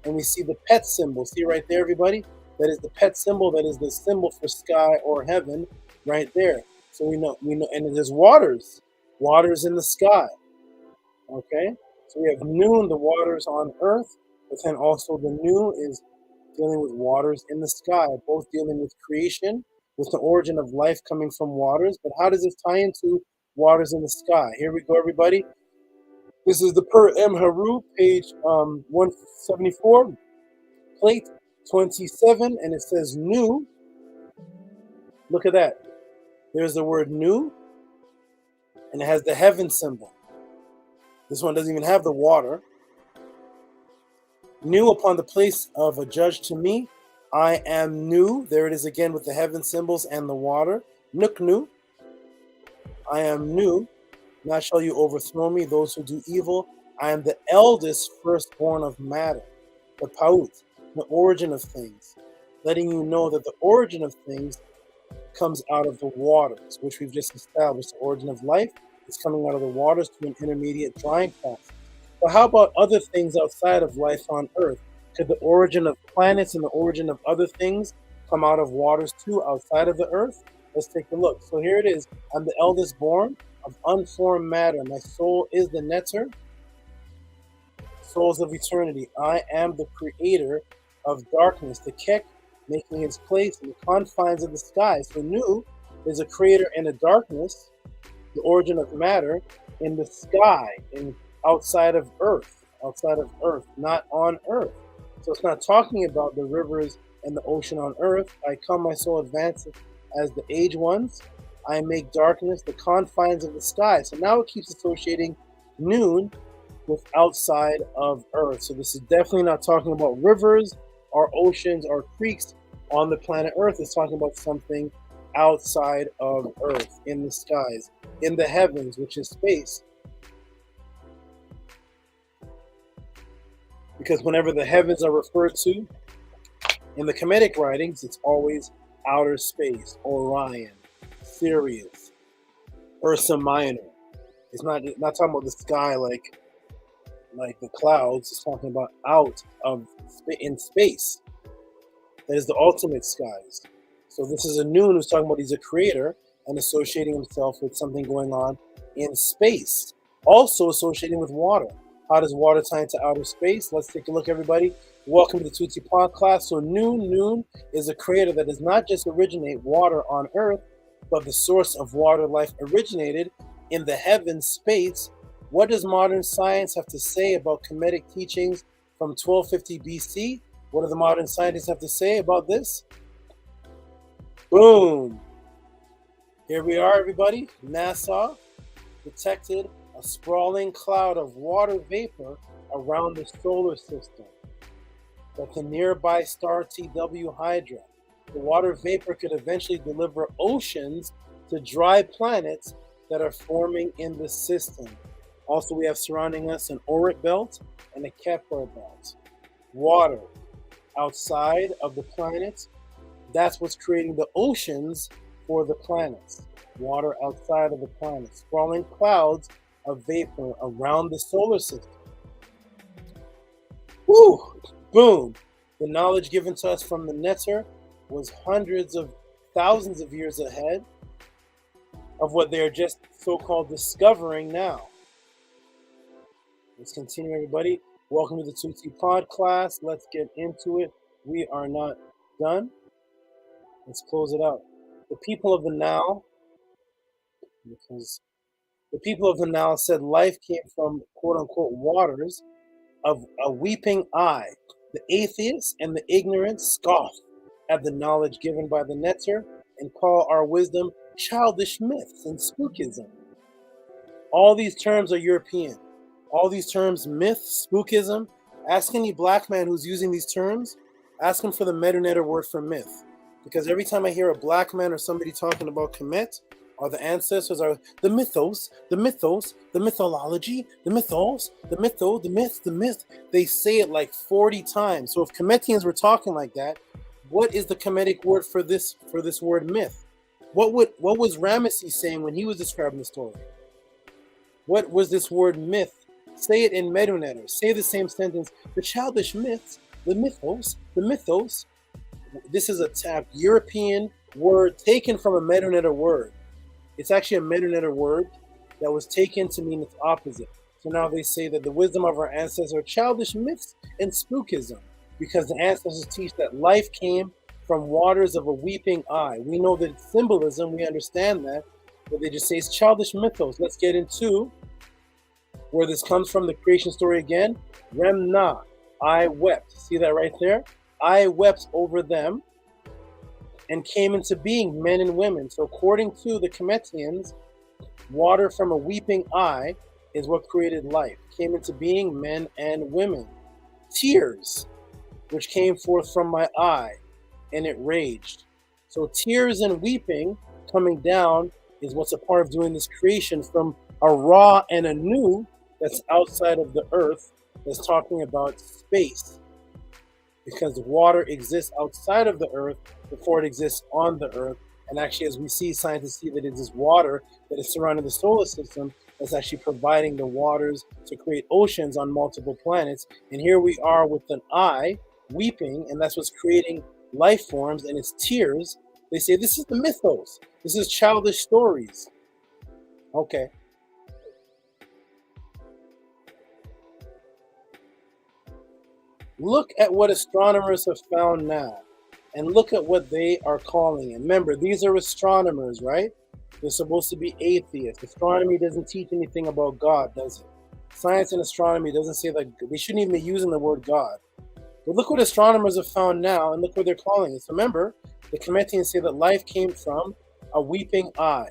[SPEAKER 3] and we see the pet symbol. See right there, everybody? That is the pet symbol. That is the symbol for sky or heaven right there. So we know, and there's waters in the sky. Okay? So we have noon, the waters on Earth, but then also the nu is dealing with waters in the sky, both dealing with creation, with the origin of life coming from waters. But how does this tie into waters in the sky? Here we go, everybody. This is the Per M. Haru, page 174, plate 27, and it says nu. Look at that. There's the word nu, and it has the heaven symbol. This one doesn't even have the water. Nu upon the place of a judge to me. I am nu. There it is again with the heaven symbols and the water. Nuknu. I am nu. Not shall you overthrow me, those who do evil. I am the eldest firstborn of matter. The Paut, the origin of things. Letting you know that the origin of things comes out of the waters, which we've just established. The origin of life is coming out of the waters to an intermediate drying process. But how about other things outside of life on Earth? Could the origin of planets and the origin of other things come out of waters too outside of the earth? Let's take a look. So here it is. I'm the eldest born of unformed matter. My soul is the netter, souls of eternity. I am the creator of darkness, the Kek, making his place in the confines of the sky. So Nu is a creator in the darkness, the origin of matter, in the sky, in outside of earth, not on earth. So it's not talking about the rivers and the ocean on earth. I come, my soul advances as the age ones. I make darkness the confines of the sky. So now it keeps associating noon with outside of earth. So this is definitely not talking about rivers or oceans or creeks on the planet earth. It's talking about something outside of earth, in the skies, in the heavens, which is space. Because whenever the heavens are referred to in the Kemetic writings, it's always outer space, Orion, Sirius, Ursa Minor. It's not talking about the sky like the clouds. It's talking about out of in space. That is the ultimate skies. So this is a Noon who's talking about he's a creator and associating himself with something going on in space. Also associating with water. How does water tie into outer space? Let's take a look, everybody. Welcome to the Tehuti Podclass. So Noon is a creator that does not just originate water on earth, but the source of water life originated in the heavens, space. What does modern science have to say about Kemetic teachings from 1250 BC? What do the modern scientists have to say about this? Boom. Here we are, everybody. NASA detected a sprawling cloud of water vapor around the solar system. That the nearby star TW Hydra. The water vapor could eventually deliver oceans to dry planets that are forming in the system. Also, we have surrounding us an Oort belt and a Kepler belt. Water outside of the planets, that's what's creating the oceans for the planets. Water outside of the planets. Sprawling clouds of vapor around the solar system. Woo! Boom! The knowledge given to us from the Netter was hundreds of thousands of years ahead of what they're just so-called discovering now. Let's continue, everybody. Welcome to the Tehuti Podclass. Let's get into it. We are not done. Let's close it out. The people of the Nile, because the people of the Nile said life came from quote-unquote waters of a weeping eye. The atheists and the ignorant scoff at the knowledge given by the Netter and call our wisdom childish myths and spookism. All these terms are European. All these terms, myth, spookism. Ask any black man who's using these terms, ask him for the Medunetter word for myth. Because every time I hear a black man or somebody talking about Kemet, or the ancestors, or the mythos, the mythology, the mythos, the mytho, the myth, the myth, they say it like 40 times. So if Kemetians were talking like that, what is the Kemetic word for this word myth? What was Ramesses saying when he was describing the story? What was this word myth? Say it in Medunetter. Say the same sentence. The childish myths, the mythos, the mythos. This is a European word taken from a Medunetter word. It's actually a Medunetter word that was taken to mean its opposite. So now they say that the wisdom of our ancestors are childish myths and spookism, because the ancestors teach that life came from waters of a weeping eye. We know that it's symbolism, we understand that, but they just say it's childish mythos. Let's get into where this comes from, the creation story again. Remna, I wept. See that right there? I wept over them and came into being, men and women. So according to the Kemetians, water from a weeping eye is what created life. Came into being, men and women. Tears, which came forth from my eye, and it raged. So tears and weeping coming down is what's a part of doing this creation from a raw and a new that's outside of the earth, that's talking about space. Because water exists outside of the earth before it exists on the earth. And actually, as we see, scientists see that it is water that is surrounding the solar system that's actually providing the waters to create oceans on multiple planets. And here we are with an eye weeping, and that's what's creating life forms and its tears, they say this is the mythos. This is childish stories. Okay. Look at what astronomers have found now, and look at what they are calling it. Remember, these are astronomers, right? They're supposed to be atheists. Astronomy doesn't teach anything about God, does it? Science and astronomy doesn't say that. They shouldn't even be using the word God. But look what astronomers have found now, and look what they're calling it. So remember, the Cometians say that life came from a weeping eye,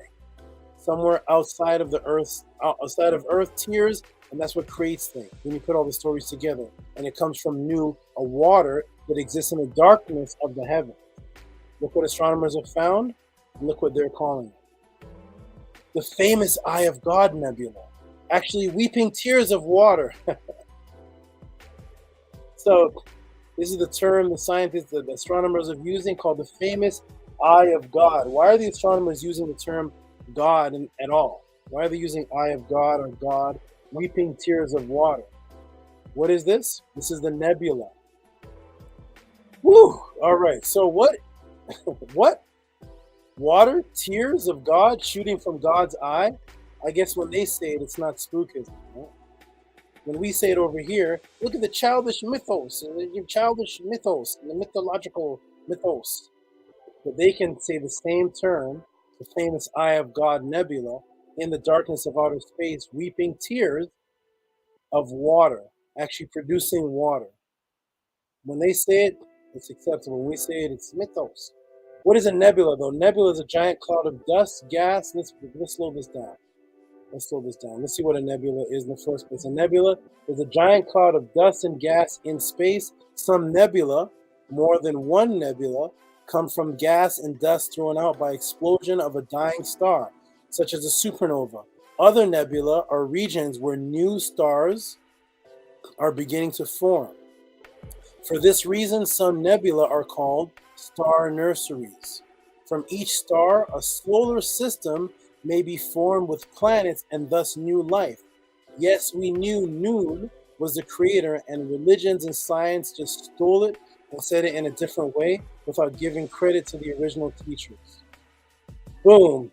[SPEAKER 3] somewhere outside of the Earth, outside of Earth, tears, and that's what creates things. When you put all the stories together, and it comes from a water that exists in the darkness of the heavens. Look what astronomers have found, and look what they're calling it. The famous Eye of God Nebula, actually weeping tears of water. So this is the term the scientists, the astronomers are using, called the famous Eye of God. Why are the astronomers using the term God at all? Why are they using Eye of God or God, weeping tears of water? What is this? This is the nebula. Woo! All right. So what? What? Water, tears of God shooting from God's eye? I guess when they say it, it's not spookism. Right? When we say it over here, look at the childish mythos, the childish mythos, the mythological mythos. But they can say the same term, the famous Eye of God Nebula, in the darkness of outer space, weeping tears of water, actually producing water. When they say it, it's acceptable. When we say it, it's mythos. What is a nebula, though? Nebula is a giant cloud of dust, gas. Let's slow this down. Let's slow this down. Let's see what a nebula is in the first place. A nebula is a giant cloud of dust and gas in space. Some nebula, more than one nebula, come from gas and dust thrown out by explosion of a dying star, such as a supernova. Other nebula are regions where new stars are beginning to form. For this reason, some nebula are called star nurseries. From each star, a solar system may be formed with planets and thus new life. Yes, we knew Noon was the creator, and religions and science just stole it and said it in a different way without giving credit to the original teachers. Boom.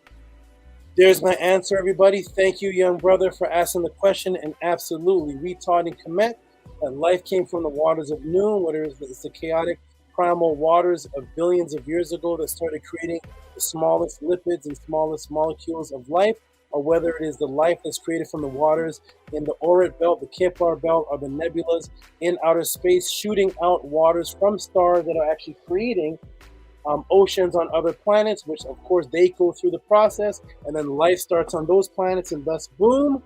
[SPEAKER 3] There's my answer, everybody. Thank you, young brother, for asking the question. And absolutely, we taught in Kemet that life came from the waters of Noon, whether it's the chaotic primal waters of billions of years ago that started creating the smallest lipids and smallest molecules of life, or whether it is the life that's created from the waters in the Oort belt, the Kepler belt, or the nebulas in outer space, shooting out waters from stars that are actually creating oceans on other planets, which of course they go through the process, and then life starts on those planets, and thus, boom,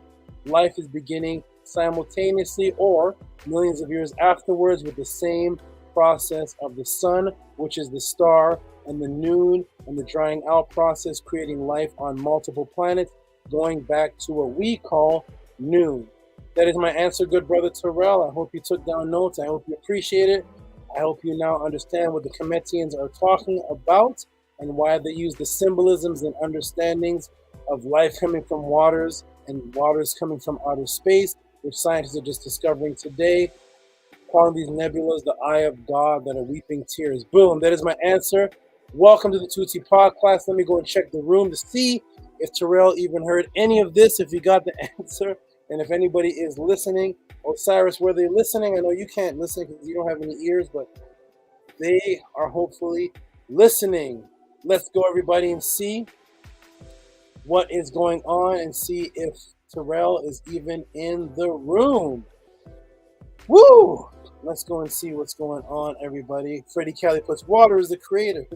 [SPEAKER 3] life is beginning simultaneously or millions of years afterwards with the same process of the sun, which is the star, and the Noon, and the drying out process, creating life on multiple planets, going back to what we call Noon. That is my answer, good brother Terrell. I hope you took down notes. I hope you appreciate it. I hope you now understand what the Cometians are talking about and why they use the symbolisms and understandings of life coming from waters and waters coming from outer space, which scientists are just discovering today, calling these nebulas the Eye of God that are weeping tears. Boom, that is my answer. Welcome to the Tehuti Podclass. Let me go and check the room to see if Terrell even heard any of this, if he got the answer, and if anybody is listening. Osiris, were they listening? I know you can't listen because you don't have any ears, but they are hopefully listening. Let's go, everybody, and see what is going on and see if Terrell is even in the room. Woo! Let's go and see what's going on, everybody. Freddie Kelly puts water is the creator.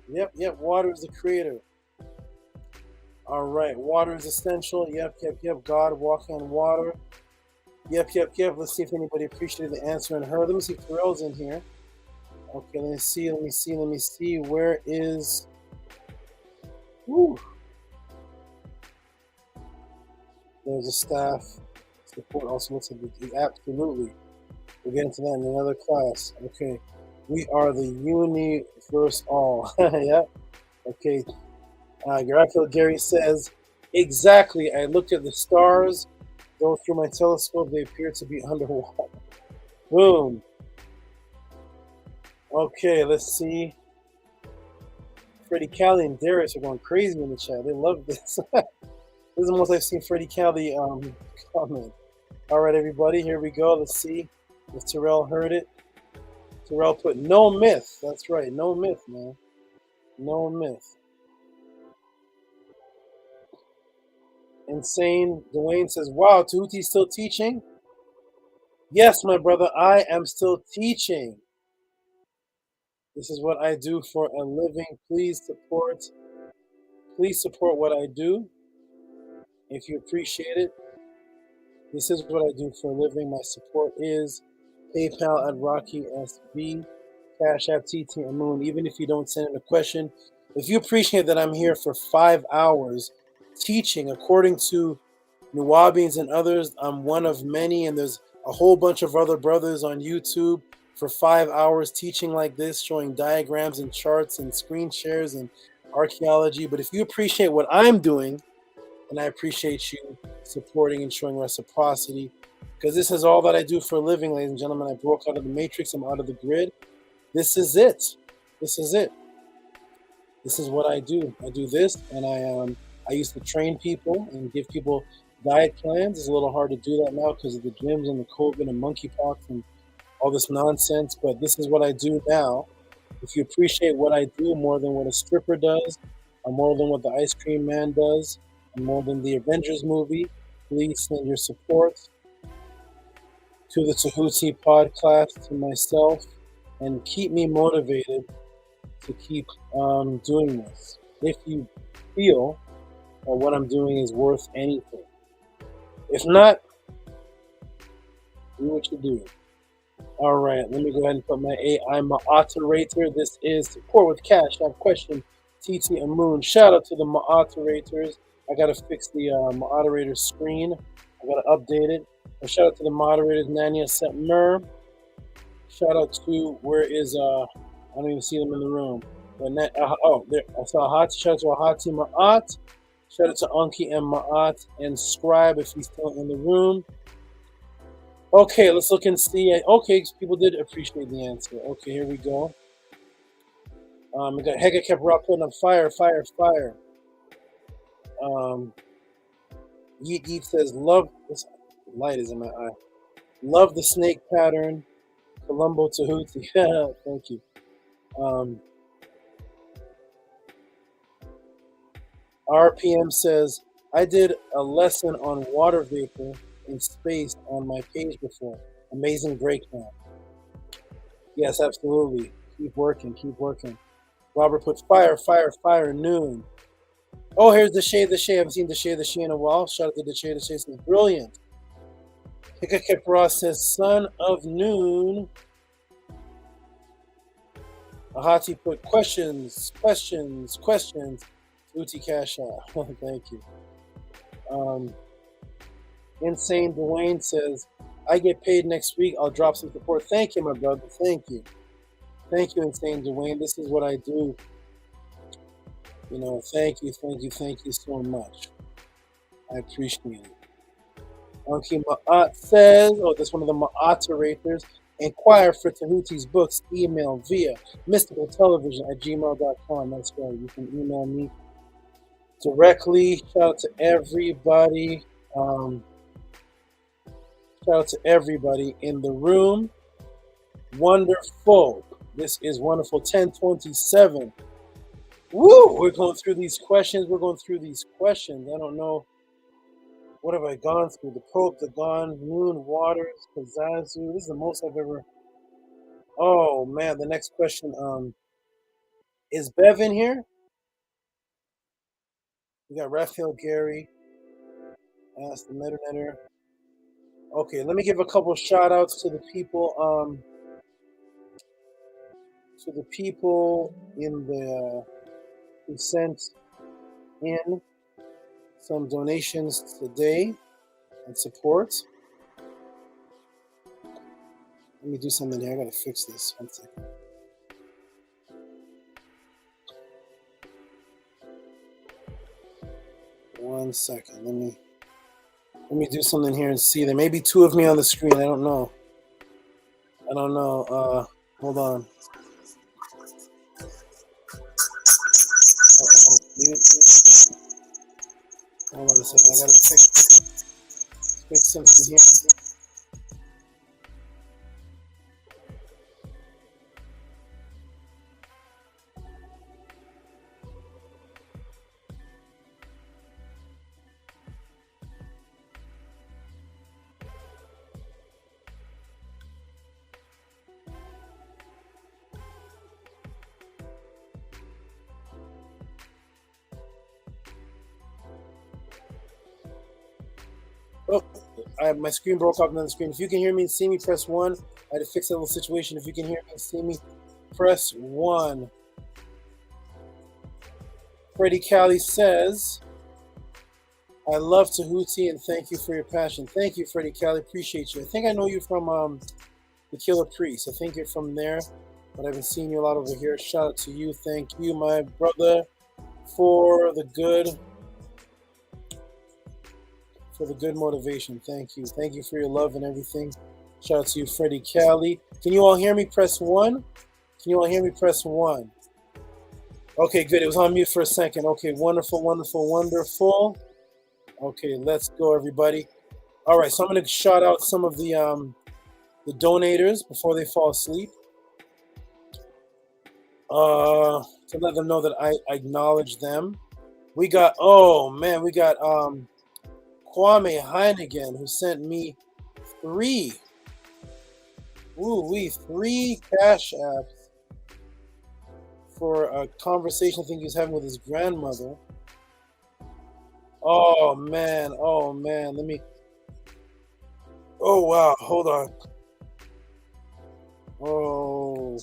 [SPEAKER 3] Yep. Water is the creator. All right. Water is essential. Yep. God walking on water. Yep. Let's see if anybody appreciated the answer and heard. Let me see if Terrell's in here. Okay, let me see. Where is... Woo! There's a staff support also. What's it? Absolutely. We'll get into that in another class. Okay. We are the universe all. Yeah. Okay. Garfield Gary says, exactly. I looked at the stars. Though through my telescope, they appear to be underwater. Boom. Okay, let's see. Freddie Cali and Darius are going crazy in the chat. They love this. This is the most I've seen Freddie Cali comment. All right, everybody, here we go. Let's see if Terrell heard it. Terrell put no myth. That's right, no myth, man. No myth. Insane. Dwayne says, wow, Tehuti's still teaching? Yes, my brother, I am still teaching. This is what I do for a living. Please support what I do. If you appreciate it, this is what I do for a living. My support is PayPal at Rocky SB, Cash App TT Moon. Even if you don't send in a question, if you appreciate that I'm here for 5 hours teaching, according to Nuwabians and others, I'm one of many, and there's a whole bunch of other brothers on YouTube for 5 hours teaching like this, showing diagrams and charts and screen shares and archaeology. But if you appreciate what I'm doing, and I appreciate you supporting and showing reciprocity, because this is all that I do for a living, ladies and gentlemen. I broke out of the matrix. I'm out of the grid. This is it. This is it. This is what I do. I do this, and I used to train people and give people diet plans. It's a little hard to do that now because of the gyms and the COVID and monkeypox and all this nonsense, but this is what I do now. If you appreciate what I do more than what a stripper does, or more than what the ice cream man does, and more than the Avengers movie, please send your support to the Tehuti Podclass, to myself, and keep me motivated to keep doing this. If you feel that what I'm doing is worth anything. If not, do what you do. All right, let me go ahead and put my AI moderator. This is support with cash. I have question, TT and Moon. Shout out to the moderators. I got to fix the moderator screen. I got to update it. And shout out to the moderators, Nania Setmer. Shout out to, where is, I don't even see them in the room. But there, I saw Ahati. Shout out to Ahati Ma'at. Shout out to Anki and Ma'at and Scribe if he's still in the room. Okay, let's look and see. Okay, people did appreciate the answer. Okay, here we go. We got Hega kept rock putting up fire. Yeet says, love, this light is in my eye. Love the snake pattern. Colombo Tehuti. Thank you. RPM says, I did a lesson on water vapor in space on my page before. Amazing breakdown. Yes, absolutely. Keep working. Robert put fire, noon. Oh, here's the shade. I haven't seen the shade in a while. Shout out to the shade. The shade says, brilliant. Hikakep says, son of noon. Ahati put questions. Uti Cash out. Thank you. Insane Dwayne says, I get paid next week. I'll drop some support. Thank you, my brother. Thank you, Insane Dwayne. This is what I do. You know, thank you so much. I appreciate it. Anki Ma'at says, that's one of the Ma'atorators. Inquire for Tehuti's books. Email via mysticaltelevision@gmail.com. That's right. You can email me directly. Shout out to everybody. Shout out to everybody in the room. Wonderful. This is wonderful. 1027. Woo! We're going through these questions. I don't know. What have I gone through? The Pope, Dagan, Moon, Waters, Pazuzu. This is the most I've ever. Oh, man. The next question. Is Bev in here? We got Raphael Gary. Ask the Metanetter. Okay, let me give a couple shout outs to the people in the who sent in some donations today and support. Let me do something here. I gotta fix this. 1 second. One second. Let me do something here and see. There may be two of me on the screen. I don't know. Hold on. dude. Hold on a second. I gotta fix something here. Oh, my screen broke up on the screen. If you can hear me and see me, press 1. I had to fix that little situation. If you can hear me and see me, press 1. Freddie Cali says, I love Tehuti and thank you for your passion. Thank you, Freddie Cali. Appreciate you. I think I know you from The Killer Priest. I think you're from there, but I've been seeing you a lot over here. Shout out to you. Thank you, my brother, for the good motivation. Thank you. Thank you for your love and everything. Shout out to you, Freddie Cali. Can you all hear me? Press 1. Can you all hear me? Press 1. Okay, good. It was on mute for a second. Okay, wonderful, wonderful, wonderful. Okay, let's go, everybody. All right, so I'm going to shout out some of the donators before they fall asleep. To let them know that I acknowledge them. We got Kwame Heinigan, who sent me 3 cash apps for a conversation I think he was having with his grandmother. Oh man, let me. Oh wow, hold on. Oh,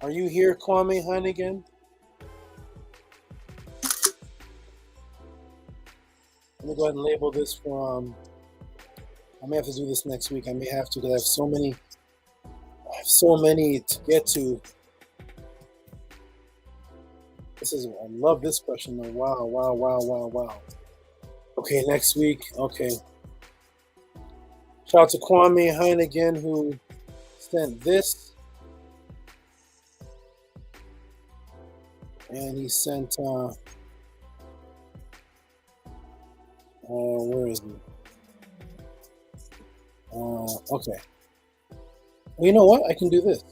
[SPEAKER 3] are you here, Kwame Heinigan? Let me go ahead and label this for. I may have to do this next week. I may have to because I have so many to get to. I love this question though. Wow. Okay, next week. Okay. Shout out to Kwame Heinigan who sent this. And he sent where is he? Okay. Well, you know what? I can do this.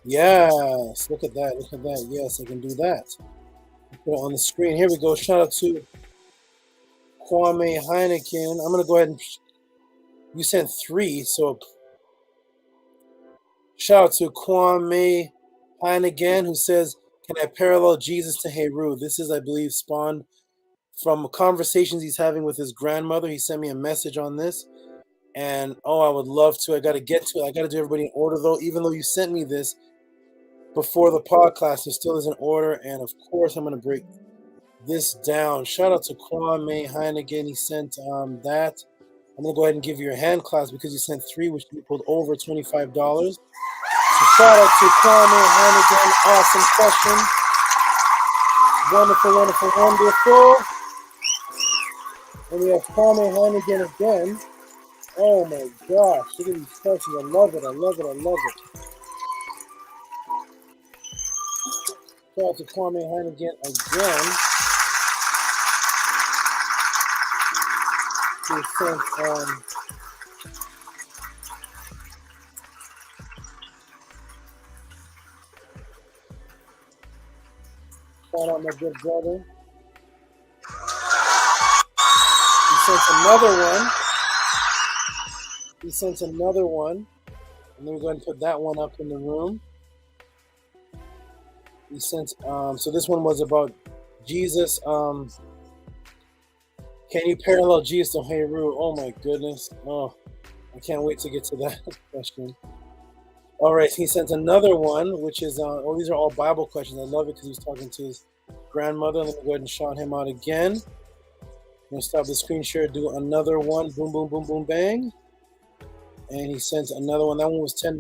[SPEAKER 3] Yes, look at that. Yes, I can do that. Put it on the screen. Here we go. Shout out to Kwame Heinigan. I'm going to go ahead and... You sent 3, so... Shout out to Kwame Heinigan, who says, can I parallel Jesus to Heru? This is, I believe, spawned from conversations he's having with his grandmother. He sent me a message on this. And, I would love to. I got to get to it. I got to do everybody in order, though. Even though you sent me this before the podcast, it still is in order. And, of course, I'm going to break this down. Shout out to Kwame Heinigan. He sent that. I'm going to go ahead and give you a hand class because you sent 3, which equaled over $25. So shout out to Kwame Heinigan. Awesome question. Wonderful. And we have Kwame Heinigan again. Oh my gosh, look at these questions. I love it. Shout out to Kwame Heinigan again. He sent shout out my good brother. He sent another one. And then we're going to put that one up in the room. He sent, so this one was about Jesus. Can you parallel Jesus to Heru? Oh my goodness. Oh, I can't wait to get to that question. All right, he sent another one, which is, these are all Bible questions. I love it because he was talking to his grandmother. Let me go ahead and shout him out again. I'm going to stop the screen share, do another one. Boom, boom, boom, boom, bang. And he sent another one. That one was $10.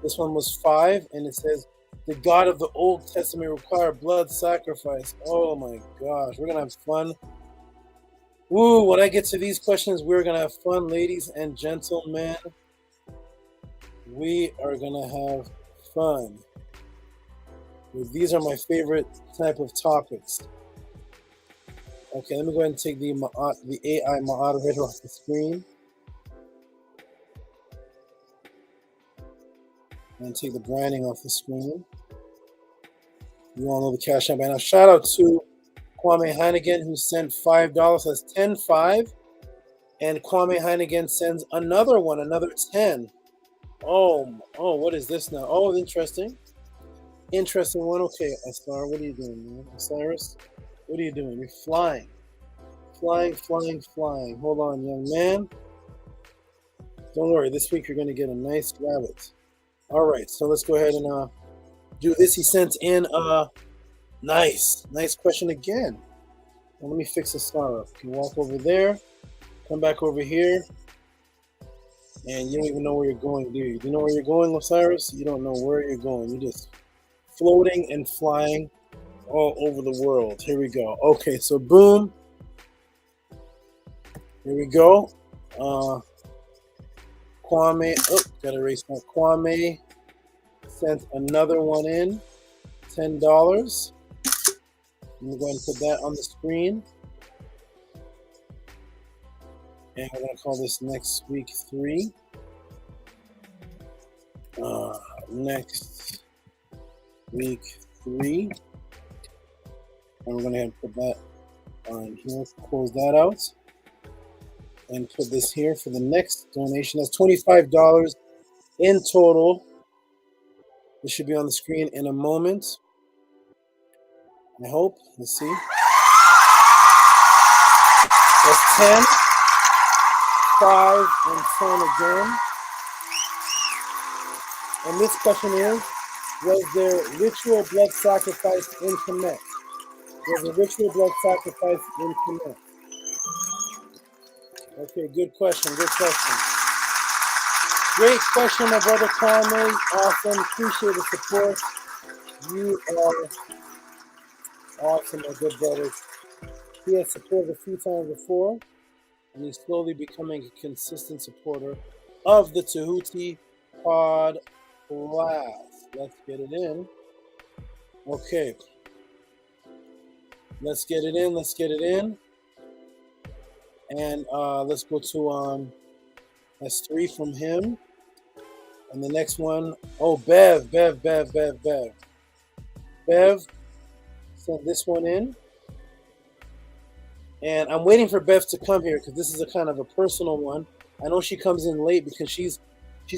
[SPEAKER 3] This one was $5. And it says, the God of the Old Testament required blood sacrifice. Oh my gosh. We're going to have fun. Woo, when I get to these questions, we're going to have fun, ladies and gentlemen. We are going to have fun. These are my favorite type of topics. Okay, let me go ahead and take the AI moderator off the screen. And take the branding off the screen. You all know the Cash App by now. Shout out to Kwame Heinigan, who sent $5. That's 10-5. And Kwame Heinigan sends another one, another 10. Oh, what is this now? Oh, interesting. Interesting one. Okay, Asar, what are you doing, man? Osiris, what are you doing? You're flying. Flying. Hold on, young man. Don't worry, this week you're going to get a nice rabbit. All right, so let's go ahead and do this. He sent in nice question again. Now, let me fix the star up. You can walk over there, come back over here, and you don't even know where you're going, do you? Do you know where you're going, Osiris? You don't know where you're going. You're just floating and flying all over the world. Here we go. Okay, so boom. Here we go. Kwame, gotta erase that. Kwame sent another one in, $10. I'm going to put that on the screen. And we're going to call this next week 3. Next week 3. And we're going to put that on here, close that out. And put this here for the next donation. That's $25 in total. This should be on the screen in a moment. I hope. Let's see. That's 10, 5, and 10 again. And this question is, was there ritual blood sacrifice in Kemet? Was a ritual blood sacrifice in Kemet? Okay, good question. Great question, my brother Kwame. Awesome. Appreciate the support. You are awesome, my good brother. He has supported a few times before, and he's slowly becoming a consistent supporter of the Tehuti Podclass. Let's get it in. Okay. Let's get it in. And let's go to that's 3 from him. And the next one, Bev. Bev sent this one in. And I'm waiting for Bev to come here because this is a kind of a personal one. I know she comes in late because she's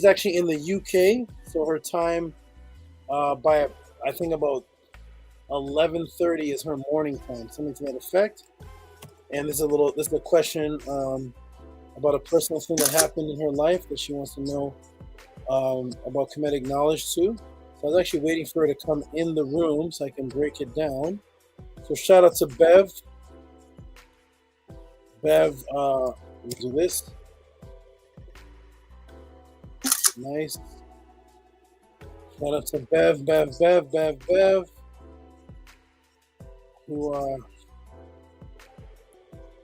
[SPEAKER 3] actually in the UK. So her time by I think about 11:30 is her morning time, something to that effect. And this is a question about a personal thing that happened in her life that she wants to know about Kemetic knowledge too. So I was actually waiting for her to come in the room so I can break it down. So shout out to Bev. Bev, let me do this. Nice. Shout out to Bev, who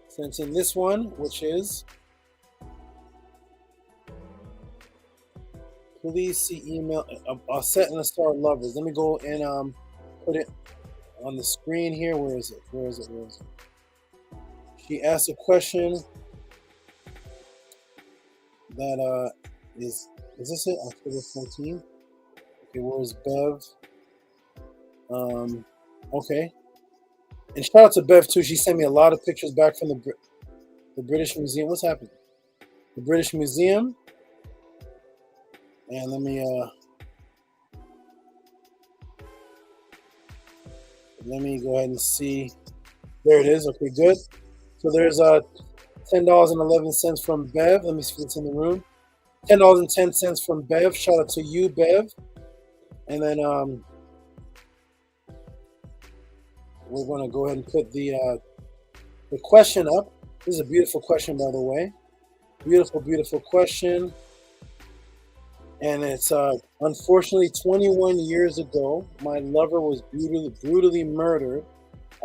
[SPEAKER 3] sent in this one, which is, please see email, set and a star lovers. Let me go and put it on the screen here. Where is it? She asked a question that is this it? October 14th? Okay, where is Bev? Okay. And shout out to Bev too. She sent me a lot of pictures back from the British Museum. What's happening? The British Museum. And let me go ahead and see. There it is. Okay, good. So there's $10.11 from Bev. Let me see if it's in the room. $10.10 from Bev. Shout out to you, Bev. And then we're going to go ahead and put the question up. This is a beautiful question, by the way. Beautiful question. And it's unfortunately 21 years ago, my lover was brutally murdered.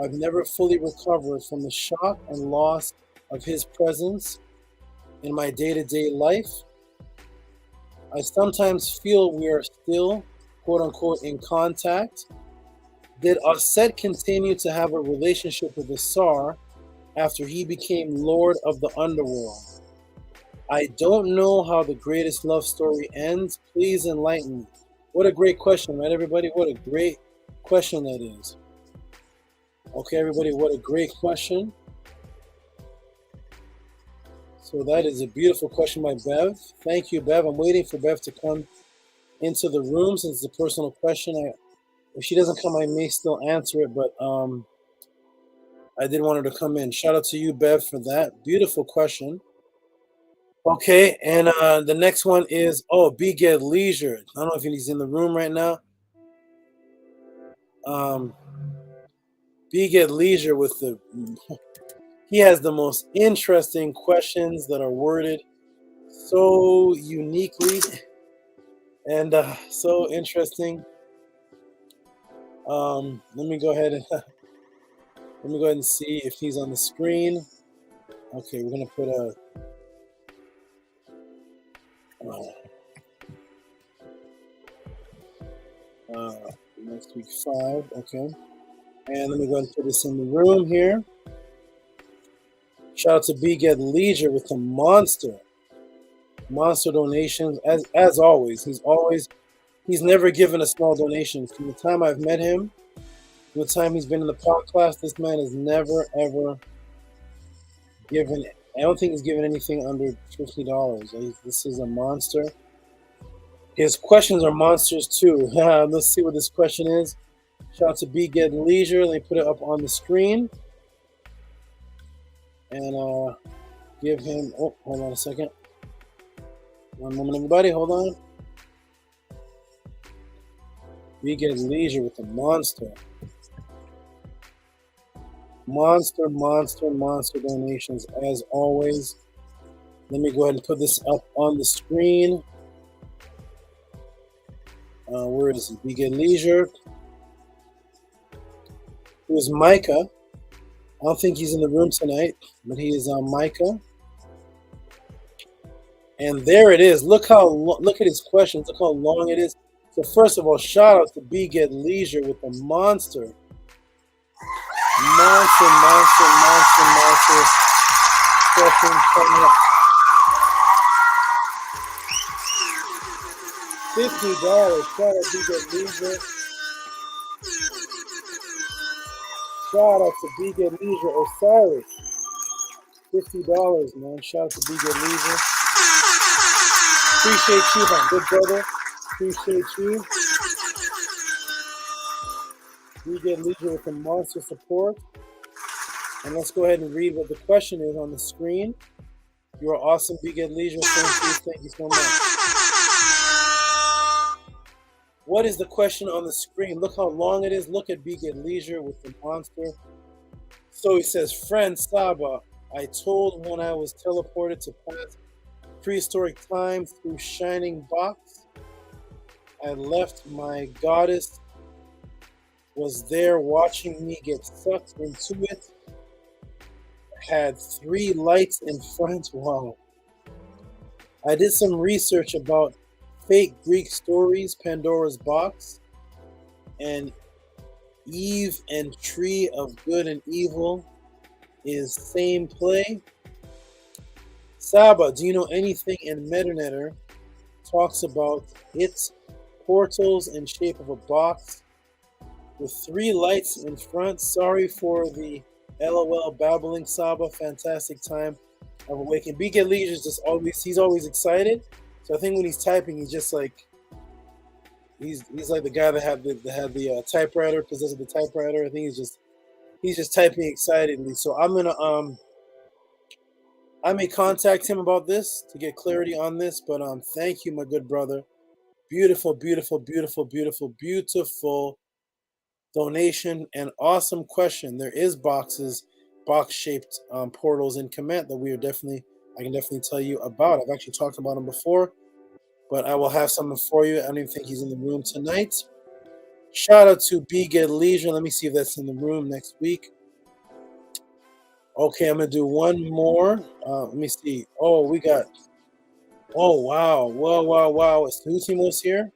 [SPEAKER 3] I've never fully recovered from the shock and loss of his presence in my day-to-day life. I sometimes feel we are still, quote unquote, in contact. Did Aset continue to have a relationship with the Tsar after he became Lord of the Underworld? I don't know how the greatest love story ends. Please enlighten me. What a great question, right, everybody? What a great question that is. Okay, everybody, what a great question. So that is a beautiful question by Bev. Thank you, Bev. I'm waiting for Bev to come into the room since it's a personal question. If she doesn't come, I may still answer it, but I did want her to come in. Shout out to you, Bev, for that. Beautiful question. Okay, and the next one is, Beged Leisure. I don't know if he's in the room right now. Beged Leisure with the... He has the most interesting questions that are worded so uniquely and so interesting. Let me go ahead and see if he's on the screen. Okay, we're gonna put next week 5. Okay, and let me go ahead and put this in the room here. Shout out to Beged Leisure with the monster donations as always. He's never given a small donation. From the time I've met him, from the time he's been in the Podclass, this man has never ever given. I don't think he's given anything under $50. This is a monster. His questions are monsters too. Let's see what this question is. Shout out to Beged Leisure. Let me put it up on the screen. And give him, hold on a second. One moment, everybody, hold on. Beged Leisure with the monster. Monster donations, as always. Let me go ahead and put this up on the screen. Where is it? Beged Leisure. Here's Micah. I don't think he's in the room tonight, but he is on Micah. And there it is. Look at his questions. Look how long it is. So first of all, shout out to Beged Leisure with the monster. Monster question coming up. $50. Shout out to Beged Leisure. Shout out to Beged Leisure Osiris. $50, man. Shout out to Beged Leisure. Appreciate you, my good brother. Appreciate you. Beged Leisure with the monster support. And let's go ahead and read what the question is on the screen. You are awesome, Beged Leisure. Thank you so much. What is the question on the screen? Look how long it is. Look at Beged Leisure with the monster. So he says, friend Saba, I told when I was teleported to past prehistoric time through Shining Box. I left my goddess was there watching me get sucked into it. Had 3 lights in front. Wow. I did some research about fake Greek stories, Pandora's Box, and Eve and Tree of Good and Evil is same play. Saba, do you know anything in Metanetter talks about its portals in shape of a box with 3 lights in front? Sorry for the LOL babbling, Saba. Fantastic time of awakening. Beged Leisure is just he's always excited. So I think when he's typing, he's just like he's like the guy that had the typewriter, possessed the typewriter. I think he's just typing excitedly. So I'm gonna I may contact him about this to get clarity on this. But thank you, my good brother. Beautiful donation and awesome question. There is box-shaped portals in Command that I can definitely tell you about. I've actually talked about them before, but I will have something for you. I don't even think he's in the room tonight. Shout out to Beged Leisure. Let me see if that's in the room next week. Okay, I'm gonna do one more. Let me see. Oh, we got. Oh wow! Wow! Is Tehuti here?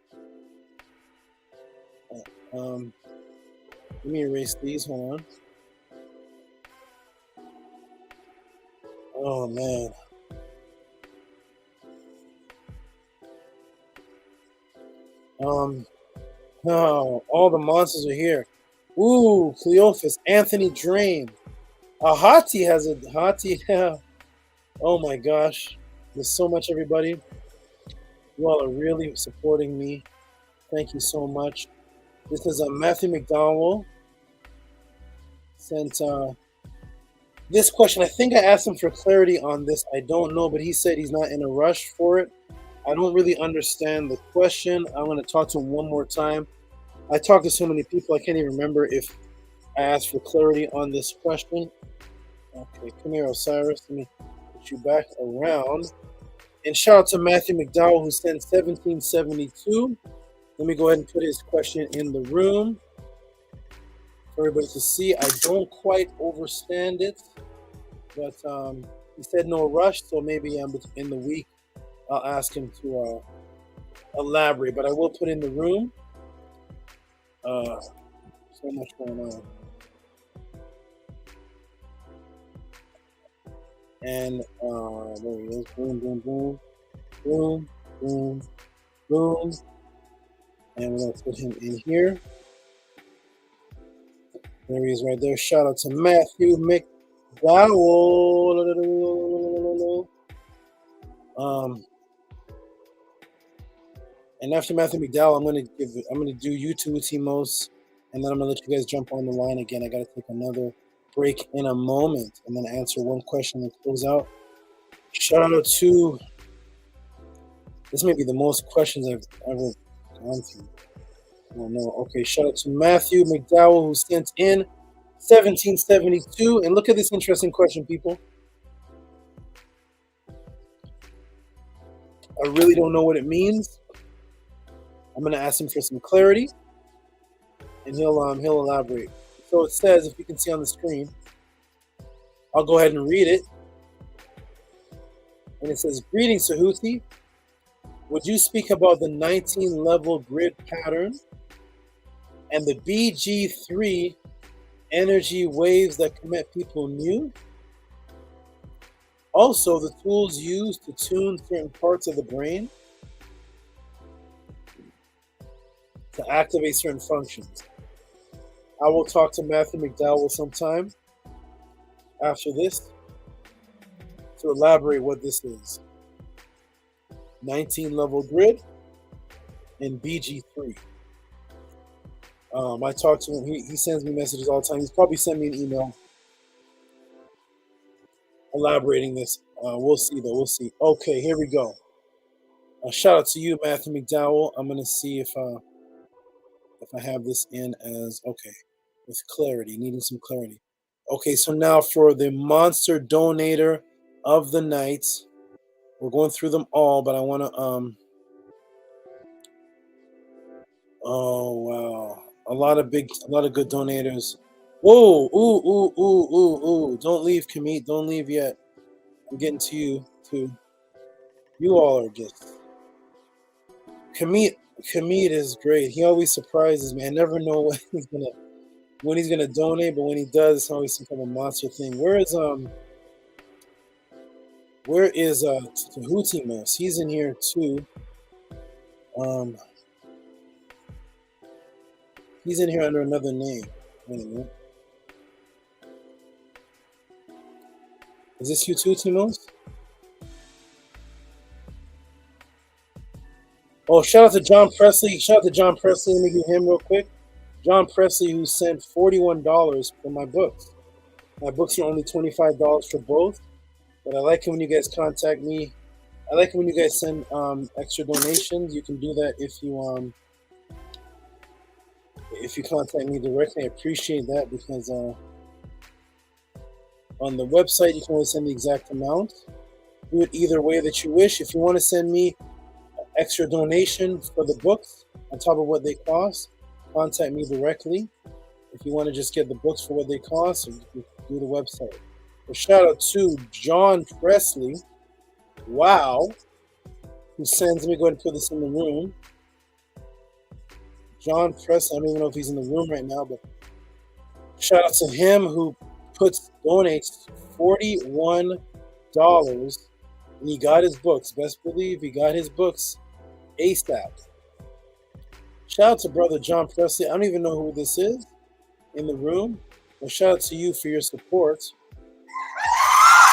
[SPEAKER 3] Let me erase these. Hold on. Oh man. Oh, all the monsters are here. Ooh, Cleophas, Anthony Drain. Hati has a Hati. Oh my gosh. There's so much, everybody. You all are really supporting me. Thank you so much. This is Matthew McDowell sent this question. I think I asked him for clarity on this. I don't know, but he said he's not in a rush for it. I don't really understand the question. I'm going to talk to him one more time. I talked to so many people, I can't even remember if I asked for clarity on this question. Okay, come here, Osiris. Let me put you back around. And shout out to Matthew McDowell, who sent 1772. Let me go ahead and put his question in the room for everybody to see. I don't quite understand it, but he said no rush, so maybe in the week I'll ask him to elaborate. But I will put in the room. So much going on. And there he is. Boom, boom, boom. Boom, boom, boom. And we're going to put him in here. There he is right there. Shout out to Matthew McDowell. And after Matthew McDowell, I'm going to do you two Timos, and then I'm going to let you guys jump on the line again. I got to take another break in a moment and then answer one question and close out. Shout out to, this may be the most questions I've ever gone through. Oh no. Okay, shout out to Matthew McDowell, who sent in 1772. And look at this interesting question, people. I really don't know what it means. I'm going to ask him for some clarity, and he'll elaborate. So it says, if you can see on the screen, I'll go ahead and read it. And it says, "Greetings, Tehuti. Would you speak about the 19-level grid pattern and the BG3 energy waves that commit people new? Also, the tools used to tune certain parts of the brain to activate certain functions. I will talk to Matthew McDowell sometime after this to elaborate what this is. 19-level grid and BG3. I talk to him. He sends me messages all the time. He's probably sent me an email elaborating this. We'll see, though. We'll see. Okay, here we go. Shout out to you, Matthew McDowell. I'm going to see if I have this in as, okay, with clarity, needing some clarity. Okay, so now for the monster donator of the night, we're going through them all, but I want to, oh, wow. A lot of good donators. Whoa, ooh. Don't leave, Kamit. Don't leave yet. I'm getting to you, too. You all are just, Kamit is great. He always surprises me. I never know when he's gonna donate, but when he does, it's always some kind of monster thing. Where is Tehuti Mos? He's in here too. He's in here under another name. Wait a minute. Is this you too, Timos? Oh, shout out to John Presley. Let me do him real quick. John Presley, who sent $41 for my books. My books are only $25 for both. But I like it when you guys contact me. I like it when you guys send extra donations. You can do that if you contact me directly. I appreciate that because on the website you can only send the exact amount. Do it either way that you wish. If you want to send me extra donation for the books on top of what they cost, contact me directly. If you want to just get the books for what they cost, do the website. A shout out to John Presley, wow, who sends, let me go ahead and put this in the room. John Presley, I don't even know if he's in the room right now, but Shout out to him who donates $41, and he got his books. Best believe he got his books ASAP. Shout out to brother John Presley. I don't even know who this is in the room, but shout out to you for your support.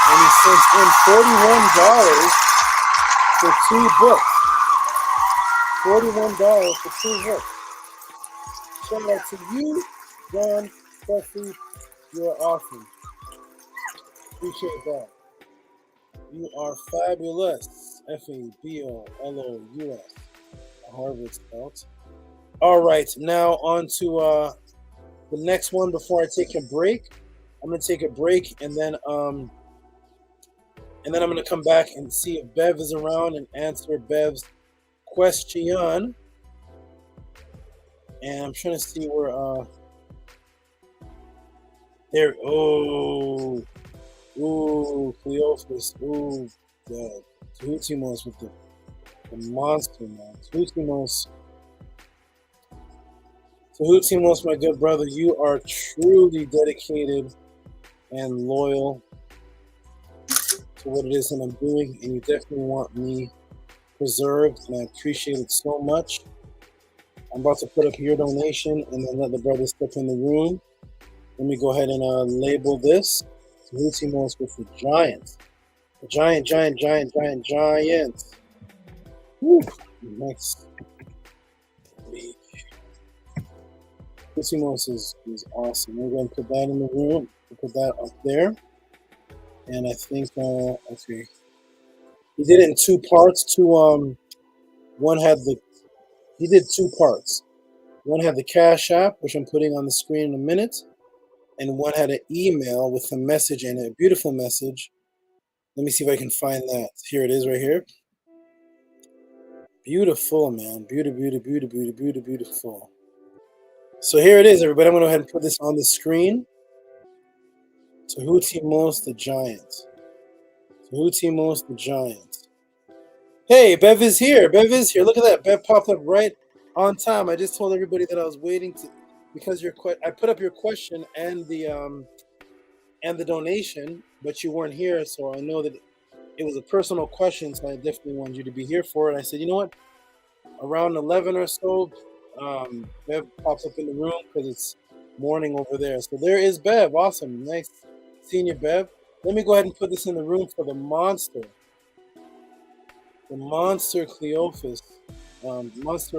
[SPEAKER 3] And he sent in $41 for 2 books. $41 for 2 books. Shout out to you, John Presley. You're awesome. Appreciate that. You are fabulous. FABOLOUS. Harvard spelled. All right, now on to the next one before I take a break. I'm gonna take a break and then I'm gonna come back and see if Bev is around and answer Bev's question. And I'm trying to see where there. Oh, Cleophas. Oh, God. Tehuti with the monster, man. Tehuti, my good brother, you are truly dedicated and loyal to what it is that I'm doing, and you definitely want me preserved, and I appreciate it so much. I'm about to put up your donation and then let the brothers step in the room. Let me go ahead and label this. Tehuti with the Giants. The giant. Woo. Next week. Tehuti is awesome. We're going to put that in the room. We'll put that up there. And I think, okay. He did it in 2 parts. He did 2 parts. One had the Cash App, which I'm putting on the screen in a minute. And one had an email with a message in it, a beautiful message. Let me see if I can find that. Here it is right here. Beautiful, man. Beautiful. So here it is, everybody. I'm going to go ahead and put this on the screen. Tehuti the Giant. Tehuti the Giant. Hey, Bev is here. Look at that. Bev popped up right on time. I just told everybody that I was waiting to, because I put up your question and the donation, but you weren't here, so I know that it was a personal question, so I definitely wanted you to be here for it. I said, you know what? Around 11 or so, Bev pops up in the room because it's morning over there. So there is Bev. Awesome. Nice seeing you, Bev. Let me go ahead and put this in the room for the monster. The monster Cleophas. Monster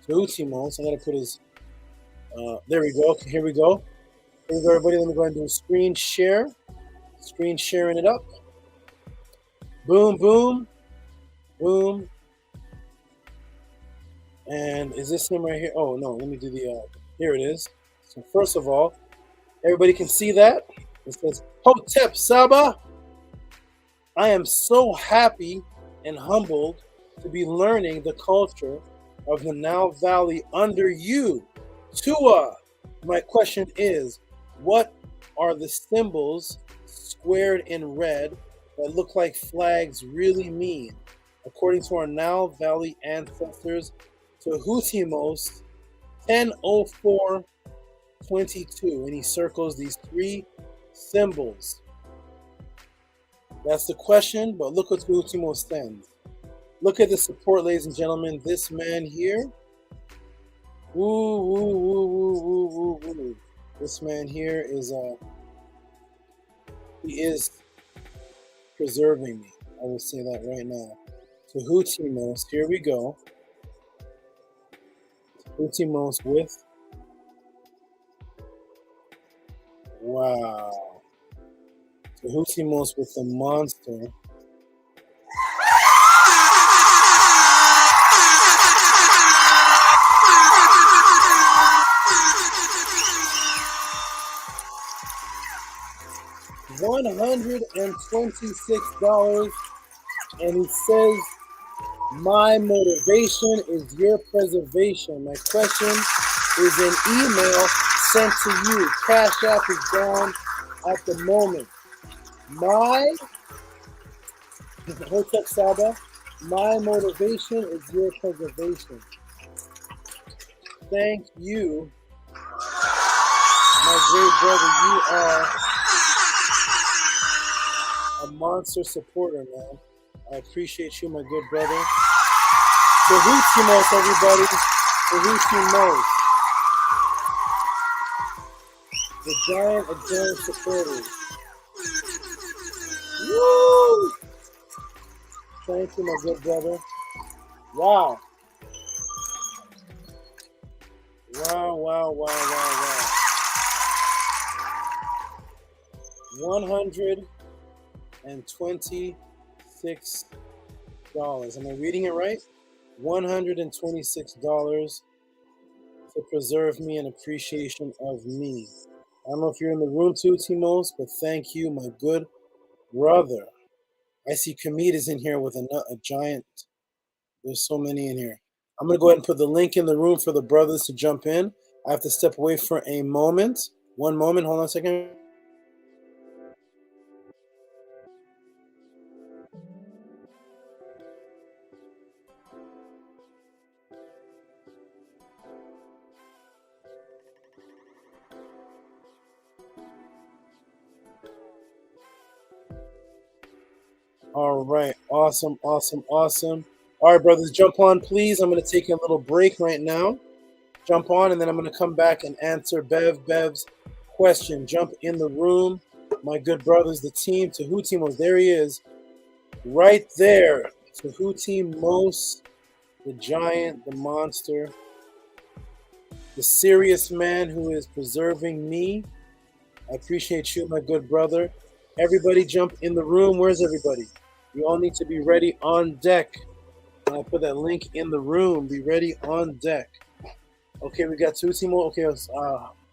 [SPEAKER 3] Tehuti. So I got to put his... there we go. Okay, here we go. Here we go, everybody. Let me go ahead and do a screen share. Screen sharing it up. Boom, boom, boom. And is this him right here? Oh, no. Let me do the... here it is. So first of all, everybody can see that. It says, Hotep Saba. I am so happy and humbled to be learning the culture of the Nile Valley under you. Tua, my question is, what are the symbols squared in red that look like flags really mean? According to our Nile Valley ancestors, Tehutimos 1004-22, and he circles these 3 symbols. That's the question, but look what Tehutimos sends. Look at the support, ladies and gentlemen. This man here. Woo. This man here is he is preserving me. I will say that right now. Tehutimos, here we go. Tehutimos with, wow. Tehutimos with the monster. $126, and he says, my motivation is your preservation. My question is an email sent to you. Cash App is down at the moment. Hotep Saba, my motivation is your preservation. Thank you, my My great brother, you are a monster supporter, man. I appreciate you, my good brother. Tehuti everybody. Tehuti. The giant of giant supporters. Woo! Thank you, my good brother. Wow. Wow. $126. Am I reading it right? $126 to preserve me and appreciation of me. I don't know if you're in the room too, Timos, but thank you, my good brother. I see Kamid is in here with a giant. There's so many in here. I'm going to go ahead and put the link in the room for the brothers to jump in. I have to step away for a moment. One moment. Hold on a second. All right. Awesome. All right, brothers, jump on, please. I'm going to take a little break right now. Jump on, and then I'm going to come back and answer Bev's question. Jump in the room. My good brothers, the team. Tehuti Mos, there he is. Right there. Tehuti Mos, the giant, the monster, the serious man who is preserving me. I appreciate you, my good brother. Everybody jump in the room. Where's everybody? You all need to be ready on deck. And I'll put that link in the room. Be ready on deck. Okay, we got Tehuti Mos. Okay,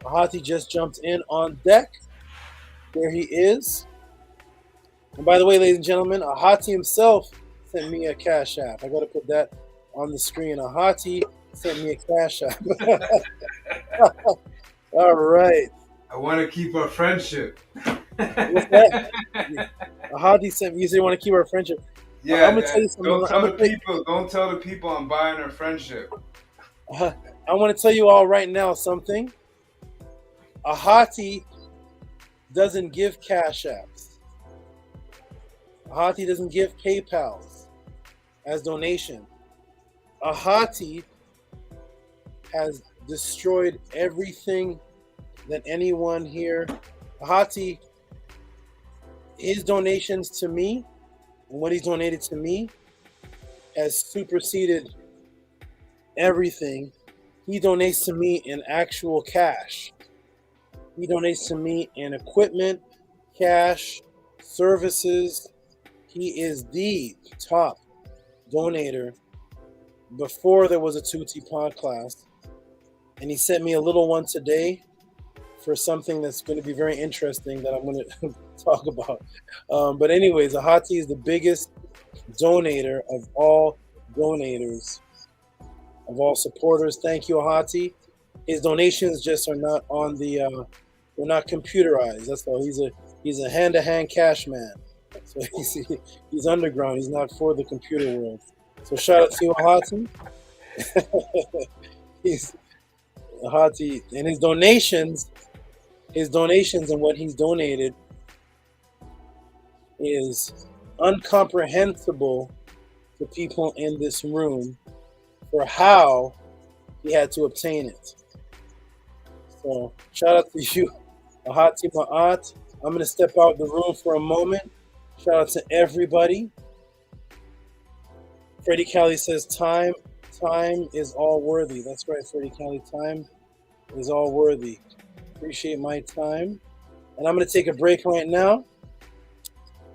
[SPEAKER 3] Ahati just jumped in on deck. There he is. And by the way, ladies and gentlemen, Ahati himself sent me a cash app. I got to put that on the screen. Ahati sent me a cash app. All right.
[SPEAKER 17] I want to keep our friendship.
[SPEAKER 3] What's that? Ahati sent me. You say you want to keep our friendship.
[SPEAKER 17] Yeah,
[SPEAKER 3] I'm gonna tell you something.
[SPEAKER 17] Don't tell the people I'm buying our friendship.
[SPEAKER 3] I want to tell you all right now something. Ahati doesn't give cash apps. Ahati doesn't give PayPals as donation. Ahati has destroyed everything that anyone here. Ahati, his donations to me and what he's donated to me has superseded everything. He donates to me in actual cash. He donates to me in equipment, cash, services. He is the top donator before there was a Tutti Podclass. And he sent me a little one today for something that's going to be very interesting that I'm going to talk about. But anyways, Ahati is the biggest donator of all donators, of all supporters. Thank you, Ahati. His donations just are not on the, they're not computerized. That's all. He's a hand-to-hand cash man. So he's underground. He's not for the computer world. So shout out to you, Ahati. He's Ahati, and his donations and what he's donated is incomprehensible to people in this room for how he had to obtain it. So shout out to you, Ahati Ma'at. I'm going to step out the room for a moment. Shout out to everybody. Freddie Cali says time is all worthy. That's right, Freddie Cali. Time is all worthy. Appreciate my time. And I'm going to take a break right now.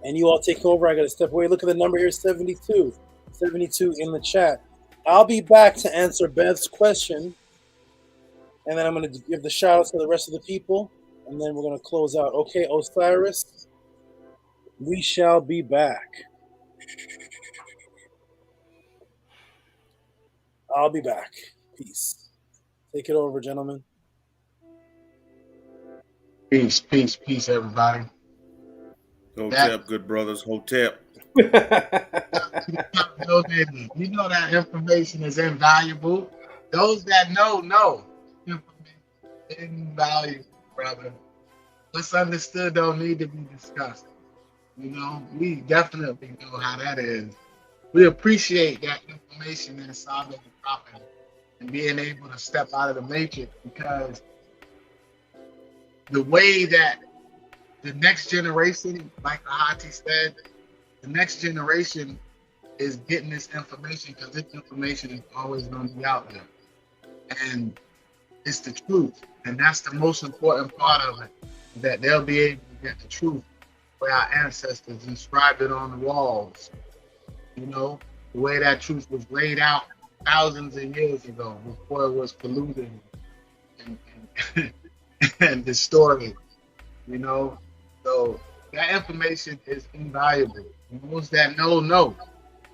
[SPEAKER 3] And you all take over. I got to step away. Look at the number here, 72. 72 in the chat. I'll be back to answer Beth's question. And then I'm going to give the shout outs to the rest of the people. And then we're going to close out. Okay, Osiris, we shall be back. I'll be back. Peace. Take it over, gentlemen.
[SPEAKER 15] Peace, everybody.
[SPEAKER 14] Hotep, good brothers. Hotep.
[SPEAKER 15] You know that information is invaluable. Those that know information is invaluable. brother. What's understood don't need to be discussed. You know, we definitely know how that is. We appreciate that information in Saba the Prophet and being able to step out of the matrix, because the way that the next generation, like Ahati said, the next generation is getting this information, because this information is always going to be out there. And it's the truth. And that's the most important part of it, that they'll be able to get the truth where our ancestors inscribed it on the walls. You know, the way that truth was laid out thousands of years ago before it was polluted and and distorted, you know. So that information is invaluable. Those that know.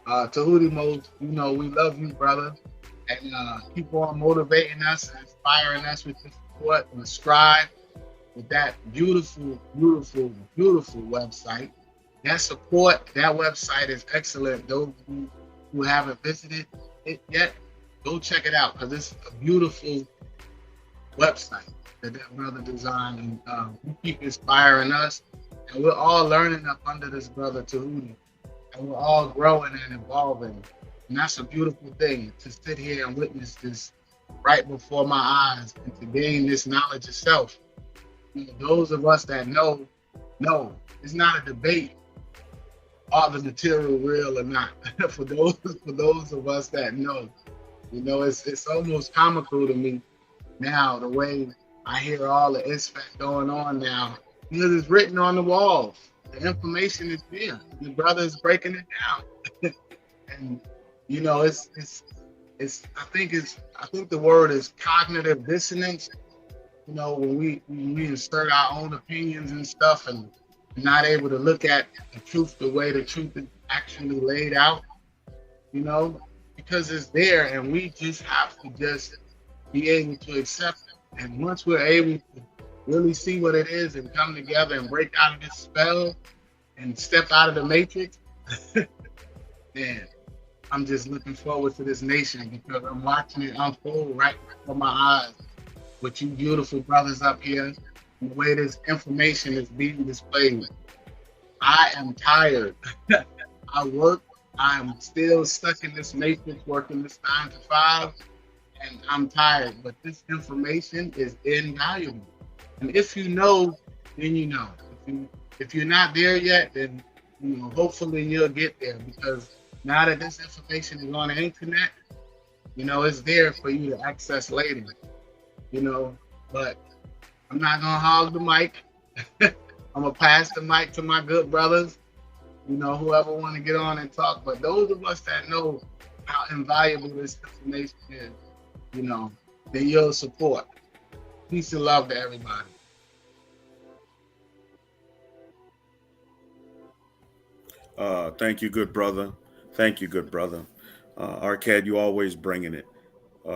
[SPEAKER 15] Tehuti Mode, you know, we love you, brother. And keep on motivating us and inspiring us with your support and strive with that beautiful, beautiful, beautiful website. That support, that website is excellent. Those who haven't visited it yet, go check it out, because it's a beautiful website that brother designed. And we keep inspiring us. And we're all learning up under this brother Tehuti. And we're all growing and evolving. And that's a beautiful thing, to sit here and witness this right before my eyes and to gain this knowledge itself. You know, those of us that know, it's not a debate, are the material real or not. for those of us that know, you know, it's almost comical to me now, the way I hear all the ISFAT going on now, because it's written on the walls. The information is there. The brother is breaking it down. And you know, it's I think the word is cognitive dissonance. You know, when we insert our own opinions and stuff and not able to look at the truth the way the truth is actually laid out, you know, because it's there, and we just have to just be able to accept it. And once we're able to really see what it is and come together and break out of this spell and step out of the matrix, man, I'm just looking forward to this nation, because I'm watching it unfold right before my eyes with you beautiful brothers up here, and the way this information is being displayed. I am tired. I work. I'm still stuck in this matrix, working this 9 to 5, and I'm tired. But this information is invaluable. And if you know, then you know. If you're not there yet, then you know, hopefully you'll get there, because now that this information is on the internet, you know, it's there for you to access later, you know. But I'm not gonna hog the mic. I'm gonna pass the mic to my good brothers, you know, whoever want to get on and talk. But those of us that know how invaluable this information is, you know, then you'll support. Peace and love to everybody.
[SPEAKER 14] Thank you, good brother. Thank you, good brother. Arcad, you always bringing it.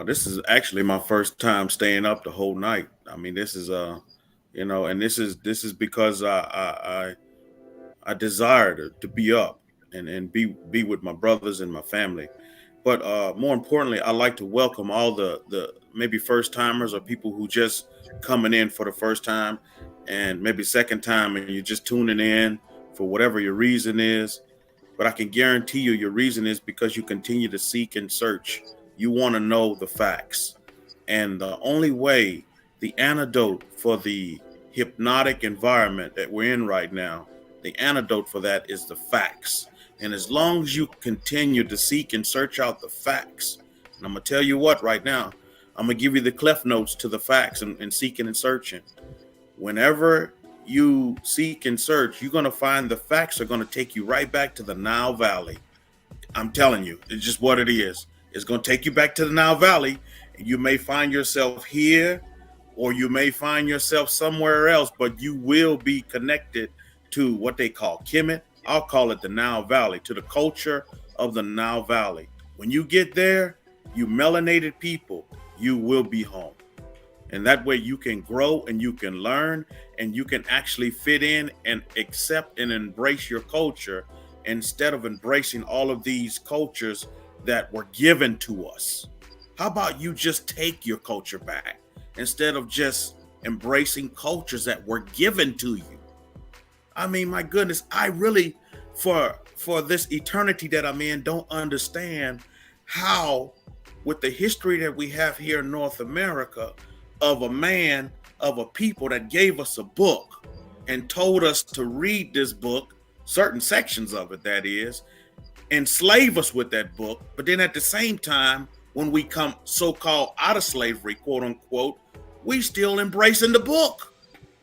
[SPEAKER 14] This is actually my first time staying up the whole night. I mean, this is you know, and this is because I desire to be up and be with my brothers and my family. But more importantly, I like to welcome all the maybe first timers or people who just coming in for the first time, and maybe second time, and you're just tuning in for whatever your reason is. But I can guarantee you your reason is because you continue to seek and search. You want to know the facts. And the only way, the antidote for the hypnotic environment that we're in right now, the antidote for that is the facts. And as long as you continue to seek and search out the facts, and I'm going to tell you what right now, I'm going to give you the cliff notes to the facts and seeking and searching. Whenever you seek and search, you're going to find the facts are going to take you right back to the Nile Valley. I'm telling you, it's just what it is. It's going to take you back to the Nile Valley. And you may find yourself here, or you may find yourself somewhere else, but you will be connected to what they call Kemet. I'll call it the Nile Valley, to the culture of the Nile Valley. When you get there, you melanated people, you will be home. And that way you can grow and you can learn and you can actually fit in and accept and embrace your culture, instead of embracing all of these cultures that were given to us. How about you just take your culture back instead of just embracing cultures that were given to you. I mean, my goodness, I really, for this eternity that I'm in, don't understand how, with the history that we have here in North America, of a man, of a people that gave us a book and told us to read this book, certain sections of it, that is, enslave us with that book. But then at the same time, when we come so-called out of slavery, quote unquote, we still embracing the book.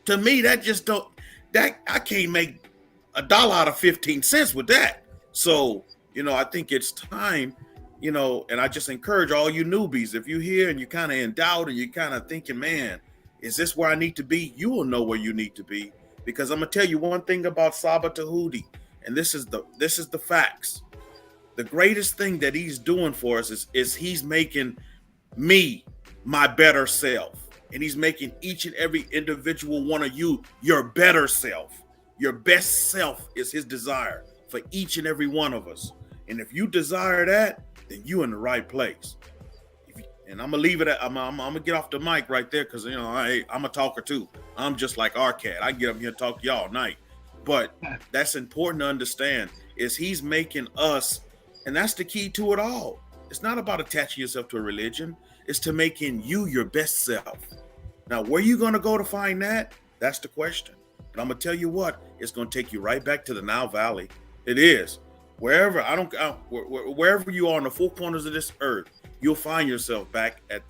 [SPEAKER 14] To me, that just don't, that I can't make $1 out of 15 cents with that. So, I think it's time, and I just encourage all you newbies, if you're here and you kind of in doubt and you kind of thinking, man, is this where I need to be? You will know where you need to be, because I'm gonna tell you one thing about Saba Tehuti, and this is the facts. The greatest thing that he's doing for us is he's making me my better self. And he's making each and every individual one of you your better self. Your best self is his desire for each and every one of us. And if you desire that, then you're in the right place. And I'm gonna leave it at, I'm gonna get off the mic right there, because I'm a talker too. I'm just like Arcad. I get up here and talk to y'all all night. But that's important to understand, is he's making us, and that's the key to it all. It's not about attaching yourself to a religion. It's to making you your best self. Now, where you going to go to find that? That's the question. But I'm going to tell you what, it's going to take you right back to the Nile Valley. It is. Wherever you are on the four corners of this earth, you'll find yourself back at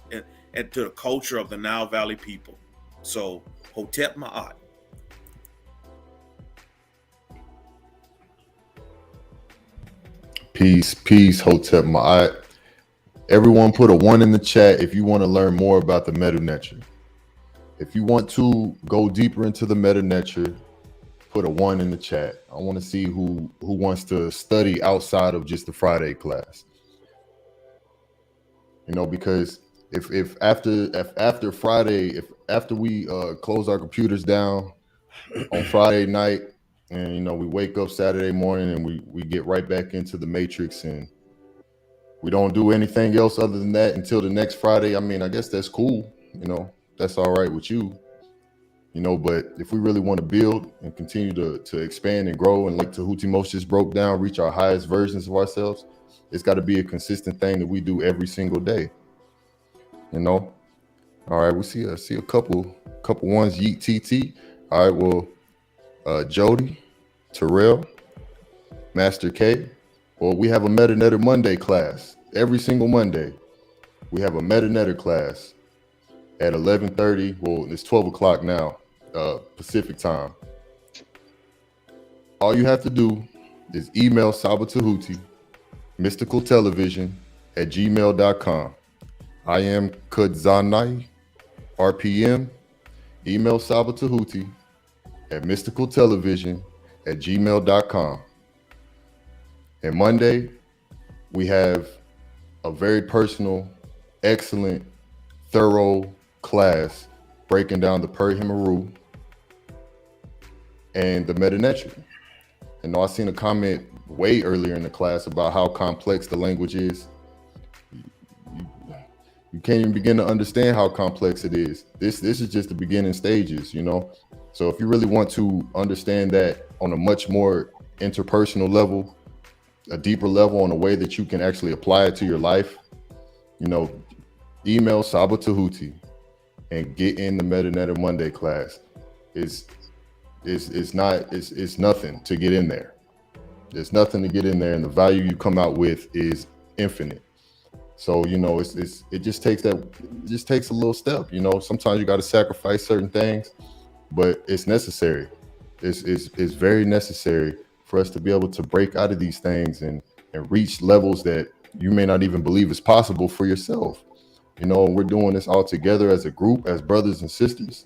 [SPEAKER 14] to the culture of the Nile Valley people. So, Hotep Ma'at.
[SPEAKER 18] Peace, Hotep Ma'at. Everyone put a 1 in the chat if you want to learn more about the Medu Neter. If you want to go deeper into the Medu Neter, put a 1 in the chat. I want to see who wants to study outside of just the Friday class. Because if after Friday, after we close our computers down on Friday night, and we wake up Saturday morning and we get right back into the matrix, and we don't do anything else other than that until the next Friday, I guess that's cool. That's all right with you. But if we really want to build and continue to expand and grow, and like Tehuti Most just broke down, reach our highest versions of ourselves, it's got to be a consistent thing that we do every single day. All right, we see a couple ones. Yeet TT. All right, well, Jody, Terrell, Master K. Well, we have a Medu Neter Monday class. Every single Monday, we have a Medu Neter class at 11:30. Well, it's 12 o'clock now, Pacific time. All you have to do is email Saba Tehuti, mysticaltelevision@gmail.com. I am Kudzanai, RPM. Email Saba Tehuti at mysticaltelevision@gmail.com. And Monday, we have a very personal, excellent, thorough class breaking down the Per-Himmaru and the Medu Neter. And I seen a comment way earlier in the class about how complex the language is. You can't even begin to understand how complex it is. This is just the beginning stages, So if you really want to understand that on a much more interpersonal level, a deeper level, on a way that you can actually apply it to your life, email Saba Tehuti and get in the Medu Neter Monday class. It's nothing to get in there. There's nothing to get in there, and the value you come out with is infinite. So it just takes a little step. Sometimes you got to sacrifice certain things, but it's necessary. It's very necessary for us to be able to break out of these things and reach levels that you may not even believe is possible for yourself. We're doing this all together as a group, as brothers and sisters.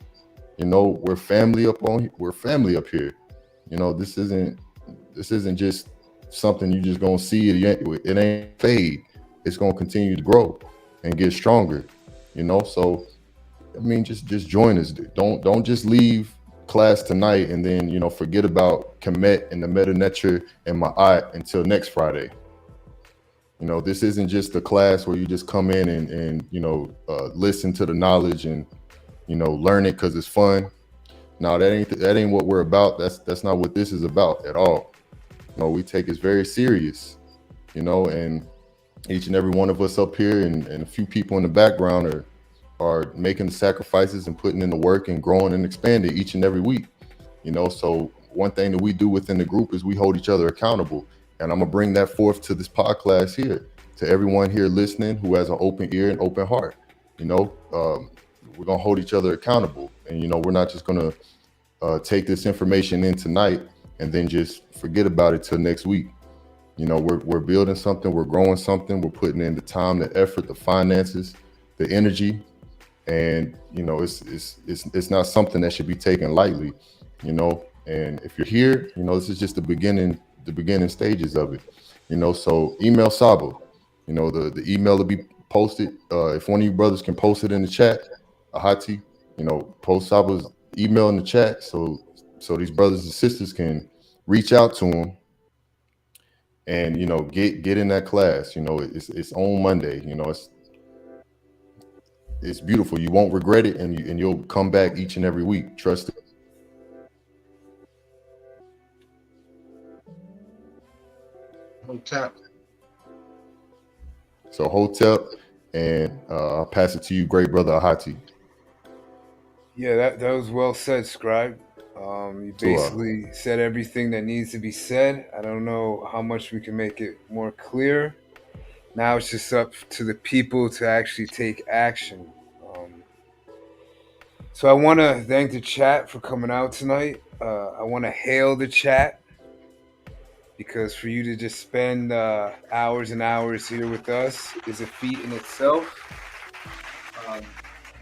[SPEAKER 18] We're family up here. This isn't just something you just gonna see. It ain't fade. It's gonna continue to grow and get stronger. So just join us. Don't just leave class tonight and then forget about Kemet and the Medu Neter and Ma'at until next Friday. This isn't just a class where you just come in and listen to the knowledge and learn it because it's fun. No, that ain't what we're about. That's not what this is about at all. We take it very serious, and each and every one of us up here and a few people in the background are making the sacrifices and putting in the work and growing and expanding each and every week. So one thing that we do within the group is we hold each other accountable. And I'm gonna bring that forth to this podcast here, to everyone here listening who has an open ear and open heart. We're gonna hold each other accountable, and we're not just gonna take this information in tonight and then just forget about it till next week. We're building something, we're growing something, we're putting in the time, the effort, the finances, the energy, and it's not something that should be taken lightly. And if you're here, this is just the beginning stages of it. So email Saba. The email will be posted. If one of you brothers can post it in the chat, Ahati, post Saba's email in the chat so these brothers and sisters can reach out to him and get in that class. It's on Monday. It's beautiful. You won't regret it, and you'll come back each and every week. Trust it.
[SPEAKER 15] Hotep.
[SPEAKER 18] So Hotep, and I'll pass it to you, great brother Ahati.
[SPEAKER 17] Yeah, that was well said, Scribe. You basically said everything that needs to be said. I don't know how much we can make it more clear. Now it's just up to the people to actually take action. So I want to thank the chat for coming out tonight. I want to hail the chat, because for you to just spend hours and hours here with us is a feat in itself. I want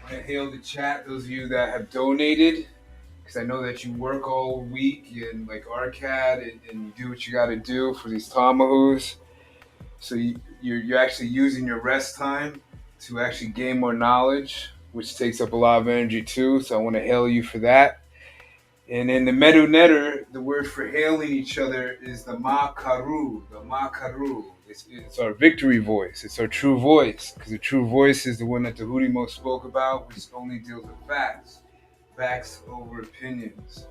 [SPEAKER 17] to hail the chat, those of you that have donated, because I know that you work all week and like Arcad and you do what you got to do for these Tamahus. So you're actually using your rest time to actually gain more knowledge, which takes up a lot of energy too. So I want to hail you for that. And in the Medu Netter, the word for hailing each other is the Ma-Karu, the Ma-Karu. It's our victory voice. It's our true voice, because the true voice is the one that Tehuti most spoke about, which only deals with facts over opinions.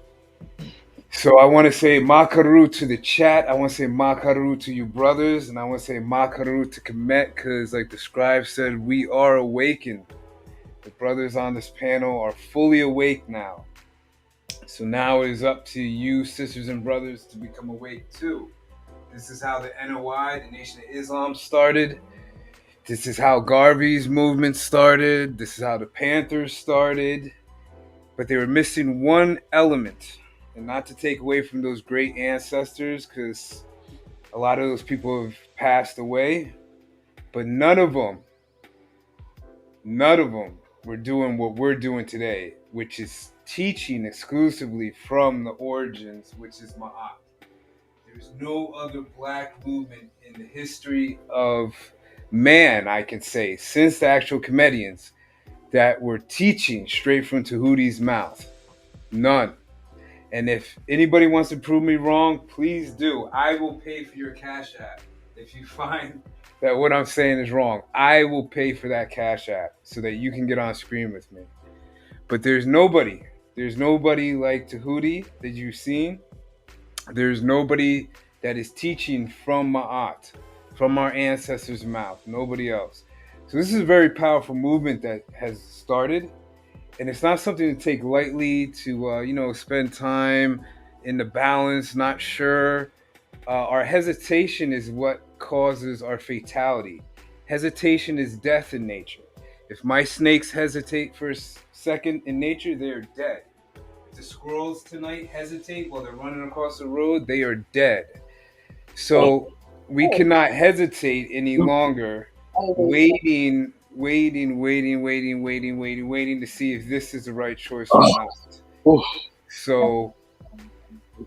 [SPEAKER 17] So I want to say Makaru to the chat. I want to say Makaru to you brothers, and I want to say Makaru to Kemet, because like the scribe said, we are awakened. The brothers on this panel are fully awake now. So now it is up to you, sisters and brothers, to become awake too. This is how the NOI, the Nation of Islam, started. This is how Garvey's movement started. This is how the Panthers started. But they were missing one element. And not to take away from those great ancestors, because a lot of those people have passed away. But none of them were doing what we're doing today, which is teaching exclusively from the origins, which is Ma'at. There's no other black movement in the history of man, I can say, since the actual comedians, that were teaching straight from Tehuti's mouth. None. And if anybody wants to prove me wrong, please do. I will pay for your Cash App. If you find that what I'm saying is wrong, I will pay for that Cash App so that you can get on screen with me. But there's nobody like Tehuti that you've seen. There's nobody that is teaching from Ma'at, from our ancestors' mouth. Nobody else. So this is a very powerful movement that has started. And it's not something to take lightly, to, spend time in the balance, not sure. Our hesitation is what causes our fatality. Hesitation is death in nature. If my snakes hesitate for a second in nature, they are dead. If the squirrels tonight hesitate while they're running across the road, they are dead. So we cannot hesitate any longer, waiting to see if this is the right choice or not. So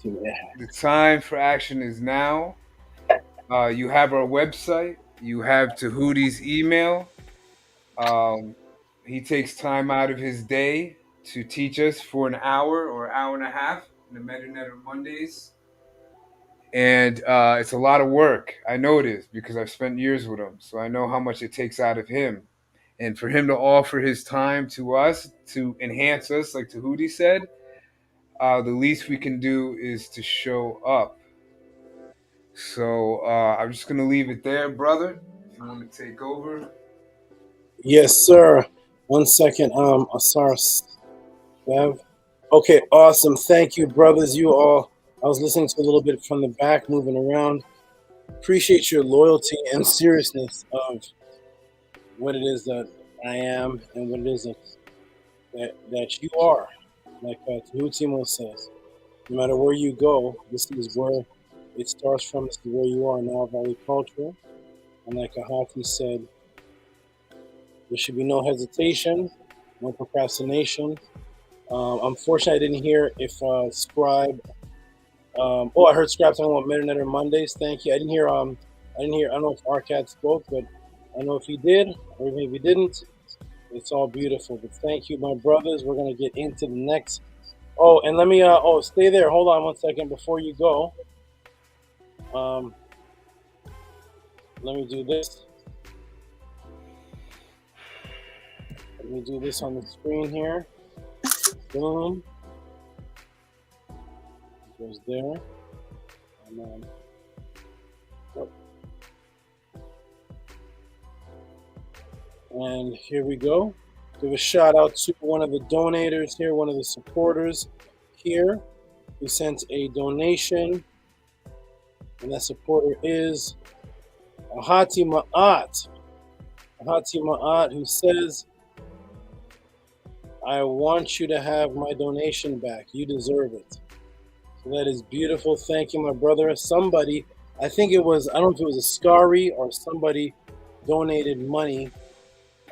[SPEAKER 17] the time for action is now. You have our website. You have Tehuti's email. He takes time out of his day to teach us for an hour or hour and a half in the Medu Mondays. And it's a lot of work. I know it is, because I've spent years with him. So I know how much it takes out of him. and for him to offer his time to us to enhance us, like Tehuti said, the least we can do is to show up. So I'm just gonna leave it there, brother. If you want to take over.
[SPEAKER 3] Yes, sir. 1 second. Asar Bev. Okay, awesome. Thank you, brothers. You all. I was listening to a little bit from the back, moving around. Appreciate your loyalty and seriousness of what it is that I am and what it is that you are. Like Tehuti says, no matter where you go, this is where it starts from. This is where you are, Nile Valley culture. And like Ahati said, there should be no hesitation, no procrastination. Unfortunately, I didn't hear if Scribe. I heard Scribe talking about Metanet Mondays. Thank you. I didn't hear. I don't know if Arcad spoke, but I know if he did, or maybe he didn't. It's all beautiful. But thank you, my brothers. We're gonna get into the next. Oh, and let me. Stay there. Hold on 1 second before you go. Let me do this. Let me do this on the screen here. Boom. It goes there. And and here we go. Give a shout out to one of the donators here, one of the supporters here, who sent a donation. And that supporter is Ahati Ma'at. Ahati Ma'at, who says, I want you to have my donation back. You deserve it. So that is beautiful. Thank you, my brother. Somebody, I think it was, I don't know if it was a Scary or somebody donated money,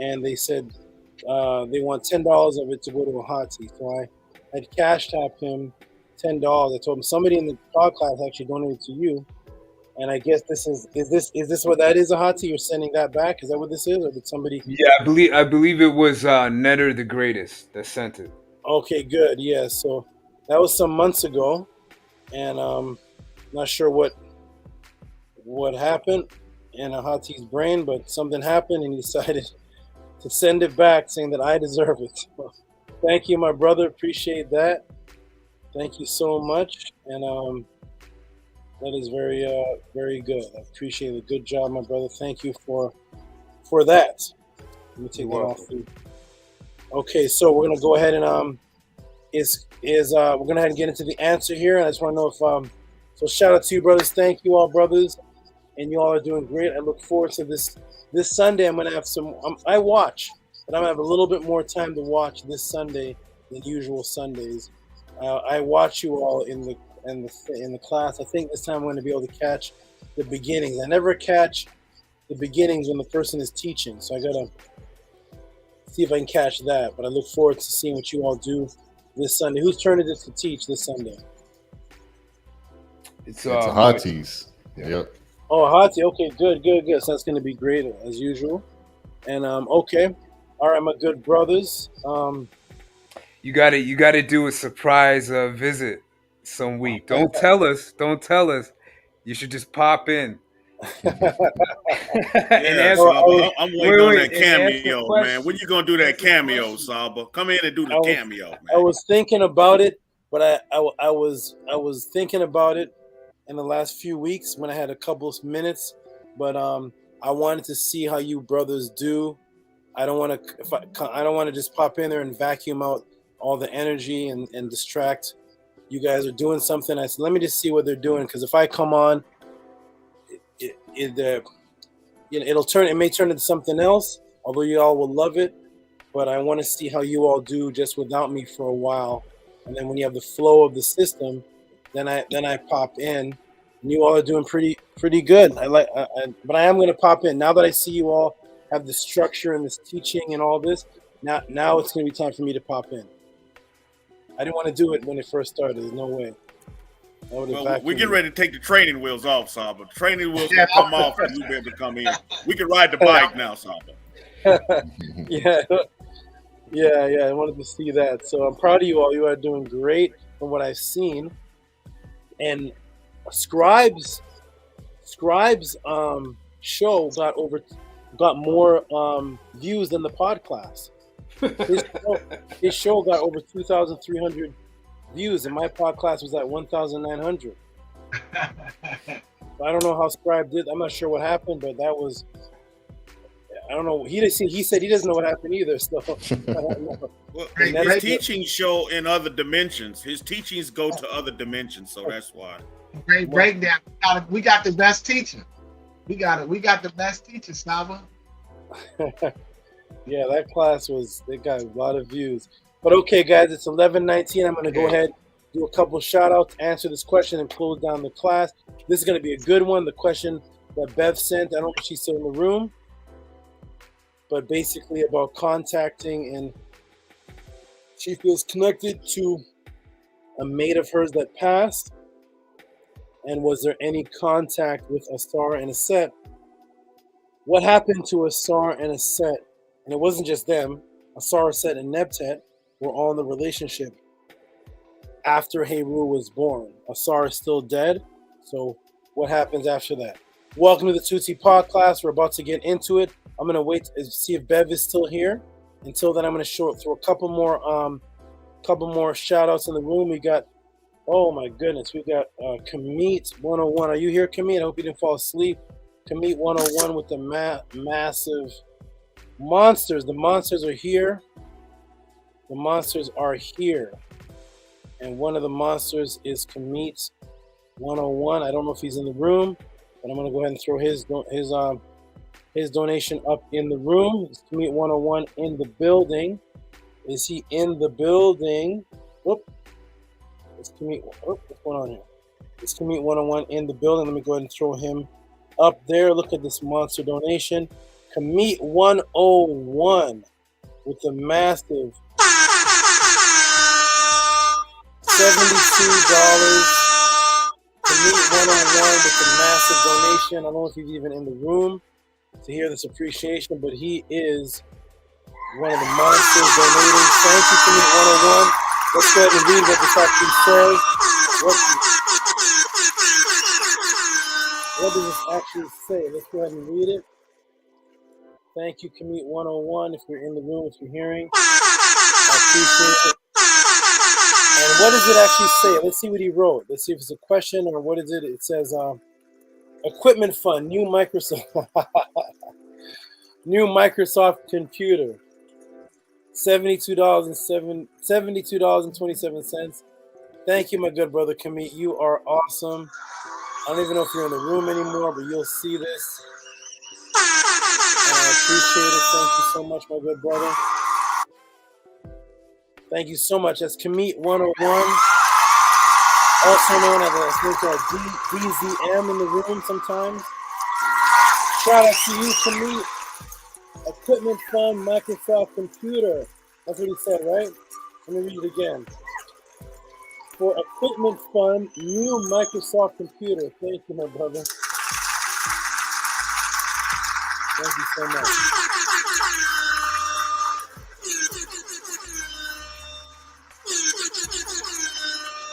[SPEAKER 3] and they said they want $10 of it to go to Ahati. So I had cash tapped him $10. I told him somebody in the Podclass actually donated to you. And I guess this is this what that is, Ahati? You're sending that back? Is that what this is, or did somebody?
[SPEAKER 17] Yeah, I believe it was Netter the Greatest that sent it.
[SPEAKER 3] Okay, good. Yeah, so that was some months ago, and not sure what happened in Ahati's brain, but something happened, and he decided to send it back, saying that I deserve it. Well, thank you, my brother. Appreciate that. Thank you so much, and that is very good. I appreciate it. Good job, my brother. Thank you for that. Let me take that off. Okay, so we're gonna go ahead and we're gonna get into the answer here. And I just want to know if so shout out to you, brothers. Thank you all, brothers, and you all are doing great. I look forward to this Sunday. I'm gonna have some. I watch, but I'm gonna have a little bit more time to watch this Sunday than usual Sundays. I watch you all in the class. I think this time I'm going to be able to catch the beginnings. I never catch the beginnings when the person is teaching, so I gotta see if I can catch that. But I look forward to seeing what you all do this Sunday. Whose turn is it to teach this Sunday?
[SPEAKER 18] It's Ahati's. Yep.
[SPEAKER 3] Oh, Ahati. Okay, good. So that's going to be great as usual. And okay, all right, my good brothers.
[SPEAKER 17] You gotta do a surprise visit some week. Don't tell us. You should just pop in.
[SPEAKER 14] Yeah, Saba, I'm waiting on that cameo, man. When you gonna do that cameo, Saba? Come in and do the cameo, man.
[SPEAKER 3] I was thinking about it, but I was thinking about it in the last few weeks when I had a couple of minutes, but I wanted to see how you brothers do. I don't want to just pop in there and vacuum out all the energy and distract. You guys are doing something. I said, let me just see what they're doing, because if I come on, it may turn into something else. Although you all will love it, but I want to see how you all do just without me for a while, and then when you have the flow of the system, then I pop in, and you all are doing pretty good. But I am going to pop in now that I see you all have the structure and this teaching and all this. Now it's going to be time for me to pop in. I didn't want to do it when it first started. There's no way.
[SPEAKER 14] Well, we're getting ready to take the training wheels off, Saba. The training wheels will come off and you'll be able to come in. We can ride the bike now, Saba.
[SPEAKER 3] Yeah. I wanted to see that. So I'm proud of you all. You are doing great from what I've seen. And Scribe's show got over got more views than the Podclass. His show got over 2,300 views, and my Podclass was at 1,900. I don't know how Scribe did. I'm not sure what happened, but that was. I don't know. He said he doesn't know what happened either. So I don't know.
[SPEAKER 14] Well, his teachings show in other dimensions. His teachings go to other dimensions, so that's why.
[SPEAKER 15] Great breakdown. We got the best teacher. We got the best teacher, Saba.
[SPEAKER 3] Yeah, that class they got a lot of views. But okay, guys, it's 11:19. I'm going to go ahead, do a couple shout outs, answer this question, and close down the class. This is going to be a good one. The question that Bev sent, I don't know if she's still in the room, but basically about contacting, and she feels connected to a mate of hers that passed. And was there any contact with Asar and Aset? What happened to Asar and Aset? And it wasn't just them. Asar, Aset, and Nebtet were all in the relationship after Heru was born. Asar is still dead. So what happens after that? Welcome to the Tehuti Podclass. We're about to get into it. I'm gonna wait to see if Bev is still here. Until then, I'm gonna throw a couple more shout outs in the room. We got, oh my goodness, we got Kamit 101. Are you here, Kamit? I hope you didn't fall asleep. Kamit 101 with the massive monsters. The monsters are here. The monsters are here. And one of the monsters is Kamit 101. I don't know if he's in the room, but I'm gonna go ahead and throw his donation up in the room. Is Kamit 101 in the building? Is he in the building? Whoop. It's Kamit. Oh, what's going on here? It's Kamit 101 in the building. Let me go ahead and throw him up there. Look at this monster donation. Kamit 101 with the massive $72. Kamit 101 with the massive donation. I don't know if he's even in the room to hear this appreciation, but he is one of the monsters donating. Thank you, Kamit 101. Let's go ahead and read what this actually says. What does this actually say? Let's go ahead and read it. Thank you, Kamit 101. If you're in the room, if you're hearing, I appreciate it. And what does it actually say? Let's see what he wrote. Let's see if it's a question or what is it. It says, equipment fund, new Microsoft computer. $72.27. Thank you, my good brother Kamit. You are awesome. I don't even know if you're in the room anymore, but you'll see this. And I appreciate it. Thank you so much, my good brother. Thank you so much. That's Kamit 101. Also known as DZM in the room sometimes. Shout out to you, Kamit. Equipment fund, Microsoft computer. That's what he said, right? Let me read it again. For equipment fund, new Microsoft computer. Thank you, my brother. Thank you so much.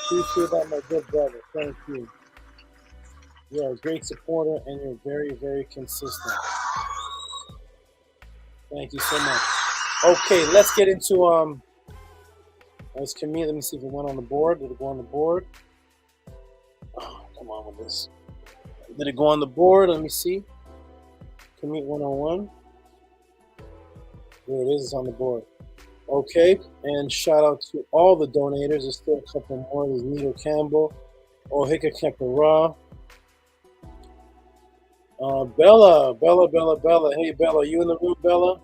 [SPEAKER 3] Appreciate that, my good brother. Thank you. You're a great supporter and you're very, very consistent. Thank you so much. Okay, let's get into let's Kamit. Let me see if it went on the board. Did it go on the board? Oh, come on with this. Did it go on the board? Let me see. Kamit 101. There it is. It's on the board. Okay, and shout out to all the donators. There's still a couple more. There's Nito Campbell, Ohika Kekara, Bella. Hey, Bella, are you in the room, Bella?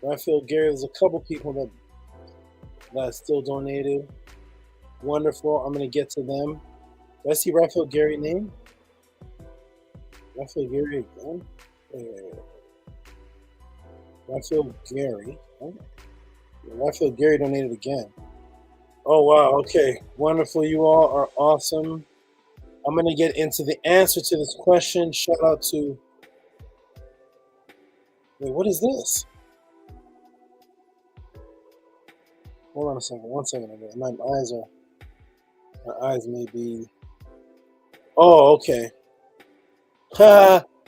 [SPEAKER 3] Raphael Gary. There's a couple people that still donated. Wonderful. I'm gonna get to them. Do I see Raphael Gary name? Raphael Gary again? Raphael Gary. Oh. Raphael Gary donated again. Oh, wow. Okay. Wonderful. You all are awesome. I'm going to get into the answer to this question. Shout out to... Wait, what is this? Hold on a second. 1 second. My eyes may be... Oh, okay.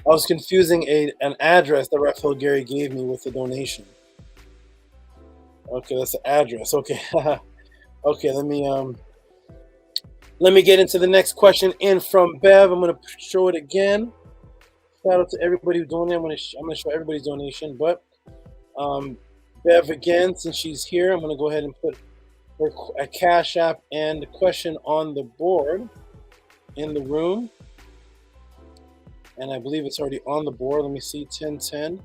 [SPEAKER 3] I was confusing an address that Raphael Gary gave me with the donation. Okay, that's the address. Okay. Okay, let me get into the next question in from Bev. I'm gonna show it again. Shout out to everybody who donated. I'm gonna show everybody's donation, but Bev again, since she's here, I'm gonna go ahead and put a Cash App and the question on the board in the room. And I believe it's already on the board. Let me see, 1010.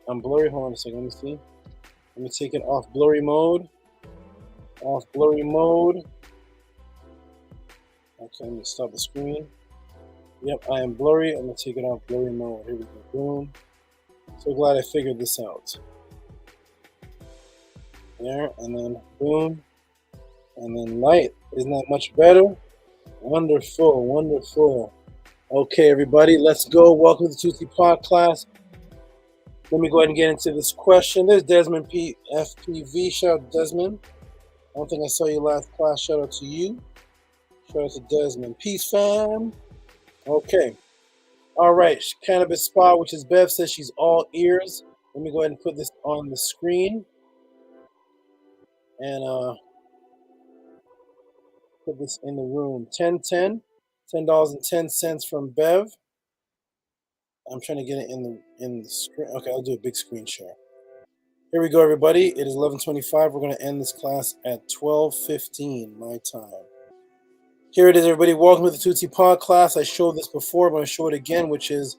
[SPEAKER 3] I'm blurry. Hold on a second. Let me see. Let me take it off blurry mode. Off blurry mode. Okay, let me stop the screen. Yep, I am blurry. I'm going to take it off blurry mode. Here we go. Boom. So glad I figured this out. There, and then boom. And then light. Isn't that much better? Wonderful, wonderful. Okay, everybody, let's go. Welcome to the Tehuti Podclass. Let me go ahead and get into this question. There's Desmond P. FPV. Shout out to Desmond. I don't think I saw you last class. Shout out to you. Shout out to Desmond. Peace, fam. Okay. All right. Cannabis Spa, which is Bev, says she's all ears. Let me go ahead and put this on the screen. And put this in the room. 1010. $10.10 from Bev. I'm trying to get it in the screen. Okay, I'll do a big screen share. Here we go, everybody. It is 11:25. We're going to end this class at 12:15 my time. Here it is, everybody. Welcome to the Tehuti Podclass. I showed this before, but I'm going to show it again, which is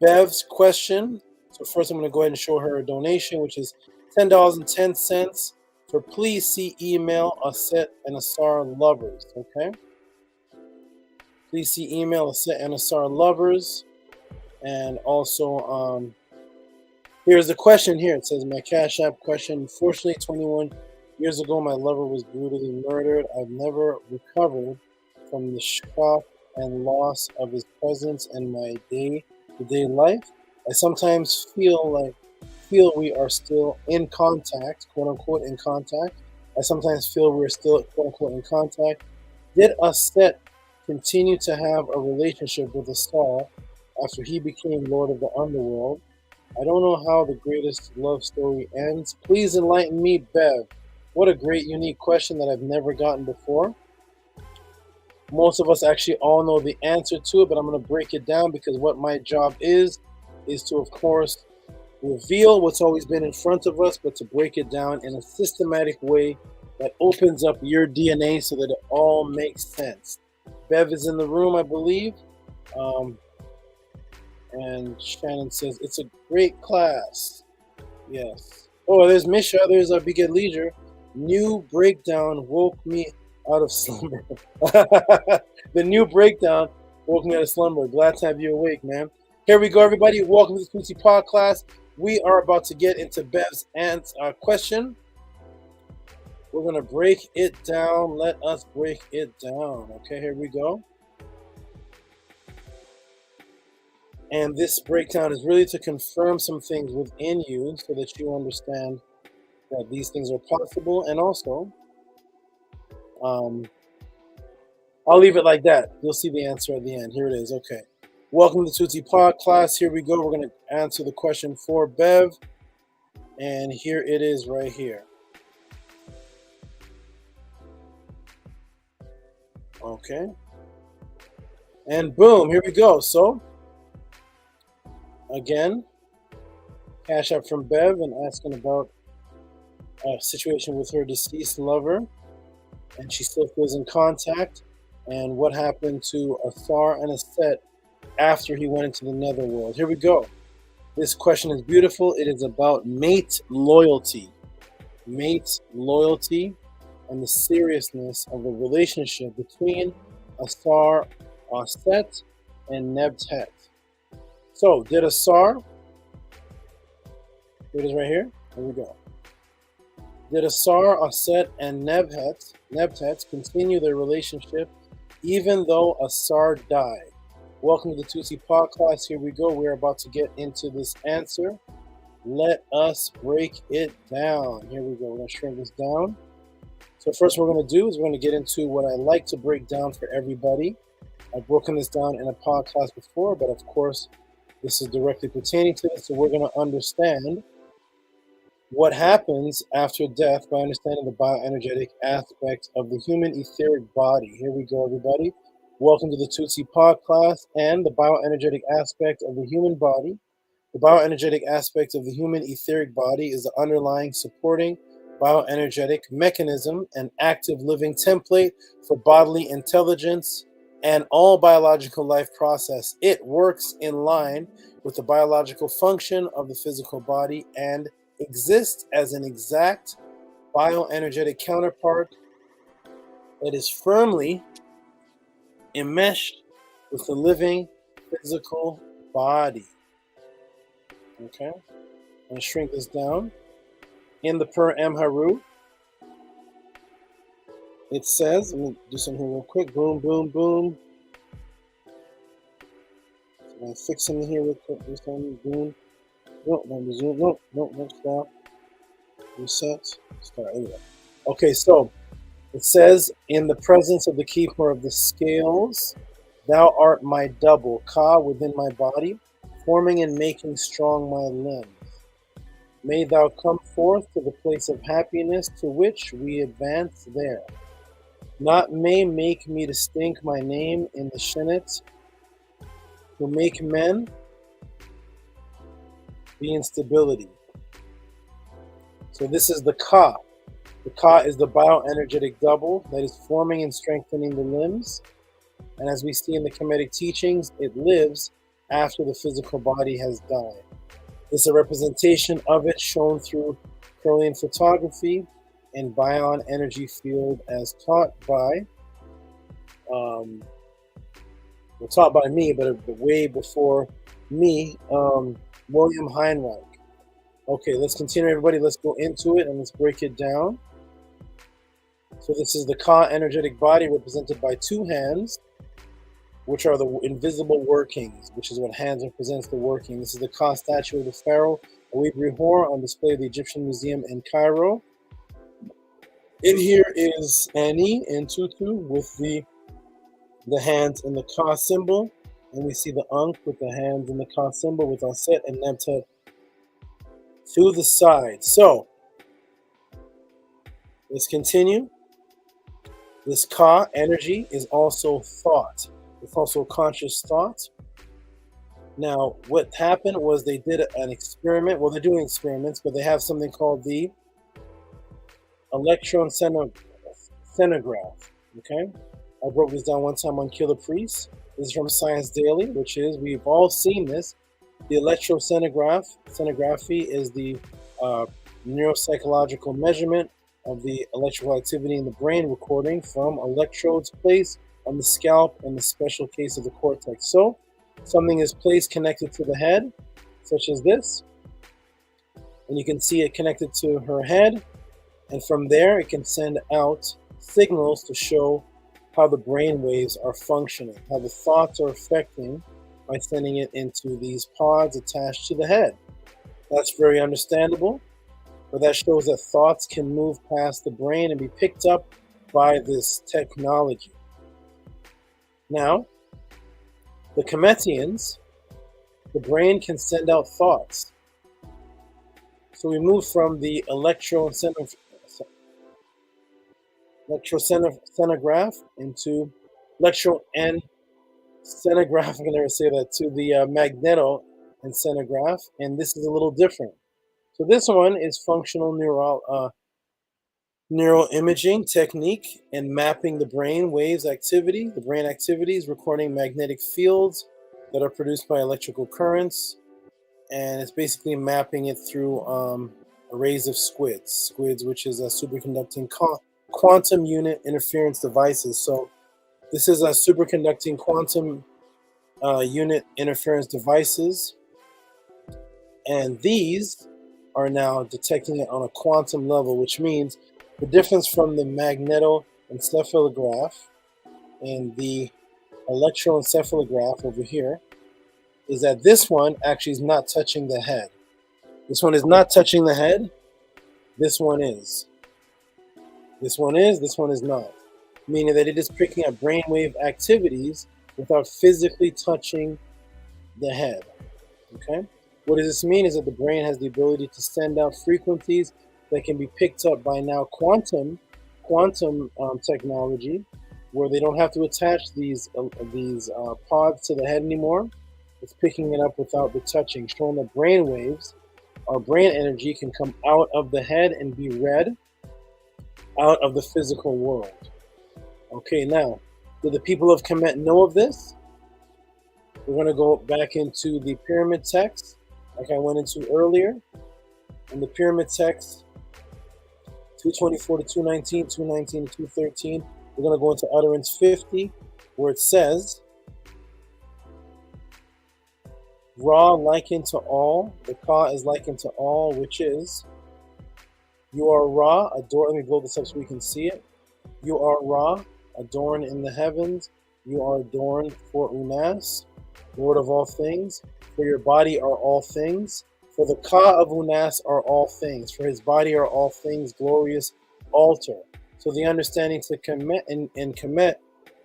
[SPEAKER 3] Bev's question. So first, I'm going to go ahead and show her a donation, which is $10.10 for please see email Aset and Asar lovers. Okay. Please see email Aset and Asar lovers. And also, here's the question here. It says, my Cash App question. Unfortunately, 21 years ago, my lover was brutally murdered. I've never recovered from the shock and loss of his presence in my day-to-day life. I sometimes feel we are still in contact, quote unquote, in contact. I sometimes feel we're still, quote unquote, in contact. Did Aset continue to have a relationship with Asar after he became Lord of the Underworld? I don't know how the greatest love story ends. Please enlighten me, Bev. What a great, unique question that I've never gotten before. Most of us actually all know the answer to it, but I'm going to break it down because what my job is to, of course, reveal what's always been in front of us, but to break it down in a systematic way that opens up your DNA so that it all makes sense. Bev is in the room, I believe. And Shannon says, it's a great class. Yes. Oh, there's Misha. There's a Big Leisure. New breakdown woke me out of slumber. The new breakdown woke me out of slumber. Glad to have you awake, man. Here we go, everybody. Welcome to the Tehuti Podclass. We are about to get into Bev's question. We're going to break it down. Let us break it down. Okay, here we go. And this breakdown is really to confirm some things within you so that you understand that these things are possible. And also, I'll leave it like that. You'll see the answer at the end. Here it is. Okay. Welcome to the Tehuti Podclass. Here we go. We're going to answer the question for Bev. And here it is right here. Okay. And boom, here we go. So, again, Cash App from Bev and asking about a situation with her deceased lover. And she still feels in contact. And what happened to Asar and Aset after he went into the netherworld. Here we go. This question is beautiful. It is about mate loyalty. Mate loyalty and the seriousness of the relationship between Asar, Aset, and Nebtet. So, did Asar, here it is right here. Here we go. Did Asar, Aset, and Nebtet continue their relationship even though Asar died? Welcome to the Tehuti Podclass. Here we go. We're about to get into this answer. Let us break it down. Here we go. We're going to shrink this down. So first what we're going to do is we're going to get into what I like to break down for everybody. I've broken this down in a podcast before, but of course, this is directly pertaining to this, so we're going to understand what happens after death by understanding the bioenergetic aspect of the human etheric body. Here we go, everybody. Welcome to the Tehuti Podclass and the bioenergetic aspect of the human body. The bioenergetic aspect of the human etheric body is the underlying supporting bioenergetic mechanism and active living template for bodily intelligence and all biological life process. It works in line with the biological function of the physical body and exists as an exact bioenergetic counterpart that is firmly enmeshed with the living physical body. Okay, I'm going to shrink this down. In the Per Amharu, it says, let me do something here real quick. Boom, boom, boom. So I'm going to fix something here real quick. This time, boom. No, no, zoom. No, stop. Reset. Start. Anyway. Okay, so it says, in the presence of the keeper of the scales, thou art my double, Ka, within my body, forming and making strong my limbs. May thou come forth to the place of happiness to which we advance there. Not may make me to stink my name in the Shenet, who make men be in stability. So this is the Ka. The Ka is the bioenergetic double that is forming and strengthening the limbs. And as we see in the Kemetic teachings, it lives after the physical body has died. This is a representation of it shown through Kirlian photography and bion energy field as taught by, me, but way before me, William Heinrich. Okay, let's continue, everybody. Let's go into it and let's break it down. So this is the Ka energetic body represented by two hands, which are the invisible workings, which is what hands represents the working. This is the Ka statue of the pharaoh Awibri Hor on display at the Egyptian Museum in Cairo. In here is Annie and Tutu with the hands in the Ka symbol, and we see the Ankh with the hands in the Ka symbol with Aset and Nebtet to the side. So let's continue. This Ka energy is also thought. It's also conscious thought. Now, what happened was they did an experiment. Well, they're doing experiments, but they have something called the electron scintigraph. Okay? I broke this down one time on Killer Priest. This is from Science Daily, which is, we've all seen this. The electroscintigraphy is the neuropsychological measurement of the electrical activity in the brain, recording from electrodes placed on the scalp in the special case of the cortex. So something is placed connected to the head, such as this, and you can see it connected to her head, and from there it can send out signals to show how the brain waves are functioning, how the thoughts are affecting by sending it into these pods attached to the head. That's very understandable, but that shows that thoughts can move past the brain and be picked up by this technology. Now, the Kemetians, the brain can send out thoughts. So we move from the electroscintigraph into scintigraph, I can never say that, to the magnetoscintigraph, and this is a little different. So this one is functional neuroimaging technique and mapping the brain waves activity, the brain activities, recording magnetic fields that are produced by electrical currents, and it's basically mapping it through arrays of squids, which is a superconducting quantum unit interference devices. So this is a superconducting quantum unit interference devices, and these are now detecting it on a quantum level, which means the difference from the magnetoencephalograph and the electroencephalograph over here is that this one actually is not touching the head. This one is not touching the head. This one is. This one is. This one is not. Meaning that it is picking up brainwave activities without physically touching the head. Okay? What does this mean is that the brain has the ability to send out frequencies that can be picked up by now quantum technology, where they don't have to attach these pods to the head anymore. It's picking it up without the touching, showing that brain waves, our brain energy, can come out of the head and be read out of the physical world. Okay, now, do the people of Kemet know of this? We're going to go back into the pyramid text, like I went into earlier. In the pyramid text, 224 to 219, 219 to 213, we're going to go into utterance 50, where it says, Ra likened to all, the Ka is likened to all, which is, you are Ra, adorned, let me blow this up so we can see it. You are Ra, adorned in the heavens. You are adorned for Unas, Lord of all things. For your body are all things. For the Ka of Unas are all things. For his body are all things, glorious altar. So the understanding to Kemet in Kemet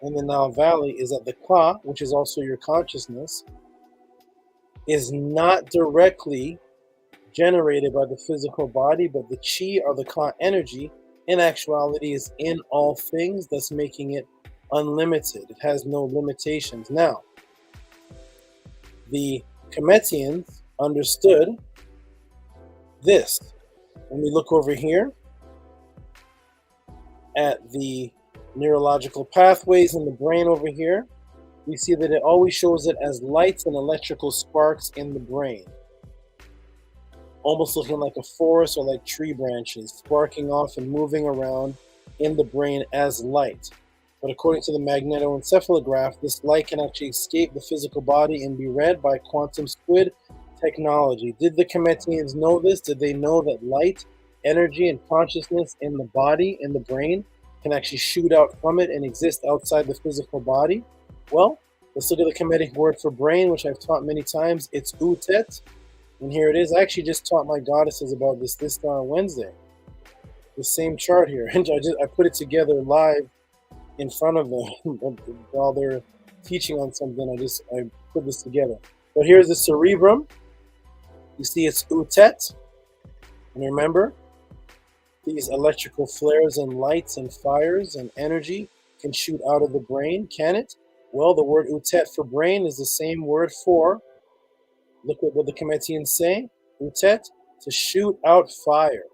[SPEAKER 3] in the Nile Valley is that the Ka, which is also your consciousness, is not directly generated by the physical body, but the chi, or the Ka energy, in actuality is in all things, thus making it unlimited. It has no limitations. Now, the Kemetians understood this. When we look over here at the neurological pathways in the brain over here, we see that it always shows it as lights and electrical sparks in the brain, almost looking like a forest or like tree branches sparking off and moving around in the brain as light. But according to the magnetoencephalograph, this light can actually escape the physical body and be read by quantum squid technology. Did the Kemetians know this? Did they know that light, energy, and consciousness in the body, in the brain, can actually shoot out from it and exist outside the physical body? Well, let's look at the Kemetic word for brain, which I've taught many times. It's Utet. And here it is. I actually just taught my goddesses about this Wednesday. The same chart here. And I put it together live in front of them while they're teaching on something. I put this together. But here's the cerebrum. You see it's Utet. And remember, these electrical flares and lights and fires and energy can shoot out of the brain, can it? Well, the word Utet for brain is the same word for, look at what the Kemetians say, Utet, to shoot out fire.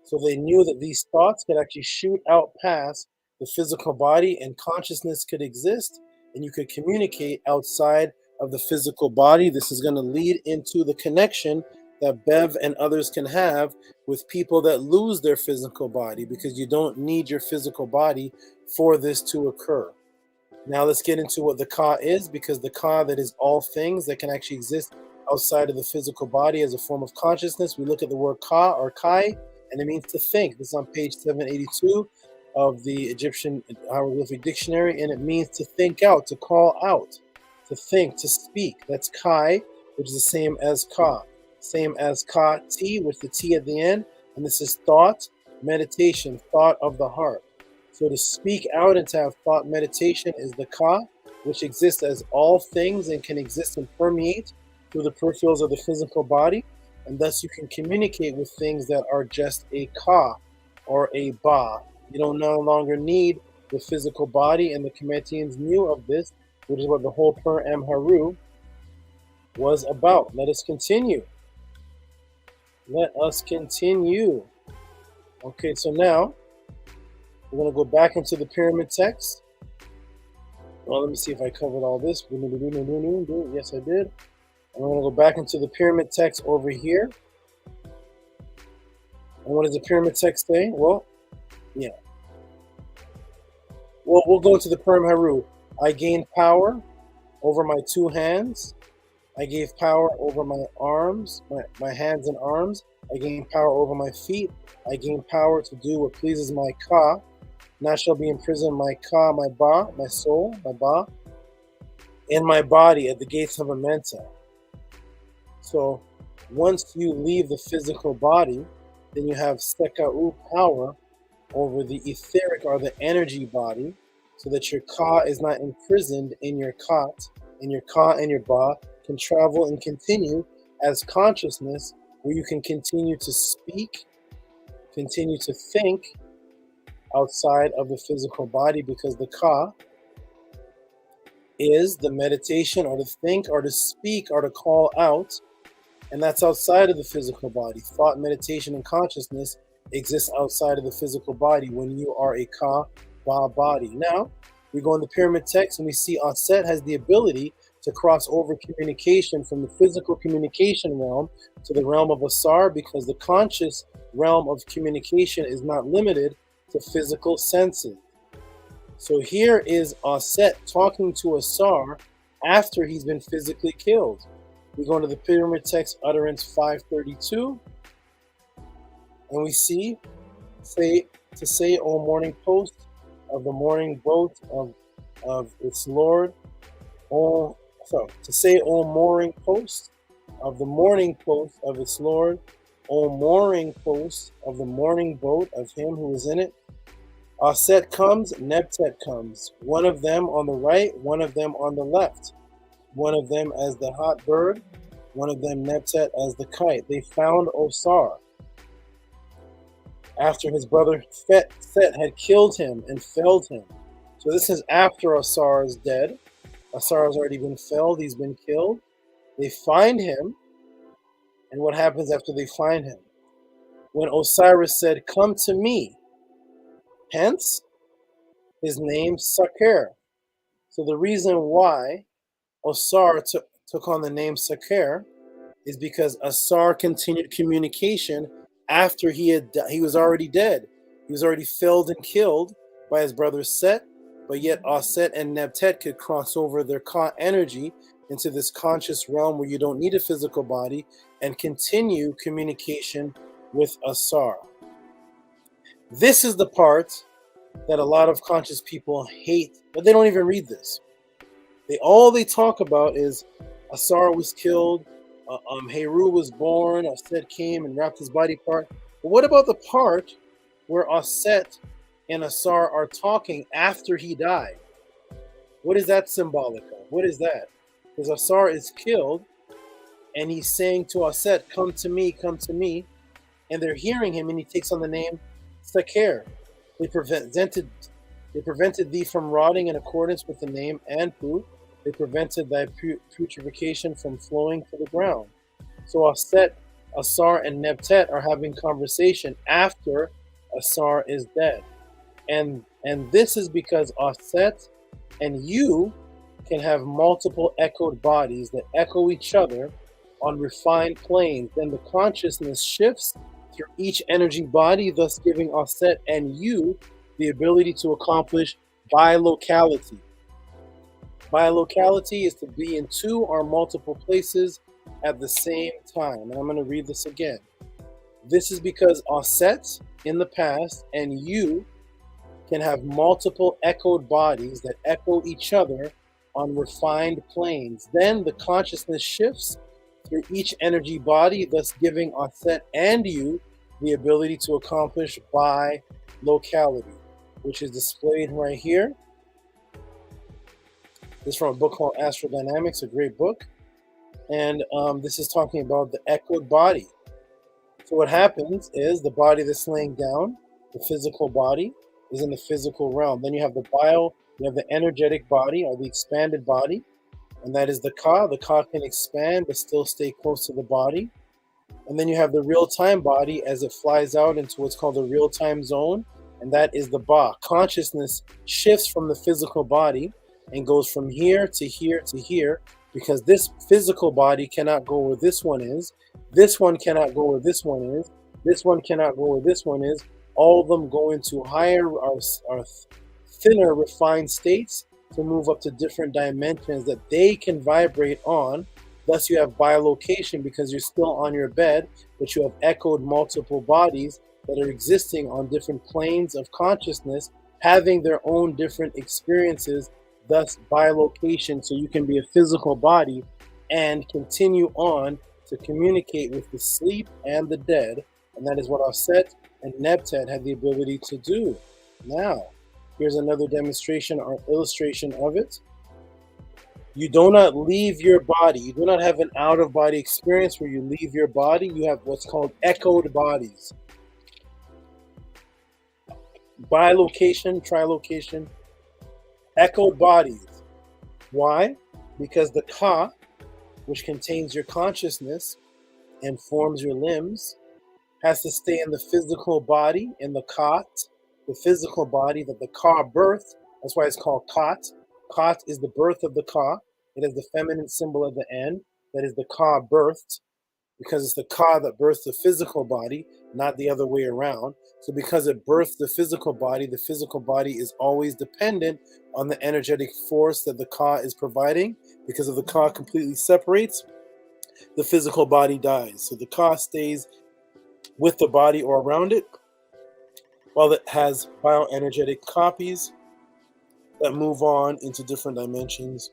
[SPEAKER 3] So they knew that these thoughts could actually shoot out past the physical body, and consciousness could exist, and you could communicate outside of the physical body. This is going to lead into the connection that Bev and others can have with people that lose their physical body, because you don't need your physical body for this to occur. Now let's get into what the Ka is, because the Ka, that is all things that can actually exist outside of the physical body as a form of consciousness. We look at the word Ka or Kai, and it means to think. This is on page 782 of the Egyptian Hieroglyphic Dictionary, and it means to think out, to call out, to think, to speak. That's Kai, which is the same as Ka. Same as Ka T, with the T at the end, and this is thought, meditation, thought of the heart. So to speak out and to have thought meditation is the Ka, which exists as all things and can exist and permeate through the peripherals of the physical body, and thus you can communicate with things that are just a Ka or a Ba. You don't no longer need the physical body, and the Kemetians knew of this, which is what the whole Per Em Haru was about. Let us continue. Let us continue. Okay, so now we're going to go back into the pyramid text. Well, let me see if I covered all this. Yes, I did. I'm going to go back into the pyramid text over here. And what does the pyramid text say? Well, yeah. Well, we'll go into the Per Em Haru. I gained power over my two hands. I gave power over my arms, my hands and arms. I gained power over my feet. I gained power to do what pleases my Ka. Now shall be imprisoned my Ka, my Ba, my soul, my Ba, in my body at the gates of Amenta. So once you leave the physical body, then you have Seka'u power over the etheric or the energy body, so that your ka is not imprisoned in your kat, and your ka and your ba can travel and continue as consciousness, where you can continue to speak, continue to think outside of the physical body, because the ka is the meditation or to think or to speak or to call out, and that's outside of the physical body. Thought, meditation, and consciousness exists outside of the physical body when you are a ka ba body. Now, we go in the pyramid text and we see Aset has the ability to cross over communication from the physical communication realm to the realm of Asar, because the conscious realm of communication is not limited to physical senses. So here is Aset talking to Asar after he's been physically killed. We go into the pyramid text, utterance 532, and we see, to say, O morning post of the morning boat of its Lord, to say, O mooring post of the morning post of its Lord, O mooring post of the morning boat of him who is in it. Aset comes, Nebtet comes, one of them on the right, one of them on the left, one of them as the hot bird, one of them Nebtet as the kite. They found Osar after his brother Set had killed him and felled him. So this is after Asar is dead. Asar has already been felled, he's been killed. They find him, and what happens after they find him? When Osiris said, "Come to me," hence his name Saker. So the reason why Osar took on the name Saker is because Asar continued communication after he was already dead. He was already felled and killed by his brother Set, but yet Aset and Nebtet could cross over their Ka energy into this conscious realm where you don't need a physical body and continue communication with Asar. This is the part that a lot of conscious people hate, but they don't even read this. All they talk about is Asar was killed, Heru was born, Aset came and wrapped his body part. But what about the part where Aset and Asar are talking after he died? What is that symbolic of? What is that? Because Asar is killed and he's saying to Aset, come to me, and they're hearing him, and he takes on the name Saker. They prevented thee from rotting in accordance with the name Anpu. They prevented thy putrefaction from flowing to the ground. So Aset, Asar, and Nebtet are having conversation after Asar is dead. And this is because Aset and you can have multiple echoed bodies that echo each other on refined planes. Then the consciousness shifts through each energy body, thus giving Aset and you the ability to accomplish bilocality. Bilocality is to be in two or multiple places at the same time. And I'm going to read this again. This is because Aset in the past and you can have multiple echoed bodies that echo each other on refined planes. Then the consciousness shifts through each energy body, thus giving Aset and you the ability to accomplish bilocality, which is displayed right here. This is from a book called Astrodynamics, a great book. And this is talking about the echoed body. So what happens is the body that's laying down, the physical body, is in the physical realm. Then you have you have the energetic body or the expanded body, and that is the Ka. The Ka can expand but still stay close to the body. And then you have the real-time body as it flies out into what's called the real-time zone, and that is the Ba. Consciousness shifts from the physical body and goes from here to here to here, because this physical body cannot go where this one is, this one cannot go where this one is, this one cannot go where this one is. All of them go into higher or thinner refined states to move up to different dimensions that they can vibrate on. Thus you have bilocation because you're still on your bed, but you have echoed multiple bodies that are existing on different planes of consciousness, having their own different experiences, thus bilocation, so you can be a physical body and continue on to communicate with the sleep and the dead. And that is what Aset and Nebtet had the ability to do. Now, Here's another demonstration or illustration of it. You do not leave your body. You do not have an out-of-body experience where you leave your body. You have what's called echoed bodies. Bilocation, trilocation, echoed bodies. Why? Because the ka, which contains your consciousness and forms your limbs, has to stay in the physical body, in the Khat, the physical body that the Ka birthed. That's why it's called Khat. Khat is the birth of the Ka. It is the feminine symbol at the end. That is the Ka birthed, because it's the Ka that births the physical body, not the other way around. So because it birthed the physical body is always dependent on the energetic force that the Ka is providing. Because if the Ka completely separates, the physical body dies. So the Ka stays with the body or around it, while it has bioenergetic copies that move on into different dimensions,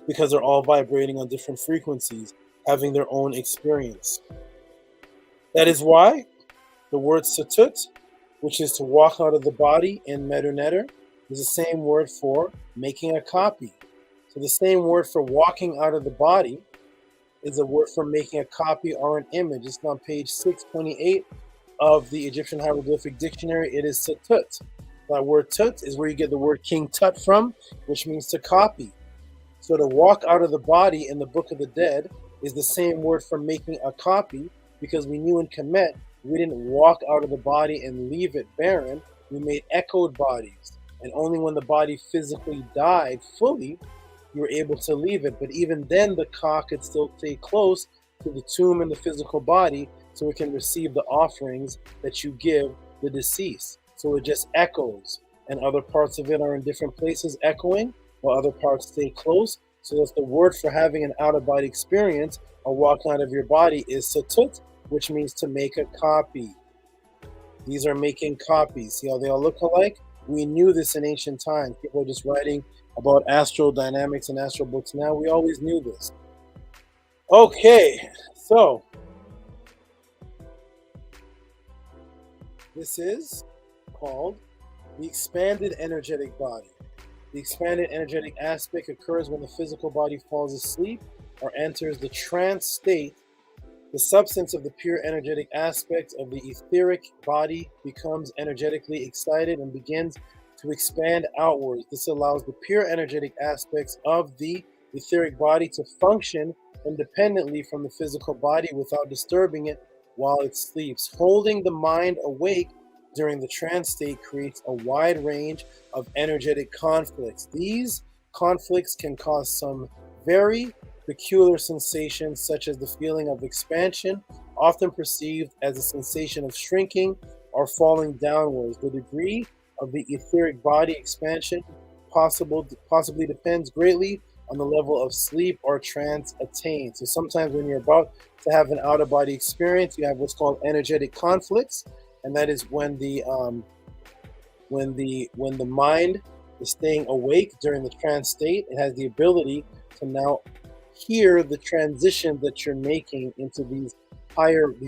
[SPEAKER 3] because they're all vibrating on different frequencies, having their own experience. That is why the word satut, which is to walk out of the body in Medu-Neter, is the same word for making a copy. So the same word for walking out of the body is a word for making a copy or an image. It's on page 628 of the Egyptian Hieroglyphic Dictionary. It is satut. That word tut is where you get the word King Tut from, which means to copy. So to walk out of the body in the Book of the Dead is the same word for making a copy, because we knew in Kemet, we didn't walk out of the body and leave it barren. We made echoed bodies. And only when the body physically died fully, you were able to leave it. But even then, the Ka could still stay close to the tomb and the physical body, so it can receive the offerings that you give the deceased. So it just echoes, and other parts of it are in different places echoing, while other parts stay close. So that's the word for having an out-of-body experience or walking out of your body is satut, which means to make a copy. These are making copies. See how they all look alike? We knew this in ancient times. People are just writing about astral dynamics and astral books now. We always knew this. Okay, so this is called the expanded energetic body. The expanded energetic aspect occurs when the physical body falls asleep or enters the trance state. The substance of the pure energetic aspect of the etheric body becomes energetically excited and begins to expand outwards. This allows the pure energetic aspects of the etheric body to function independently from the physical body without disturbing it while it sleeps. Holding the mind awake during the trance state creates a wide range of energetic conflicts. These conflicts can cause some very peculiar sensations, such as the feeling of expansion, often perceived as a sensation of shrinking or falling downwards. The degree of the etheric body expansion possibly depends greatly on the level of sleep or trance attained. So sometimes when you're about to have an out-of-body experience, you have what's called energetic conflicts, and that is when the mind is staying awake during the trance state. It has the ability to now hear the transition that you're making into these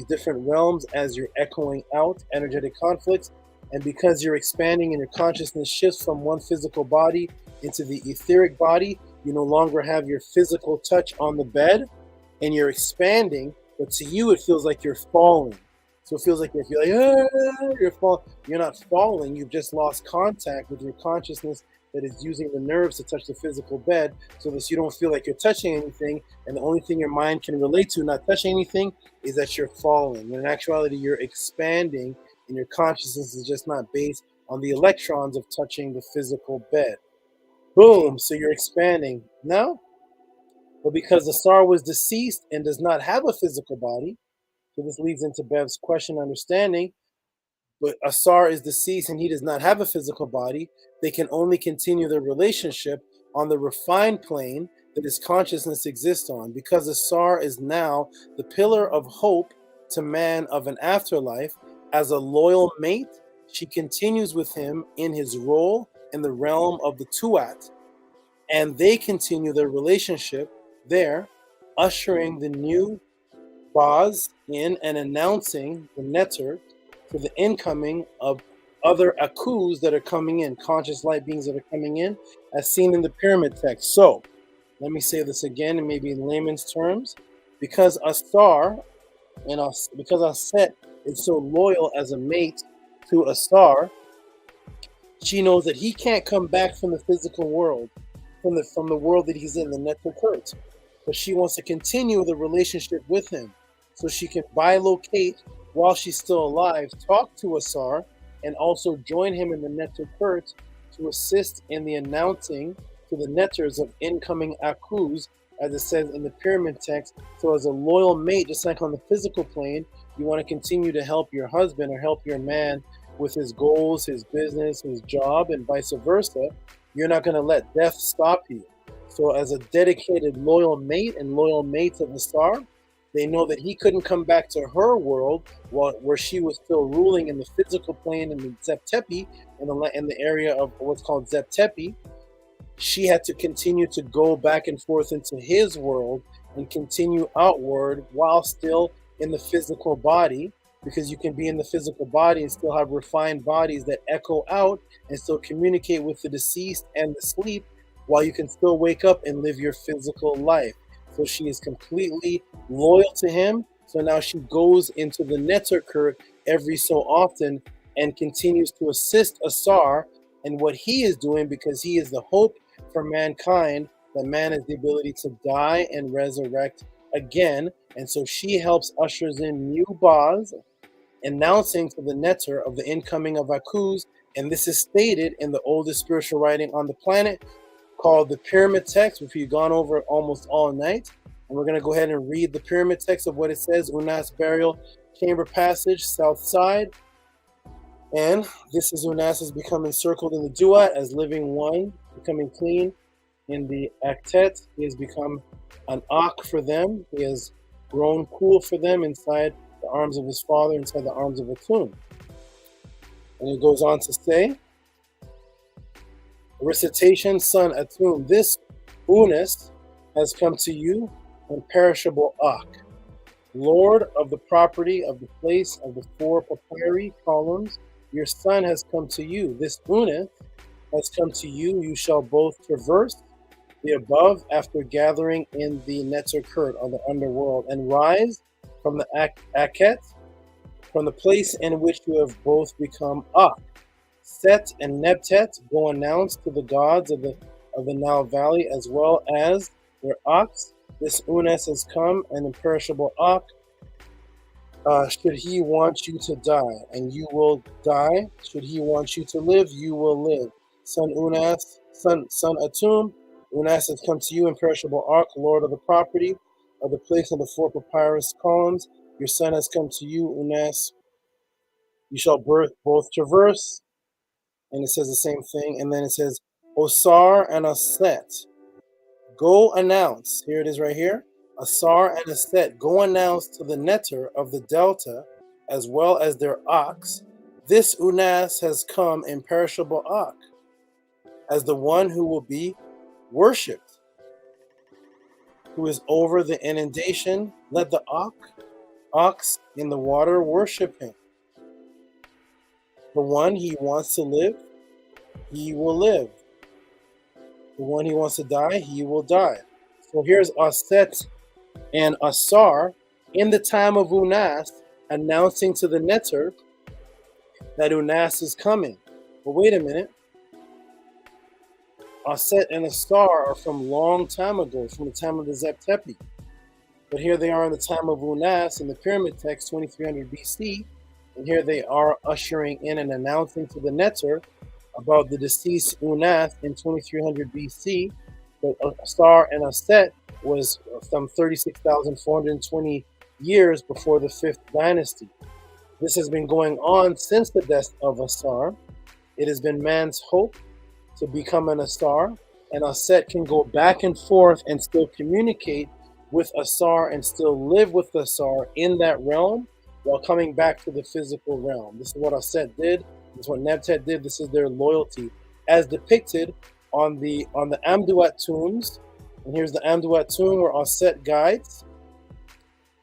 [SPEAKER 3] different realms as you're echoing out energetic conflicts. And because you're expanding and your consciousness shifts from one physical body into the etheric body, you no longer have your physical touch on the bed and you're expanding, but to you it feels like you're falling. So it feels like if you're like, you're falling. You're not falling, you've just lost contact with your consciousness that is using the nerves to touch the physical bed, so that you don't feel like you're touching anything, and the only thing your mind can relate to not touching anything is that you're falling. When in actuality you're expanding, and your consciousness is just not based on the electrons of touching the physical bed. Boom, so you're expanding. No? But because the star was deceased and does not have a physical body, so this leads into Bev's question understanding, but Asar is deceased and he does not have a physical body, they can only continue their relationship on the refined plane that his consciousness exists on. Because Asar is now the pillar of hope to man of an afterlife, as a loyal mate, she continues with him in his role in the realm of the Tuat, and they continue their relationship there, ushering the new Baz in and announcing the Neter to the incoming of other Akus that are coming in, conscious light beings that are coming in, as seen in the pyramid text. So, let me say this again, and maybe in layman's terms. Because Asar and because Aset is so loyal as a mate to Asar, she knows that he can't come back from the physical world, from the world that he's in, the Netukurt. But she wants to continue the relationship with him, so she can bilocate while she's still alive, talk to Asar, and also join him in the Netukurt to assist in the announcing to the Netters of incoming Akus, as it says in the pyramid text. So as a loyal mate, just like on the physical plane, you want to continue to help your husband or help your man with his goals, his business, his job, and vice versa. You're not going to let death stop you. So as a dedicated loyal mate and loyal mates of the star, they know that he couldn't come back to her world where she was still ruling in the physical plane in the Zeptepi, in the area of what's called Zeptepi. She had to continue to go back and forth into his world and continue outward while still in the physical body, because you can be in the physical body and still have refined bodies that echo out and still communicate with the deceased and the sleep, while you can still wake up and live your physical life. So she is completely loyal to him. So now she goes into the Netzerkurt every so often and continues to assist Asar in what he is doing, because he is the hope for mankind, that man has the ability to die and resurrect again. And so she helps ushers in new Baz, announcing to the Netzer of the incoming of Akus. And this is stated in the oldest spiritual writing on the planet, called the pyramid text, which we've gone over almost all night. And we're going to go ahead and read the pyramid text of what it says. Unas burial chamber passage, south side. And this is Unas has become encircled in the Duat as living one, becoming clean. In the Aktet, he has become an Ak for them. He has grown cool for them inside the arms of his father, inside the arms of Atum. And it goes on to say, recitation, son Atum, this Unas has come to you, imperishable Ak, Lord of the property of the place of the 4 papyri columns. Your son has come to you. This Unas has come to you. You shall both traverse the above after gathering in the Netzerkurt, or the underworld, and rise from the Aket, from the place in which you have both become Ak. Set and Nebtet go announce to the gods of the Nile Valley, as well as their Aks. This Unas has come, an imperishable Ak. Should he want you to die, and you will die. Should he want you to live, you will live. Son Unas, son Atum, Unas has come to you, imperishable Ark, Lord of the property of the place of the 4 papyrus columns. Your son has come to you, Unas. You shall both traverse. And it says the same thing. And then it says, Osar and Aset, go announce. Here it is right here. Asar and Aset, go announce to the Netter of the Delta, as well as their Ox. This Unas has come, imperishable Ak, as the one who will be worshipped, who is over the inundation. Let the ox in the water worship him. The one he wants to live, he will live. The one he wants to die, he will die. So here's Aset and Asar in the time of Unas, announcing to the Netter that Unas is coming. But wait a minute. Aset and Asar are from long time ago, from the time of the Zeptepi. But here they are in the time of Unas in the pyramid text, 2300 BC. And here they are ushering in and announcing to the Netter about the deceased Unas in 2300 BC. But Asar and Aset was some 36,420 years before the 5th dynasty. This has been going on since the death of Asar. It has been man's hope to become an Asar, and Aset can go back and forth and still communicate with Asar and still live with Asar in that realm while coming back to the physical realm. This is what Aset did. This is what Nebtet did. This is their loyalty, as depicted on the Amduat tombs. And here's the Amduat tomb where Aset guides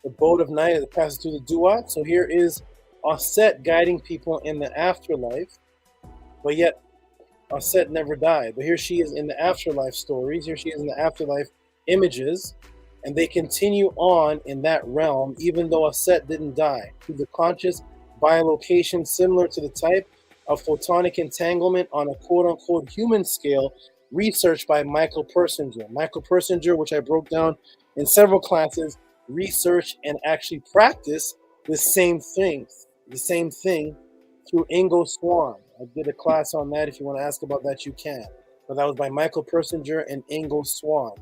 [SPEAKER 3] the boat of night that passes through the Duat. So here is Aset guiding people in the afterlife. but yet Aset never died. But here she is in the afterlife stories. Here she is in the afterlife images, and they continue on in that realm, even though Aset didn't die. Through the conscious bilocation similar to the type of photonic entanglement on a quote-unquote human scale, researched by Michael Persinger. Michael Persinger, which I broke down in several classes, research and actually practice the same thing through Ingo Swann. I did a class on that. If you want to ask about that, you can. But that was by Michael Persinger and Ingo Swann.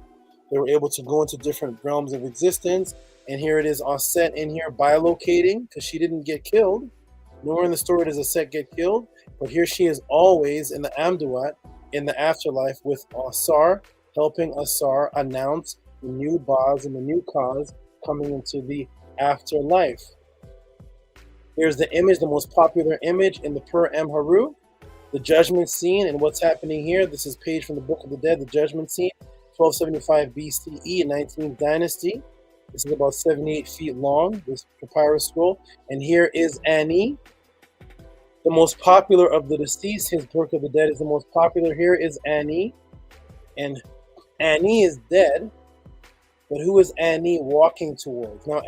[SPEAKER 3] They were able to go into different realms of existence. And here it is, Aset in here bilocating, because she didn't get killed. Nowhere in the story does Aset get killed. But here she is always in the Amduat, in the afterlife, with Asar, helping Asar announce the new Baz and the new Kaz coming into the afterlife. Here's the image, the most popular image in the Per Em Haru, the judgment scene, and what's happening here. This is page from the Book of the Dead, the judgment scene, 1275 BCE, 19th dynasty. This is about 78 feet long, this papyrus scroll. And here is Ani, the most popular of the deceased. His Book of the Dead is the most popular. Here is Ani, and Ani is dead, but who is Ani walking towards? Now,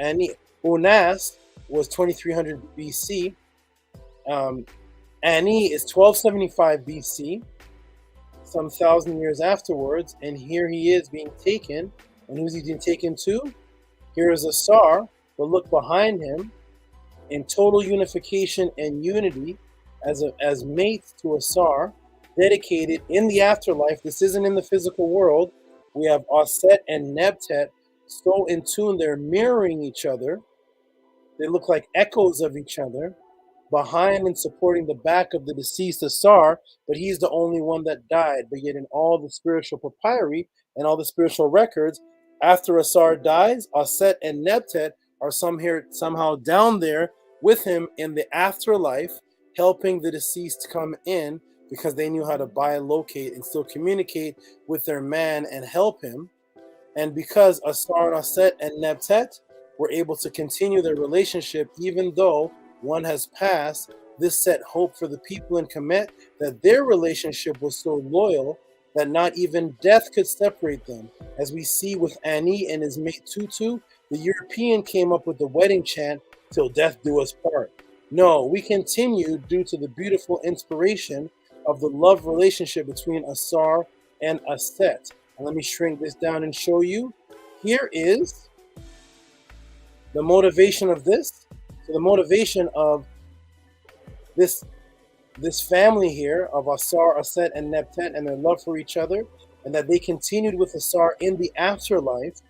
[SPEAKER 3] Unas was 2300 BC. Ani is 1275 BC, some 1,000 years afterwards, and here he is being taken. And who's he being taken to? Here is Asar, but look behind him, in total unification and unity as mates to Asar, dedicated in the afterlife. This isn't in the physical world. We have Aset and Nebtet so in tune, they're mirroring each other. They look like echoes of each other, behind and supporting the back of the deceased Asar, but he's the only one that died. But yet in all the spiritual papyri and all the spiritual records, after Asar dies, Aset and Nebtet are somehow down there with him in the afterlife, helping the deceased come in, because they knew how to bilocate and still communicate with their man and help him. And because Asar, Aset, and Nebtet were able to continue their relationship, even though one has passed, this set hope for the people in Kemet that their relationship was so loyal that not even death could separate them. As we see with Ani and his mate Tutu, the European came up with the wedding chant, "Till death do us part." No, we continue due to the beautiful inspiration of the love relationship between Asar and Aset. And let me shrink this down and show you. Here is the motivation of this. So the motivation of this family here of Asar, Aset, and Nebtet, and their love for each other, and that they continued with Asar in the afterlife,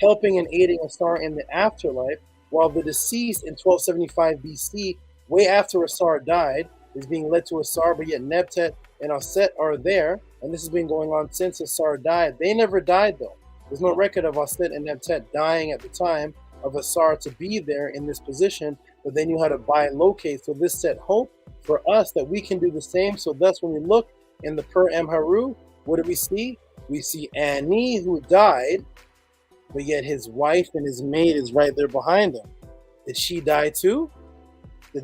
[SPEAKER 3] helping and aiding Asar in the afterlife, while the deceased in 1275 BC, way after Asar died, is being led to Asar, but yet Nebtet and Aset are there, and this has been going on since Asar died. They never died though. There's no record of Aset and Nebtet dying at the time of Asar to be there in this position, but they knew how to bilocate. So this set hope for us that we can do the same. So thus when we look in the Per Em Haru, what do we see? We see Ani, who died, but yet his wife and his maid is right there behind him. Did she die too? Did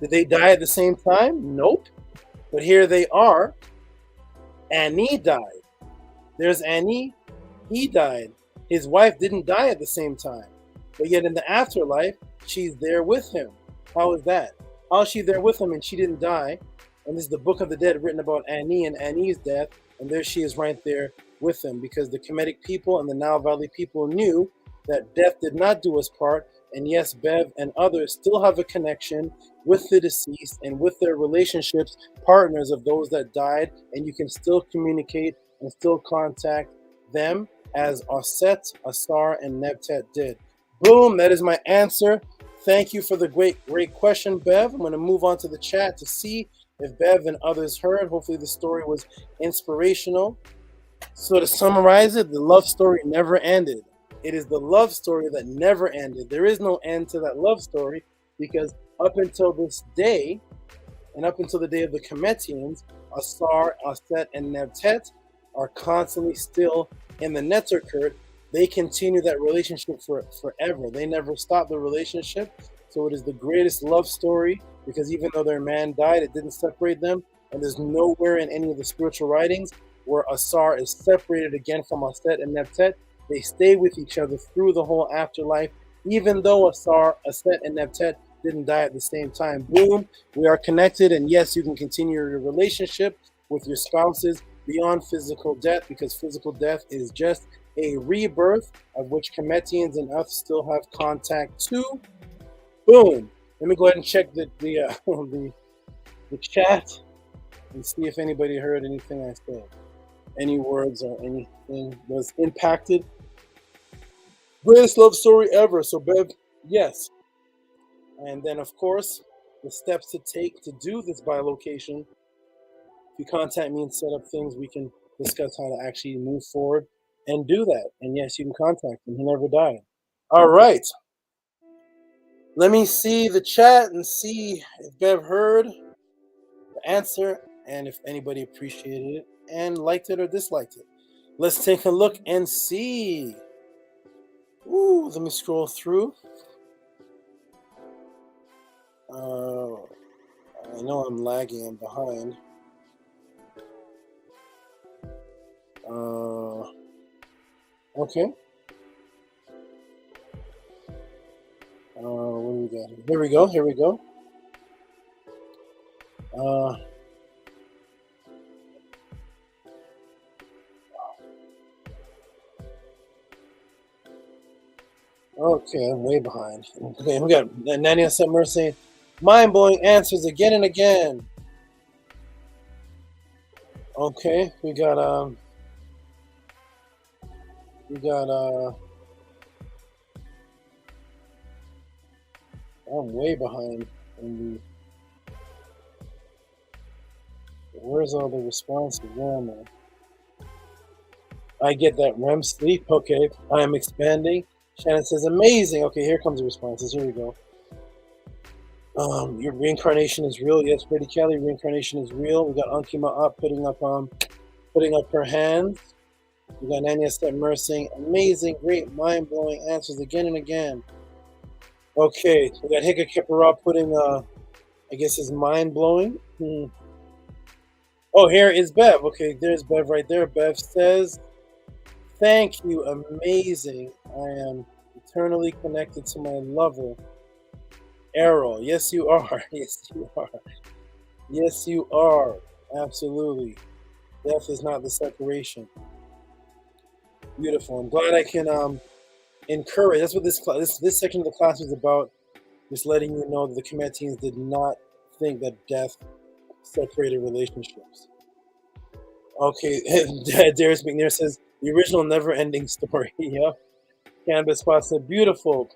[SPEAKER 3] they die at the same time? Nope. But here they are. Ani died. There's Ani. He died. His wife didn't die at the same time. But yet in the afterlife, she's there with him. How is that? How is she there with him and she didn't die? And this is the Book of the Dead written about Ani and Ani's death. And there she is right there with him, because the Kemetic people and the Nile Valley people knew that death did not do us part. And yes, Bev and others still have a connection with the deceased and with their relationships, partners of those that died. And you can still communicate and still contact them as Aset, Asar, and Nebtet did. Boom, that is my answer. Thank you for the great question, Bev. I'm going to move on to the chat to see if Bev and others heard. Hopefully the story was inspirational. So to summarize it, the love story never ended. It is the love story that never ended. There is no end to that love story, because up until this day, and up until the day of the Kemetians, Asar, Aset, and Nebtet are constantly still in the Netzerkert. They continue that relationship forever. They never stop the relationship. So it is the greatest love story, because even though their man died, it didn't separate them. and there's nowhere in any of the spiritual writings where Asar is separated again from Aset and Neptet. They stay with each other through the whole afterlife, even though Aset, and Neptet didn't die at the same time. Boom, we are connected, and yes, you can continue your relationship with your spouses beyond physical death, because physical death is just a rebirth of which Kemetians and us still have contact to. Boom. Let me go ahead and check the chat and see if anybody heard anything I said. Any words or anything was impacted. Greatest love story ever. So Bev, yes. And then of course, the steps to take to do this bilocation. If you contact me and set up things, we can discuss how to actually move forward and do that. And yes, you can contact him. He never died. All right. Let me see the chat and see if Bev heard the answer and if anybody appreciated it and liked it or disliked it. Let's take a look and see. Ooh, let me scroll through. I know I'm lagging. I'm behind. Okay. What do we got here? Here we go. Here we go. Okay, I'm way behind. Okay, we got Nania Summer saying, mind-blowing answers again and again. Okay, we got I'm way behind in the. Where's all the responses? Where am I get that REM sleep. Okay, I am expanding. Shannon says, amazing. Okay, here comes the responses. Here we go. Your reincarnation is real. Yes, Freddie Kelly, reincarnation is real. We got Anki Ma'at putting up her hands. We got Nanya Stepmer saying, amazing, great, mind-blowing answers again and again. Okay, we got Hika Kipara putting, I guess is mind-blowing. Oh, here is Bev. Okay, there's Bev right there. Bev says, thank you, amazing. I am eternally connected to my lover, Errol. Yes, you are. Yes, you are. Yes, you are. Absolutely. Death is not the separation. Beautiful. I'm glad I can encourage. That's what this section of the class was about. Just letting you know that the Kemetians did not think that death separated relationships. Okay, Darius McNair says the original never-ending story. Yeah. Cannabis Spot said beautiful.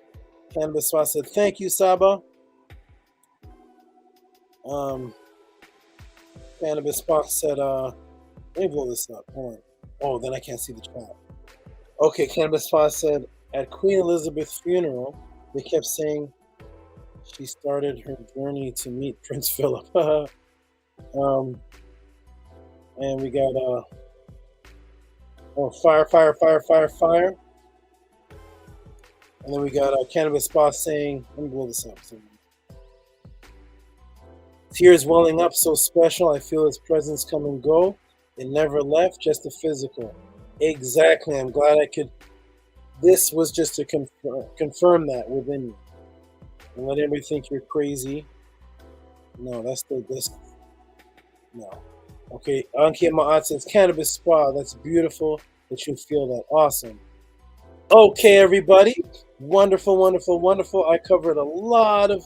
[SPEAKER 3] Cannabis Spot said thank you, Saba. Cannabis Spot said let me blow this up. Hold on. Oh, then I can't see the chat. Okay, Cannabis Spot said at Queen Elizabeth's funeral, they kept saying she started her journey to meet Prince Philip. And we got fire. And then we got Cannabis Spot saying, let me blow this up. Tears welling up, so special. I feel his presence come and go. It never left, just the physical. Exactly. I'm glad I could. This was just to confirm that within you. And let everybody think you're crazy. No, that's this. No. Okay, Anki Ma'at says Cannabis Spa. That's beautiful that you feel that. Awesome. Okay, everybody. Wonderful, wonderful, wonderful. I covered a lot of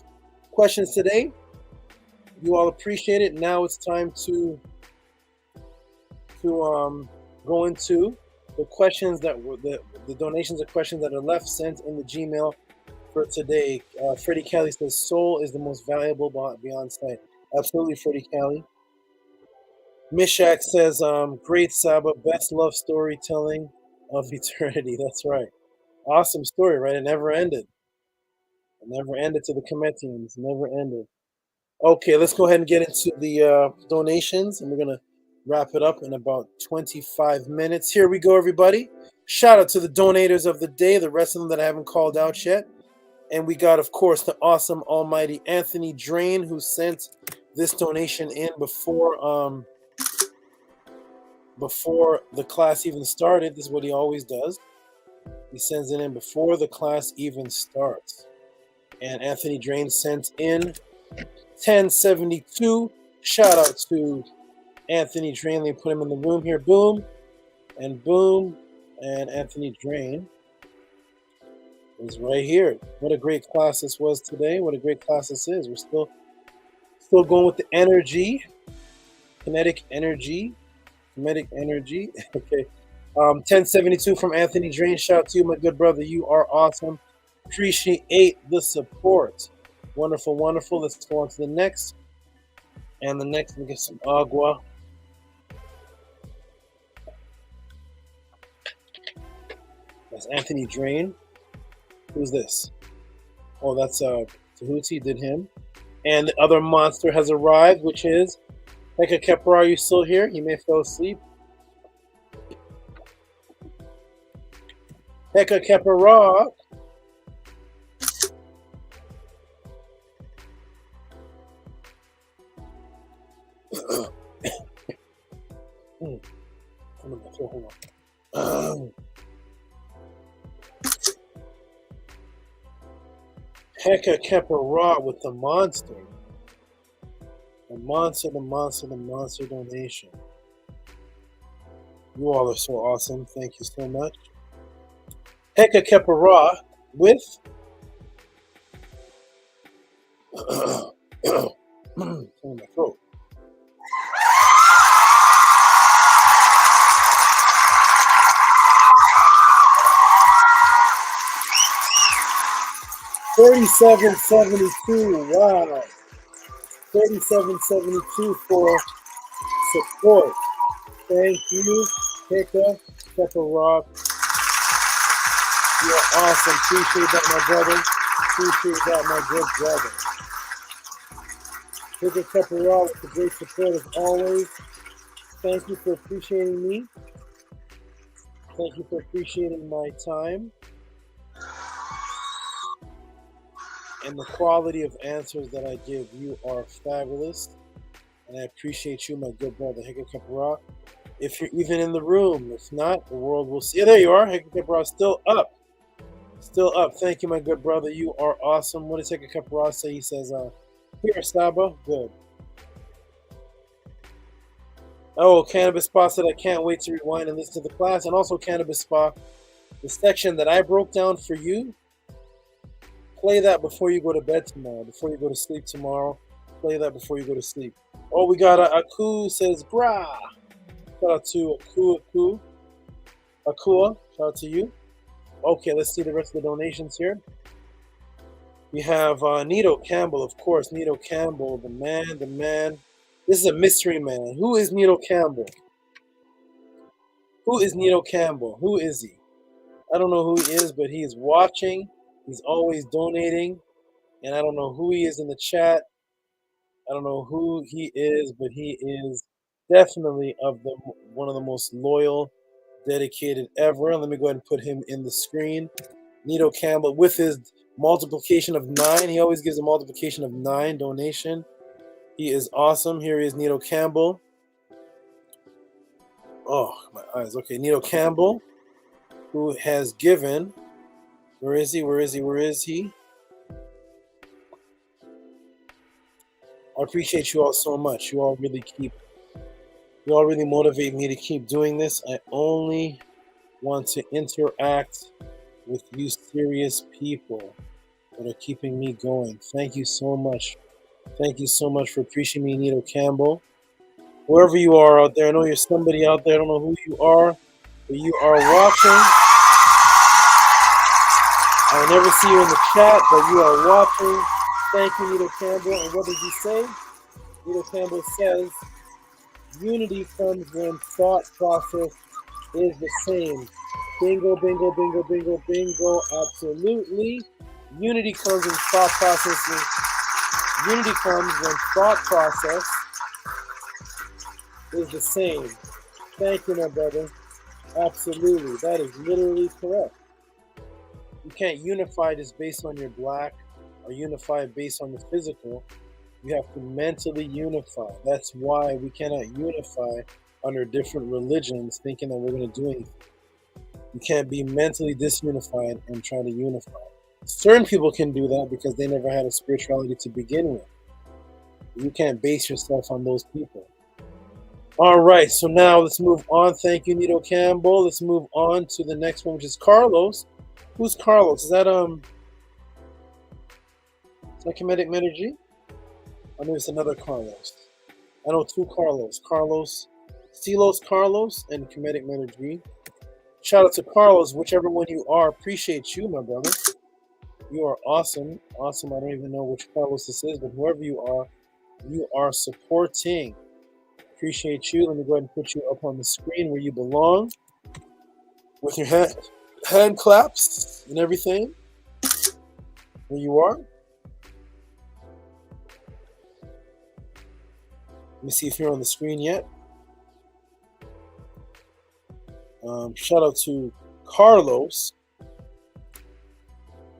[SPEAKER 3] questions today. You all appreciate it. Now it's time to go into the questions that were the donations of questions that are left sent in the Gmail for today. Freddie Kelly says soul is the most valuable beyond sight. Absolutely, Freddie Kelly. Mishak says great Saba, best love storytelling of eternity. That's right. Awesome story, right? It never ended. It never ended to the Kemetians. Never ended. Okay, let's go ahead and get into the donations, and we're gonna wrap it up in about 25 minutes. Here we go, everybody. Shout out to the donators of the day, the rest of them that I haven't called out yet. And we got, of course, the awesome almighty Anthony Drain, who sent this donation in before the class even started. This is what he always does. He sends it in before the class even starts. And Anthony Drain sent in 1072. Shout out to Anthony Drain. Let me put him in the room here. Boom and boom. And Anthony Drain is right here. What a great class this was today. What a great class this is. We're still going with the energy. Kinetic energy. Okay. 1072 from Anthony Drain. Shout out to you, my good brother. You are awesome. Appreciate the support. Wonderful, wonderful. Let's go on to the next. And the next, we get some agua. That's Anthony Drain. Who's this? Oh, that's Tehuti, did him. And the other monster has arrived, which is Heka Kepra. Are you still here? You may fall asleep. Heka Kepra. Hold on. Heka Kepra with the monster. The monster donation. You all are so awesome. Thank you so much. Heka Kepra with my throat. $37.72. Wow. $37.72 for support. Thank you, Heka Kepra. You are awesome. Appreciate that, my brother. Appreciate that, my good brother. Heka Kepra with the great support as always. Thank you for appreciating me. Thank you for appreciating my time. And the quality of answers that I give you are fabulous. And I appreciate you, my good brother, Heka Kepra. If you're even in the room, if not, the world will see. Yeah, there you are. Heka Kepra still up. Still up. Thank you, my good brother. You are awesome. What does Heka Kepra say? He says, here, Saba. Good. Oh, Cannabis Spa said, I can't wait to rewind and listen to the class. And also, Cannabis Spa, the section that I broke down for you, play that before you go to bed tomorrow, before you go to sleep tomorrow. Play that before you go to sleep. Oh, we got Aku says, brah. Shout out to Aku. Akua, shout out to you. Okay, let's see the rest of the donations here. We have Nito Campbell, of course. Nito Campbell, the man. This is a mystery man. Who is Nito Campbell? Who is Nito Campbell? Who is he? I don't know who he is, but he is watching. He's always donating. And I don't know who he is in the chat. I don't know who he is, but he is definitely one of the most loyal, dedicated ever. Let me go ahead and put him in the screen. Nito Campbell with his multiplication of 9. He always gives a multiplication of 9 donation. He is awesome. Here he is, Nito Campbell. Oh, my eyes. Okay, Nito Campbell, who has given. Where is he? I appreciate you all so much. You all really motivate me to keep doing this. I only want to interact with you serious people that are keeping me going. Thank you so much. Thank you so much for appreciating me, Nito Campbell. Wherever you are out there, I know you're somebody out there. I don't know who you are, but you are watching. I never see you in the chat, but you are watching. Thank you, Nito Campbell. And what does he say? Nito Campbell says, unity comes when thought process is the same. Bingo, bingo, bingo, bingo, bingo. Absolutely. Unity comes when thought process is the same. Thank you, my brother. Absolutely. That is literally correct. You can't unify just based on your black or unify based on the physical. We have to mentally unify. That's why we cannot unify under different religions thinking that we're going to do anything. You can't be mentally disunified and try to unify. Certain people can do that because they never had a spirituality to begin with. You can't base yourself on those people. All right, so now let's move on. Thank you, Nito Campbell. Let's move on to the next one, which is Carlos. Who's Carlos? Is that Comedic Energy? I know it's another Carlos. I know two Carlos. Silos Carlos and Comedic Energy. Shout out to Carlos, whichever one you are. Appreciate you, my brother. You are awesome. Awesome. I don't even know which Carlos this is, but whoever you are supporting. Appreciate you. Let me go ahead and put you up on the screen where you belong. With your hand claps and everything. Where you are. Let me see if you're on the screen yet. Shout out to Carlos.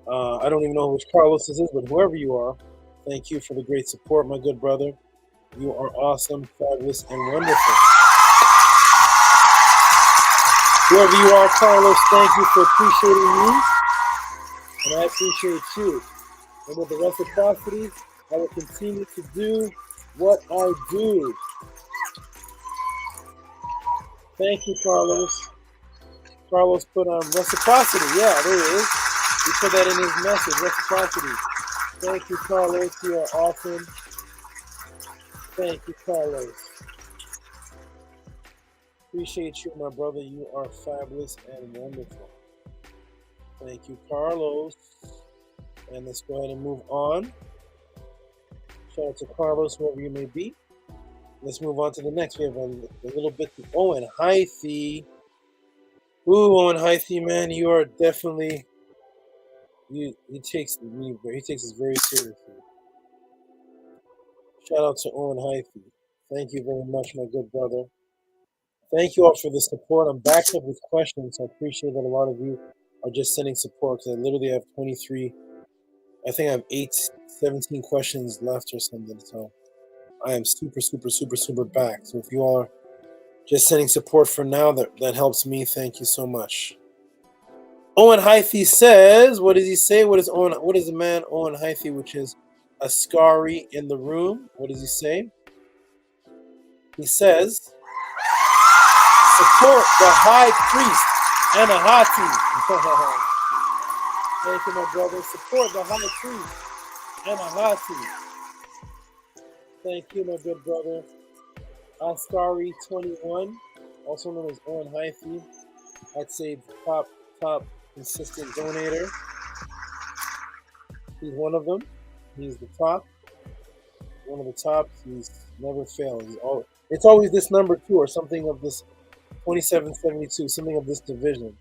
[SPEAKER 3] I don't even know which Carlos this is, but whoever you are, thank you for the great support, my good brother. You are awesome, fabulous, and wonderful. Whoever you are, Carlos, thank you for appreciating me, and I appreciate you. And with the reciprocity, I will continue to do what I do. Thank you, Carlos. Carlos put on reciprocity. Yeah, there it is. He put that in his message, reciprocity. Thank you, Carlos. You are awesome. Thank you, Carlos. Appreciate you, my brother. You are fabulous and wonderful. Thank you, Carlos. And let's go ahead and move on. Shout out to Carlos, whoever you may be. Let's move on to the next. We have a little bit to Owen Hythe. Ooh, Owen Hythe, man, you are definitely. He takes this very seriously. Shout out to Owen Hythe. Thank you very much, my good brother. Thank you all for the support. I'm backed up with questions. I appreciate that a lot of you are just sending support because I literally have 23. I think I have 17 questions left or something. So I am super backed. So if you all are just sending support for now, that helps me. Thank you so much. Owen Hythe says, what does he say? What is the man Owen Hythe, which is Ascari in the room? What does he say? He says, support the high priest Anahati. Thank you, my brother. Support the high priest Anahati. Thank you, my good brother. Ascari 21, also known as Owen Hythe. I'd say top consistent donator. He's one of them. He's the top. One of the top. He's never failed. It's always this number 2 or something of this 2772, something of this division.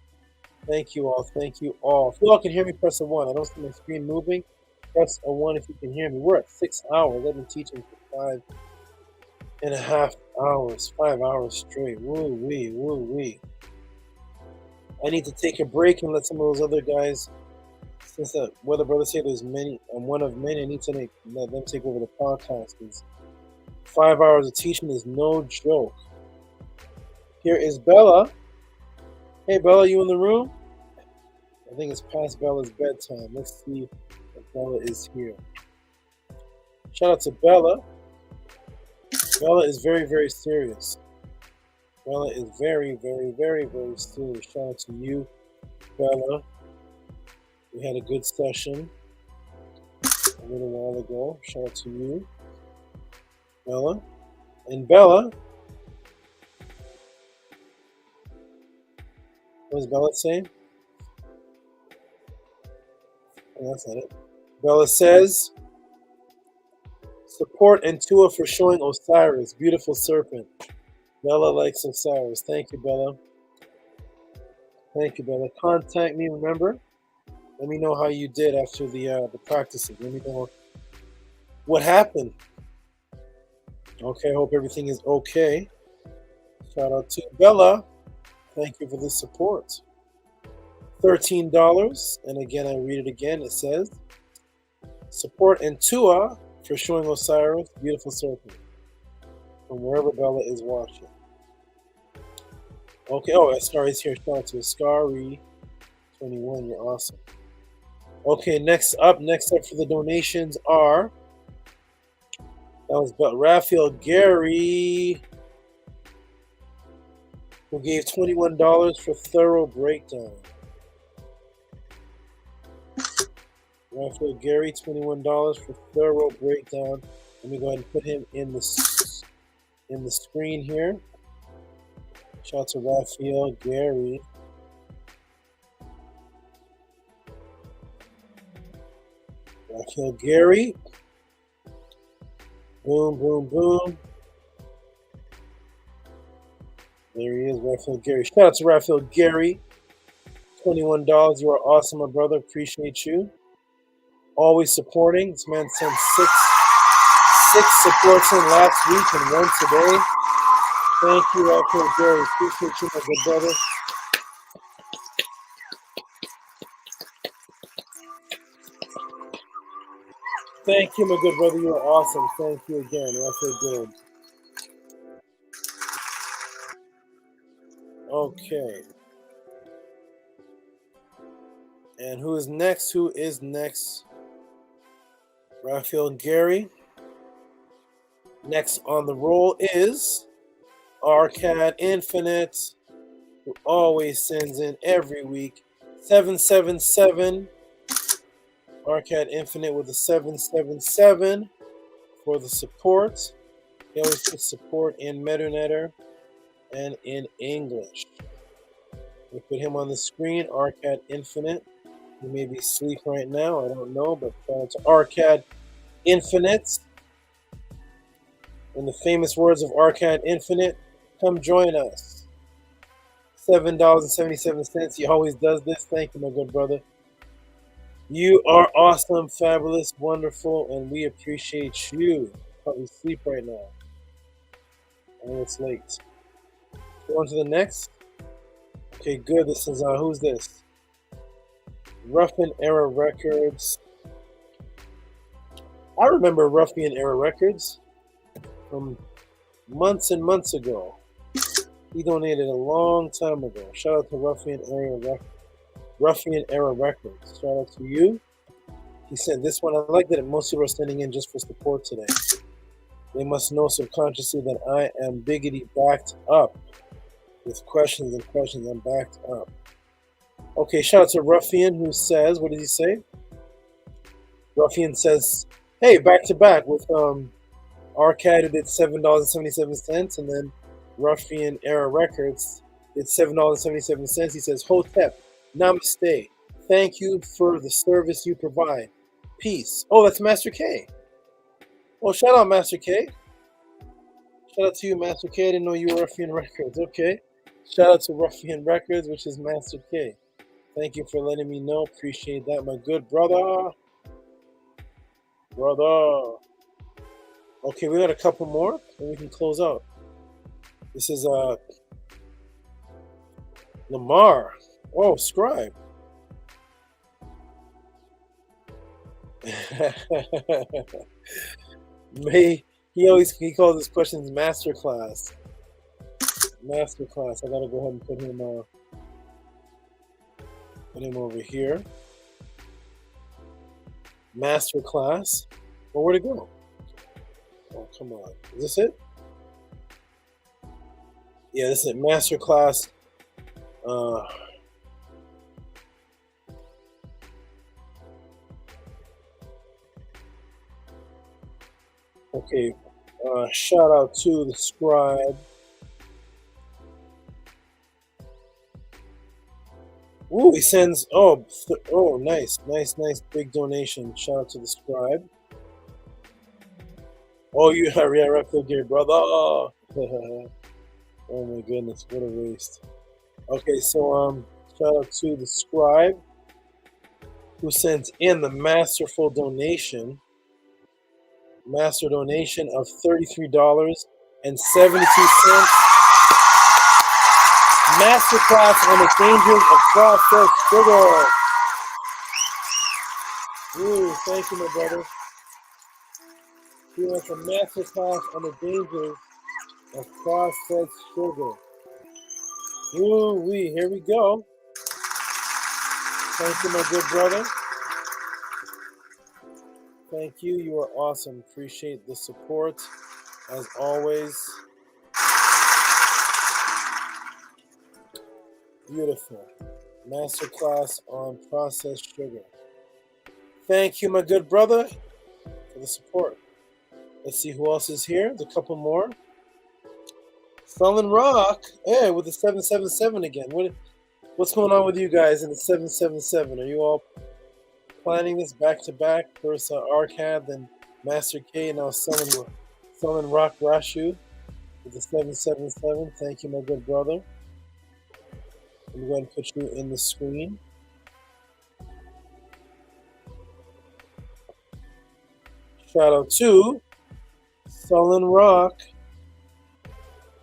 [SPEAKER 3] Thank you all. Thank you all. If you all can hear me, press a 1. I don't see my screen moving. Press a 1 if you can hear me. We're at 6 hours. I've been teaching for 5.5 hours. 5 hours straight. Woo-wee. I need to take a break and let some of those other guys, since that Weather Brothers say there's many, I'm one of many, I need to let them take over the podcast. 5 hours of teaching is no joke. Here is Bella. Hey, Bella, you in the room? I think it's past Bella's bedtime. Let's see if Bella is here. Shout out to Bella. Bella is very, very serious. Bella is very, very, very, very serious. Shout out to you, Bella. We had a good session a little while ago. Shout out to you, Bella. And Bella, what does Bella say? Oh, that's not it. Bella says, support Antua for showing Osiris, beautiful serpent. Bella likes Osiris. Thank you, Bella. Thank you, Bella. Contact me, remember? Let me know how you did after the practices. Let me know what happened. Okay, I hope everything is okay. Shout out to Bella. Thank you for the support. $13. And again, I read it again. It says, support Antua for showing Osiris. Beautiful serpent. From wherever Bella is watching. Okay, oh, Ascari is here. Shout out to Ascari. 21, you're awesome. Okay, next up for the donations are, that was about Raphael Gary, who gave $21 for thorough breakdown. Raphael Gary, $21 for thorough breakdown. Let me go ahead and put him in the screen here. Shout out to Raphael Gary. Raphael Gary. Boom, boom, boom. There he is, Raphael Gary. Shout out to Raphael Gary. $21. You are awesome, my brother. Appreciate you. Always supporting. This man sent six supports in last week and one today. Thank you, Raphael Gary. Appreciate you, my good brother. Thank you, my good brother. You are awesome. Thank you again, Raphael Gary. Okay. And who is next? Who is next? Raphael Gary. Next on the roll is Arcad Infinite, who always sends in every week. 777. Arcad Infinite with a 777 for the support. He always puts support in Metanetter and in English. We put him on the screen, Arcad Infinite. He may be asleep right now, I don't know, but shout out to Arcad Infinite. In the famous words of Arcad Infinite, come join us. $7.77. He always does this. Thank you, my good brother. You are awesome, fabulous, wonderful, and we appreciate you. Probably asleep right now. I know it's late. Go on to the next. Okay, good. This is, who's this? Ruffin Era Records. I remember Ruffin Era Records from months and months ago. He donated a long time ago. Shout out to Ruffin Era Records. Shout out to you. He said this one, I like that most people are sending in just for support today. They must know subconsciously that I am biggity backed up. With questions and questions, I'm backed up. Okay, shout out to Ruffian, who says, what did he say? Ruffian says, hey, back to back with Arcad did $7.77, and then Ruffian Era Records did $7.77. He says, Hotep, namaste. Thank you for the service you provide. Peace. Oh, that's Master K. Well, shout out, Master K. Shout out to you, Master K. I didn't know you were Ruffian Records. Okay. Shout out to Ruffian Records, which is Master K. Thank you for letting me know. Appreciate that, my good brother. Okay, we got a couple more, and we can close out. This is Lamar. Oh, Scribe. He calls his questions masterclass. Masterclass. I gotta go ahead and put him over here. Masterclass. Well, where'd it go? Oh, come on. Is this it? Yeah, this is it. Masterclass. Okay. Shout out to the Scribe. Ooh, he sends. Oh, nice, big donation. Shout out to the Scribe. Oh, you have Raphael Gary, brother. Oh my goodness, what a waste. Okay, so shout out to the Scribe, who sends in the masterful donation. Master donation of $33.72. Masterclass on the dangers of processed sugar. Ooh, thank you, my brother. Here at the masterclass on the dangers of processed sugar. Ooh-wee, here we go. Thank you, my good brother. Thank you. You are awesome. Appreciate the support, as always. Beautiful. Masterclass on processed sugar. Thank you, my good brother, for the support. Let's see who else is here. There's a couple more. Solid Rock, hey, with the 777 again. What's going on with you guys in the 777? Are you all planning this back to back? First Arcad, then Master K, and now Solid Rock Rashu with the 777. Thank you, my good brother. Let me go ahead and put you in the screen. Shout out to Solid Rock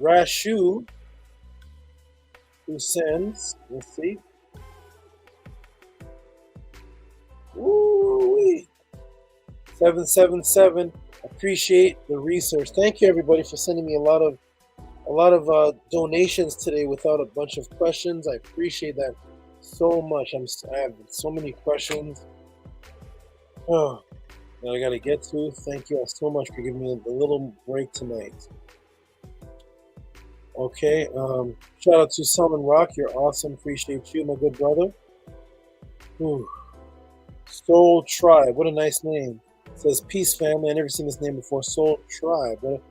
[SPEAKER 3] Rashu, who sends, let's see. Ooh-wee. 777. Appreciate the research. Thank you, everybody, for sending me a lot of donations today without a bunch of questions. I appreciate that so much. I have so many questions. Oh, that I got to get to. Thank you all so much for giving me a little break tonight. Okay, shout out to Solomon Rock. You're awesome. Appreciate you, my good brother. Ooh. Soul Tribe. What a nice name. It says, peace, family. I never seen this name before. Soul Tribe. What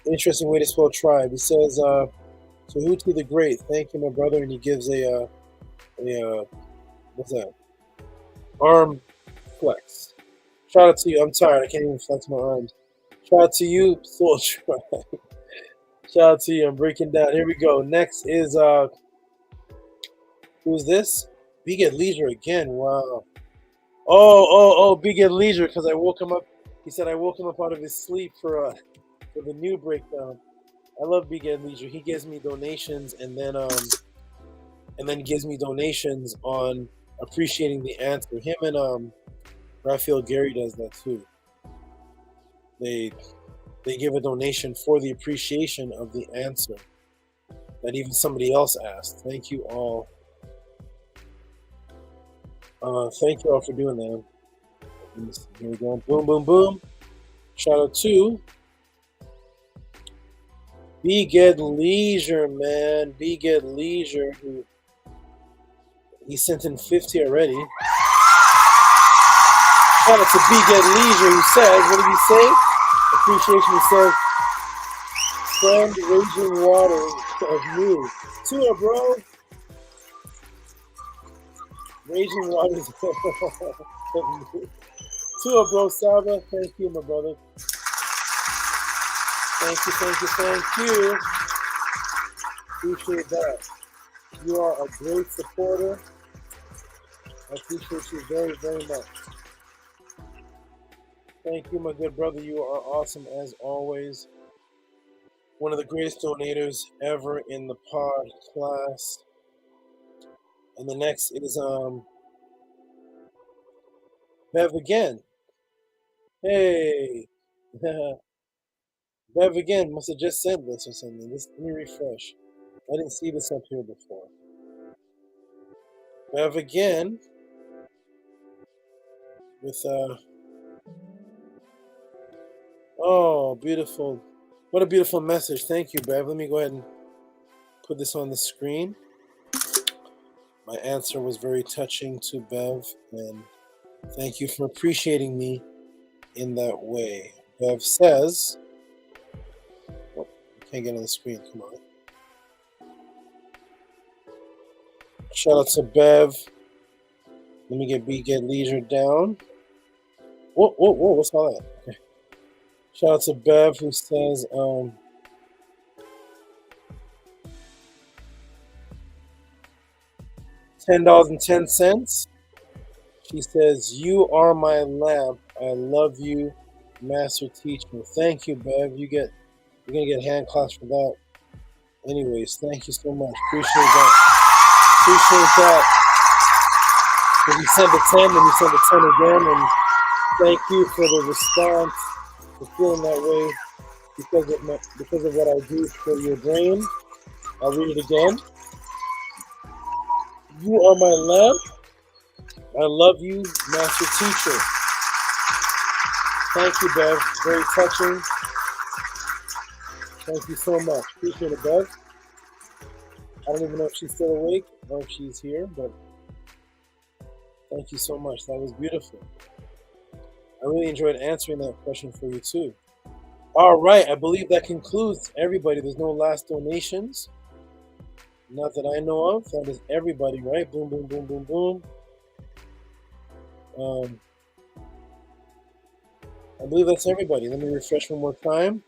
[SPEAKER 3] an interesting way to spell tribe. He says, Tehuti the Great. Thank you, my brother. And he gives a what's that? Arm flex. Shout out to you. I'm tired. I can't even flex my arms. Shout out to you, Soul Tribe. Shout out to you. I'm breaking down. Here we go. Next is who's this? Big at Leisure again. Wow. Oh, Big at Leisure, because I woke him up. He said I woke him up out of his sleep for the new breakdown. I love Big at Leisure. He gives me donations and then gives me donations on appreciating the answer. Him and Raphael Gary does that too. They give a donation for the appreciation of the answer that even somebody else asked. Thank you all. Thank you all for doing that. Here we go. Boom, boom, boom. Shout out to Big Ed Leisure, man. Big Ed Leisure, who he sent in 50 already. Shout out to Big Ed Leisure, who says, what did he say? Appreciation, he says, friend, raging water of new. Tua, bro. Raging waters of new. Tua, bro, Saba. Thank you, my brother. Thank you. Appreciate that. You are a great supporter. I appreciate you very, very much. Thank you, my good brother. You are awesome as always. One of the greatest donators ever in the pod class. And the next is Bev again. Hey. Bev again must have just sent this or something. Let me refresh. I didn't see this up here before. Bev again with oh, beautiful. What a beautiful message. Thank you, Bev. Let me go ahead and put this on the screen. My answer was very touching to Bev, and thank you for appreciating me in that way. Bev says, oh, I can't get on the screen. Come on. Shout out to Bev. Let me get Leisure down. Whoa, what's all that? Okay. Shout out to Bev, who says, $10.10. She says, you are my lamp. I love you, master teacher. Thank you, Bev. You're gonna get hand claps for that. Anyways, thank you so much. Appreciate that. If you send a 10, then you send a 10 again. And thank you for the response, you're feeling that way because of what I do for your brain, I'll read it again. You are my lamp. I love you, Master Teacher. Thank you, Bev. Very touching. Thank you so much. Appreciate it, Bev. I don't even know if she's still awake or if she's here, but thank you so much. That was beautiful. I really enjoyed answering that question for you, too. All right. I believe that concludes everybody. There's no last donations. Not that I know of. That is everybody, right? Boom, boom, boom, boom, boom. I believe that's everybody. Let me refresh one more time.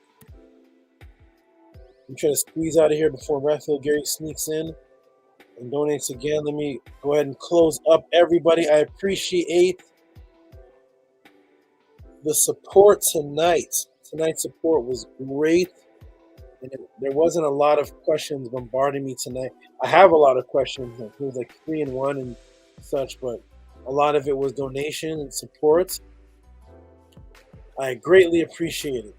[SPEAKER 3] I'm trying to squeeze out of here before Raphael Gary sneaks in and donates again. Let me go ahead and close up everybody. I appreciate the support tonight. Tonight's support was great. And there wasn't a lot of questions bombarding me tonight. I have a lot of questions. It was like 3 in 1 and such, but a lot of it was donation and support. I greatly appreciate it.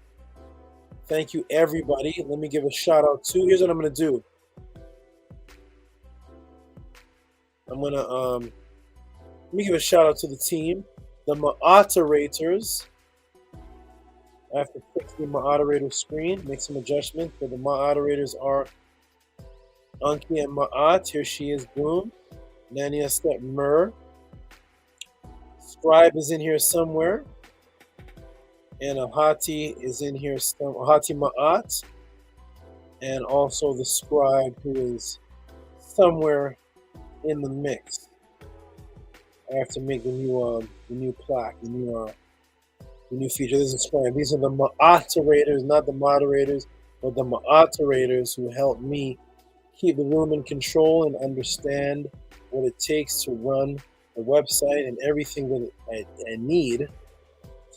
[SPEAKER 3] Thank you, everybody. Let me give a shout out to. Here's what I'm gonna do. I'm gonna let me give a shout out to the team, the moderators. I have to fix the moderator screen, make some adjustments. But the moderators are Anki and Ma'at. Here she is. Boom. Nania Step Mur. Scribe is in here somewhere. And Ahati is in here, Ahati Ma'at, and also the scribe who is somewhere in the mix. I have to make the new plaque, the new feature. This is scribe. These are the moderators, not the moderators, but the moderators who help me keep the room in control and understand what it takes to run the website and everything that I need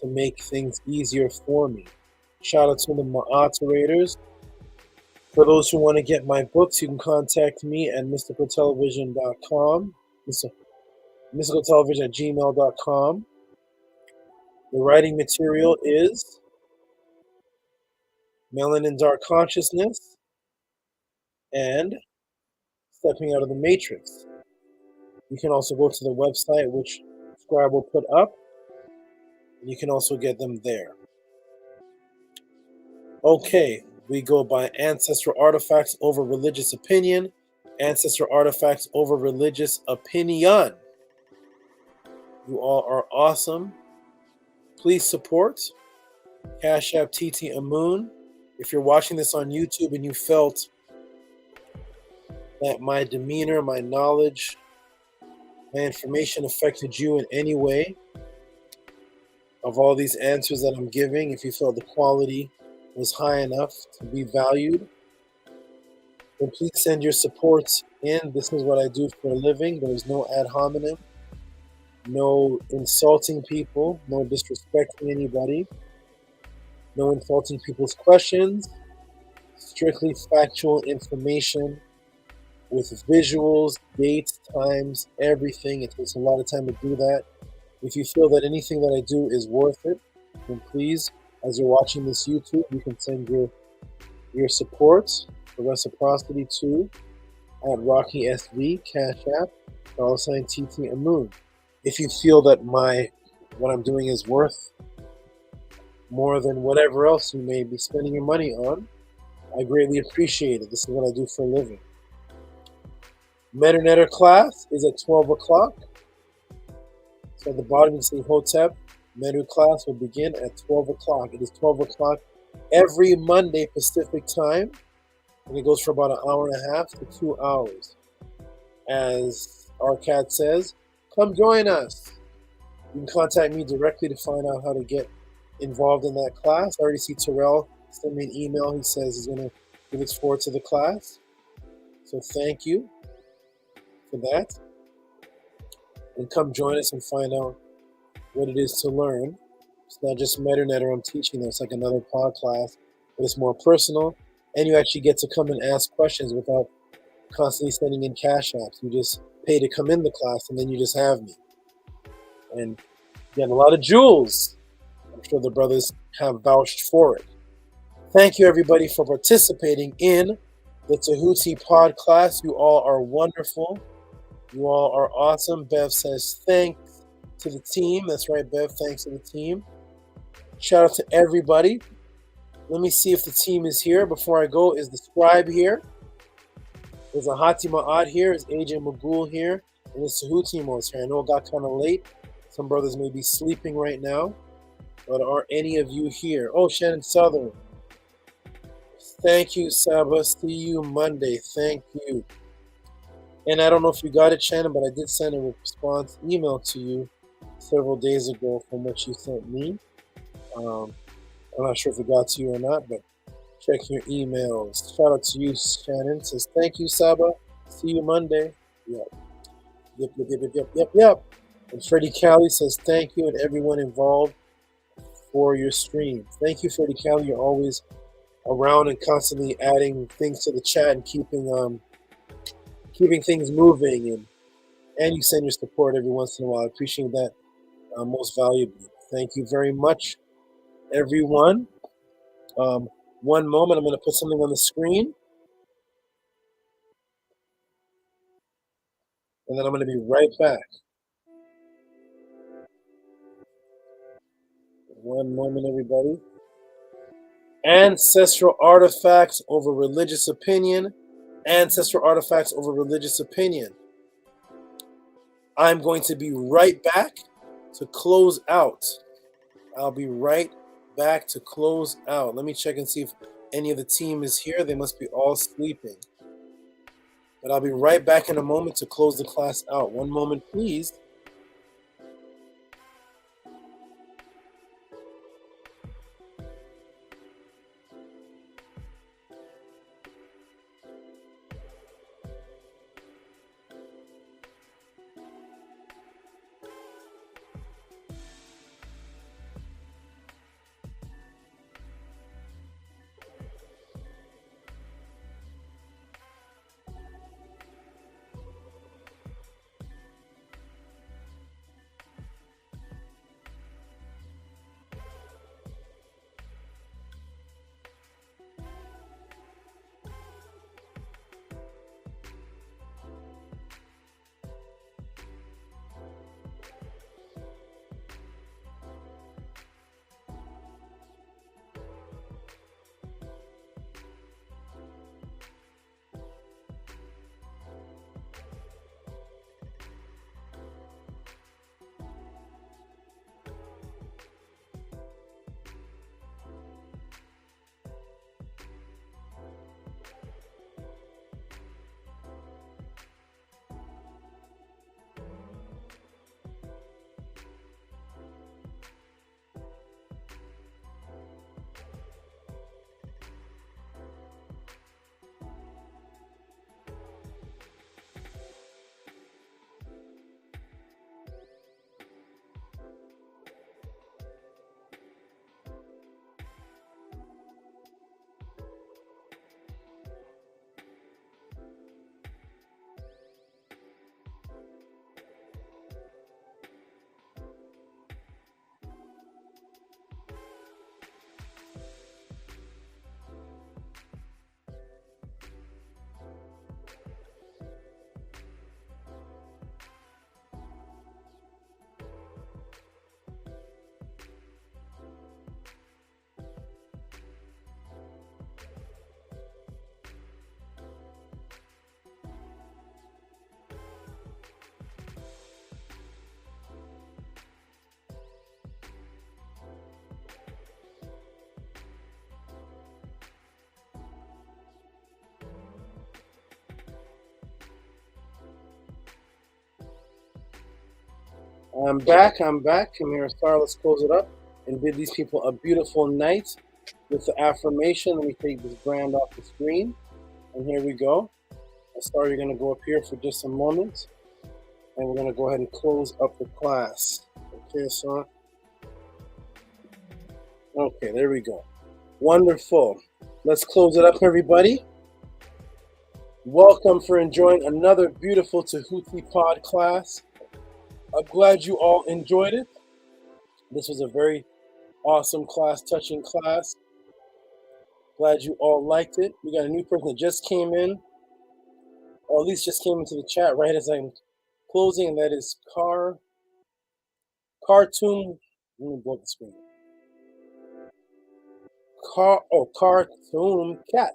[SPEAKER 3] to make things easier for me. Shout out to the moderators. For those who want to get my books, you can contact me at mysticaltelevision.com, mysticaltelevision@gmail.com. The writing material is Melanin Dark Consciousness and Stepping Out of the Matrix. You can also go to the website, which Scribe will put up. You can also get them there. Okay, we go by ancestral artifacts over religious opinion. Ancestral artifacts over religious opinion. You all are awesome. Please support Cash App TT Amun. If you're watching this on YouTube and you felt that my demeanor, my knowledge, my information affected you in any way, of all these answers that I'm giving, if you felt the quality was high enough to be valued, then please send your support in. This is what I do for a living. There is no ad hominem, no insulting people, no disrespecting anybody, no insulting people's questions, strictly factual information with visuals, dates, times, everything. It takes a lot of time to do that. If you feel that anything that I do is worth it, then please, as you're watching this YouTube, you can send your support, the reciprocity to at Rocky SV, Cash App, $ TT Amun. If you feel that what I'm doing is worth more than whatever else you may be spending your money on, I greatly appreciate it. This is what I do for a living. Metanetter class is at 12 o'clock. So at the bottom you see Hotep. Medu class will begin at 12 o'clock. It is 12 o'clock every Monday Pacific time. And it goes for about an hour and a half to 2 hours. As our cat says, come join us. You can contact me directly to find out how to get involved in that class. I already see Terrell send me an email. He says he's going to give us forward to the class. So thank you for that. And come join us and find out what it is to learn. It's not just Metanetter I'm teaching. It's like another Podclass, but it's more personal. And you actually get to come and ask questions without constantly sending in cash apps. You just pay to come in the class, and then you just have me. And you get a lot of jewels. I'm sure the brothers have vouched for it. Thank you, everybody, for participating in the Tehuti Podclass. You all are wonderful. You all are awesome. Bev says thanks to the team. That's right, Bev. Thanks to the team. Shout out to everybody. Let me see if the team is here. Before I go, is the scribe here? Is Ahati Ma'at here? Is AJ Magul here? And is Tehuti is here? I know it got kind of late. Some brothers may be sleeping right now. But are any of you here? Oh, Shannon Southern. Thank you, Saba. See you Monday. Thank you. And I don't know if you got it, Shannon, but I did send a response email to you several days ago from what you sent me. I'm not sure if it got to you or not, but check your emails. Shout out to you, Shannon. Says, thank you, Saba. See you Monday. Yep. And Freddie Cali says, thank you, and everyone involved for your stream. Thank you, Freddie Cali. You're always around and constantly adding things to the chat and keeping things moving. And you send your support every once in a while. I appreciate that most valuably. Thank you very much, everyone. One moment, I'm going to put something on the screen. And then I'm going to be right back. One moment, everybody. Ancestral artifacts over religious opinion. Ancestral artifacts over religious opinion. I'm going to be right back to close out. I'll be right back to close out. Let me check and see if any of the team is here. They must be all sleeping. But I'll be right back in a moment to close the class out. One moment, please. I'm back. Come here, Star. Let's close it up and bid these people a beautiful night with the affirmation. Let me take this brand off the screen. And here we go. Star, you're going to go up here for just a moment. And we're going to go ahead and close up the class. Okay, Star. Okay, there we go. Wonderful. Let's close it up, everybody. Welcome for enjoying another beautiful Tehuti Pod class. I'm glad you all enjoyed it. This was a very Awesome class, touching class. Glad you all liked it. We got a new person that just came in, or at least just came into the chat right as I'm closing, and that is Cartoon. Let me blow up the screen. Cartoon Cat.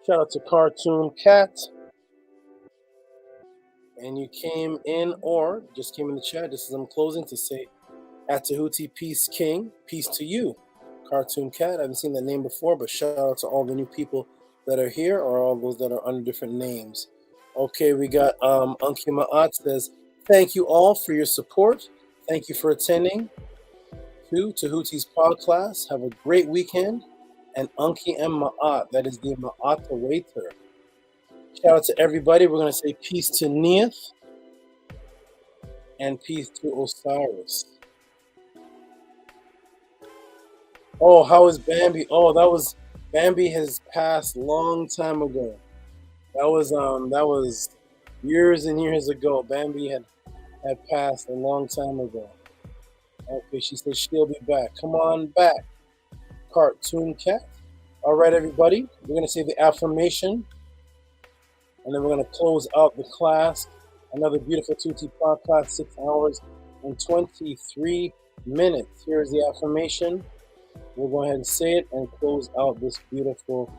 [SPEAKER 3] Shout out to Cartoon Cat. And you came in, or just came in the chat, just as I'm closing, to say, at Tehuti, peace, King, peace to you. Cartoon Cat, I haven't seen that name before, but shout out to all the new people that are here, or all those that are under different names. Okay, we got Unki Ma'at says, thank you all for your support. Thank you for attending to Tehuti's Podclass. Have a great weekend. And Unki M. Ma'at, that is the Ma'at waiter. Shout out to everybody. We're going to say peace to Neith and peace to Osiris. Oh, how is Bambi? Oh, Bambi has passed long time ago. That was years and years ago. Bambi had passed a long time ago. Okay, she said she'll be back. Come on back, Cartoon Cat. All right, everybody. We're going to say the affirmation, and then we're going to close out the class. Another beautiful Tutti podcast, 6 hours and 23 minutes. Here's the affirmation. We'll go ahead and say it and close out this beautiful,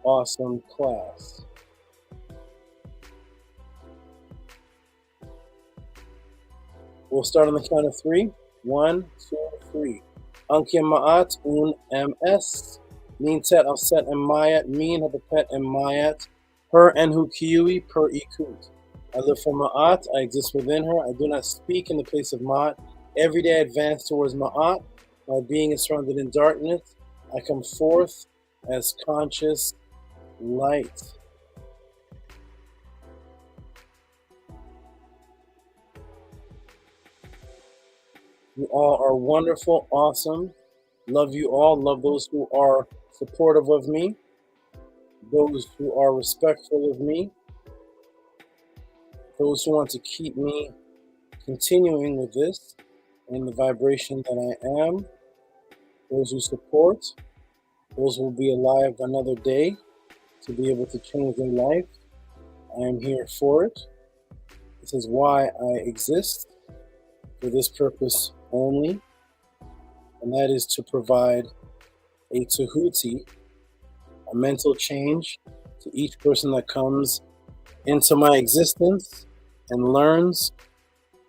[SPEAKER 3] awesome class. We'll start on the count of 3. 1, 2, 3. Anki Ma'at un MS. Nintet Afset and Mayat. Min Hapapet and Mayat. Her and Hu Kiui per Ikut. I live for Ma'at. I exist within her. I do not speak in the place of Ma'at. Every day I advance towards Ma'at. My being is surrounded in darkness. I come forth as conscious light. You all are wonderful, awesome. Love you all. Love those who are supportive of me. Those who are respectful of me. Those who want to keep me continuing with this in the vibration that I am. Those who support. Those who will be alive another day to be able to change their life. I am here for it. This is why I exist, for this purpose only, and that is to provide a Tehuti, a mental change to each person that comes into my existence and learns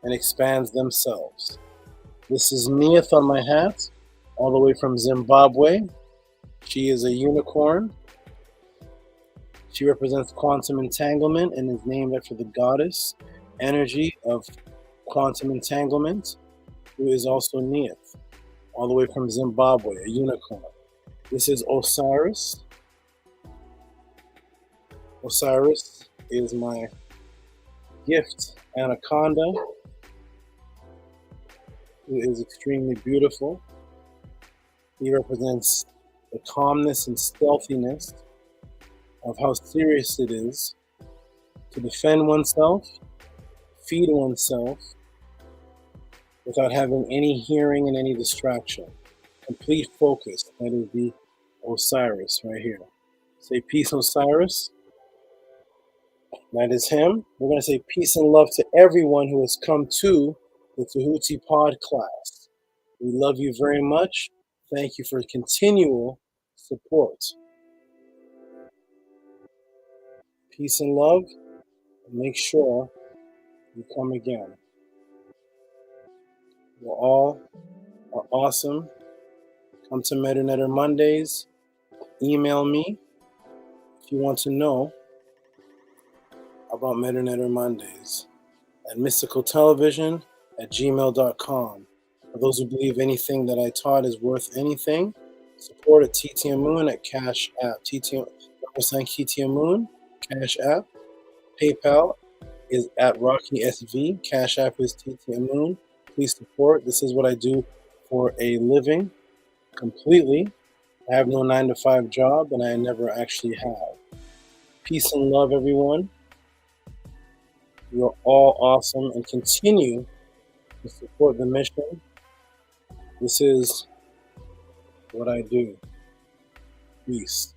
[SPEAKER 3] and expands themselves. This is Neith on my hat, all the way from Zimbabwe. She is a unicorn. She represents quantum entanglement and is named after the goddess energy of quantum entanglement, who is also Neith, all the way from Zimbabwe, a unicorn. This is Osiris. Osiris is my gift anaconda, who is extremely beautiful. He represents the calmness and stealthiness of how serious it is to defend oneself, feed oneself, without having any hearing and any distraction. Complete focus. That is the Osiris right here. Say peace, Osiris. That is him. We're going to say peace and love to everyone who has come to the Tehuti Podclass. We love you very much. Thank you for continual support. Peace and love. And make sure you come again. You all are awesome. Come to Metanetter Mondays. Email me if you want to know about Metanetter Mondays at mysticaltelevision@gmail.com. For those who believe anything that I taught is worth anything, support at TTM Moon at Cash App. TTM Moon, Cash App. PayPal is at Rocky SV. Cash App is TTM Moon. Please support. This is what I do for a living completely. I have no 9-to-5 job, and I never actually have. Peace and love, everyone. You're all awesome, and continue to support the mission. This is
[SPEAKER 19] what I do. Peace.